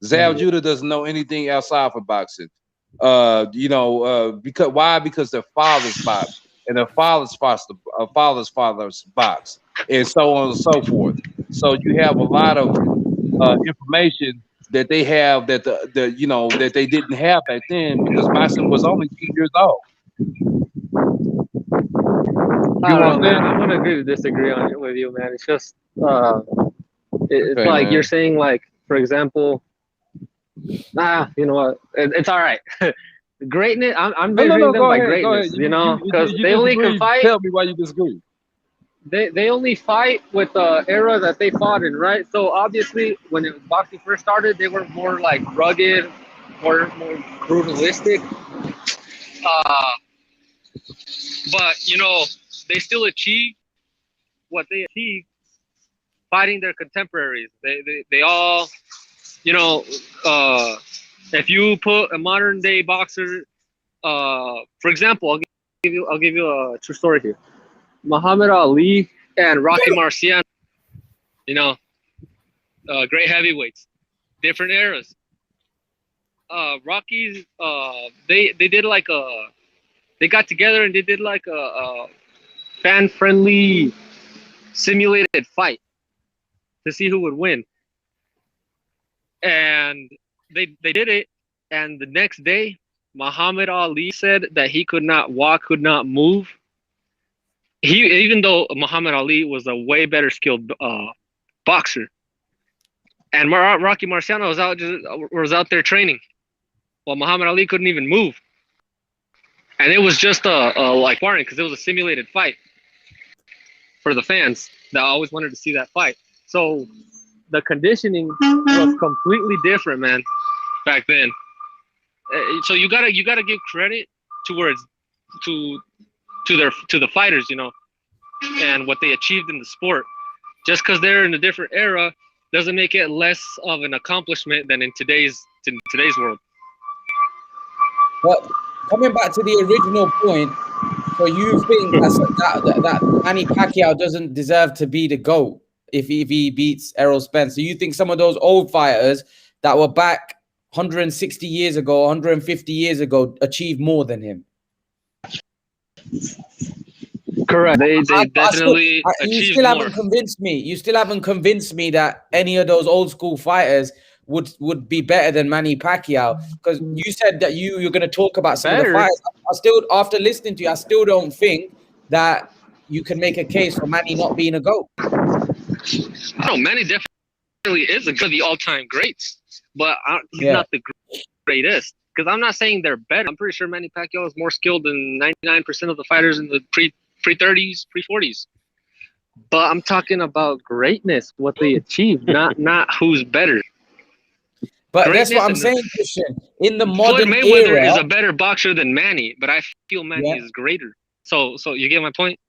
Zal Judah doesn't know anything outside from boxing. Because why? Because their fathers box, and their father's father's box, and so on and so forth. So you have a lot of information that they have that that they didn't have back then, because boxing was only 2 years old. I don't know, man. I'm gonna agree to disagree with you, man. It's just it's okay, like man. You're saying, like, for example, you know what? It's all right. Greatness. I'm measuring them by greatness, you know, because they only can fight. Tell me why you disagree. They only fight with the era that they fought in, right? So obviously, when boxing first started, they were more like rugged, more brutalistic. But you know, they still achieved what they achieved fighting their contemporaries. They all, you know, if you put a modern day boxer, for example, I'll give you a true story here. Muhammad Ali and Rocky Marciano, you know, great heavyweights, different eras. Rocky's, they did like they got together and they did like a fan-friendly simulated fight to see who would win. And they did it, and the next day, Muhammad Ali said that he could not walk, could not move. Even though Muhammad Ali was a way better skilled boxer, and Rocky Marciano was out there training, while Muhammad Ali couldn't even move. And it was just like sparring, because it was a simulated fight for the fans that always wanted to see that fight. So the conditioning was completely different, man, back then. So you gotta give credit towards to the fighters, you know, and what they achieved in the sport. Just because they're in a different era doesn't make it less of an accomplishment than in today's world. But coming back to the original point, so you think that Manny Pacquiao doesn't deserve to be the GOAT if he beats Errol Spence? So you think some of those old fighters that were back 160 years ago, 150 years ago, achieved more than him? Correct. They definitely achieved you still more. haven't convinced me. You still haven't convinced me that any of those old school fighters would be better than Manny Pacquiao, because you said that you're going to talk about some of the fighters. I still, after listening to you, I still don't think that you can make a case for Manny not being a GOAT. No, Manny definitely is one of the all-time greats, but he's not the greatest. Because I'm not saying they're better. I'm pretty sure Manny Pacquiao is more skilled than 99% of the fighters in the pre-30s, pre-40s. But I'm talking about greatness, what they achieved, not who's better. But greatness, that's what I'm saying, Christian. In the modern Floyd Mayweather era, is a better boxer than Manny, but I feel Manny is greater. So you get my point?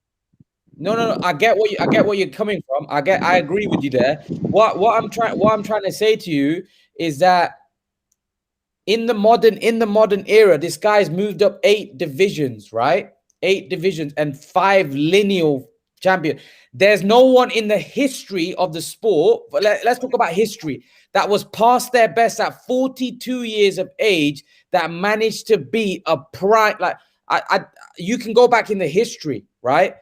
No. I get what you're coming from. I agree with you there. What I'm trying to say to you is that in the modern era, this guy's moved up 8 divisions, right? 8 divisions and 5 lineal champions. There's no one in the history of the sport, but let's talk about history, that was past their best at 42 years of age that managed to beat a prime. Like you can go back in the history, right?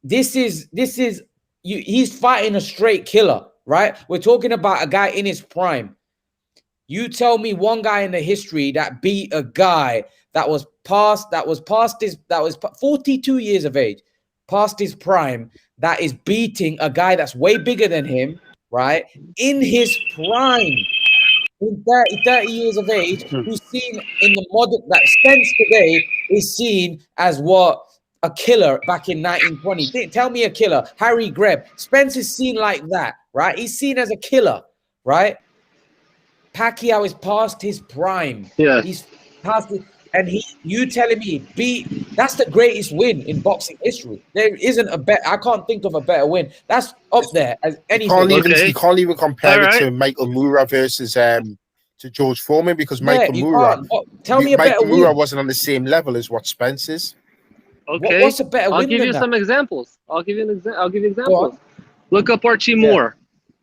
He's fighting a straight killer, right? We're talking about a guy in his prime. You tell me one guy in the history that beat a guy that was 42 years of age, past his prime, that is beating a guy that's way bigger than him, right? In his prime, in 30 years of age, who's seen in the modern, that Spence today is seen as what? A killer back in 1920. Tell me a killer. Harry Greb. Spence is seen like that, right? He's seen as a killer, right? Pacquiao is past his prime. Yeah. He's past it. and you telling me that's the greatest win in boxing history. There isn't I can't think of a better win. That's up there as anything. You can't even compare it to Michael Moore versus to George Foreman, because Michael Moore, tell me a better Moore win. wasn't on the same level as what Spence is. Okay, what's a better win? I'll give you some examples. I'll give you examples. Look up Archie Moore,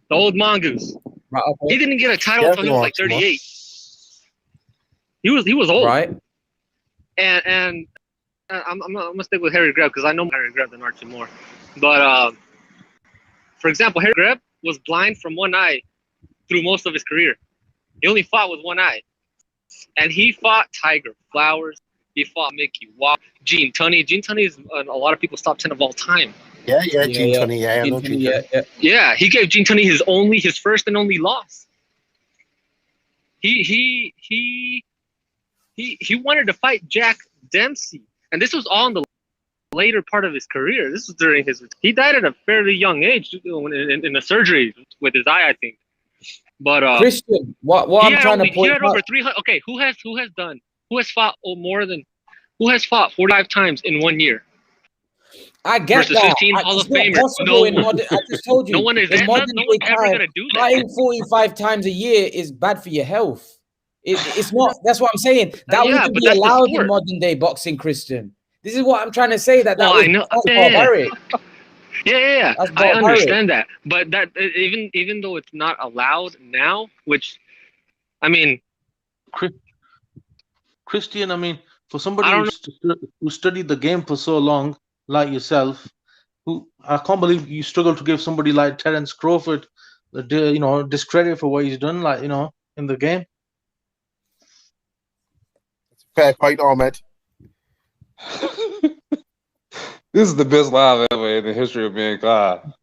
the old mongoose. Right, okay. He didn't get a title until he was like 38. He was old. Right. And I'm gonna stick with Harry Greb because I know more Harry Greb than Archie Moore. But for example, Harry Greb was blind from one eye through most of his career. He only fought with one eye, and he fought Tiger Flowers. He fought Mickey Walker, Gene Tunney. Gene Tunney is a lot of people's top 10 of all time. Yeah, Gene Tunney. Yeah, I know Gene Tunney. Yeah, he gave Gene Tunney his first and only loss. He wanted to fight Jack Dempsey, and this was all in the later part of his career. This was during he died at a fairly young age in a surgery with his eye, I think. But Christian, what I'm trying to point out. Over 300. Okay, who has fought 45 times in 1 year? I get versus that. 15 Hall of Famers. I just told you. No one is ever going to do that. Fighting 45 times a year is bad for your health. It's not. That's what I'm saying. That wouldn't be allowed in modern day boxing, Christian. This is what I'm trying to say. That's barbaric. Yeah. I understand that, but that even though it's not allowed now, which, I mean, Christian, I mean, for somebody who studied the game for so long, like yourself, I can't believe you struggle to give somebody like Terence Crawford, discredit for what he's done, in the game. Fair point, Ahmed. This is the best live ever in the history of mankind.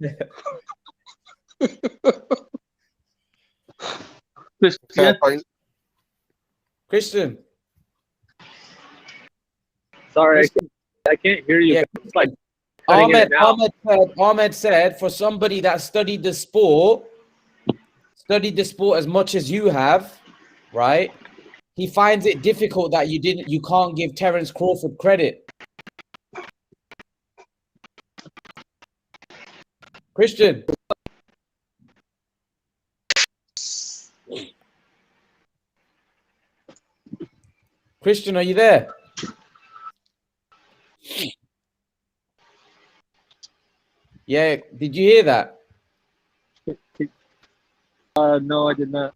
Christian. Sorry, I can't hear you. Yeah. It's like Ahmed said, for somebody that studied the sport as much as you have, right? He finds it difficult that you can't give Terence Crawford credit. Christian. Christian, are you there? Yeah, did you hear that? No, I did not.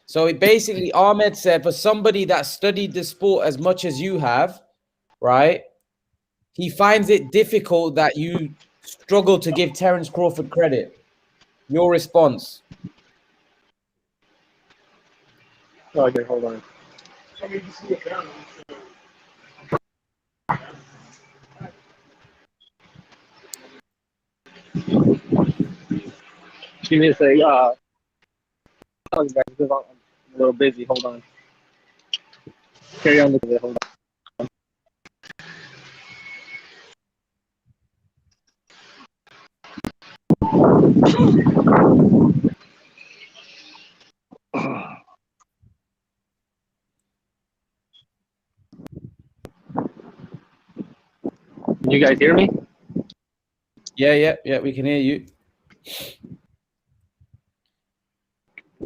So basically, Ahmed said, for somebody that studied the sport as much as you have, right? He finds it difficult that you struggle to give Terence Crawford credit. Your response? Okay, hold on. Give me a sec. I'm a little busy. Hold on. Carry on with it. Hold on. Can you guys hear me? Yeah, we can hear you.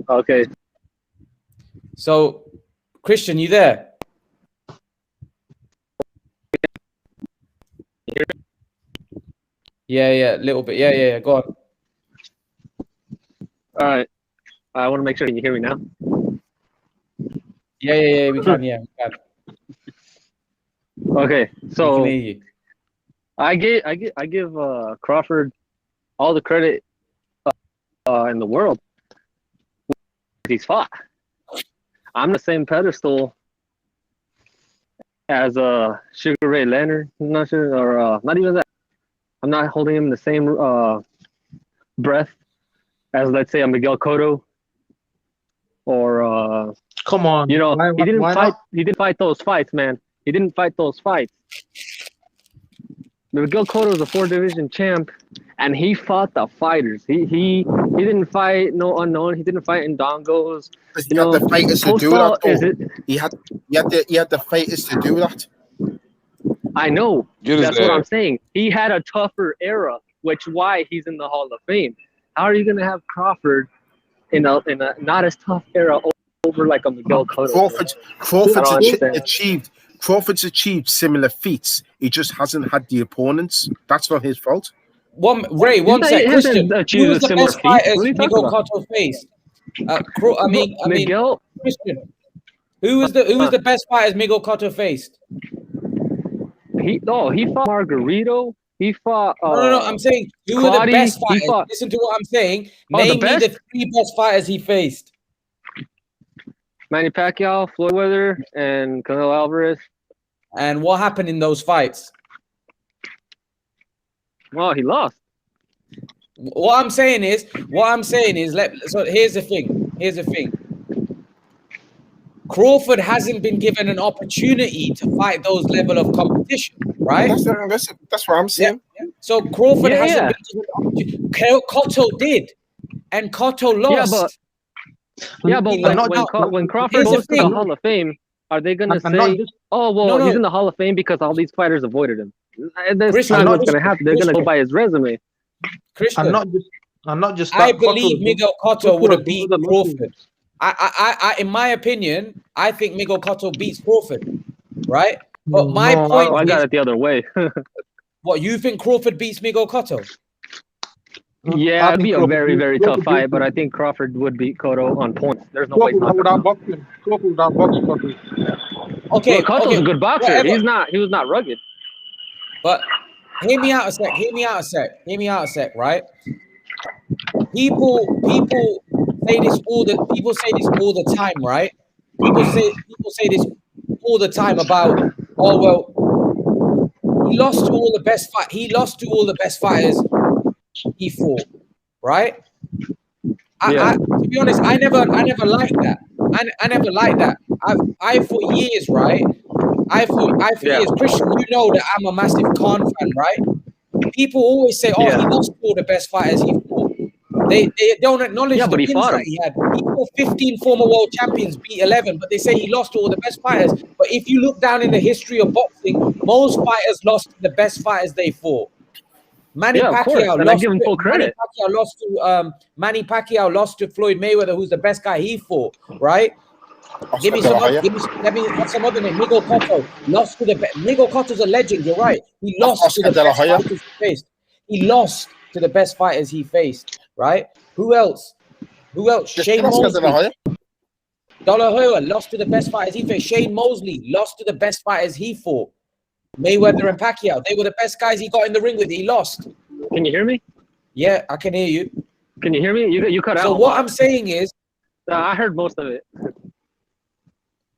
Okay. So, Christian, you there? Yeah, a little bit. Yeah. Go on. All right. I want to make sure. Can you hear me now? Yeah, we can. Yeah, we can. Okay, so we can hear you. I give Crawford all the credit in the world. He's fought. I'm the same pedestal as Sugar Ray Leonard. I'm not sure, or not even that. I'm not holding him in the same breath as, let's say, a Miguel Cotto, or come on, he didn't fight. He didn't fight those fights, man. He didn't fight those fights. Miguel Cotto is a 4-division champ, and he fought the fighters. He didn't fight no unknown. He didn't fight Ndongos. He had the fighters to do that. Is it? He had the fighters to do that. I know. That's what I'm saying. He had a tougher era, which why he's in the Hall of Fame. How are you gonna have Crawford in a not as tough era over like a Miguel Cotto? Crawford's achieved similar feats. He just hasn't had the opponents. That's not his fault. One sec, Christian. Who was the best fighters Miguel Cotto faced? Miguel. Christian. Who was the best fighters Miguel Cotto faced? He fought Margarito. He fought. No. I'm saying who were the best fighters? Listen to what I'm saying. Name me the 3 best fighters he faced. Manny Pacquiao, Floyd Mayweather, and Canelo Alvarez. And what happened in those fights? Well, he lost. What I'm saying is, so here's the thing. Crawford hasn't been given an opportunity to fight those level of competition, right? That's what I'm saying. Yeah. So Crawford hasn't been given an opportunity. Cotto did, and Cotto lost. But when Crawford goes to the Hall of Fame, are they going to say, he's in the Hall of Fame because all these fighters avoided him? That's not what's going to happen. They're going to go by his resume. Christian, I'm not just. I believe Miguel Cotto would have beat Crawford. I, in my opinion, I think Miguel Cotto beats Crawford, right? But my point I got it the other way. What, you think Crawford beats Miguel Cotto? Yeah, it'd be a very, very tough fight, but I think Crawford would beat Cotto on points. There's no way. Okay, Cotto's a good boxer. Whatever. He was not rugged. But hear me out a sec, right? People say this all the time, right? People say this all the time about, he lost to all the best fighters he fought, right? To be honest, I never liked that. I never liked that. I for years, right? I for years, Christian, you know that I'm a massive Khan fan, right? People always say, he lost to all the best fighters he fought. They don't acknowledge the wins that he had. He fought 15 former world champions, beat 11, but they say he lost to all the best fighters. But if you look down in the history of boxing, most fighters lost to the best fighters they fought. Manny Pacquiao lost to Floyd Mayweather, who's the best guy he fought, right? Give me some other name. Miguel Cotto lost to Miguel Cotto's a legend. You're right. He lost to the best fighters he faced. He lost to the best fighters he faced, right? Who else? Shane Mosley. De La Hoya lost to the best fighters he faced. Shane Mosley lost to the best fighters he fought. Mayweather and Pacquiao, they were the best guys he got in the ring with. He lost. Can you hear me? Yeah, I can hear you. Can you hear me? You cut out. So what I'm saying is, I heard most of it.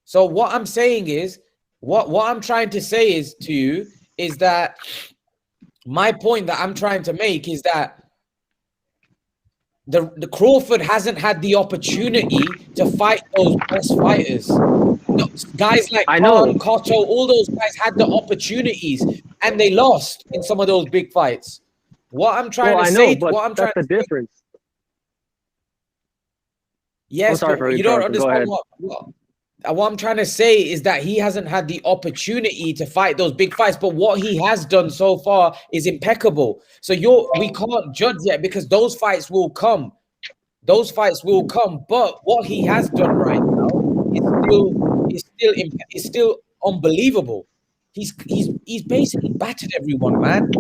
So what I'm saying is, what I'm trying to say is to you is that my point that I'm trying to make is that the Crawford hasn't had the opportunity to fight those best fighters. Guys like Khan, Cotto, all those guys had the opportunities and they lost in some of those big fights. What I'm trying to say, that's the difference. Yes, but you don't understand what I'm trying to say is that he hasn't had the opportunity to fight those big fights, but what he has done so far is impeccable. So we can't judge yet because those fights will come. Those fights will come, but what he has done right now is still unbelievable. He's basically battered everyone, man.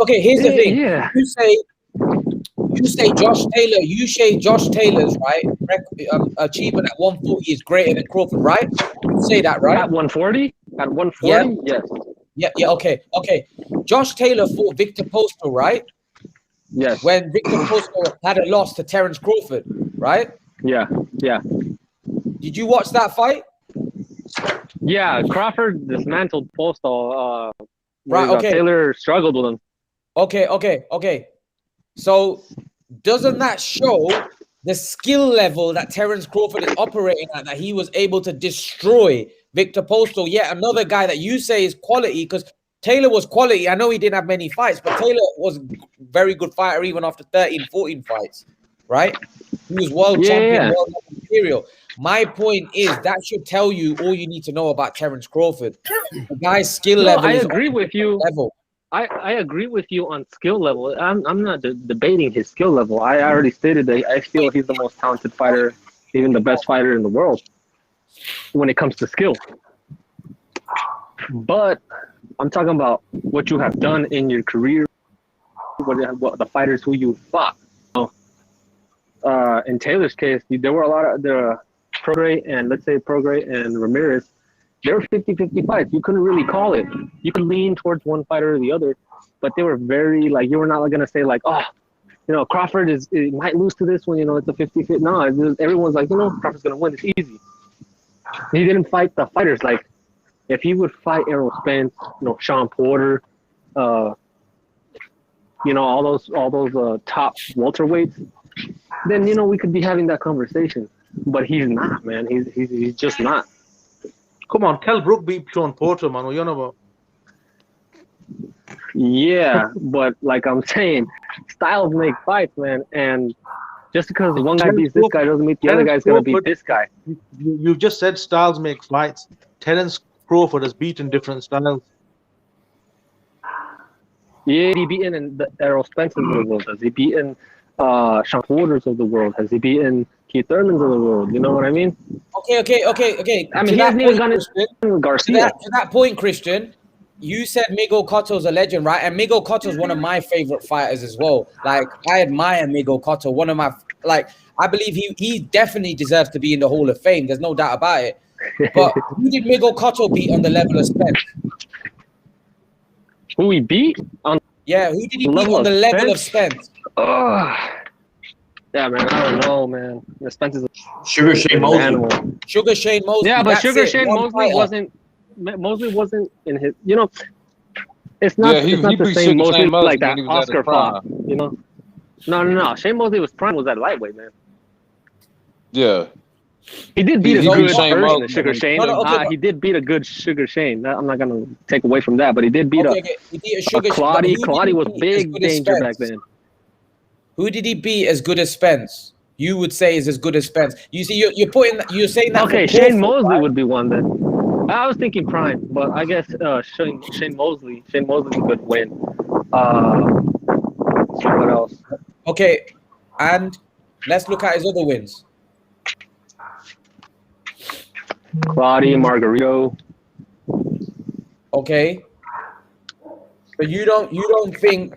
Okay, here's the thing. Yeah. You say Josh Taylor's right achievement at 140 is greater than Crawford, right? You say that, right? At 140? At 140? Yes. Yeah, okay. Josh Taylor fought Victor Postal, right? Yes. When Victor Postal had a loss to Terence Crawford, right? Yeah. Did you watch that fight? Yeah, Crawford dismantled Postal. Right, okay. Taylor struggled with him. Okay. So doesn't that show the skill level that Terence Crawford is operating at, that he was able to destroy Victor Postal, yet another guy that you say is quality? Because Taylor was quality. I know he didn't have many fights, but Taylor was a very good fighter even after 13, 14 fights, right? He was world champion, world imperial. My point is that should tell you all you need to know about Terence Crawford. The guy's skill level I is agree with you. level. I agree with you on skill level. I'm not debating his skill level. I already stated that I feel he's the most talented fighter, even the best fighter in the world when it comes to skill. But I'm talking about what you have done in your career, what the fighters who you fought. In Taylor's case, there were a lot of the Prograis and Ramirez. They were 50-50 fights. You couldn't really call it. You could lean towards one fighter or the other, but they were very you were not going to say Crawford might lose to this one. It's a 50-50. No, everyone's like, Crawford's going to win. It's easy. He didn't fight the fighters like. If he would fight Errol Spence, Sean Porter, all those top welterweights, then we could be having that conversation. But he's not, man. He's just not. Come on, Kell Brook beat Sean Porter, man. What you know about? Yeah, but like I'm saying, styles make fights, man. And just because one guy beats this guy doesn't mean the other guy's gonna beat this guy. You just said styles make fights. Terence Crawford has beaten different styles. Yeah, he beaten the Errol Spence's of the world. Has he beaten Sean Porter's of the world? Has he beaten Keith Thurman's of the world? You know what I mean? Okay. I mean, he hasn't even gone in with Garcia. To that point, Christian, you said Miguel Cotto's a legend, right? And Miguel Cotto's one of my favorite fighters as well. Like, I admire Miguel Cotto. One of my, I believe he definitely deserves to be in the Hall of Fame. There's no doubt about it. But who did Miguel Cotto beat on the level of Spence? Who he beat? Who did he beat on the level of Spence? Oh. Yeah, man, I don't know, man. Spence is Sugar Shane Mosley. Sugar Shane Mosley. Yeah, but Sugar Shane Mosley wasn't in his. It's not. It's not the same Mosley like that Oscar fought. No. Shane Mosley was at lightweight, man. Yeah. He did beat a good version of Sugar Shane. He did beat a good Sugar Shane. I'm not gonna take away from that, but he did beat a Claudia. Claudia was big danger back then. Who did he beat as good as Spence? You would say is as good as Spence. You see, you're saying that. Okay, Shane Mosley would be one then. I was thinking Prime, but I guess Shane Mosley could win. What else? Okay, and let's look at his other wins. Claudia, Margarito. Okay. So you don't think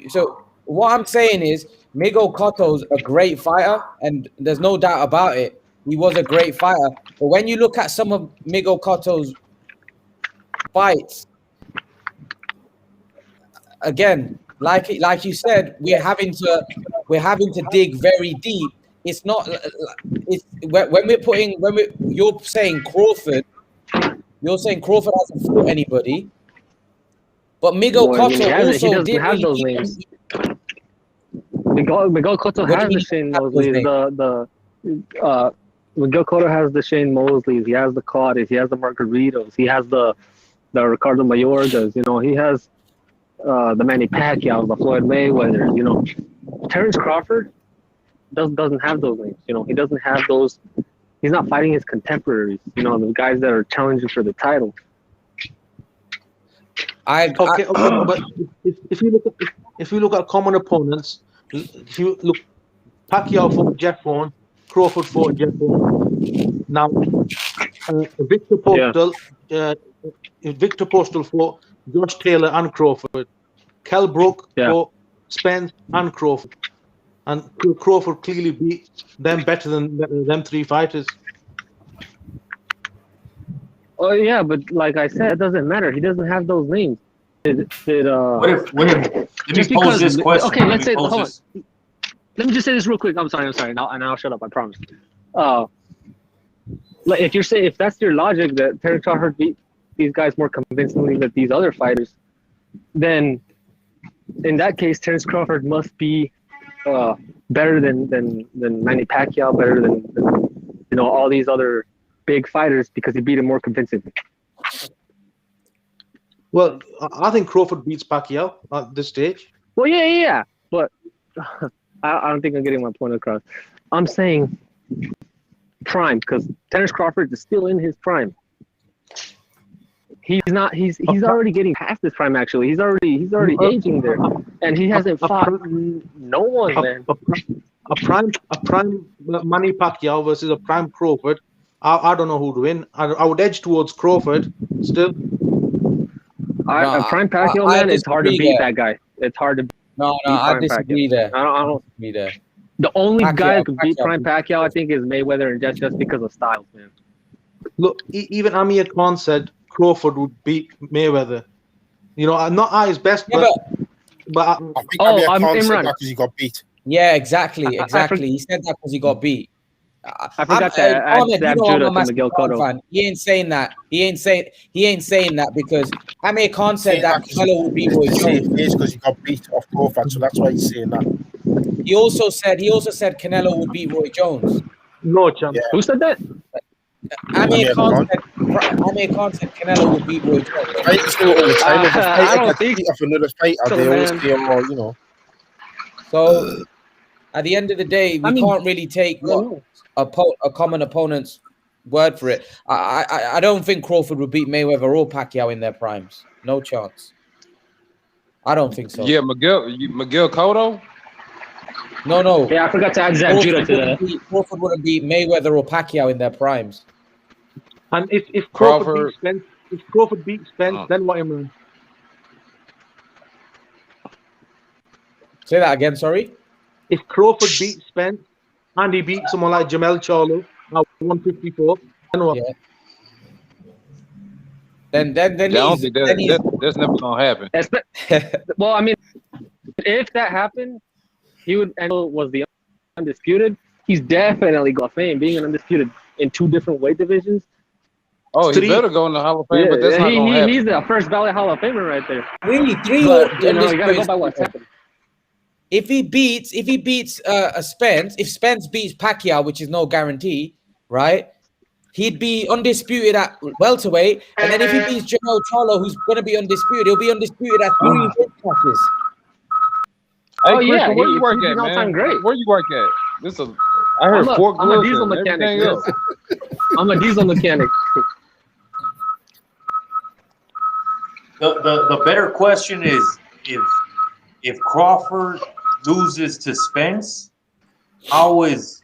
so what I'm saying is Miguel Cotto's a great fighter, and there's no doubt about it. He was a great fighter. But when you look at some of Miguel Cotto's fights, again, like you said, we're having to dig very deep. It's not. It's you're saying Crawford. You're saying Crawford hasn't fought anybody, but Miguel Cotto also did have those names. Miguel Cotto has the Shane Mosleys. Miguel Cotto has the Shane Mosleys. He has the Claudias. He has the Margaritos. He has the Ricardo Mayorgas. He has the Manny Pacquiao, the Floyd Mayweather. Terence Crawford doesn't have those names. He doesn't have those. He's not fighting his contemporaries. The guys that are challenging for the title. But if you look at common opponents, if you look, Pacquiao fought Jeff Horn, Crawford fought Jeff Horn. Now, Victor Postal fought Josh Taylor and Crawford. Kell Brook fought Spence and Crawford. And Crawford clearly beat them better than them three fighters. Oh yeah, but like I said, it doesn't matter. He doesn't have those names. What if let me pose this question? Okay, let's say. Hold on. Let me just say this real quick. I'm sorry. And I'll shut up. I promise. Like if that's your logic that Terence Crawford beat these guys more convincingly than these other fighters, then in that case, Terence Crawford must be better than Manny Pacquiao, better than all these other big fighters because he beat him more convincingly. Well, I think Crawford beats Pacquiao at this stage. Well, yeah. But I don't think I'm getting my point across. I'm saying prime because Terence Crawford is still in his prime. He's not. He's already getting past his prime. Actually, he's already aging there, and he hasn't fought no one, man. A prime Manny Pacquiao versus a prime Crawford. I don't know who to win. I would edge towards Crawford still. A prime Pacquiao, man, it's hard to beat that guy. It's hard to beat. No, I disagree there. I don't disagree there. The only guy that could beat prime Pacquiao, I think, is Mayweather, and that's just because of styles, man. Look, even Amir Khan said Crawford would beat Mayweather. You know, not at his best, but I think Amir Khan said that because he got beat. Yeah, exactly. He said that because he got beat. I forgot to add Judah to Miguel Cotto. He ain't saying that. He ain't saying that because Amir Khan said that Canelo would beat Roy Jones. It is because he got beat off Crawford, so that's why he's saying that. He also said Canelo would beat Roy Jones. No chance. Yeah. Who said that? Amir Khan said Canelo would beat Roy Jones. Fighters do it all the time. If a I fighter don't gets think beat off another fighter, so, they always man. say, oh, you know. So at the end of the day, we can't really take what a common opponent's word for it. I don't think Crawford would beat Mayweather or Pacquiao in their primes. No chance. I don't think so. Yeah, Miguel Cotto? No. Yeah, I forgot to add Zach Judah to that. Crawford wouldn't beat Mayweather or Pacquiao in their primes. And if Crawford beats Spence, then what, Imran? Say that again, sorry? If Crawford beats Spence and he beats someone like Jamel Charlo at 154, then what? Yeah. Then I don't think that's never gonna happen. Well, I mean, if that happened, he would and was the undisputed. He's definitely got fame being an undisputed in 2 different weight divisions. Oh, he better go in the Hall of Fame, but that's not gonna happen. He's the first ballot Hall of Famer right there. Really, 3 but, you know, you gotta go by what's happened. If he beats Spence, if Spence beats Pacquiao, which is no guarantee, right? He'd be undisputed at welterweight, and then if he beats Jamel Charlo, who's going to be undisputed, he'll be undisputed at 3 weight classes. Hey, Chris, where you work at, man? Great. Where you work at? I heard Fort I'm a diesel mechanic. I'm a diesel mechanic. The better question is if Crawford loses to Spence, how is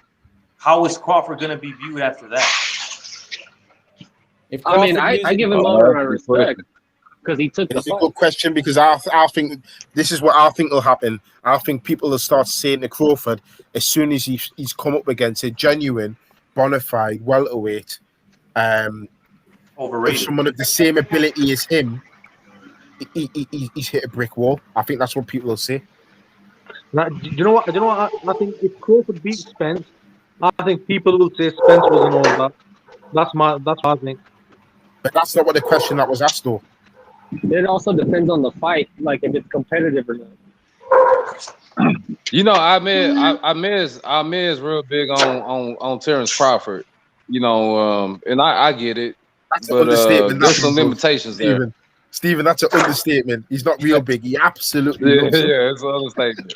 Crawford going to be viewed after that? I give him all my respect because he took the fight. It's a good question because I think this is what I think will happen. I think people will start saying to Crawford as soon as he's come up against a genuine, bona fide welterweight, overrated, someone of the same ability as him. He's hit a brick wall. I think that's what people will say. Now, do you know what? I think if Crawford beats Spence, I think people will say Spence wasn't all that. That's what I think. But that's not what the question that was asked, though. It also depends on the fight, like if it's competitive or not. You know, Amir is real big on Terence Crawford. You know, and I get it, that's but there's some limitations there. Steven, that's an understatement. He's not real big. He absolutely it's an understatement.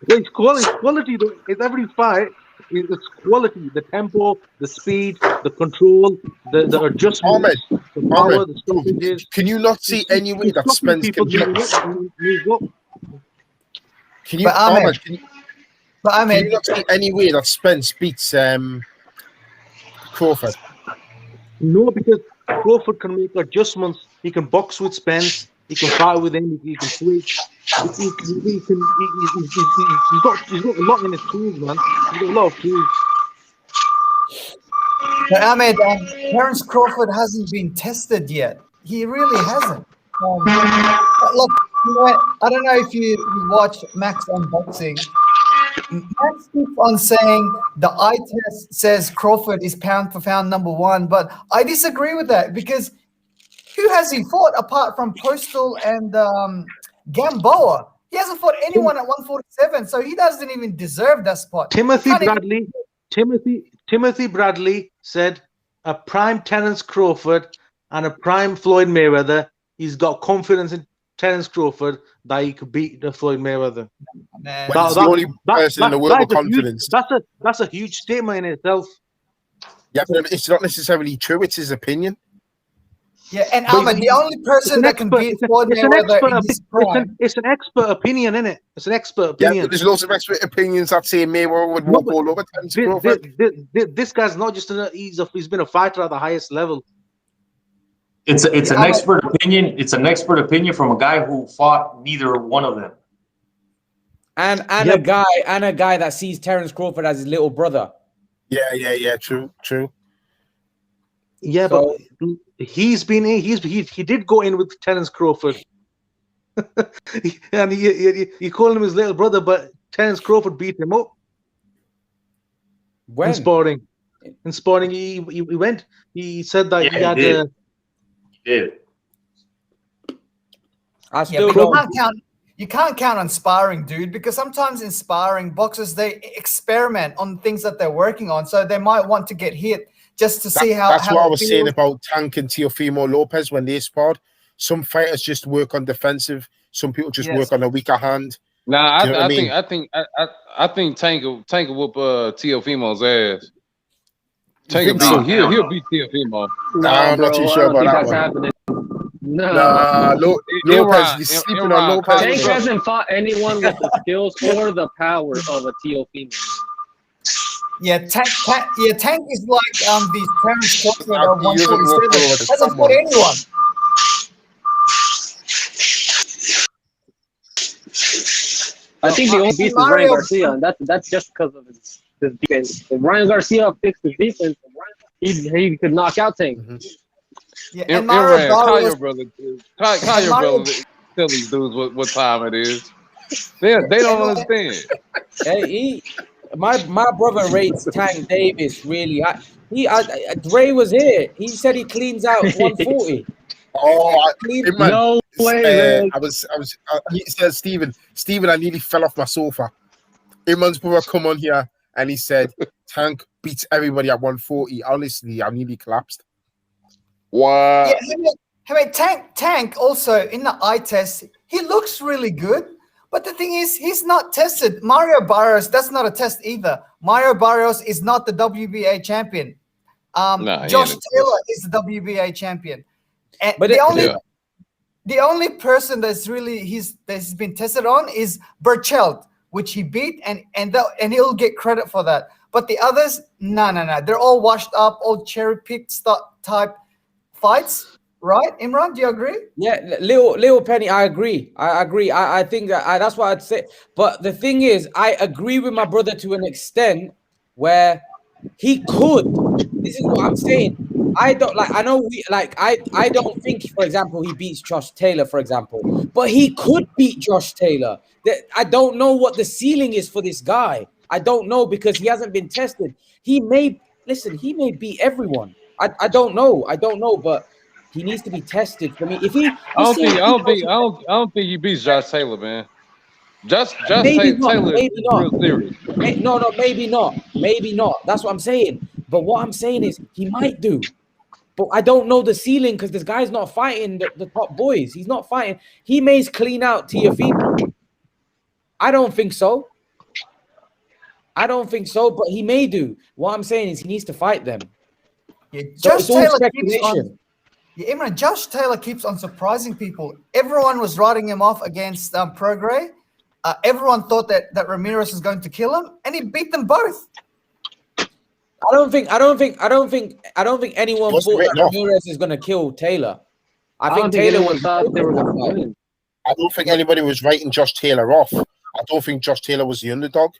It's quality though. It's every fight. It's quality, the tempo, the speed, the control, the adjustment, the power, the stoppages. Can you not see any way that Spence can you not see any way that Spence beats Crawford? No, because Crawford can make adjustments. He can box with Spence. He can fight with him. He can switch. He's got a lot in his tools, man. He's got a lot of tools. But Ahmed, Terence Crawford hasn't been tested yet. He really hasn't. Look, you know, I don't know if you watch Max Unboxing. Max keeps on saying the eye test says Crawford is pound for pound #1, but I disagree with that because who has he fought apart from Postal and Gamboa? He hasn't fought anyone at 147, so he doesn't even deserve that spot. Timothy Bradley said a prime Terence Crawford and a prime Floyd Mayweather he's got confidence in Terence Crawford that he could beat the Floyd Mayweather. Man. When he's the only person in the world with confidence. That's a huge statement in itself. Yeah, but it's not necessarily true. It's his opinion. Yeah, and Ahmed, the only person that can beat Floyd Mayweather in his prime. It's an expert opinion, isn't it? It's an expert opinion. Yeah, but there's lots of expert opinions that say Mayweather would walk all over Terence Crawford. This guy's not just he's been a fighter at the highest level. It's an expert opinion. It's an expert opinion from a guy who fought neither one of them. And a guy that sees Terence Crawford as his little brother. Yeah. True. Yeah, so, but he did go in with Terence Crawford, and he called him his little brother, but Terence Crawford beat him up. When? In sparring, he went. He said that he had. He did. I still don't. You can't count on sparring, dude, because sometimes in sparring, boxers they experiment on things that they're working on, so they might want to get hit just to see how. That's what I was saying about Tank and Teofimo Lopez when they sparred. Some fighters just work on defensive. Some people just work on a weaker hand. Nah, I think Tank will whoop Teofimo's ass. Tank he'll beat Teofimo. I'm not too sure about that one. Nah, Lopez, you're sleeping on Lopez. Tank hasn't fought anyone with the skills or the power of a Teofimo. Yeah, Tank is like these Terence Crawford or 147. Hasn't fought anyone. I think the only beast is Ryan Garcia, and that's just because of his defense. If Ryan Garcia fixed his defense, he could knock out Tank. Mm-hmm. Yeah, and Mario call your brother. Call your brother. Tell these dudes what time it is. They don't understand. Hey, my brother rates Tank Davis really high. Dre was here. He said he cleans out 140. No way. He said, Steven, I nearly fell off my sofa. Iman's brother come on here and he said, Tank beats everybody at 140. Honestly, I nearly collapsed. Wow. Yeah, Tank also in the eye test, he looks really good. But the thing is, he's not tested. Mario Barrios, that's not a test either. Mario Barrios is not the WBA champion. Josh Taylor is the WBA champion. And but the only person that's been tested on is Burchell, which he beat, and he'll get credit for that. But the others, no. They're all washed up, all cherry-picked type fights. Right, Imran, do you agree? Yeah, Lil Penny, I agree. I think that's what I'd say. But the thing is, I agree with my brother to an extent where he could. This is what I'm saying. I don't think, for example, he beats Josh Taylor, for example. But he could beat Josh Taylor. I don't know what the ceiling is for this guy. I don't know because he hasn't been tested. He may beat everyone. I don't know, but he needs to be tested for me. If he, I don't think he beats Josh Taylor, man. Josh Taylor is real serious. No, maybe not. That's what I'm saying. But what I'm saying is he might do. But I don't know the ceiling because this guy's not fighting the top boys. He's not fighting. He may clean out Teofimo. I don't think so. But he may do. What I'm saying is he needs to fight them. Yeah, Josh Taylor keeps on. Yeah, Imran, Josh Taylor keeps on surprising people. Everyone was writing him off against Prograis. Everyone thought that Ramirez was going to kill him, and he beat them both. I don't think anyone thought that Ramirez is going to kill Taylor. I think Taylor thought they were going to fight. I don't think anybody was writing Josh Taylor off. I don't think Josh Taylor was the underdog.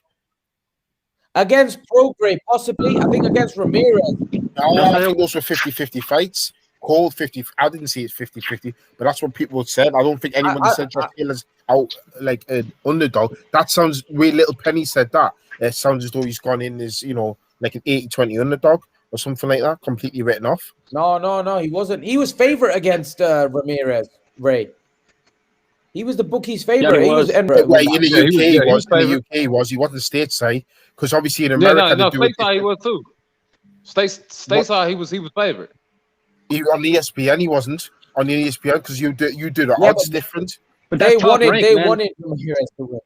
Against Prograis, possibly. I think against Ramirez. I think those were 50-50 fights. Called 50. I didn't see it's 50-50, but that's what people said. I don't think anyone said Josh Taylor's out like an underdog. That sounds way Little Penny said that. It sounds as though he's gone in as, like an 80-20 underdog or something like that, completely written off. No, he wasn't. He was favorite against Ramirez, Ray. He was the bookie's favorite. Yeah, in the UK he wasn't stateside because obviously in America stateside he was too. Stateside he was favorite. On the ESPN, he wasn't. on the ESPN because you do the Yeah, odds different. But they that's top wanted rank, they man. wanted Ramirez to win.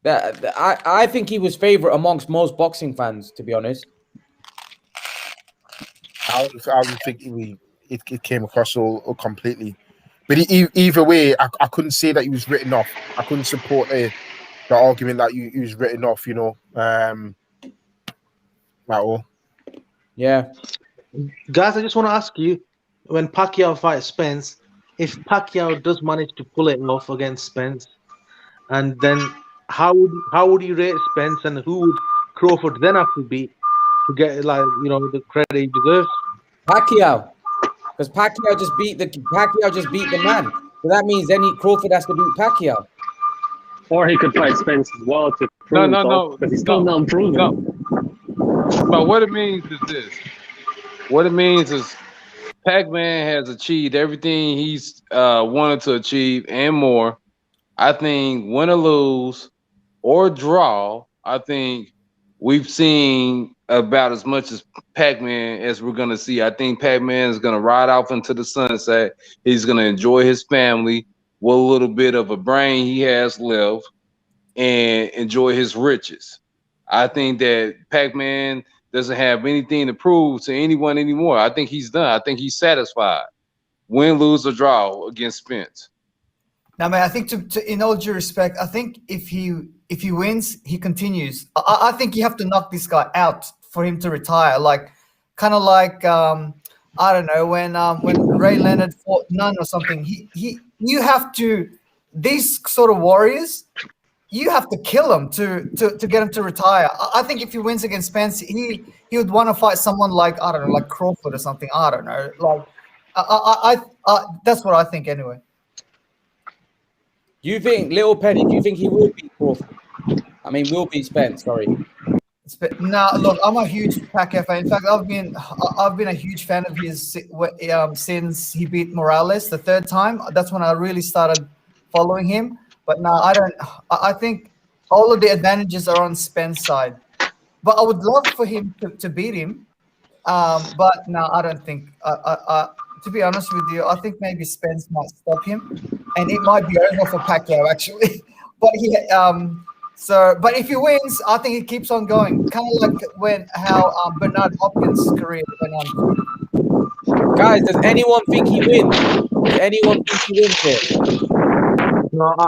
I think he was favorite amongst most boxing fans, to be honest. I would think it came across all completely. But either way, I couldn't say that he was written off. I couldn't support the argument that he was written off, you know, at all. Yeah. Guys, I just want to ask you, when Pacquiao fights Spence, if Pacquiao does manage to pull it off against Spence, and then how would you rate Spence, and who would Crawford then have to beat to get, like, you know, the credit he deserves? Pacquiao, because Pacquiao just beat the man. So that means then Crawford has to beat Pacquiao. Or he could fight Spence as well to prove No, because he's still not unproven. No. But what it means is this. What it means is Pac-Man has achieved everything he's wanted to achieve and more. I think win or lose or draw, I think we've seen about as much as Pac-Man as we're going to see. I think Pac-Man is going to ride off into the sunset. He's going to enjoy his family, what little bit of a brain he has left, and enjoy his riches. I think that Pac-Man doesn't have anything to prove to anyone anymore. I think he's done. I think he's satisfied. Win, lose, or draw against Spence. Now, man, I think to in all due respect, I think if he wins, he continues. I think you have to knock this guy out for him to retire. Like, kind of like I don't know, when Ray Leonard fought Nunn or something. You have to, these sort of warriors, you have to kill him to get him to retire. I think if he wins against Spence, he would want to fight someone like, I don't know, like Crawford or something. I don't know. Like, I that's what I think anyway. Do you think, Little Penny, do you think he will beat Crawford? I mean, will beat Spence, sorry. No, look, I'm a huge Pacquiao fan. In fact, I've been a huge fan of his since he beat Morales the third time. That's when I really started following him. But no, I don't. I think all of the advantages are on Spence's side. But I would love for him to beat him. But no, I don't think. To be honest with you, I think maybe Spence might stop him, and it might be over for Pacquiao actually. But but if he wins, I think he keeps on going. Kind of like how Bernard Hopkins' career went on. Guys, does anyone think he wins? Does anyone think he wins here? No, I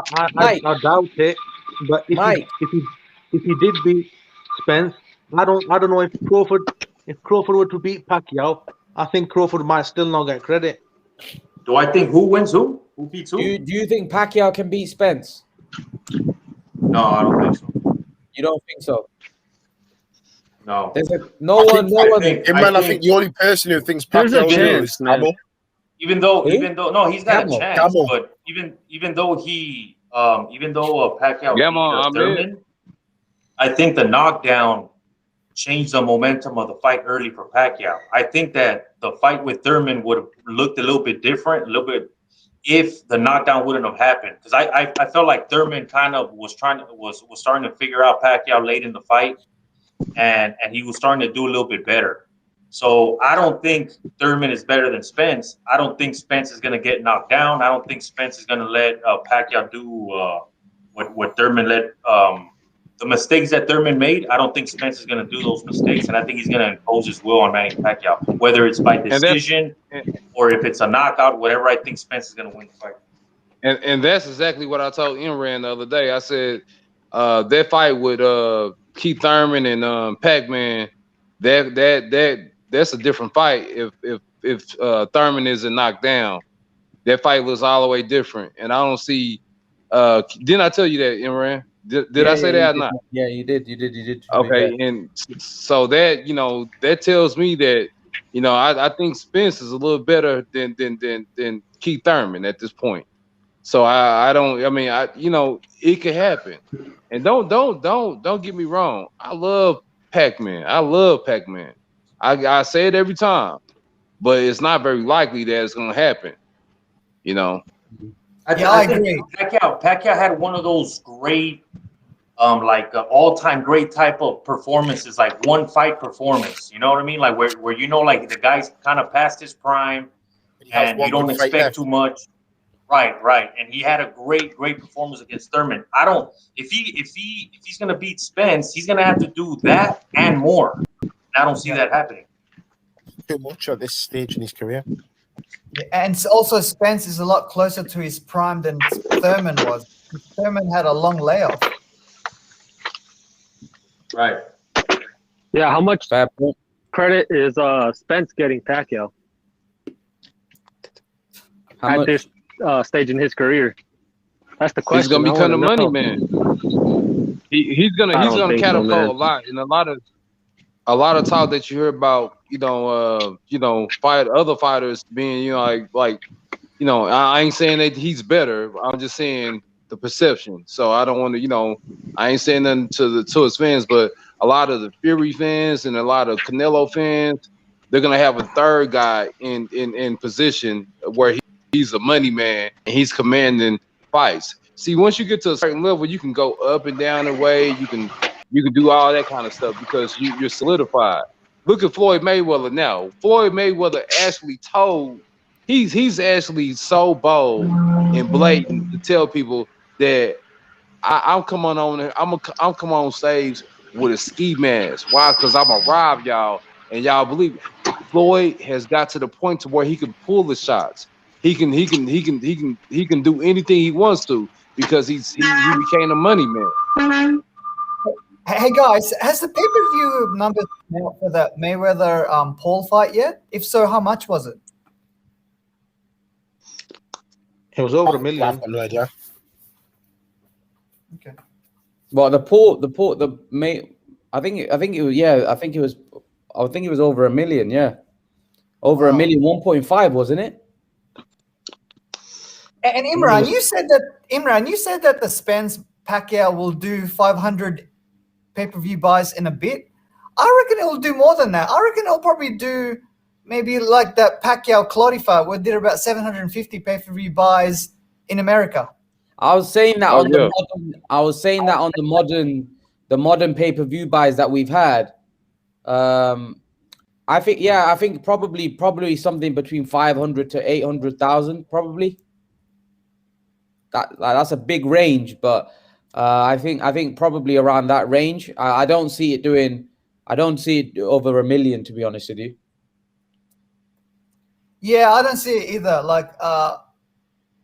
doubt it. But if he did beat Spence, I don't know if Crawford were to beat Pacquiao, I think Crawford might still not get credit. Do I think who wins who? Who beats who? Do you think Pacquiao can beat Spence? No, I don't think so. You don't think so? No. I think the only person who thinks Pacquiao is Camel. Even though no, he's got a chance. But even though Pacquiao beat Thurman, I think the knockdown changed the momentum of the fight early for Pacquiao. I think that the fight with Thurman would have looked a little bit different, if the knockdown wouldn't have happened. Because I felt like Thurman kind of was starting to figure out Pacquiao late in the fight, and he was starting to do a little bit better. So I don't think Thurman is better than Spence. I don't think Spence is going to get knocked down. I don't think Spence is going to let Pacquiao do what Thurman let. The mistakes that Thurman made, I don't think Spence is going to do those mistakes, and I think he's going to impose his will on Manny Pacquiao, whether it's by decision or if it's a knockout, whatever. I think Spence is going to win the fight. And that's exactly what I told Imran the other day. I said that fight with Keith Thurman and Pac-Man, that's a different fight. If Thurman isn't knocked down, that fight was all the way different. And I don't see. Didn't I tell you that, Imran? Did I say that or not? Yeah, you did. Okay, and so that that tells me that I think Spence is a little better than Keith Thurman at this point. So it could happen. And don't get me wrong. I love Pac-Man. I say it every time, but it's not very likely that it's gonna happen. I agree. Pacquiao had one of those great, all-time great type of performances, like one fight performance. You know what I mean? Like where like the guy's kind of past his prime, and you don't expect too much. Right. And he had a great performance against Thurman. I don't if he's gonna beat Spence, he's gonna have to do that and more. I don't see that happening. Too much at this stage in his career. Yeah, and also Spence is a lot closer to his prime than Thurman was. Thurman had a long layoff. Right. Yeah, how much credit is Spence getting Pacquiao at this stage in his career? That's the question. He's gonna become a money man. He's gonna catapult a lot, and a lot of talk that you hear about, other fighters being, I ain't saying that he's better. I'm just saying the perception. So I don't want to, I ain't saying nothing to his fans, but a lot of the Fury fans and a lot of Canelo fans, they're gonna have a third guy in position where he's a money man and he's commanding fights. See, once you get to a certain level, you can go up and down the way. You can do all that kind of stuff because you're solidified. Look at Floyd Mayweather now. Floyd Mayweather actually he's actually so bold and blatant to tell people that I'm coming on stage with a ski mask. Why? Because I'm gonna rob y'all, and y'all believe it. Floyd has got to the point to where he can pull the shots. He can do anything he wants to because he became a money man. Hey guys, has the pay-per-view numbers come out for the Mayweather Paul fight yet? If so, how much was it? It was over $1 million. Okay. Well, I think it was over $1 million. Yeah, over $1 million, 1.5, wasn't it? And Imran, you said that the Spence Pacquiao will do 500 pay-per-view buys in a bit. I reckon it will do more than that. I reckon it'll probably do maybe like that Pacquiao Clottey fight, where it did about 750 pay-per-view buys in America. I was saying that on the modern pay-per-view buys that we've had. I think probably something between 500 to 800,000 probably. That's a big range, but I think probably around that range. I don't see it over $1 million, to be honest with you. Yeah, I don't see it either.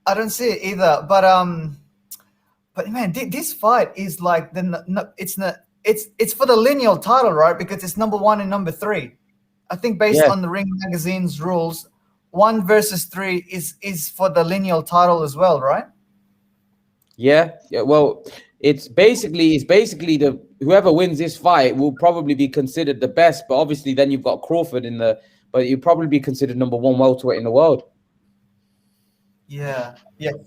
I don't see it either. But man, this fight is like it's for the lineal title, right? Because it's number 1 and number 3. I think based on the Ring Magazine's rules, 1 versus 3 is for the lineal title as well, right? Yeah. Well, it's basically whoever wins this fight will probably be considered the best. But obviously, then you've got Crawford but you'll probably be considered number 1 welterweight in the world. Yeah.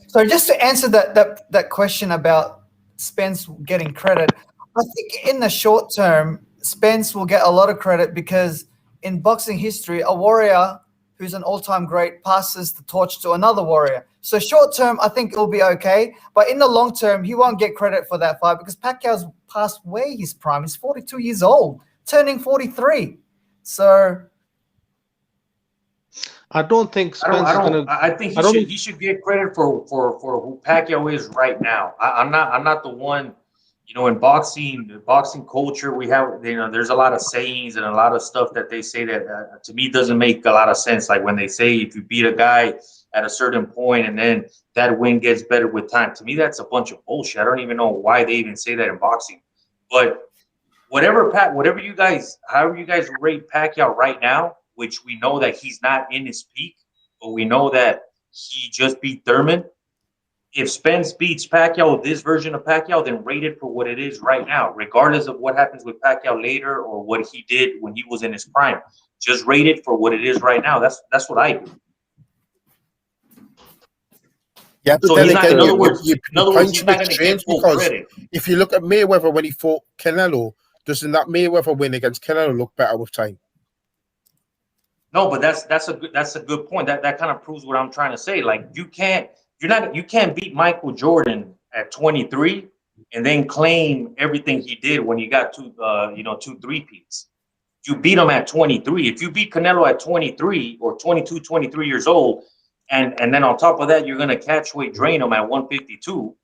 So just to answer that question about Spence getting credit, I think in the short term, Spence will get a lot of credit because in boxing history, a warrior who's an all-time great passes the torch to another warrior. So short term, I think it'll be okay. But in the long term, he won't get credit for that fight because Pacquiao's past way his prime. He's 42 years old, turning 43. So I don't think Spence is gonna. I think he should get credit for who Pacquiao is right now. I'm not the one. In boxing culture, we have there's a lot of sayings and a lot of stuff that they say that to me doesn't make a lot of sense. Like when they say if you beat a guy at a certain point and then that win gets better with time. To me, that's a bunch of bullshit. I don't even know why they even say that in boxing. But however you guys rate Pacquiao right now, which we know that he's not in his peak, but we know that he just beat Thurman. If Spence beats Pacquiao, this version of Pacquiao, then rate it for what it is right now, regardless of what happens with Pacquiao later or what he did when he was in his prime. Just rate it for what it is right now. That's what I do. Yeah, but so then he's again, not, in other words, he's not going to get full because credit. if you look at Mayweather when he fought Canelo, doesn't that Mayweather win against Canelo look better with time? No, but that's a good point. That kind of proves what I'm trying to say. Like you can't beat Michael Jordan at 23 and then claim everything he did when he got two three-peats. you beat him at 23. If you beat Canelo at 23 or 22, 23 years old, and then on top of that, you're going to catch weight drain him at 152,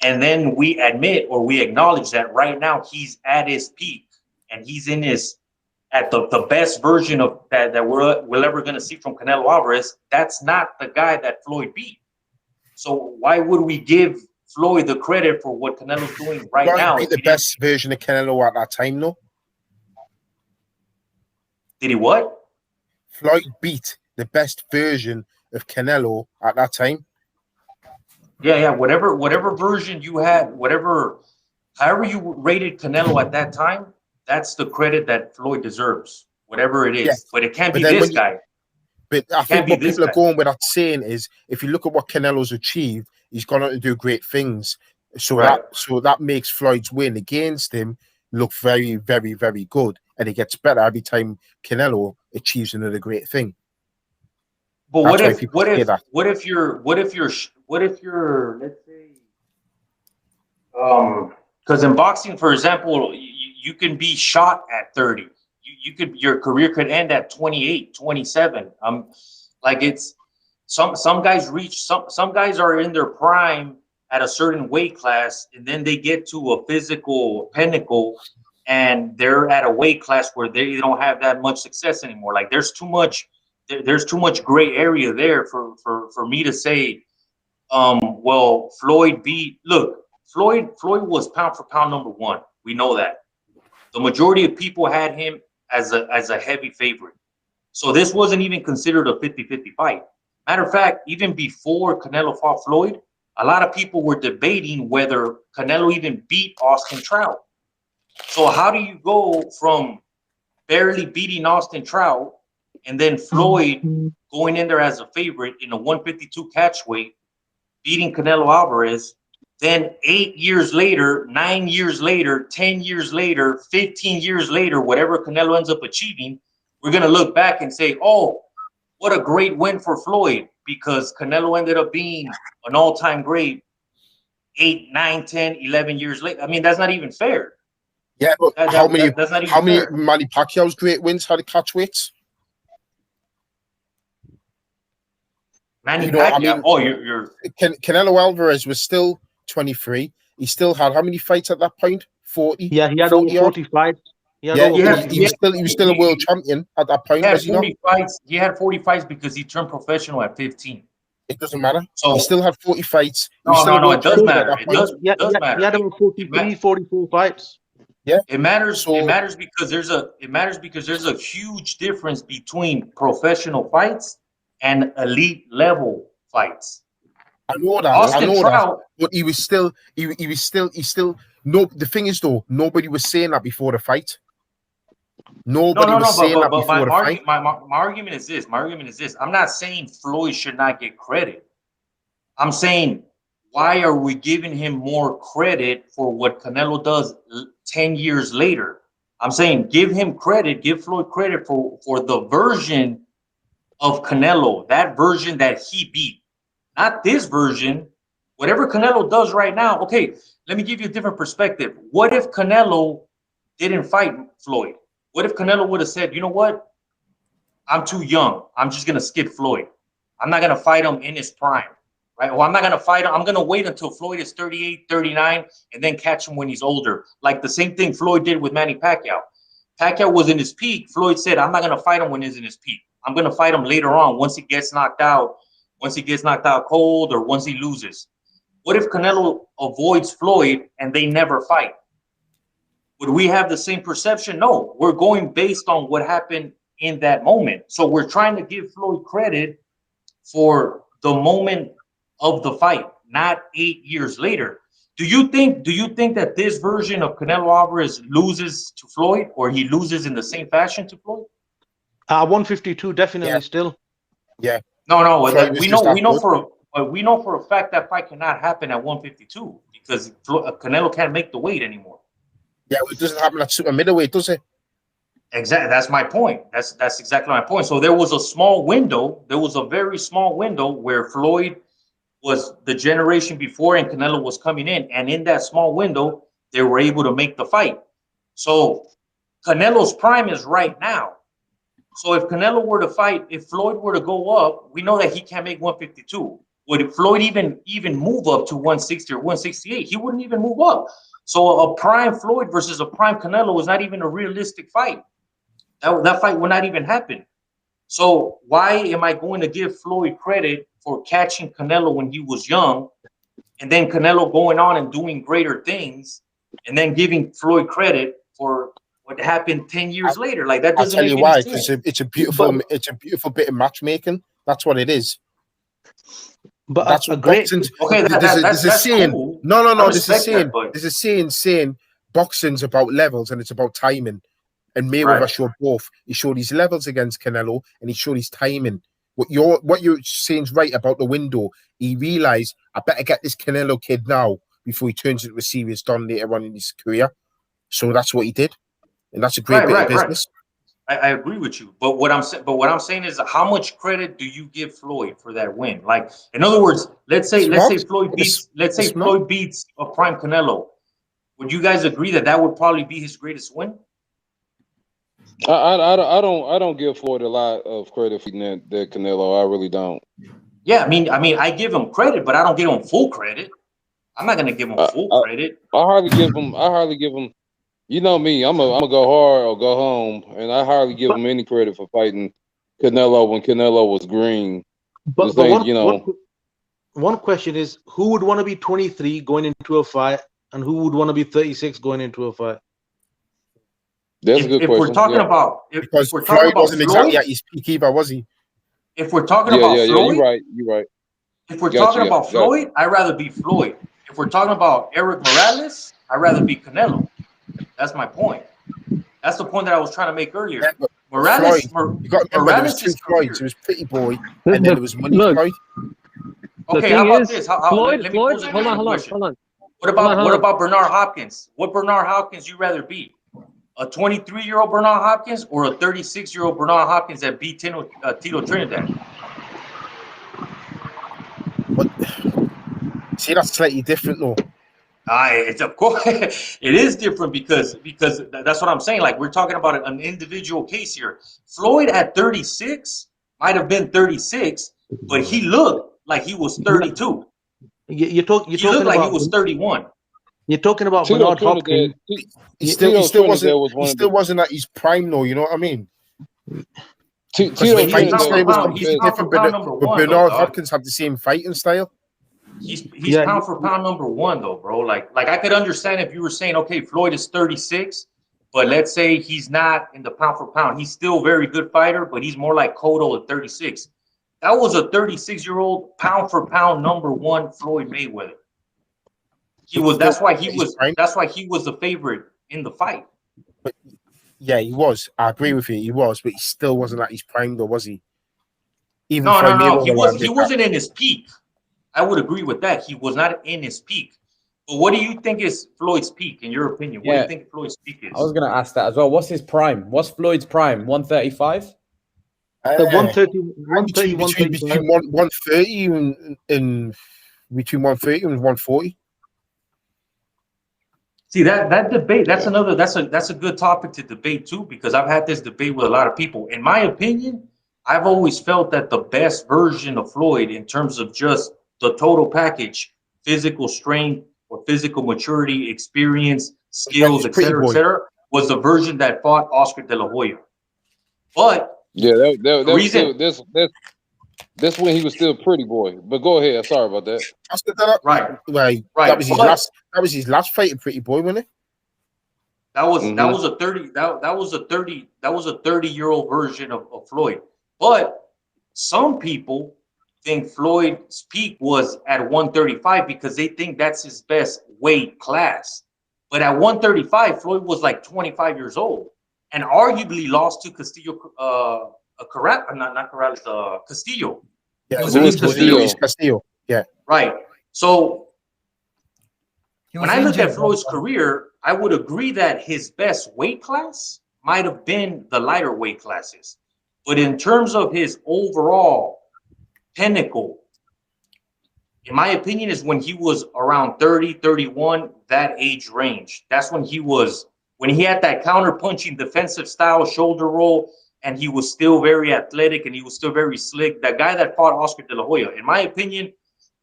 and then we admit or we acknowledge that right now he's at his peak and he's in his at the best version of that we're ever going to see from Canelo Alvarez, that's not the guy that Floyd beat. So why would we give Floyd the credit for what Canelo's doing right now? Beat the best version of Canelo at that time, though. Did he what? Floyd beat the best version of Canelo at that time. Yeah. Whatever version you had, however you rated Canelo at that time, that's the credit that Floyd deserves, whatever it is. Yeah. But it can't be this guy. But I think what people are going with that saying is, if you look at what Canelo's achieved, he's gone on to do great things. So that makes Floyd's win against him look very, very, very good, and it gets better every time Canelo achieves another great thing. But what if you're let's say because in boxing, for example, you can be shot at 30. Your career could end at 28, 27. Like it's some guys reach some guys are in their prime at a certain weight class, and then they get to a physical pinnacle, and they're at a weight class where they don't have that much success anymore. Like there's too much gray area there for me to say, well, Floyd beat. Look, Floyd was pound for pound number one. We know that. The majority of people had him as a heavy favorite. So this wasn't even considered a 50-50 fight. Matter of fact, even before Canelo fought Floyd, a lot of people were debating whether Canelo even beat Austin Trout. So how do you go from barely beating Austin Trout and then Floyd going in there as a favorite in a 152 catch weight, beating Canelo Alvarez, then 8 years later, 9 years later, 10 years later, 15 years later, whatever Canelo ends up achieving, we're going to look back and say, oh, what a great win for Floyd, because Canelo ended up being an all-time great 8, 9, 10, 11 years later. I mean, that's not even fair. Yeah, but how many Manny Pacquiao's great wins had a catch weights? Manny Pacquiao. I mean, Canelo Alvarez was still 23. He still had how many fights at that point? 40. Yeah, he had over 40 fights. He was still a world champion at that point. He had 40 fights. He had 40 fights because he turned professional at 15. It doesn't matter. So he still had 40 fights. No, it does matter. It does matter. He had over 43, 44 fights. Yeah, it matters. It matters because there's a huge difference between professional fights and elite level fights. I know that. But he was still. No, the thing is though, nobody was saying that before the fight. Nobody was saying that before the fight. My argument is this. I'm not saying Floyd should not get credit. I'm saying, why are we giving him more credit for what Canelo does 10 years later? I'm saying give Floyd credit for the version of Canelo, that version that he beat, not this version. Whatever Canelo does right now, okay, let me give you a different perspective. What if Canelo didn't fight Floyd? What if Canelo would have said, you know what? I'm too young. I'm just going to skip Floyd. I'm not going to fight him in his prime. Right? Well, I'm not going to fight him. I'm going to wait until Floyd is 38, 39, and then catch him when he's older. Like the same thing Floyd did with Manny Pacquiao. Pacquiao was in his peak. Floyd said, I'm not going to fight him when he's in his peak. I'm going to fight him later on once he gets knocked out cold, or once he loses. What if Canelo avoids Floyd and they never fight? Would we have the same perception? No, we're going based on what happened in that moment. So we're trying to give Floyd credit for the moment of the fight, not 8 years later. Do you think that this version of Canelo Alvarez loses to Floyd, or he loses in the same fashion to Floyd? 152 definitely still. Yeah. No. We know for a fact that fight cannot happen at 152 because Canelo can't make the weight anymore. Yeah, it doesn't happen at super middleweight, does it? Exactly. That's my point. That's exactly my point. So there was a small window. There was a very small window where Floyd was the generation before and Canelo was coming in. And in that small window, they were able to make the fight. So Canelo's prime is right now. So if Canelo were to fight, if Floyd were to go up, we know that he can't make 152. Would Floyd even move up to 160 or 168? He wouldn't even move up. So a prime Floyd versus a prime Canelo is not even a realistic fight. That fight will not even happen. So why am I going to give Floyd credit for catching Canelo when he was young, and then Canelo going on and doing greater things, and then giving Floyd credit for what happened 10 years later? Like, that doesn't make any sense. I'll tell you why, because it's a beautiful bit of matchmaking. That's what it is. But that's what boxing's. Okay, there's a saying. Cool. No. There's a saying. There's a saying boxing's about levels and it's about timing. And Mayweather showed both. He showed his levels against Canelo and he showed his timing. What you're saying is right about the window. He realized, I better get this Canelo kid now before he turns into a serious don later on in his career. So that's what he did, and that's a great bit of business. I agree with you, but what I'm saying is, how much credit do you give Floyd for that win? Like, in other words, let's say Floyd beats a prime Canelo. Would you guys agree that would probably be his greatest win? I don't give Floyd a lot of credit for that Canelo. I really don't. Yeah, I mean, I give him credit, but I don't give him full credit. I'm not gonna give him full credit. I hardly give him. You know me, I'm a go hard or go home, and I hardly give him any credit for fighting Canelo when Canelo was green. But one question is, who would want to be 23 going into a fight, and who would want to be 36 going into a fight? That's a good question. We're talking about, because Floyd wasn't exactly at his peak either, was he? If we're talking about Floyd, you're right. If we're talking about Floyd, I'd rather be Floyd. If we're talking about Eric Morales, I'd rather be Canelo. That's my point. That's the point that I was trying to make earlier. Yeah, Morales, you got to remember, there was two Floyds. There was Pretty Boy, and then there was Money Floyd. Okay, how about this? Floyd, hold on. What about Bernard Hopkins? What Bernard Hopkins you rather be? A 23-year-old Bernard Hopkins or a 36-year-old Bernard Hopkins that beat Tito Trinidad? But see, that's slightly different, though. It's of course it is different because that's what I'm saying. Like, we're talking about an individual case here. Floyd at 36 might have been 36, but he looked like he was 32. He looked like he was 31. You're talking about Bernard Hopkins. He still wasn't at his prime, though. You know what I mean? Bernard Hopkins had the same fighting style. He's pound for pound number one, though, bro. Like I could understand if you were saying, okay, Floyd is 36, but let's say he's not in the pound for pound. He's still a very good fighter, but he's more like Cotto at 36. That was a 36-year-old pound for pound number one Floyd Mayweather. That's why he was the favorite in the fight. But yeah, he was. I agree with you. He was, but he still wasn't at his prime, though, was he? He wasn't in his peak. I would agree with that. He was not in his peak. But what do you think is Floyd's peak, in your opinion? What do you think Floyd's peak is? I was going to ask that as well. What's his prime? What's Floyd's prime? 135? The 130, between 130 and between 130 and 140. See, that debate, that's a good topic to debate too, because I've had this debate with a lot of people. In my opinion, I've always felt that the best version of Floyd, in terms of just the total package, physical strength or physical maturity, experience, skills, etc., was the version that fought Oscar De La Hoya. But yeah, that's when he was still Pretty Boy. But go ahead. Sorry about that. Right. That was his last fight in Pretty Boy, wasn't it? That was a 30-year-old version of Floyd. But some people think Floyd's peak was at 135 because they think that's his best weight class. But at 135, Floyd was like 25 years old and arguably lost to Castillo. Castillo. Yeah, Luis Castillo. Yeah. Right. So when I look at Floyd's career, I would agree that his best weight class might have been the lighter weight classes. But in terms of his overall pinnacle, in my opinion, is when he was around 30, 31, that age range. That's when he was when he had that counter-punching defensive style shoulder roll, and he was still very athletic and he was still very slick. That guy that fought Oscar De La Hoya, in my opinion,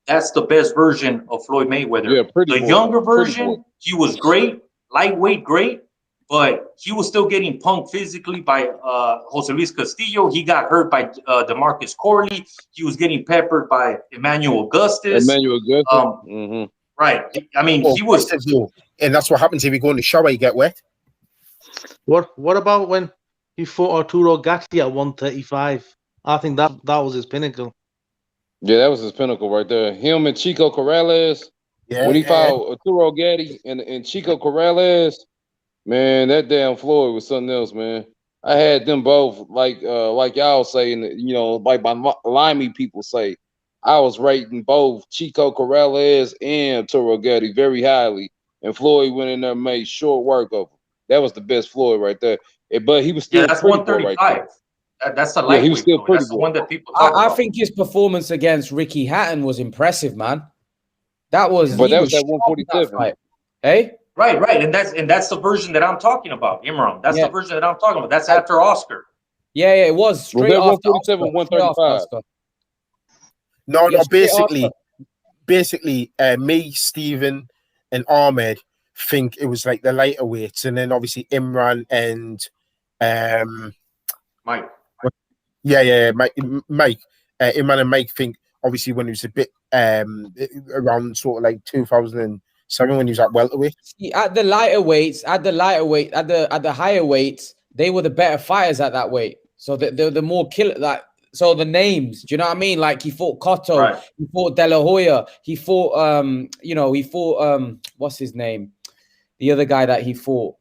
that's the best version of Floyd Mayweather. Yeah, the younger version, he was great, lightweight, great, but he was still getting punked physically by Jose Luis Castillo. He got hurt by DeMarcus Corley. He was getting peppered by Emmanuel Augustus. Right. I mean, he was. And that's what happens if you go in the shower, you get wet. What about when he fought Arturo Gatti at 135? I think that was his pinnacle. Yeah, that was his pinnacle right there. Him and Chico Corrales. When he fought Arturo Gatti and Chico Corrales, man, that damn Floyd was something else, man. I had them both, like y'all saying, you know, like my Limey people say. I was rating both Chico Corrales and Arturo Gatti very highly, and Floyd went in there and made short work of him. That was the best Floyd right there. But he was still that's pretty 135. Right there. That's the lightweight. He was still pretty that's the one that people talk about. I think his performance against Ricky Hatton was impressive, man. That was. But that was at 147. Hey. Right, and that's the version that I'm talking about, Imran. That's the version that I'm talking about. That's after Oscar. Yeah, it was straight after 147, 135. No, basically, me, Steven, and Ahmed think it was like the lighter weights, and then obviously Imran and Mike. Mike. Imran and Mike think obviously when he was a bit around sort of like 2007 when he was at welterweight. See, at the higher weights, they were the better fighters at that weight. So the more killer So the names, do you know what I mean? Like he fought Cotto, he fought De La Hoya, he fought what's his name? The other guy that he fought.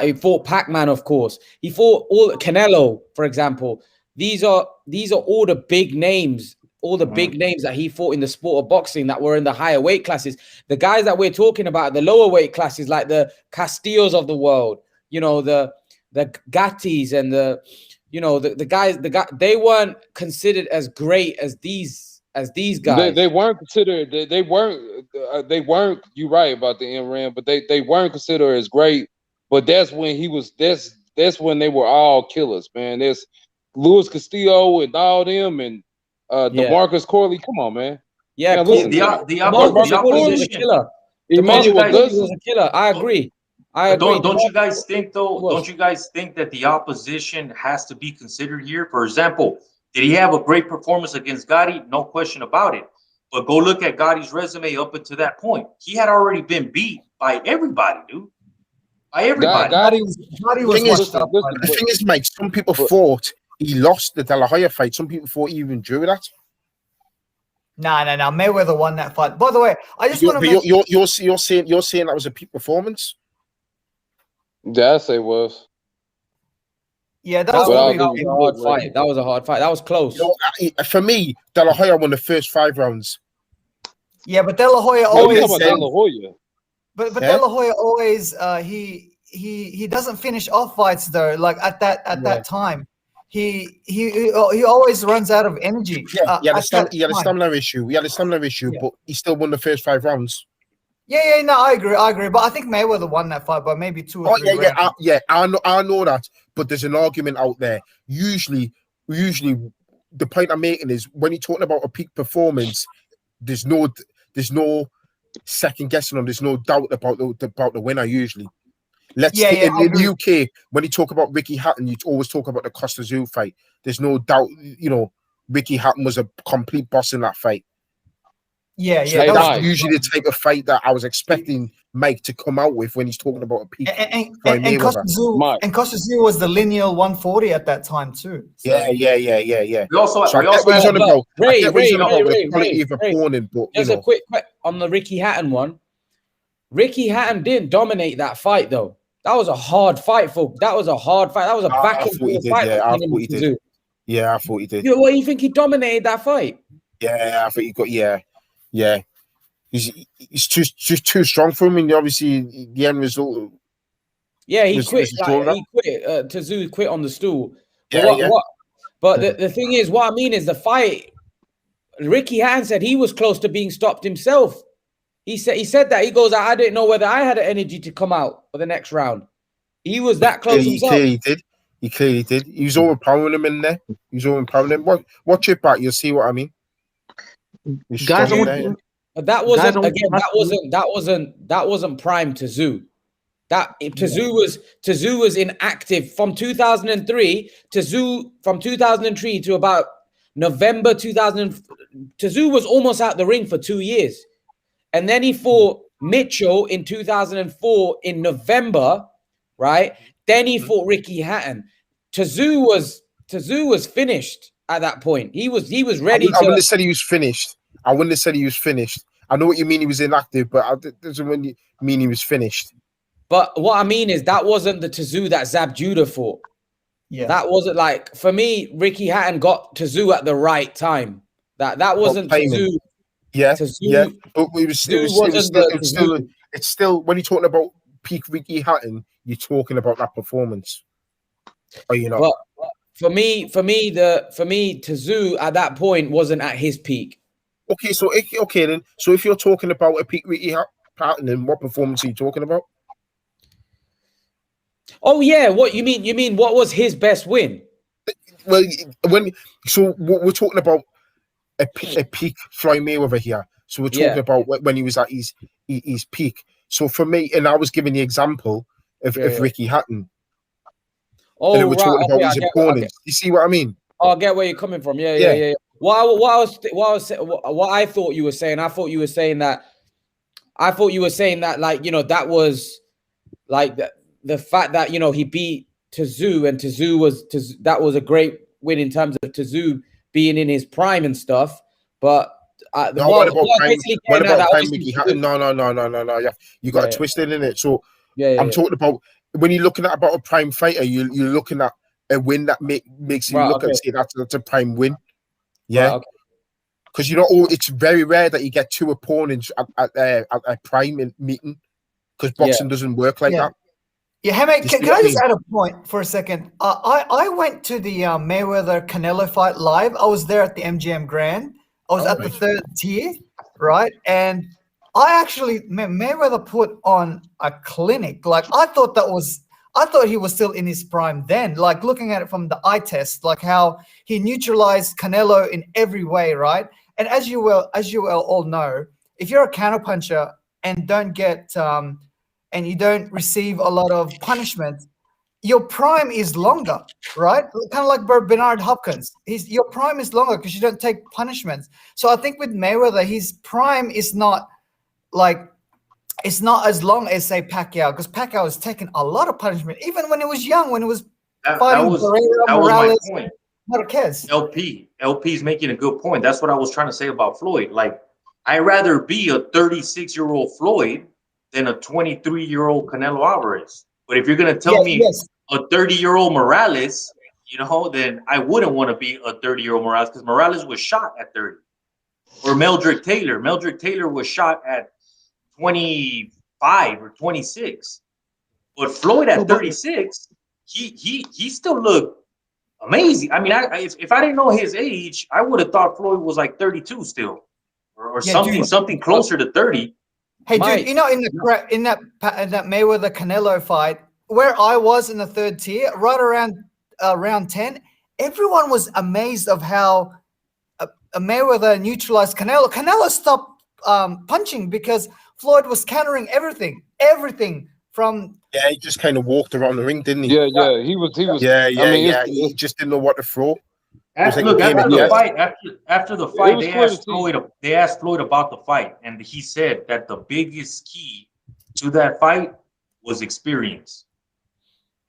He fought Pac-Man, of course. He fought all Canelo, for example. These are all the big names, big names that he fought in the sport of boxing that were in the higher weight classes. The guys that we're talking about, the lower weight classes, like the Castillos of the world, you know, the Gattis and the guys, they weren't considered as great as these guys. They weren't considered. They weren't. You're right about the Imran, but they weren't considered as great. But that's when he was. That's when they were all killers, man. There's Luis Castillo and all them, and DeMarcus Corley. Come on, man. Yeah, the opposition was a killer. Emmanuel Augustus was a killer. I agree. Don't you guys think though? Don't you guys think that the opposition has to be considered here? For example, did he have a great performance against Gotti? No question about it. But go look at Gotti's resume up until that point. He had already been beat by everybody, dude. By everybody. The thing is, Mike, some people thought he lost the De La Hoya fight. Some people thought he even drew that. No. Mayweather won that fight. By the way, I just want to. You're saying that was a peak performance. Yeah, I say it was. Yeah, that was a hard fight. That was a hard fight. That was close. For me, De La Hoya won the first 5 rounds. Yeah, but De La Hoya always. De La Hoya. But De La Hoya always he doesn't finish off fights though. Like at that time, he always runs out of energy. Yeah, he had a stamina issue. But he still won the first 5 rounds. Yeah, no, I agree. But I think Mayweather won that fight by maybe 2 or 3 rounds. I know that. But there's an argument out there. Usually, the point I'm making is when you're talking about a peak performance, there's no second guessing them. There's no doubt about the winner. Usually, in the UK, when you talk about Ricky Hatton, you always talk about the Costa Zoo fight. There's no doubt. You know, Ricky Hatton was a complete boss in that fight. Yeah. That's usually the type of fight that I was expecting Mike to come out with when he's talking about a peak. And Costa Zoo was the lineal 140 at that time too. So. Yeah. We also Ray, just a quick on the Ricky Hatton one. Ricky Hatton didn't dominate that fight though. That was a hard fight That was a back and forth fight. Yeah, I thought he did. Yeah, I thought he did. What do you think he dominated that fight? Yeah, I think he got. Yeah. He's too strong for him, and obviously the end result. Yeah, he quit. Tszyu quit on the stool. But the thing is, what I mean is the fight. Ricky Hatton said he was close to being stopped himself. He said that. He goes, I didn't know whether I had the energy to come out for the next round. He was that close He himself. clearly did. He clearly did. He was overpowering him in there. He was overpowering him. Watch it back. You'll see what I mean. Guys, I want there. But that wasn't again. That wasn't prime Tszyu. That Tszyu was inactive from 2003. Tszyu from 2003 to about November 2000. Tszyu was almost out the ring for 2 years, and then he fought Mitchell in 2004 in November, right? Then he fought Ricky Hatton. Tszyu was finished at that point. He was ready. I wouldn't have said he was finished. I wouldn't have said he was finished. I know what you mean. He was inactive, but that doesn't mean he was finished. But what I mean is that wasn't the Tszyu that Zab Judah fought. Yeah, that wasn't like for me. Ricky Hatton got Tszyu at the right time. That wasn't Tszyu. Yeah, Tszyu, but it's still when you're talking about peak Ricky Hatton, you're talking about that performance. Are you not? But for me, Tszyu at that point wasn't at his peak. Okay, so then. So if you're talking about a peak Ricky Hatton, then what performance are you talking about? Oh yeah, what you mean? You mean what was his best win? Well, we're talking about a peak Floyd Mayweather here. So we're talking about when he was at his peak. So for me, and I was giving the example of Ricky Hatton. Oh, and we're talking about his opponents. You see what I mean? Oh, I get where you're coming from. Yeah. What I thought you were saying. I thought you were saying that like that was like the fact that he beat Tszyu and that was a great win in terms of Tszyu being in his prime and stuff. But what about prime Ricky Hatton? No. Yeah, you got twisted in it. So I'm talking about when you're looking at about a prime fighter, you're looking at a win that makes you look and say that's a prime win. Yeah. Because it's very rare that you get two opponents at a prime meeting because boxing doesn't work like that. Yeah, hey mate, can I just add a point for a second? I went to the Mayweather Canelo fight live. I was there at the MGM Grand. I was at the third tier, right? And Mayweather put on a clinic. Like I thought he was still in his prime then. Like looking at it from the eye test, like how he neutralized Canelo in every way, right? And as you all know, if you're a counterpuncher and don't get and you don't receive a lot of punishment, your prime is longer, right? Kind of like Bernard Hopkins. Your prime is longer because you don't take punishments. So I think with Mayweather, his prime is not as long as say Pacquiao, because Pacquiao has taken a lot of punishment, even when he was young, when he was fighting Morales, my point. Marquez. LP's making a good point. That's what I was trying to say about Floyd. Like, I'd rather be a 36-year-old Floyd than a 23-year-old Canelo Alvarez. But if you're gonna tell me a 30-year-old Morales, then I wouldn't want to be a 30-year-old Morales because Morales was shot at 30. Or Meldrick Taylor. Meldrick Taylor was shot at 25 or 26. But Floyd at 36, he still looked amazing. I mean, if I didn't know his age, I would have thought Floyd was like 32 still, or something closer to 30. Hey, dude, in that Mayweather Canelo fight, where I was in the third tier, right around round 10, everyone was amazed of how Mayweather neutralized Canelo. Canelo stopped punching because Floyd was countering everything from. Yeah, he just kind of walked around the ring, didn't he? Yeah, he was. Yeah. He just didn't know what to throw. After the fight, they asked Floyd about the fight, and he said that the biggest key to that fight was experience,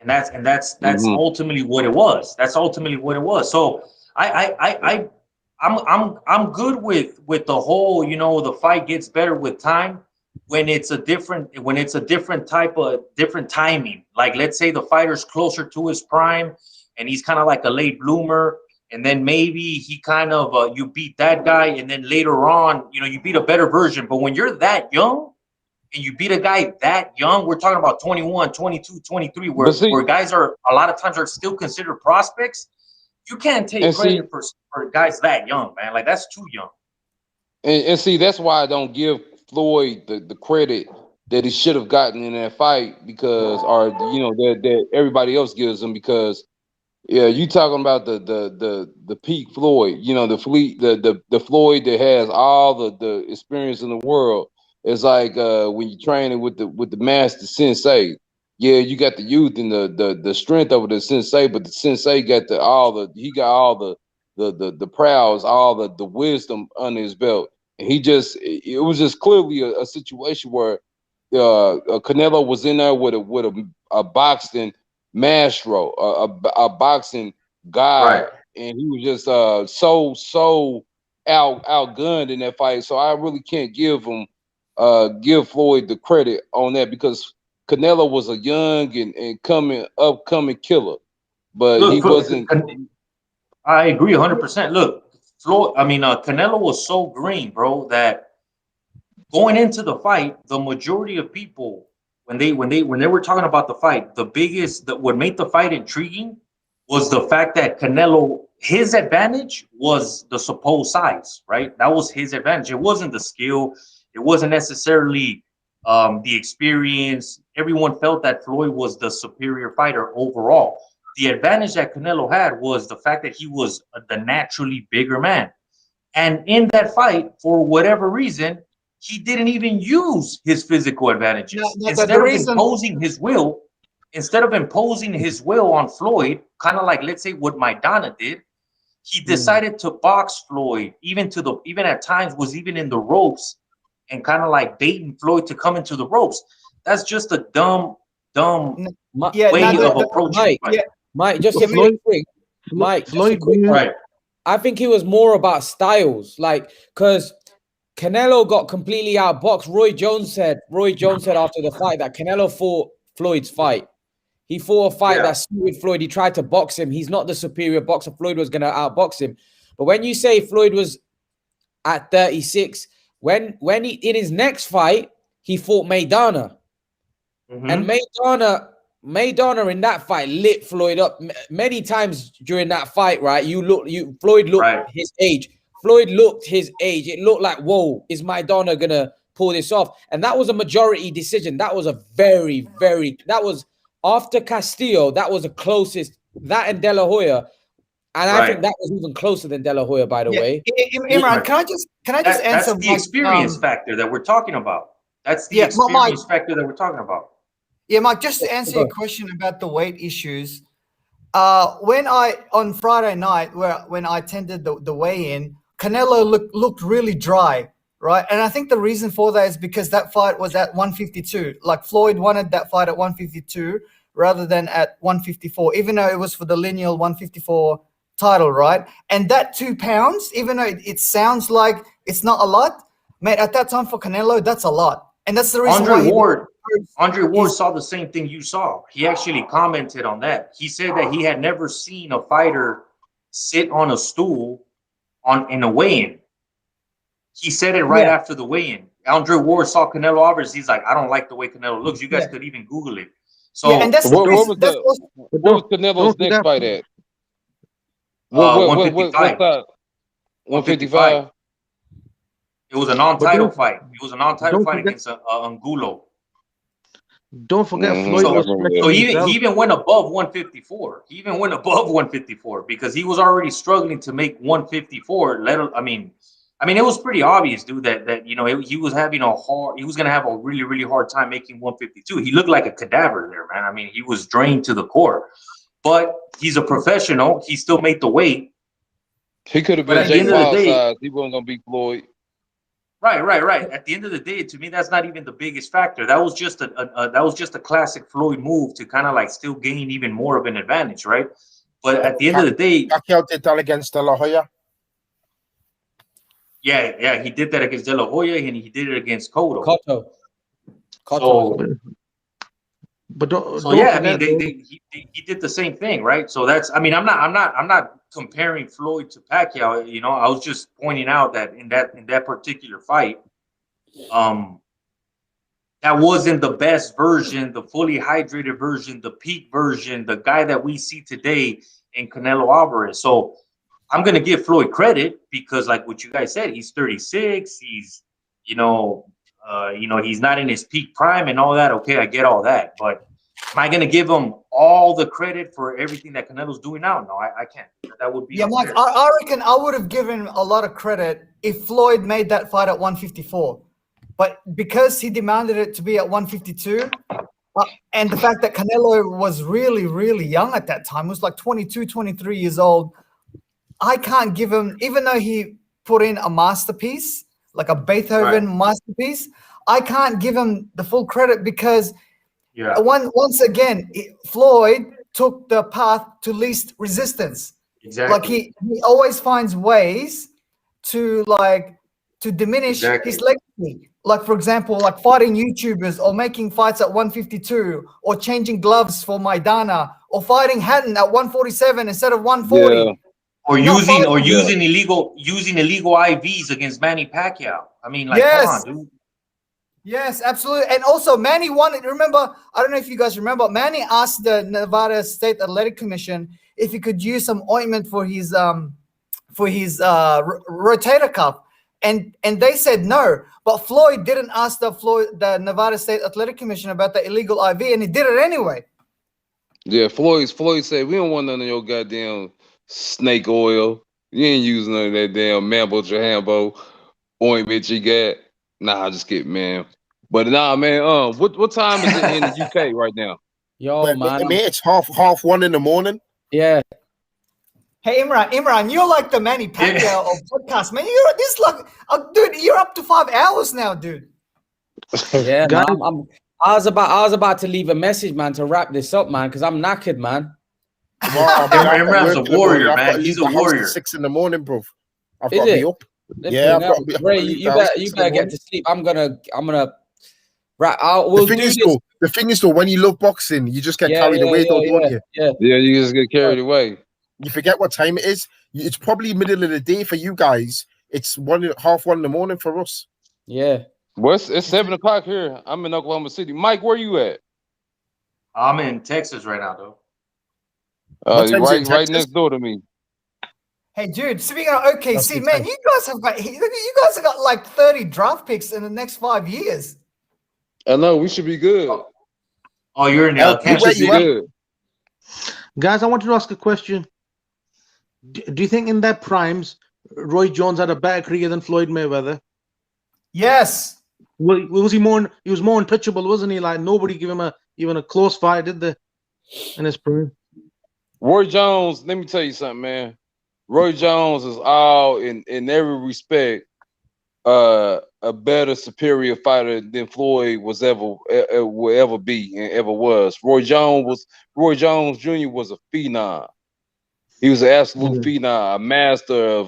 and that's ultimately what it was. That's ultimately what it was. So I'm good with the whole. The fight gets better with time when it's a different type of different timing. Like, let's say the fighter's closer to his prime, and he's kind of like a late bloomer. And then maybe he kind of, you beat that guy. And then later on, you beat a better version. But when you're that young and you beat a guy that young, we're talking about 21, 22, 23, where guys are a lot of times are still considered prospects. You can't take credit for guys that young, man. Like, that's too young. And see, that's why I don't give Floyd the credit that he should have gotten in that fight because, or you know, that everybody else gives him because. Yeah, you talking about the peak Floyd, you know, the Floyd that has all the experience in the world. It's like when you're training with the master sensei. Yeah, you got the youth and the strength of the sensei, but the sensei got all the prowess, all the wisdom under his belt. And it was just clearly a situation where Canelo was in there with a boxing maestro, a boxing god, Right. and he was just so outgunned in that fight. So I really can't give give Floyd the credit on that because Canelo was a young and upcoming killer, but Look, he wasn't. I agree 100%. Look, Canelo was so green, bro, that going into the fight, the majority of people when they were talking about the fight, the biggest that would make the fight intriguing was the fact that Canelo, his advantage was the supposed size, right? That was his advantage. It wasn't the skill. It wasn't necessarily the experience. Everyone felt that Floyd was the superior fighter overall. The advantage that Canelo had was the fact that he was the naturally bigger man. And in that fight, for whatever reason, he didn't even use his physical advantages. Instead of imposing his will on Floyd, kind of like, let's say, what Maidana did, he decided to box Floyd, even at times was even in the ropes and kind of like baiting Floyd to come into the ropes. That's just a dumb way of approaching Mike, Mike, just a quick thing. Mike, Floyd, right. I think it was more about styles, like because Canelo got completely outboxed. Roy Jones said after the fight that Canelo fought Floyd's fight. He fought a fight that suited Floyd. He tried to box him. He's not the superior boxer. Floyd was going to outbox him. But when you say Floyd was at 36, when he in his next fight, he fought Maidana. And Maidana in that fight lit Floyd up many times during that fight, right? Floyd looked his age. Floyd looked his age. It looked like, whoa, is Maidana gonna pull this off? And that was a majority decision. That was that was after Castillo, that was the closest, that and De La Hoya. And I think that was even closer than De La Hoya, by the way. Imran, can I just answer? That's the experience factor that we're talking about. That's the experience factor that we're talking about. Yeah, Mike, just to answer your question about the weight issues, when on Friday night, when I attended the weigh-in, Canelo looked really dry, right? And I think the reason for that is because that fight was at 152. Like Floyd wanted that fight at 152 rather than at 154, even though it was for the lineal 154 title, right? And that 2 pounds, even though it sounds like it's not a lot, mate, at that time for Canelo, that's a lot. And that's the reason Andre Ward saw the same thing you saw. He actually commented on that. He said that he had never seen a fighter sit on a stool in a weigh-in. He said it right after the weigh-in. Andre Ward saw Canelo Alvarez. He's like, I don't like the way Canelo looks. You guys could even Google it. So and what was Canelo's next fight at? 155. 155. It was a non-title fight. It was a non-title fight against Angulo. Don't forget Floyd. So he even went above 154. He even went above 154 because he was already struggling to make 154. I mean, it was pretty obvious, dude, that you know he was gonna have a really, really hard time making 152. He looked like a cadaver there, man. I mean, he was drained to the core. But he's a professional. He still made the weight. He could have been Jay Paul size. He wasn't gonna beat Floyd. Right. At the end of the day, to me, that's not even the biggest factor. That was just a classic Floyd move to kind of like still gain even more of an advantage, right? But at the end of the day, Pacquiao did that against De La Hoya. Yeah, he did that against De La Hoya, and he did it against Cotto. He did the same thing, right? So that's, I'm not comparing Floyd to Pacquiao. You know, I was just pointing out that in that particular fight, that wasn't the best version, the fully hydrated version, the peak version, the guy that we see today in Canelo Alvarez. So I'm gonna give Floyd credit because, like what you guys said, he's 36. He's, you know, You know, he's not in his peak prime and all that. Okay, I get all that, but am I going to give him all the credit for everything that Canelo's doing now? No, I can't. That would be Mike. I reckon I would have given a lot of credit if Floyd made that fight at 154, but because he demanded it to be at 152, and the fact that Canelo was really, really young at that time, was like 22, 23 years old, I can't give him, even though he put in a masterpiece, like a Beethoven masterpiece, I can't give him the full credit because once again, Floyd took the path to least resistance. Exactly. Like he always finds ways to diminish his legacy. Like, for example, like fighting YouTubers or making fights at 152 or changing gloves for Maidana or fighting Hatton at 147 instead of 140. Yeah. Or using illegal IVs against Manny Pacquiao. I mean, like, come on, dude. Yes, absolutely. And also Manny wanted, remember, I don't know if you guys remember, Manny asked the Nevada State Athletic Commission if he could use some ointment for his rotator cuff. And they said no. But Floyd didn't ask the Nevada State Athletic Commission about the illegal IV, and he did it anyway. Yeah, Floyd said, we don't want none of your goddamn snake oil. You ain't using none of that damn Mambo Jambo ointment you got. Nah, just kidding, man. But nah, man, what time is it in the UK right now? Yo, man. It's half 1 in the morning. Yeah. Hey, Imran, you're like the Manny Pacquiao of podcast, man. Dude, you're up to 5 hours now, dude. Yeah, man, I was about to leave a message, man, to wrap this up, man, because I'm knackered, man. Imran's a warrior, man. He's a warrior. 6 in the morning, bro. I've Is got to it? be up. Yeah, I've got to be up. Ray, you better get to sleep. I'm gonna wrap. The thing is, though, when you love boxing, you just get carried away, don't you? Yeah, you just get carried away. You forget what time it is. It's probably middle of the day for you guys. It's half 1 in the morning for us. Yeah. Well, it's 7 o'clock here. I'm in Oklahoma City. Mike, where you at? I'm in Texas right now, though. Right next door to me. Hey, dude, speaking of OKC, man, you guys have got like 30 draft picks in the next 5 years. I know, we should be good. Oh, you're in the we should be good. Guys, I wanted to ask a question. Do you think in their primes, Roy Jones had a better career than Floyd Mayweather? Yes. Well, was he more? He was more untouchable, wasn't he? Like nobody gave him even a close fight, did they? In his prime. Roy Jones, let me tell you something, man. Roy Jones is all in every respect a better, superior fighter than Floyd will ever be and ever was. Roy Jones Jr. was a phenom. He was an absolute phenom, a master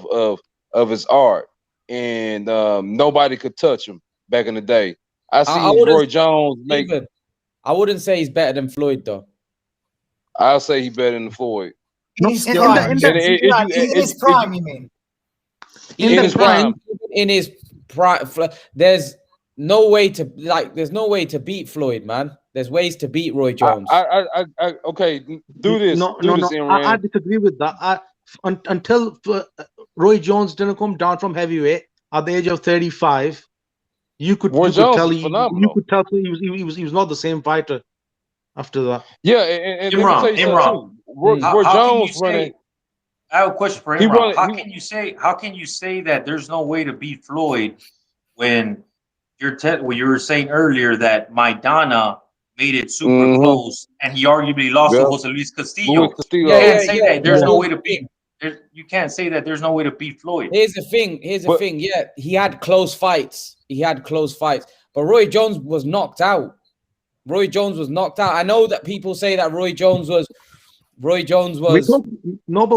of his art, and nobody could touch him back in the day. I Roy Jones make. I wouldn't say he's better than Floyd, though. I'll say he's better than Floyd. In his prime, you mean? In his prime, there's no way to beat Floyd, man. There's ways to beat Roy Jones. Okay, do this. I disagree with that. Until Roy Jones didn't come down from heavyweight at the age of 35, you could tell he was not the same fighter after that. Yeah, and Imran. Roy Jones running. I have a question for Imran. How can you say that there's no way to beat Floyd when you were saying earlier that Maidana made it super close and he arguably lost to Jose Luis Castillo? You can't say that there's no way to beat. You can't say that there's no way to beat Floyd. Here's the thing. Yeah, he had close fights. But Roy Jones was knocked out. I know that people say that Roy Jones was. But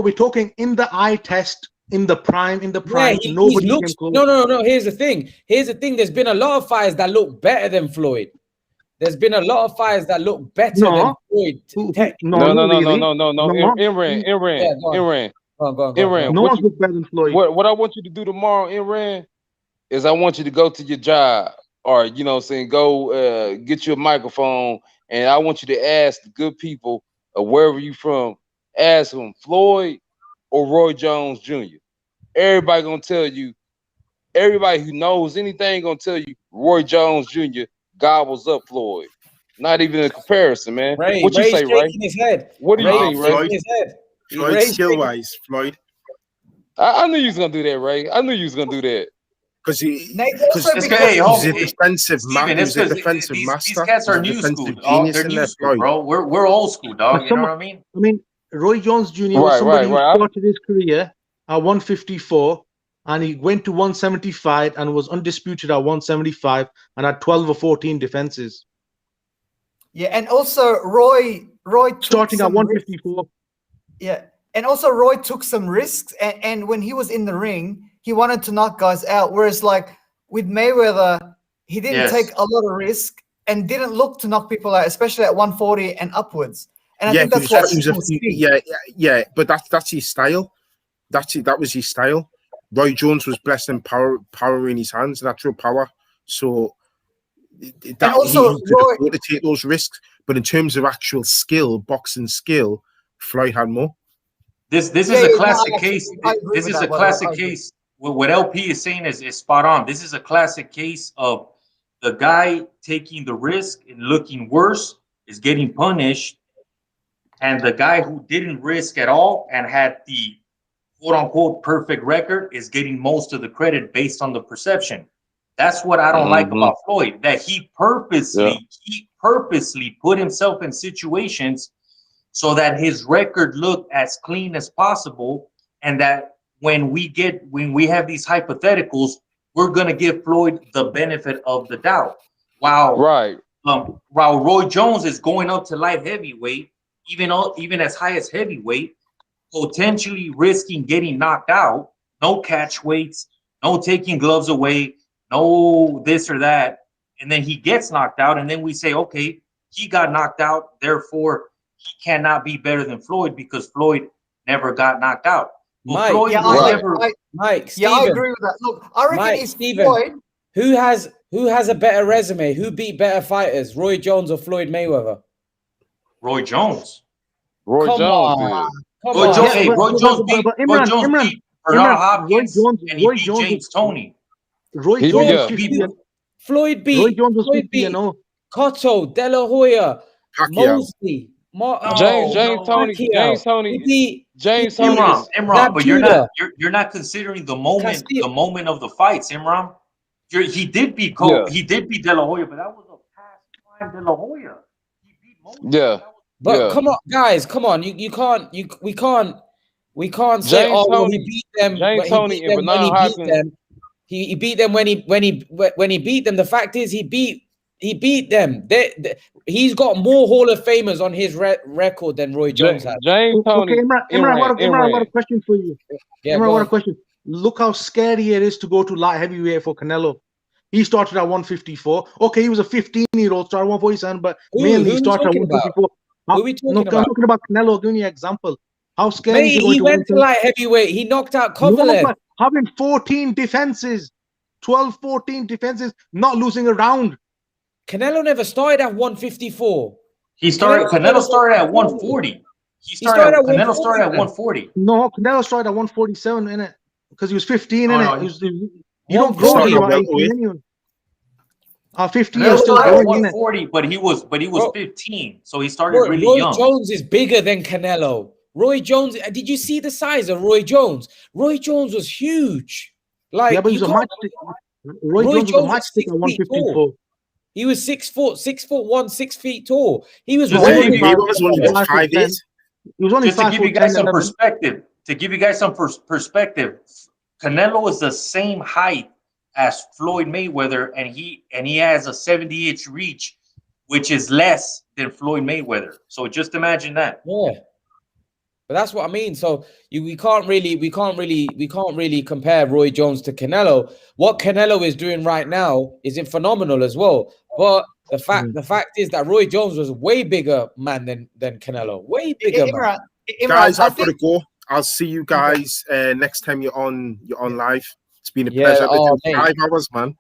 we're talking in the eye test, in the prime. Nobody came close. No. Here's the thing. There's been a lot of fighters that look better than Floyd. There's been a lot of fighters that look better than Floyd. No. Imran. No one's looked better than Floyd. What I want you to do tomorrow, Imran, is I want you to go to your job, or go get you a microphone, and I want you to ask the good people of wherever you from, ask them Floyd or Roy Jones Jr. Everybody gonna tell you everybody who knows anything gonna tell you Roy Jones Jr. gobbles up Floyd. Not even a comparison, man. What you say, Ray? His head. What do you think, Ray? His head. Floyd skill-wise, Floyd. I knew you was gonna do that, Ray. I knew you was gonna do that. Because he's a defensive man. He's a defensive master. These cats are new school. They're new school, bro. We're old school, dog. You know what I mean? I mean, Roy Jones Jr. was somebody who started his career at 154, and he went to 175 and was undisputed at 175 and had 12 or 14 defenses. Yeah, and also Roy took starting at 154. Risks. Yeah, and also Roy took some risks, and when he was in the ring, he wanted to knock guys out. Whereas, like with Mayweather, he didn't take a lot of risk and didn't look to knock people out, especially at 140 and upwards. And I think that's what but that's his style. That was his style. Roy Jones was blessed in power in his hands, natural power. So that also he could afford to take those risks. But in terms of actual skill, boxing skill, Floyd had more. This is a classic case. This is a classic case. What LP is saying is spot on. This is a classic case of the guy taking the risk and looking worse is getting punished, and the guy who didn't risk at all and had the quote-unquote perfect record is getting most of the credit based on the perception. That's what I don't like about Floyd, that he purposely put himself in situations so that his record looked as clean as possible, and that when we have these hypotheticals, we're gonna give Floyd the benefit of the doubt. While Roy Jones is going up to light heavyweight, even as high as heavyweight, potentially risking getting knocked out, no catch weights, no taking gloves away, no this or that, and then he gets knocked out, and then we say, okay, he got knocked out, therefore he cannot be better than Floyd because Floyd never got knocked out. Mike, Mike, Steven, I agree with that. Look, I reckon it's Floyd. Who has a better resume? Who beat better fighters, Roy Jones or Floyd Mayweather? Roy Jones. Roy Jones. Roy Jones beat Bernard Hopkins and he beat James Toney. Roy Jones Floyd beat Roy Jones was 50-0. Cotto, De La Hoya, Mosley. James Toney. Imran, but you're not considering the moment of the fights, Imran. He did beat De La Hoya, but that was a past time De La Hoya. He beat Mosley. But come on, guys, come on. We can't say, he beat them. James Toney and Bernard Hopkins. He beat them when he beat them. The fact is, he beat them. He's got more Hall of Famers on his record than Roy Jones has. James Toney. Okay, Imran, I got a question for you. Imran, I got a question. Look how scary it is to go to light heavyweight for Canelo. He started at 154. Okay, he was a 15-year-old, started at 147, but mainly he started at 154. Who are we talking about? I'm talking about Canelo. Give me an example. How scary is he went to light heavyweight. He knocked out Kovalev. Having 14 defenses, 12, 14 defenses, not losing a round. Canelo never started at 154. Canelo started at 140. Canelo started at 140. No, Canelo started at 147, innit? Because he was 15, innit? You don't grow at 18 anyway. 15 years still going 140, but he was 15, so he started really young. Roy Jones is bigger than Canelo. Roy Jones, did you see the size of Roy Jones? Roy Jones was huge. Like, yeah, but he was a matchstick. Roy Jones was a matchstick at 154. He was 6 foot 1, 6 feet tall. He was only 5'8". He was only 5'10". To give you guys some perspective, Canelo is the same height as Floyd Mayweather, and he has a 70-inch reach, which is less than Floyd Mayweather. So just imagine that. Yeah, but that's what I mean. So we can't really compare Roy Jones to Canelo. What Canelo is doing right now is phenomenal as well. But the fact is that Roy Jones was a way bigger man than Canelo. Way bigger. Imran, guys, I've got to go. I'll see you guys next time you're on live. It's been a pleasure. 5 hours, man.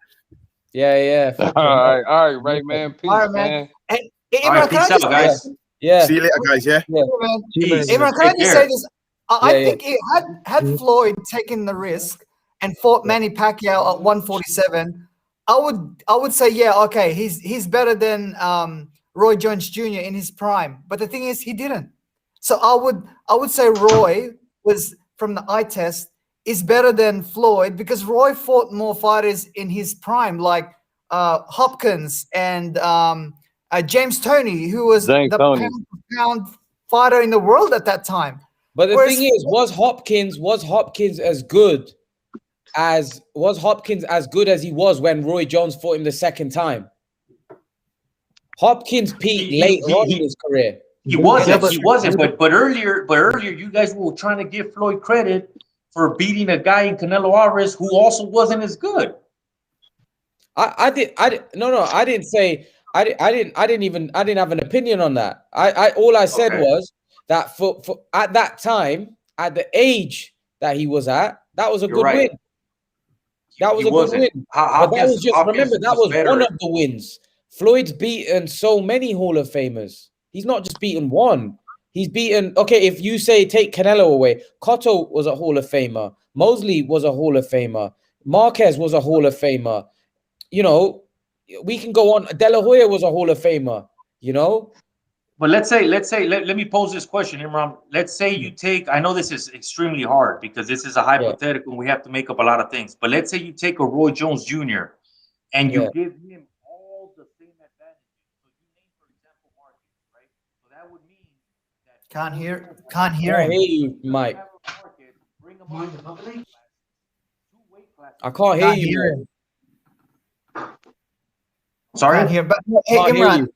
Yeah. All right, Ray, man. Peace, man. Hey, Imran, peace out, guys. Yeah. See you later, guys. Yeah. Imran, can I just say this? I think it had Floyd taken the risk, and fought Manny Pacquiao at 147, I would say, yeah, okay, he's better than Roy Jones Jr. in his prime. But the thing is, he didn't. So I would say Roy was, from the eye test, is better than Floyd, because Roy fought more fighters in his prime, like Hopkins and James Toney, who was the pound-for-pound fighter in the world at that time. But the thing is, was Hopkins as good as he was when Roy Jones fought him the second time? Hopkins peaked later on in his career. He wasn't. But earlier, you guys were trying to give Floyd credit for beating a guy in Canelo Alvarez who also wasn't as good. I didn't have an opinion on that. All I said was that for at that time, at the age that he was at, that was a good win. That was a good win. But that was just, remember, that was one of the wins. Floyd's beaten so many Hall of Famers. He's not just beaten one. He's beaten, okay, if you say take Canelo away, Cotto was a Hall of Famer. Mosley was a Hall of Famer. Marquez was a Hall of Famer. You know, we can go on. De La Hoya was a Hall of Famer, you know? But let's say, let me pose this question, Imran. Let's say you take, I know this is extremely hard because this is a hypothetical and we have to make up a lot of things. But let's say you take a Roy Jones Jr. and you give him all the same advantages. So you name, for example, Marquez, right? So that would mean that can't hear him. Hear you, Mike. I can't hear you. Sorry? Can't hear, but hey, Imran.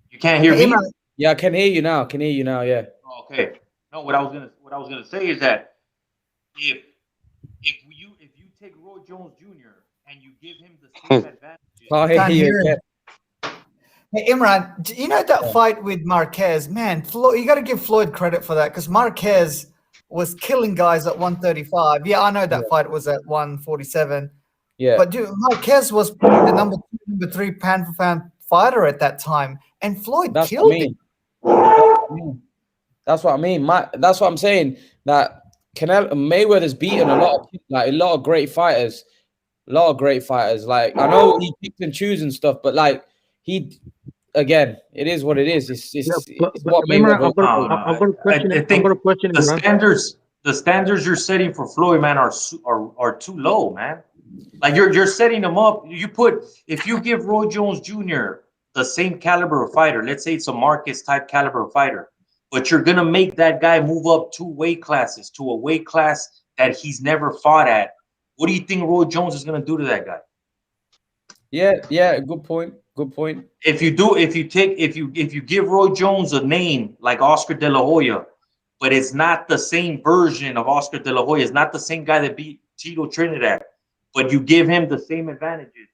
You can't hear me? Yeah, I can hear you now. Yeah. Okay. No, what I was gonna say is that if you take Roy Jones Jr. and you give him the same advantages. Can't hear him. Hey, Imran, you know that fight with Marquez? Man, you got to give Floyd credit for that, because Marquez was killing guys at 135. Yeah, I know that fight was at 147. Yeah. But dude, Marquez was probably the number 2, number 3 pound for pound fighter at that time, and Floyd killed him. That's what I mean. That's what I'm saying. That Canelo Mayweather's beaten a lot of great fighters. Like, I know he picks and chooses and stuff, but like it is what it is. It's what Mayweather. The standards you're setting for Floyd, man, are too low, man. Like you're setting them up. If you give Roy Jones Jr. the same caliber of fighter, let's say it's a Marcus type caliber of fighter, but you're gonna make that guy move up 2 weight classes to a weight class that he's never fought at. What do you think Roy Jones is gonna do to that guy? Yeah, good point. If you give Roy Jones a name like Oscar De La Hoya, but it's not the same version of Oscar De La Hoya, it's not the same guy that beat Tito Trinidad, but you give him the same advantages,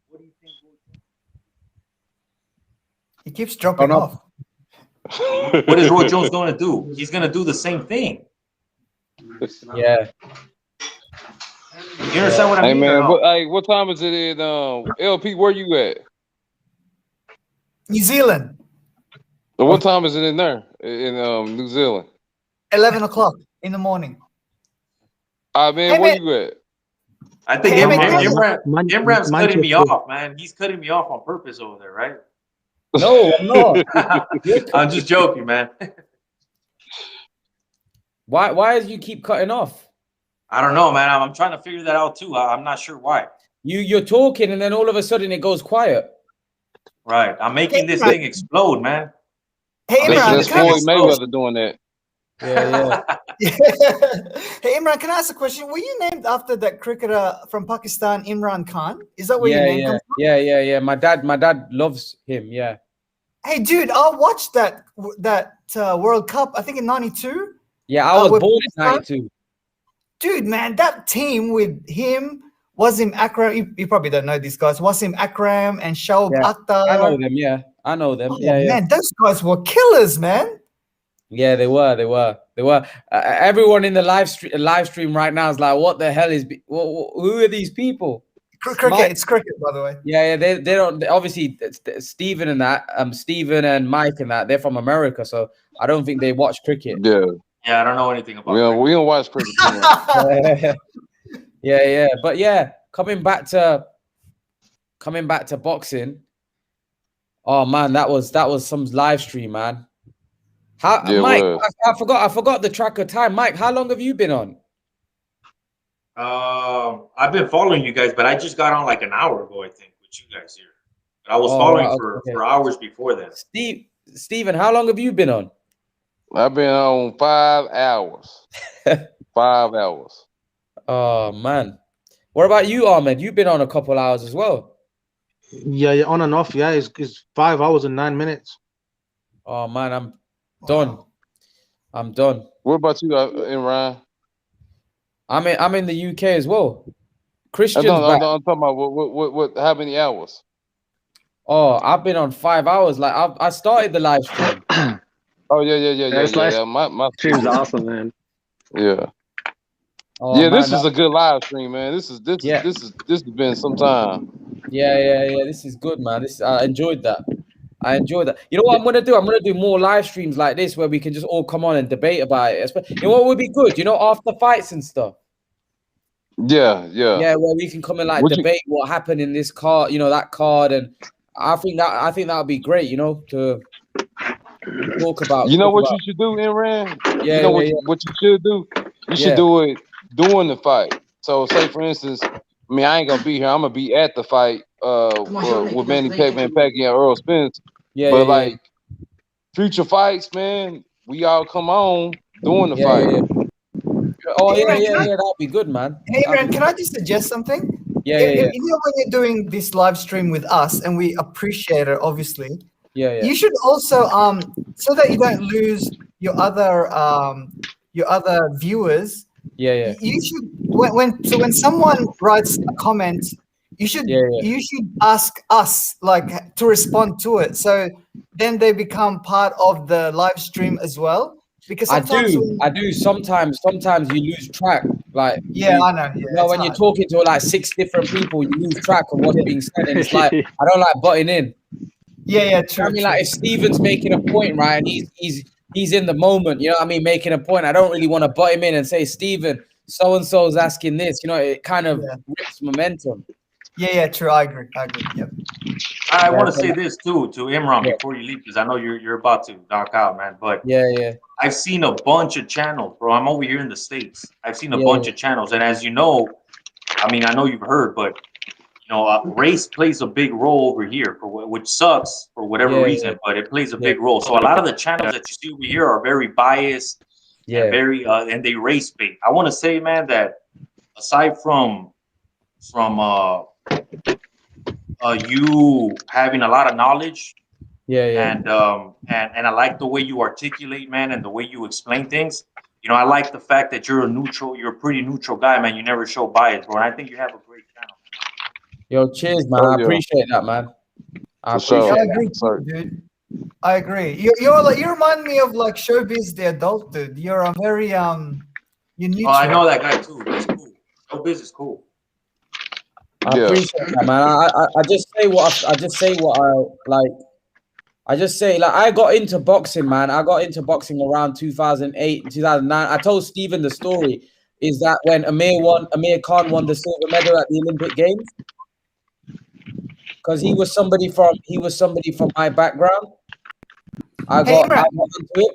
what do you think? He keeps dropping off. What is Roy Jones going to do? He's going to do the same thing. Yeah. You understand what I mean? Man, what time is it in LP? Where you at? New Zealand. So what time is it in there in New Zealand? 11 o'clock in the morning. Man, where you at? I think Imran's cutting me off, man. He's cutting me off on purpose over there, right? No, I'm not. I'm just joking, man. Why do you keep cutting off? I don't know, man. I'm trying to figure that out too. I'm not sure why. You're talking and then all of a sudden it goes quiet. Right. I'm making this thing explode, man. Hey, Imran, that's Floyd Mayweather doing that. Yeah. Hey, Imran, can I ask a question? Were you named after that cricketer from Pakistan, Imran Khan? Is that where your name comes from? Yeah. My dad loves him. Yeah. Hey, dude, I watched that World Cup. I think in '92. Yeah, I was born in '92. Dude, man, that team with him, Wasim Akram. You probably don't know these guys. Wasim Akram and Shoaib Akhtar. I know them. Yeah, I know them. Oh, man, those guys were killers, man. Yeah, they were. Everyone in the live stream right now is like, "What the hell is? Who are these people?" Cricket. It's cricket, by the way. Yeah. They don't. Obviously, Stephen and Mike and that, they're from America, so I don't think they watch cricket. Yeah. Yeah, I don't know anything about. We don't watch cricket too much. Yeah. But yeah, coming back to boxing. Oh man, that was some live stream, man. Mike, I forgot the track of time. Mike, how long have you been on? I've been following you guys, but I just got on like an hour ago, I think, with you guys here. But I was following for hours before that. Steven, how long have you been on? I've been on 5 hours. 5 hours. Oh man. What about you, Ahmed? You've been on a couple hours as well. Yeah, on and off. Yeah, it's 5 hours and 9 minutes. Oh man, I'm done. I'm done. What about you, Ryan? I'm in the UK as well. Christian's I'm talking about what how many hours? Oh, I've been on 5 hours. Like I started the live stream. Oh yeah. My stream's awesome, man. Yeah. Oh, yeah, man, this is a good live stream, man. This has been some time. Yeah. This is good, man. I enjoyed that. You know what I'm gonna do? I'm gonna do more live streams like this where we can just all come on and debate about it. You know what would be good? You know, after fights and stuff. Yeah. Yeah, where we can come and like debate what happened in this card, you know, that card, and I think that would be great, you know, to talk about. You know what you should do, Imran? Yeah, you know what you should do? You should do it during the fight. So say for instance, I mean I ain't gonna be here, I'm gonna be at the fight with Manny Pacquiao, Earl Spence. Like future fights, man, we all come on during the fight. Oh that'd be good, man. Hey man, can I just suggest something? Yeah. You know, when you're doing this live stream with us, and we appreciate it, obviously. Yeah. You should also so that you don't lose your other viewers. Yeah. You should when someone writes a comment, you should ask us like to respond to it. So then they become part of the live stream as well. Because I do. Sometimes you lose track. Like I know. You know, when you're talking to like 6 different people, you lose track of what's being said, and it's like I don't like butting in. Yeah, true. I mean, like if Steven's making a point, right, and he's in the moment, you know what I mean, making a point. I don't really want to butt him in and say, Steven, so and so is asking this. You know, it kind of rips momentum. Yeah, true. I agree. Yep. I want to say this too to Imran before you leave, because I know you're about to knock out, man. But I've seen a bunch of channels, bro. I'm over here in the States. I've seen a bunch of channels, and as you know, I mean, I know you've heard, but you know, race plays a big role over here, which sucks for whatever reason, but it plays a big role. So a lot of the channels that you see over here are very biased, and very and they race bait. I want to say, man, that aside from you having a lot of knowledge, and I like the way you articulate, man, and the way you explain things. You know, I like the fact that you're a pretty neutral guy, man. You never show bias, bro. And I think you have a great channel. Yo, cheers, man. I appreciate that, man. I agree, dude. I agree. You remind me of like Showbiz the adult, dude. You're a very you're neutral. Oh, I know that guy too. That's cool. Showbiz is cool. I appreciate that, man. I just say I got into boxing, man. I got into boxing around 2008, 2009. I told Steven the story is that when Amir Khan won the silver medal at the Olympic Games, because he was somebody from my background. I got into it.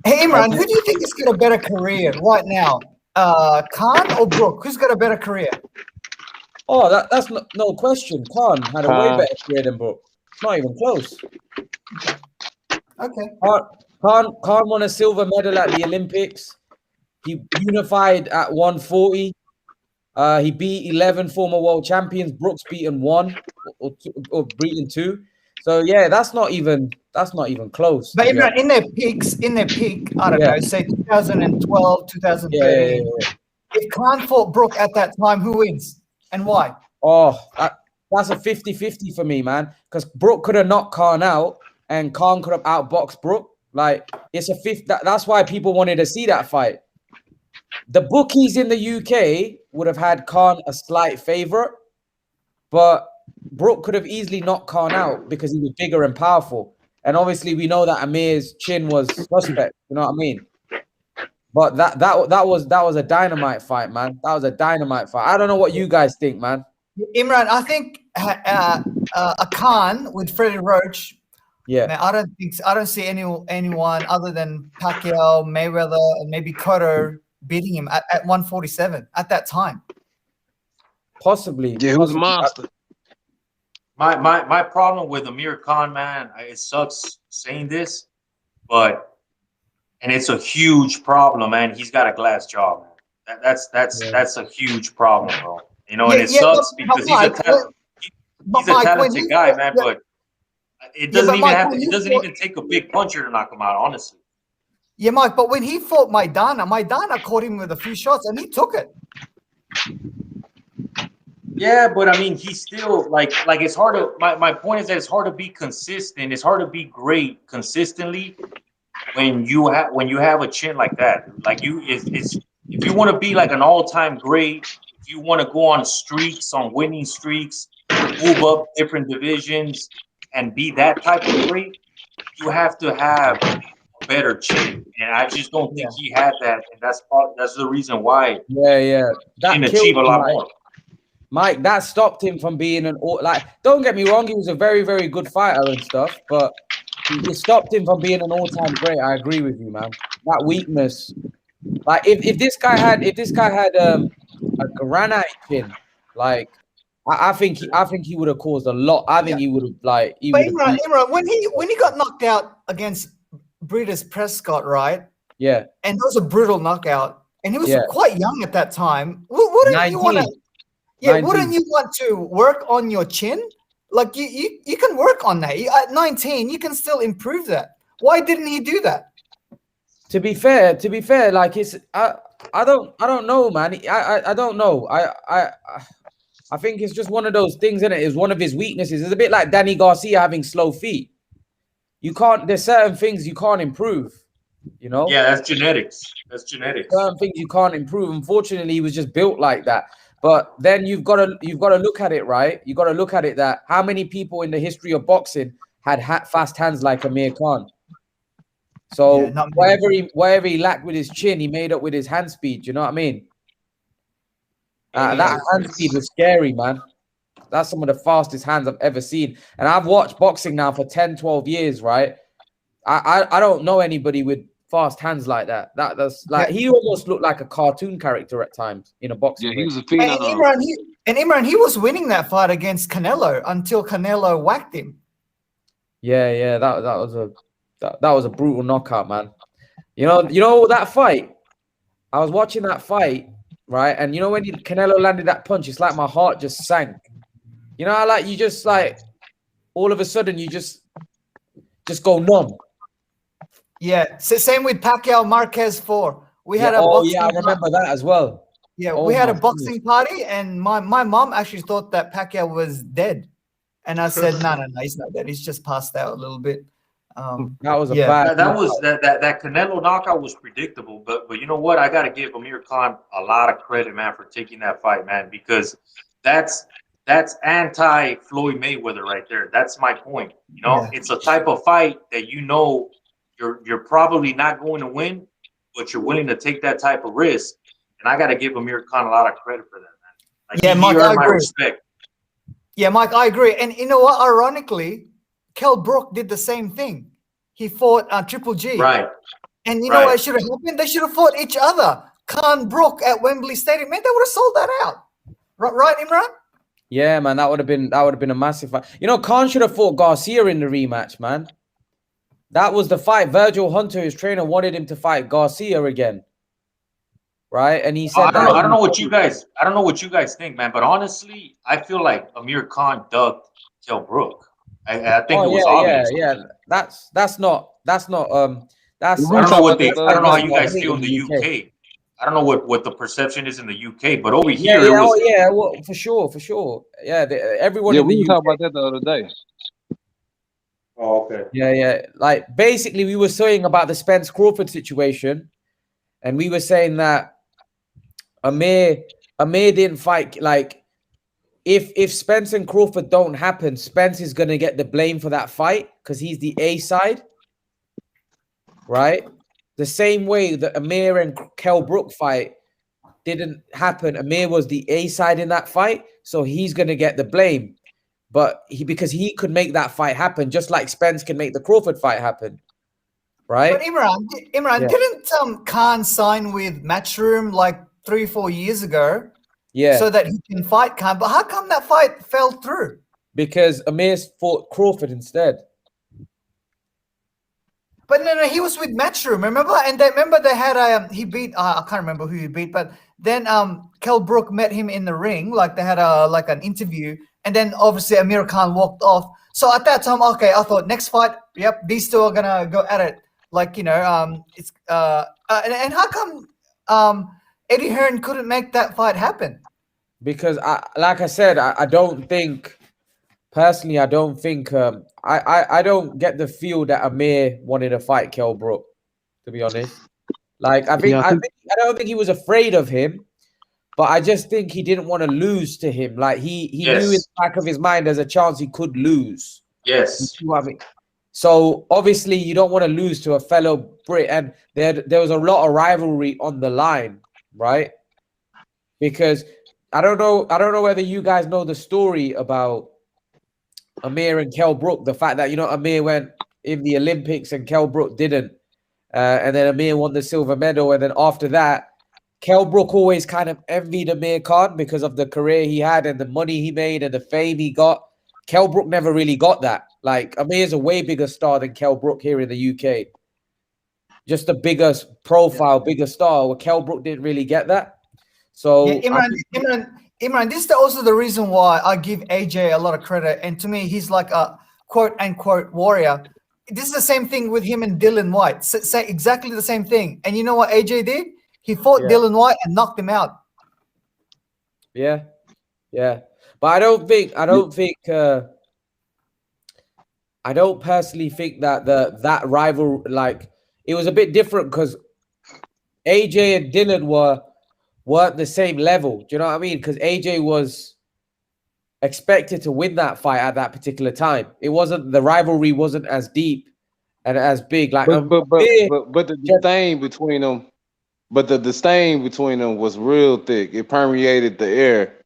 Hey Imran, who do you think has got a better career right now? Khan or Brook? Who's got a better career? Oh, that's no question. Khan had a way better career than Brook. It's not even close. Okay. Khan won a silver medal at the Olympics. He unified at 140. He beat 11 former world champions. Brook's beaten 1 or beaten 2. So yeah, that's not even close. But in their peak, I don't know, say 2012, 2013. If Khan fought Brook at that time, who wins and why? Oh, that's a 50-50 for me, man. Because Brook could have knocked Khan out, and Khan could have outboxed Brook. Like it's a 50. That's why people wanted to see that fight. The bookies in the UK would have had Khan a slight favorite, but Brook could have easily knocked Khan out because he was bigger and powerful. And obviously, we know that Amir's chin was suspect. You know what I mean? But that was a dynamite fight, man. That was a dynamite fight. I don't know what you guys think, man. Imran, I think a Khan with Freddie Roach. Yeah, man, I don't see anyone other than Pacquiao, Mayweather, and maybe Cotto beating him at 147 at that time. Possibly. Yeah, who's a monster? My problem with Amir Khan, man, it sucks saying this, but and it's a huge problem, man. He's got a glass jaw, man. That's a huge problem, bro. You know, and it sucks because he's a talented guy, man. But it doesn't even have to. It doesn't even take a big puncher to knock him out, honestly. Yeah, Mike. But when he fought Maidana caught him with a few shots and he took it. Yeah, but I mean, he's still like it's hard to. My point is that it's hard to be consistent. It's hard to be great consistently when you have a chin like that. Like it's if you want to be like an all-time great, if you want to go on streaks, on winning streaks, move up different divisions, and be that type of great, you have to have a better chin. And I just don't think he had that, and that's the reason why. Yeah, he didn't achieve a lot more. Mike, that stopped him from being don't get me wrong, he was a very, very good fighter and stuff, but it stopped him from being an all-time great. I agree with you, man. That weakness. Like if this guy had a granite chin, like I think he would have caused a lot. I think he would have But Imran, when he got knocked out against Breeders Prescott, right? Yeah. And that was a brutal knockout. And he was quite young at that time. Wouldn't you want to? Yeah, 19. Wouldn't you want to work on your chin? Like you can work on that. At 19, you can still improve that. Why didn't he do that? To be fair, like it's I don't know, man. I don't know. I think it's just one of those things, isn't it? It's one of his weaknesses. It's a bit like Danny Garcia having slow feet. There's certain things you can't improve, you know? Yeah, that's genetics. Certain things you can't improve. Unfortunately, he was just built like that. But then you've got to look at it, right? You got to look at it that how many people in the history of boxing had fast hands like Amir Khan? So whatever he lacked with his chin, he made up with his hand speed. You know what I mean? That hand speed was scary, man. That's some of the fastest hands I've ever seen. And I've watched boxing now for 10, 12 years, right? I don't know anybody with fast hands like that. That's like he almost looked like a cartoon character at times in a boxing. Yeah, he was a phenom. And Imran, he was winning that fight against Canelo until Canelo whacked him. Yeah, that was a brutal knockout, man. You know that fight. I was watching that fight, right? And you know when Canelo landed that punch, it's like my heart just sank. You know, you just like all of a sudden you just go numb. Yeah, so same with Pacquiao Marquez 4. We had a boxing I remember that as well. Yeah, we had a boxing party, and my mom actually thought that Pacquiao was dead, and I said, no, he's not dead. He's just passed out a little bit. That was bad. That Canelo knockout was predictable, but you know what? I got to give Amir Khan a lot of credit, man, for taking that fight, man, because that's anti Floyd Mayweather right there. That's my point. You know, it's a type of fight that you're probably not going to win, but you're willing to take that type of risk. And I got to give Amir Khan a lot of credit for that, man. Mike, I agree. My respect. Yeah, Mike, I agree. And you know what? Ironically, Kell Brook did the same thing. He fought Triple G. Right. And you know what should have happened? They should have fought each other. Khan Brook at Wembley Stadium. Man, they would have sold that out. Right, Imran? Yeah, man, that would have been a massive fight. You know, Khan should have fought Garcia in the rematch, man. That was the fight. Virgil Hunter, his trainer, wanted him to fight Garcia again. Right? And he said I don't know what you guys think, man, but honestly, I feel like Amir Khan ducked Kell Brook. I think it was obvious. Yeah. That's not I don't know how you guys feel in the UK. I don't know what the perception is in the UK, but over here it was well, for sure. Yeah, everyone. Yeah, we talked about that the other day. Oh, okay. Yeah. Like basically, we were saying about the Spence Crawford situation, and we were saying that Amir didn't fight. Like, if Spence and Crawford don't happen, Spence is gonna get the blame for that fight because he's the A side, right? the same way that Amir and Kell Brook fight didn't happen. Amir was the A side in that fight, so he's going to get the blame. But because he could make that fight happen, just like Spence can make the Crawford fight happen, right? But Imran, Yeah. didn't Khan sign with Matchroom like 3-4 years ago? Yeah. So that he can fight Khan. But how come that fight fell through? Because Amir fought Crawford instead. But no, he was with Matchroom, remember? And they had he beat I can't remember who he beat, but then Kell Brook met him in the ring, like they had an interview, and then obviously Amir Khan walked off. So at that time, okay, I thought next fight, yep, these two are gonna go at it. Like, you know, it's and how come Eddie Hearn couldn't make that fight happen? Because like I said, I don't think personally, I don't think I don't get the feel that Amir wanted to fight Kell Brook, to be honest. Like I don't think he was afraid of him, but I just think he didn't want to lose to him. Like he knew in the back of his mind there's a chance he could lose. Yes. You see what I mean? So obviously you don't want to lose to a fellow Brit, and there was a lot of rivalry on the line, right? Because I don't know whether you guys know the story about Amir and Kell Brook, the fact that, you know, Amir went in the Olympics and Kell Brook didn't, and then Amir won the silver medal, and then after that, Kell Brook always kind of envied Amir Khan because of the career he had and the money he made and the fame he got. Kell Brook never really got that. Like, Amir's a way bigger star than Kell Brook here in the UK. Just a bigger profile, bigger star, where Kell Brook didn't really get that. So yeah, Imran, this is also the reason why I give AJ a lot of credit. And to me, he's like a quote-unquote warrior. This is the same thing with him and Dylan White. Say exactly the same thing. And you know what AJ did? He fought Dylan White and knocked him out. Yeah. But I don't personally think that that rival, like, it was a bit different because AJ and Dylan weren't the same level. Do you know what I mean? Because AJ was expected to win that fight at that particular time. It wasn't, the rivalry wasn't as deep and as big. Like, but the disdain between them, the disdain between them was real thick. It permeated the air.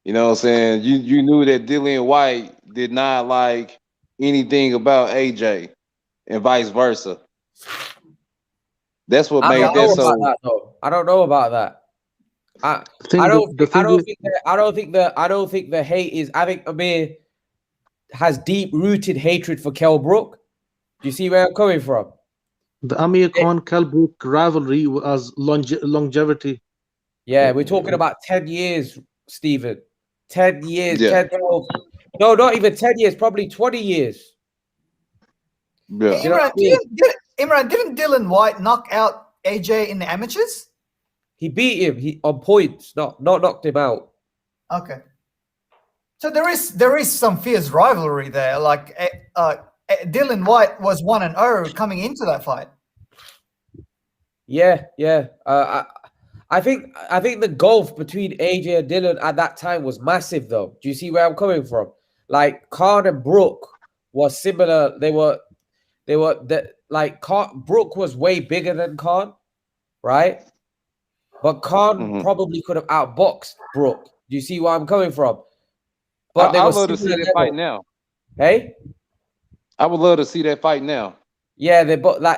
You know what I'm saying? You knew that Dillian White did not like anything about AJ, and vice versa. That's what made that so. I don't know about that. I don't think the hate is. I think Amir has deep rooted hatred for Kell Brook. Do you see where I'm coming from? The Amir Khan Kell Brook rivalry was longevity. Yeah, we're talking about 10 years, Stephen. 10 years, 10, 12. No, not even 10 years, probably 20 years. Yeah. Imran, didn't Dylan White knock out AJ in the amateurs? He beat him on points, not knocked him out. Okay. So there is some fierce rivalry there. Like Dylan White was 1-0 coming into that fight. Yeah. I think the gulf between AJ and Dylan at that time was massive, though. Do you see where I'm coming from? Like, Khan and Brook was similar. Brook was way bigger than Khan, right? But Khan probably could have outboxed Brook. Do you see where I'm coming from? But I would love to see that fight now. Hey? I would love to see that fight now. Yeah,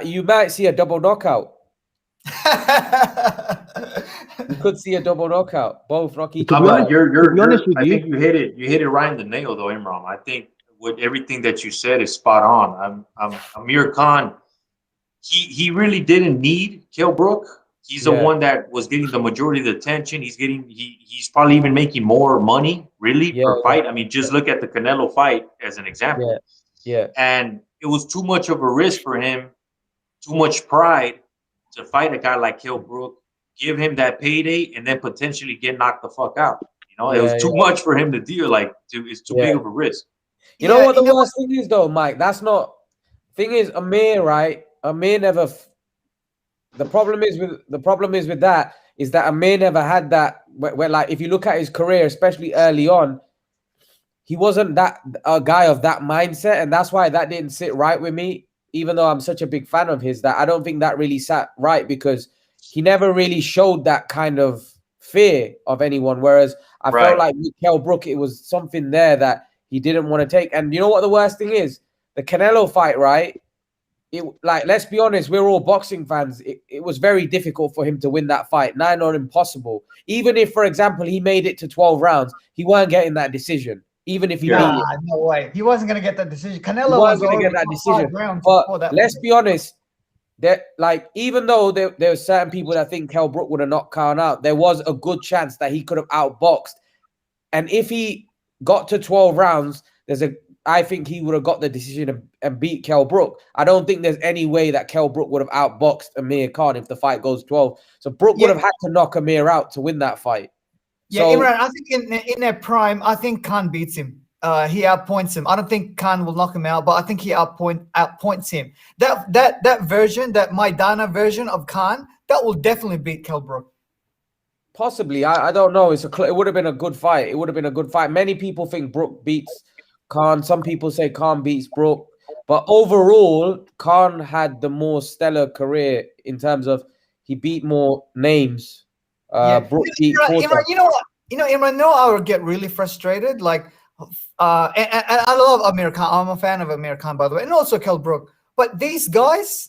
you might see a double knockout. You could see a double knockout. Both Rocky. I think you hit it right in the nail, though, Imran. I think with everything that you said is spot on. Amir Khan, he really didn't need Kell Brook. He's the one that was getting the majority of the attention. He's probably even making more money, really, per fight. I mean, just look at the Canelo fight as an example. Yeah. And it was too much of a risk for him, too much pride to fight a guy like Kell Brook, give him that payday, and then potentially get knocked the fuck out. You know, it was too much for him to deal. It's too big of a risk. You know what the worst thing is, though, Mike? That's not. Thing is, Amir, right? Amir never. The problem is with that is that Amir never had that. Where like, if you look at his career, especially early on, he wasn't a guy of that mindset, and that's why that didn't sit right with me. even though I'm such a big fan of his, that I don't think that really sat right because he never really showed that kind of fear of anyone. Whereas I felt like with Kell Brook, it was something there that he didn't want to take. And you know what the worst thing is? The Canelo fight, right? It, like, let's be honest, we're all boxing fans. It was very difficult for him to win that fight. Nigh not impossible. Even if, for example, he made it to 12 rounds, he weren't getting that decision. Even if he beat it. No way. He wasn't going to get that decision. Canelo He was wasn't going to get that decision. But let's be honest, that like even though there were certain people that think Kell Brook would have knocked Khan out, there was a good chance that he could have outboxed. And if he got to 12 rounds, I think he would have got the decision and beat Kell Brook. I don't think there's any way that Kell Brook would have outboxed Amir Khan if the fight goes 12. So Brook would have had to knock Amir out to win that fight. Yeah, so, Imran, I think in their prime, I think Khan beats him. He outpoints him. I don't think Khan will knock him out, but I think he outpoints him. That version, that Maidana version of Khan, that will definitely beat Kell Brook. Possibly. I don't know. It would have been a good fight. It would have been a good fight. Many people think Brook beats Khan. Some people say Khan beats Brook. But overall, Khan had the more stellar career in terms of he beat more names. Brook beat Imran, you know what? Imran, I would get really frustrated. Like, and I love Amir Khan. I'm a fan of Amir Khan, by the way, and also Kell Brook. But these guys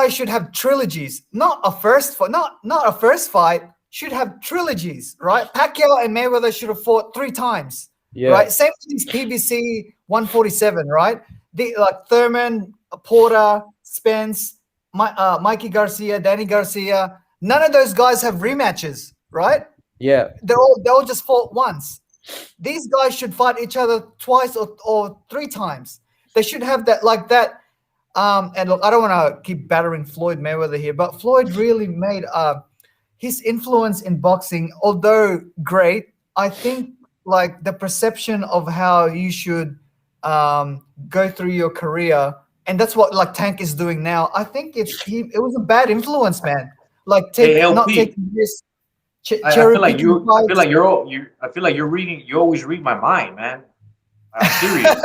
should have trilogies, not a first fight. Not a first fight. Should have trilogies, right? Pacquiao and Mayweather should have fought 3 times. Yeah. Right. Same with these PBC 147, right? Like Thurman, Porter, Spence, Mikey Garcia, Danny Garcia. None of those guys have rematches, right? Yeah. They all just fought once. These guys should fight each other twice or 3 times. They should have that like that. And look, I don't want to keep battering Floyd Mayweather here, but Floyd really made his influence in boxing, although great, I think like the perception of how you should go through your career, and that's what like Tank is doing now. I think it was a bad influence, man. Like not taking this. I feel like you're reading. You always read my mind, man. I'm serious.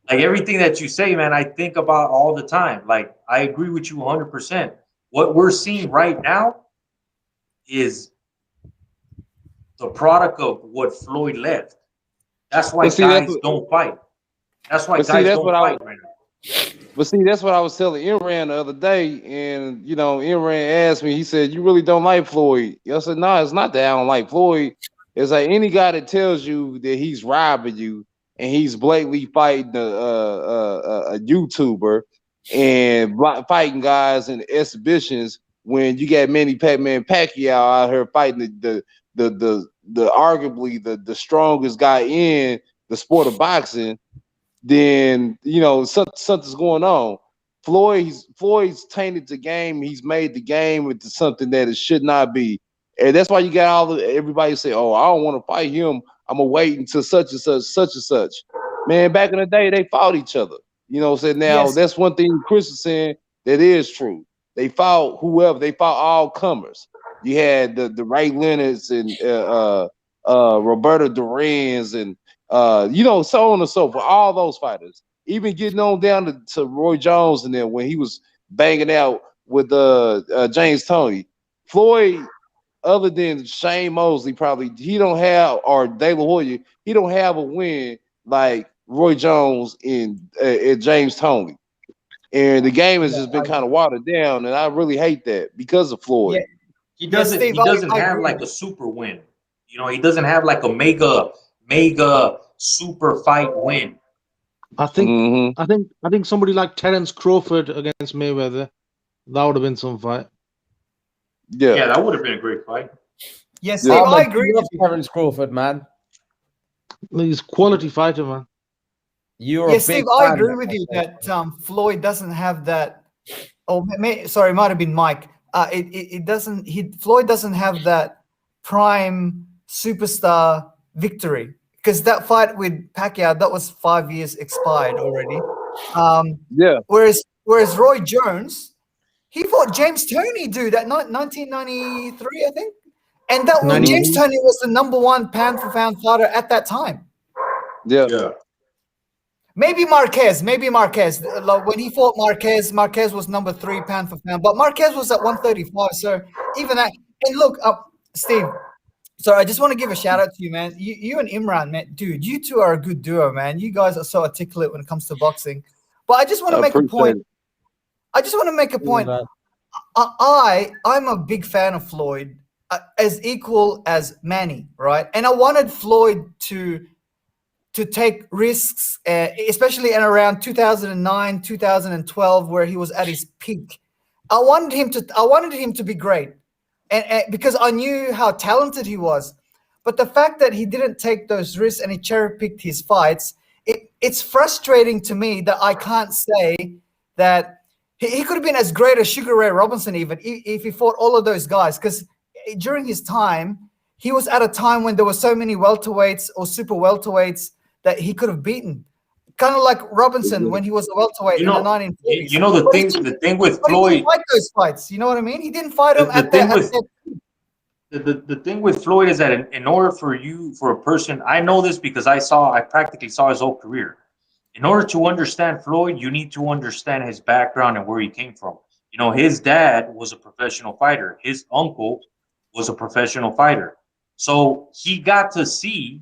like everything that you say, man, I think about all the time. Like I agree with you 100%. What we're seeing right now is the product of what Floyd left. That's why guys don't fight. That's why guys don't fight right now. But see, that's what I was telling Imran the other day, and Imran asked me. He said, "You really don't like Floyd?" I said, "No, it's not that I don't like Floyd. It's like any guy that tells you that he's robbing you and he's blatantly fighting a YouTuber and fighting guys in exhibitions when you got Manny Pacquiao out here fighting the arguably the strongest guy in the sport of boxing." Then something's going on. Floyd's tainted the game. He's made the game into something that it should not be, and that's why you got everybody say, "Oh, I don't want to fight him. I'm gonna wait until such and such." Man, back in the day, they fought each other. You know what I'm saying? Now yes. That's one thing Chris is saying that is true. They fought whoever. They fought all comers. You had the Ray Leonards and Roberto Duran's and so on and so forth. All those fighters, even getting on down to Roy Jones and then when he was banging out with James Toney. Floyd, other than Shane Mosley, probably he don't have, or De La Hoya, he don't have a win like Roy Jones and James Toney. And the game has just been kind of watered down, and I really hate that because of Floyd. Yeah. He doesn't have like a super win. He doesn't have like a mega super fight win. I think somebody like Terence Crawford against Mayweather, that would have been some fight. Yeah, that would have been a great fight. Yes, yeah, I agree with Terence Crawford, man. He's a quality fighter, man. Steve, I agree with you that Floyd doesn't have that. Oh, sorry, it might have been Mike. Floyd doesn't have that prime superstar victory, because that fight with Pacquiao, that was 5 years expired already. Whereas Roy Jones, he fought James Toney, dude, at 1993, I think, and that was James Toney was the #1 pound for pound fighter at that time. Yeah. Maybe Marquez. Like, when he fought Marquez was number 3 pound for pound, but Marquez was at 135. So even that. And look, Steve. So I just want to give a shout out to you, man. You and Imran, man, dude, you two are a good duo, man. You guys are so articulate when it comes to boxing. But I just want to make a point. I'm a big fan of Floyd, as equal as Manny, right? And I wanted Floyd to take risks, especially in around 2009, 2012, where he was at his peak. I wanted him to be great, and because I knew how talented he was. But the fact that he didn't take those risks and he cherry-picked his fights, it's frustrating to me that I can't say that he could have been as great as Sugar Ray Robinson even if he fought all of those guys. Because during his time, he was at a time when there were so many welterweights or super welterweights that he could have beaten. Kind of like Robinson when he was a welterweight in the 1940s. You know the thing with Floyd. He didn't fight those fights. You know what I mean? He didn't fight them the thing with Floyd is that in order for a person, I know this because I practically saw his whole career. In order to understand Floyd, you need to understand his background and where he came from. You know, his dad was a professional fighter. His uncle was a professional fighter. So he got to see,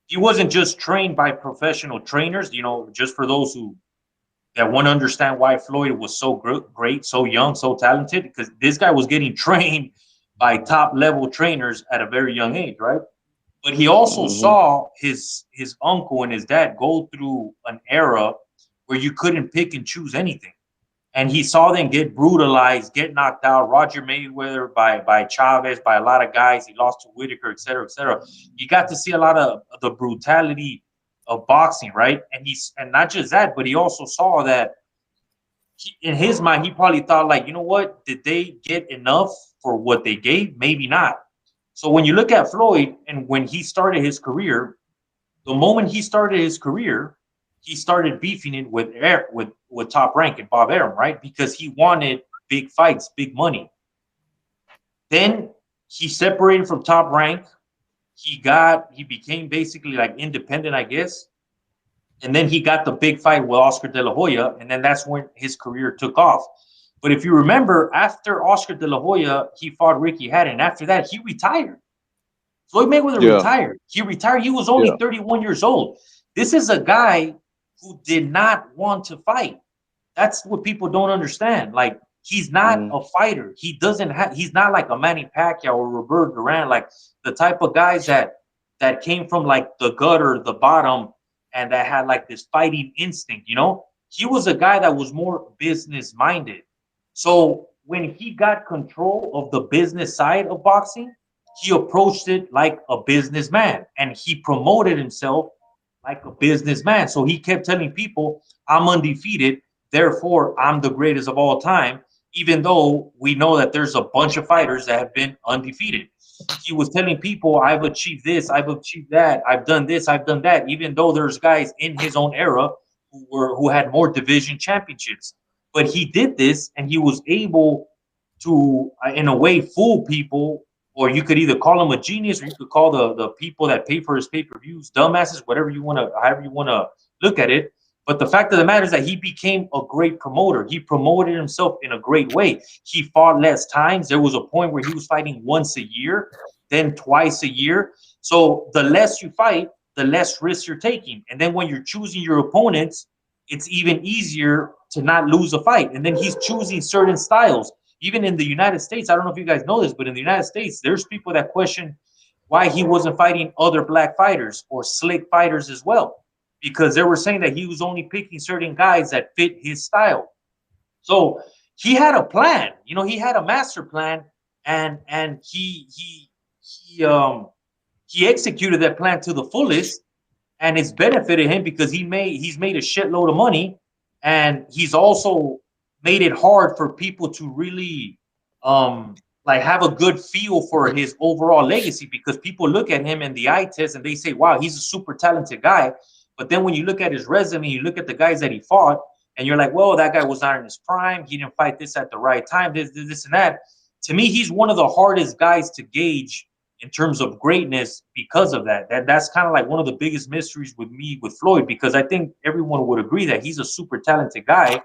he wasn't just trained by professional trainers, you know, just for those that want to understand why Floyd was so great, so young, so talented, because this guy was getting trained by top level trainers at a very young age, right? But he also saw his uncle and his dad go through an era where you couldn't pick and choose anything. And he saw them get brutalized, get knocked out. Roger Mayweather by Chavez, by a lot of guys. He lost to Whitaker, et cetera, et cetera. You got to see a lot of the brutality of boxing, right? And not just that, but he also saw that in his mind, he probably thought, like, you know what? Did they get enough for what they gave? Maybe not. So when you look at Floyd and when he started his career, the moment he started his career, he started beefing it with Top Rank and Bob Arum, right? Because he wanted big fights, big money. Then he separated from Top Rank. He became basically like independent, I guess. And then he got the big fight with Oscar De La Hoya, and then that's when his career took off. But if you remember, after Oscar De La Hoya, he fought Ricky Hatton. After that, he retired. Floyd Mayweather retired. He retired. He was only 31 years old. This is a guy who did not want to fight. That's what people don't understand. Like, he's not a fighter. He's not like a Manny Pacquiao or Roberto Duran, like the type of guys that came from like the gutter, the bottom, and that had like this fighting instinct, you know? He was a guy that was more business minded. So when he got control of the business side of boxing, he approached it like a businessman, and he promoted himself like a businessman. So he kept telling people, I'm undefeated, therefore I'm the greatest of all time, even though we know that there's a bunch of fighters that have been undefeated. He was telling people, I've achieved this, I've achieved that, I've done this, I've done that, even though there's guys in his own era who had more division championships. But he did this, and he was able to, in a way, fool people. Or you could either call him a genius, or you could call the people that pay for his pay-per-views dumbasses, whatever you want to, however you want to look at it. But the fact of the matter is that he became a great promoter. He promoted himself in a great way. He fought less times. There was a point where he was fighting once a year, then twice a year. So the less you fight, the less risks you're taking. And then when you're choosing your opponents, it's even easier to not lose a fight. And then he's choosing certain styles. Even in the United States, I don't know if you guys know this, but in the United States, there's people that question why he wasn't fighting other black fighters or slick fighters as well, because they were saying that he was only picking certain guys that fit his style. So he had a plan, you know, he had a master plan, and he executed that plan to the fullest, and it's benefited him because he's made a shitload of money, and he's also made it hard for people to really like have a good feel for his overall legacy, because people look at him in the eye test and they say, wow, he's a super talented guy. But then when you look at his resume, you look at the guys that he fought, and you're like, well, that guy was not in his prime. He didn't fight this at the right time, this and that. To me, he's one of the hardest guys to gauge in terms of greatness because of that. That's kind of like one of the biggest mysteries with me with Floyd, because I think everyone would agree that he's a super talented guy,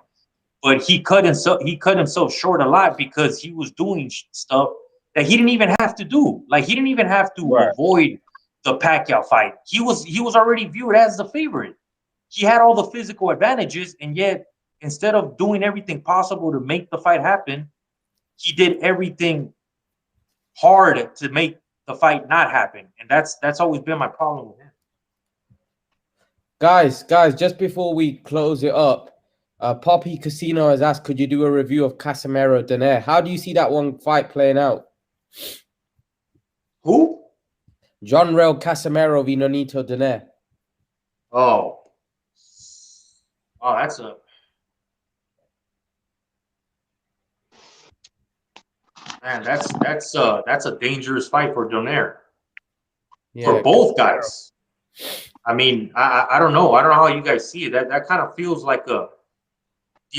but he cut himself short a lot because he was doing stuff that he didn't even have to do. Like, he didn't even have to avoid the Pacquiao fight. He was already viewed as the favorite. He had all the physical advantages, and yet instead of doing everything possible to make the fight happen, he did everything hard to make the fight not happen. And that's always been my problem with him. Guys, just before we close it up, Poppy Casino has asked, could you do a review of Casimero Donaire? How do you see that one fight playing out? Who? John Rail Casimero v Nonito Donaire. Oh, that's a man. That's a dangerous fight for Donaire. For both guys. I mean, I don't know. I don't know how you guys see it. That kind of feels like the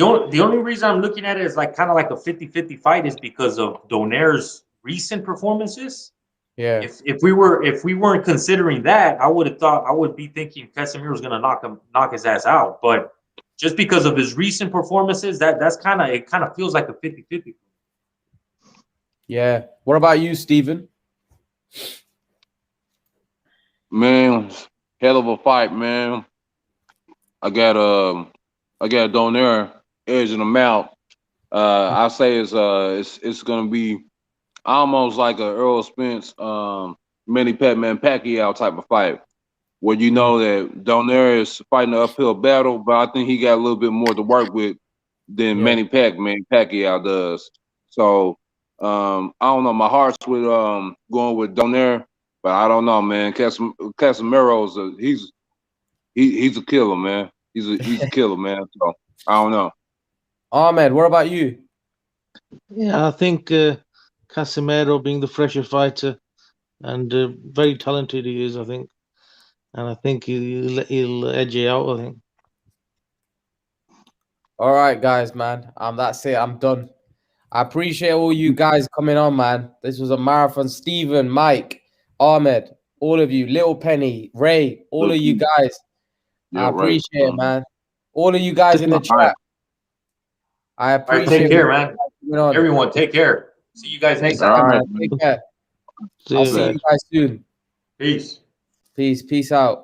only reason I'm looking at it is like kind of like a 50-50 fight is because of Donaire's recent performances. Yeah. If we weren't considering that, I would be thinking Casimiro's gonna knock his ass out. But just because of his recent performances, it kind of feels like a 50-50. Yeah. What about you, Steven? Man, hell of a fight, man. I got Donaire edging him out. I say it's gonna be almost like a Earl Spence, Manny Pacquiao type of fight, where you know that Donaire is fighting an uphill battle, but I think he got a little bit more to work with than Manny Pacquiao does. So I don't know. My heart's with going with Donaire, but I don't know, man. Casimiro's he's a killer, man. He's a killer, man. So I don't know. Ahmed, what about you? Yeah, I think Casimero being the fresher fighter and very talented he is, I think. And I think he'll edge it out, I think. All right, guys, man. That's it. I'm done. I appreciate all you guys coming on, man. This was a marathon. Steven, Mike, Ahmed, all of you, Little Penny, Ray, all of you guys. I appreciate it, man. All of you guys in the chat. I appreciate it. Take care, man. Everyone, take care. See you guys next time. Take care. I'll see you guys soon. Peace. Peace out.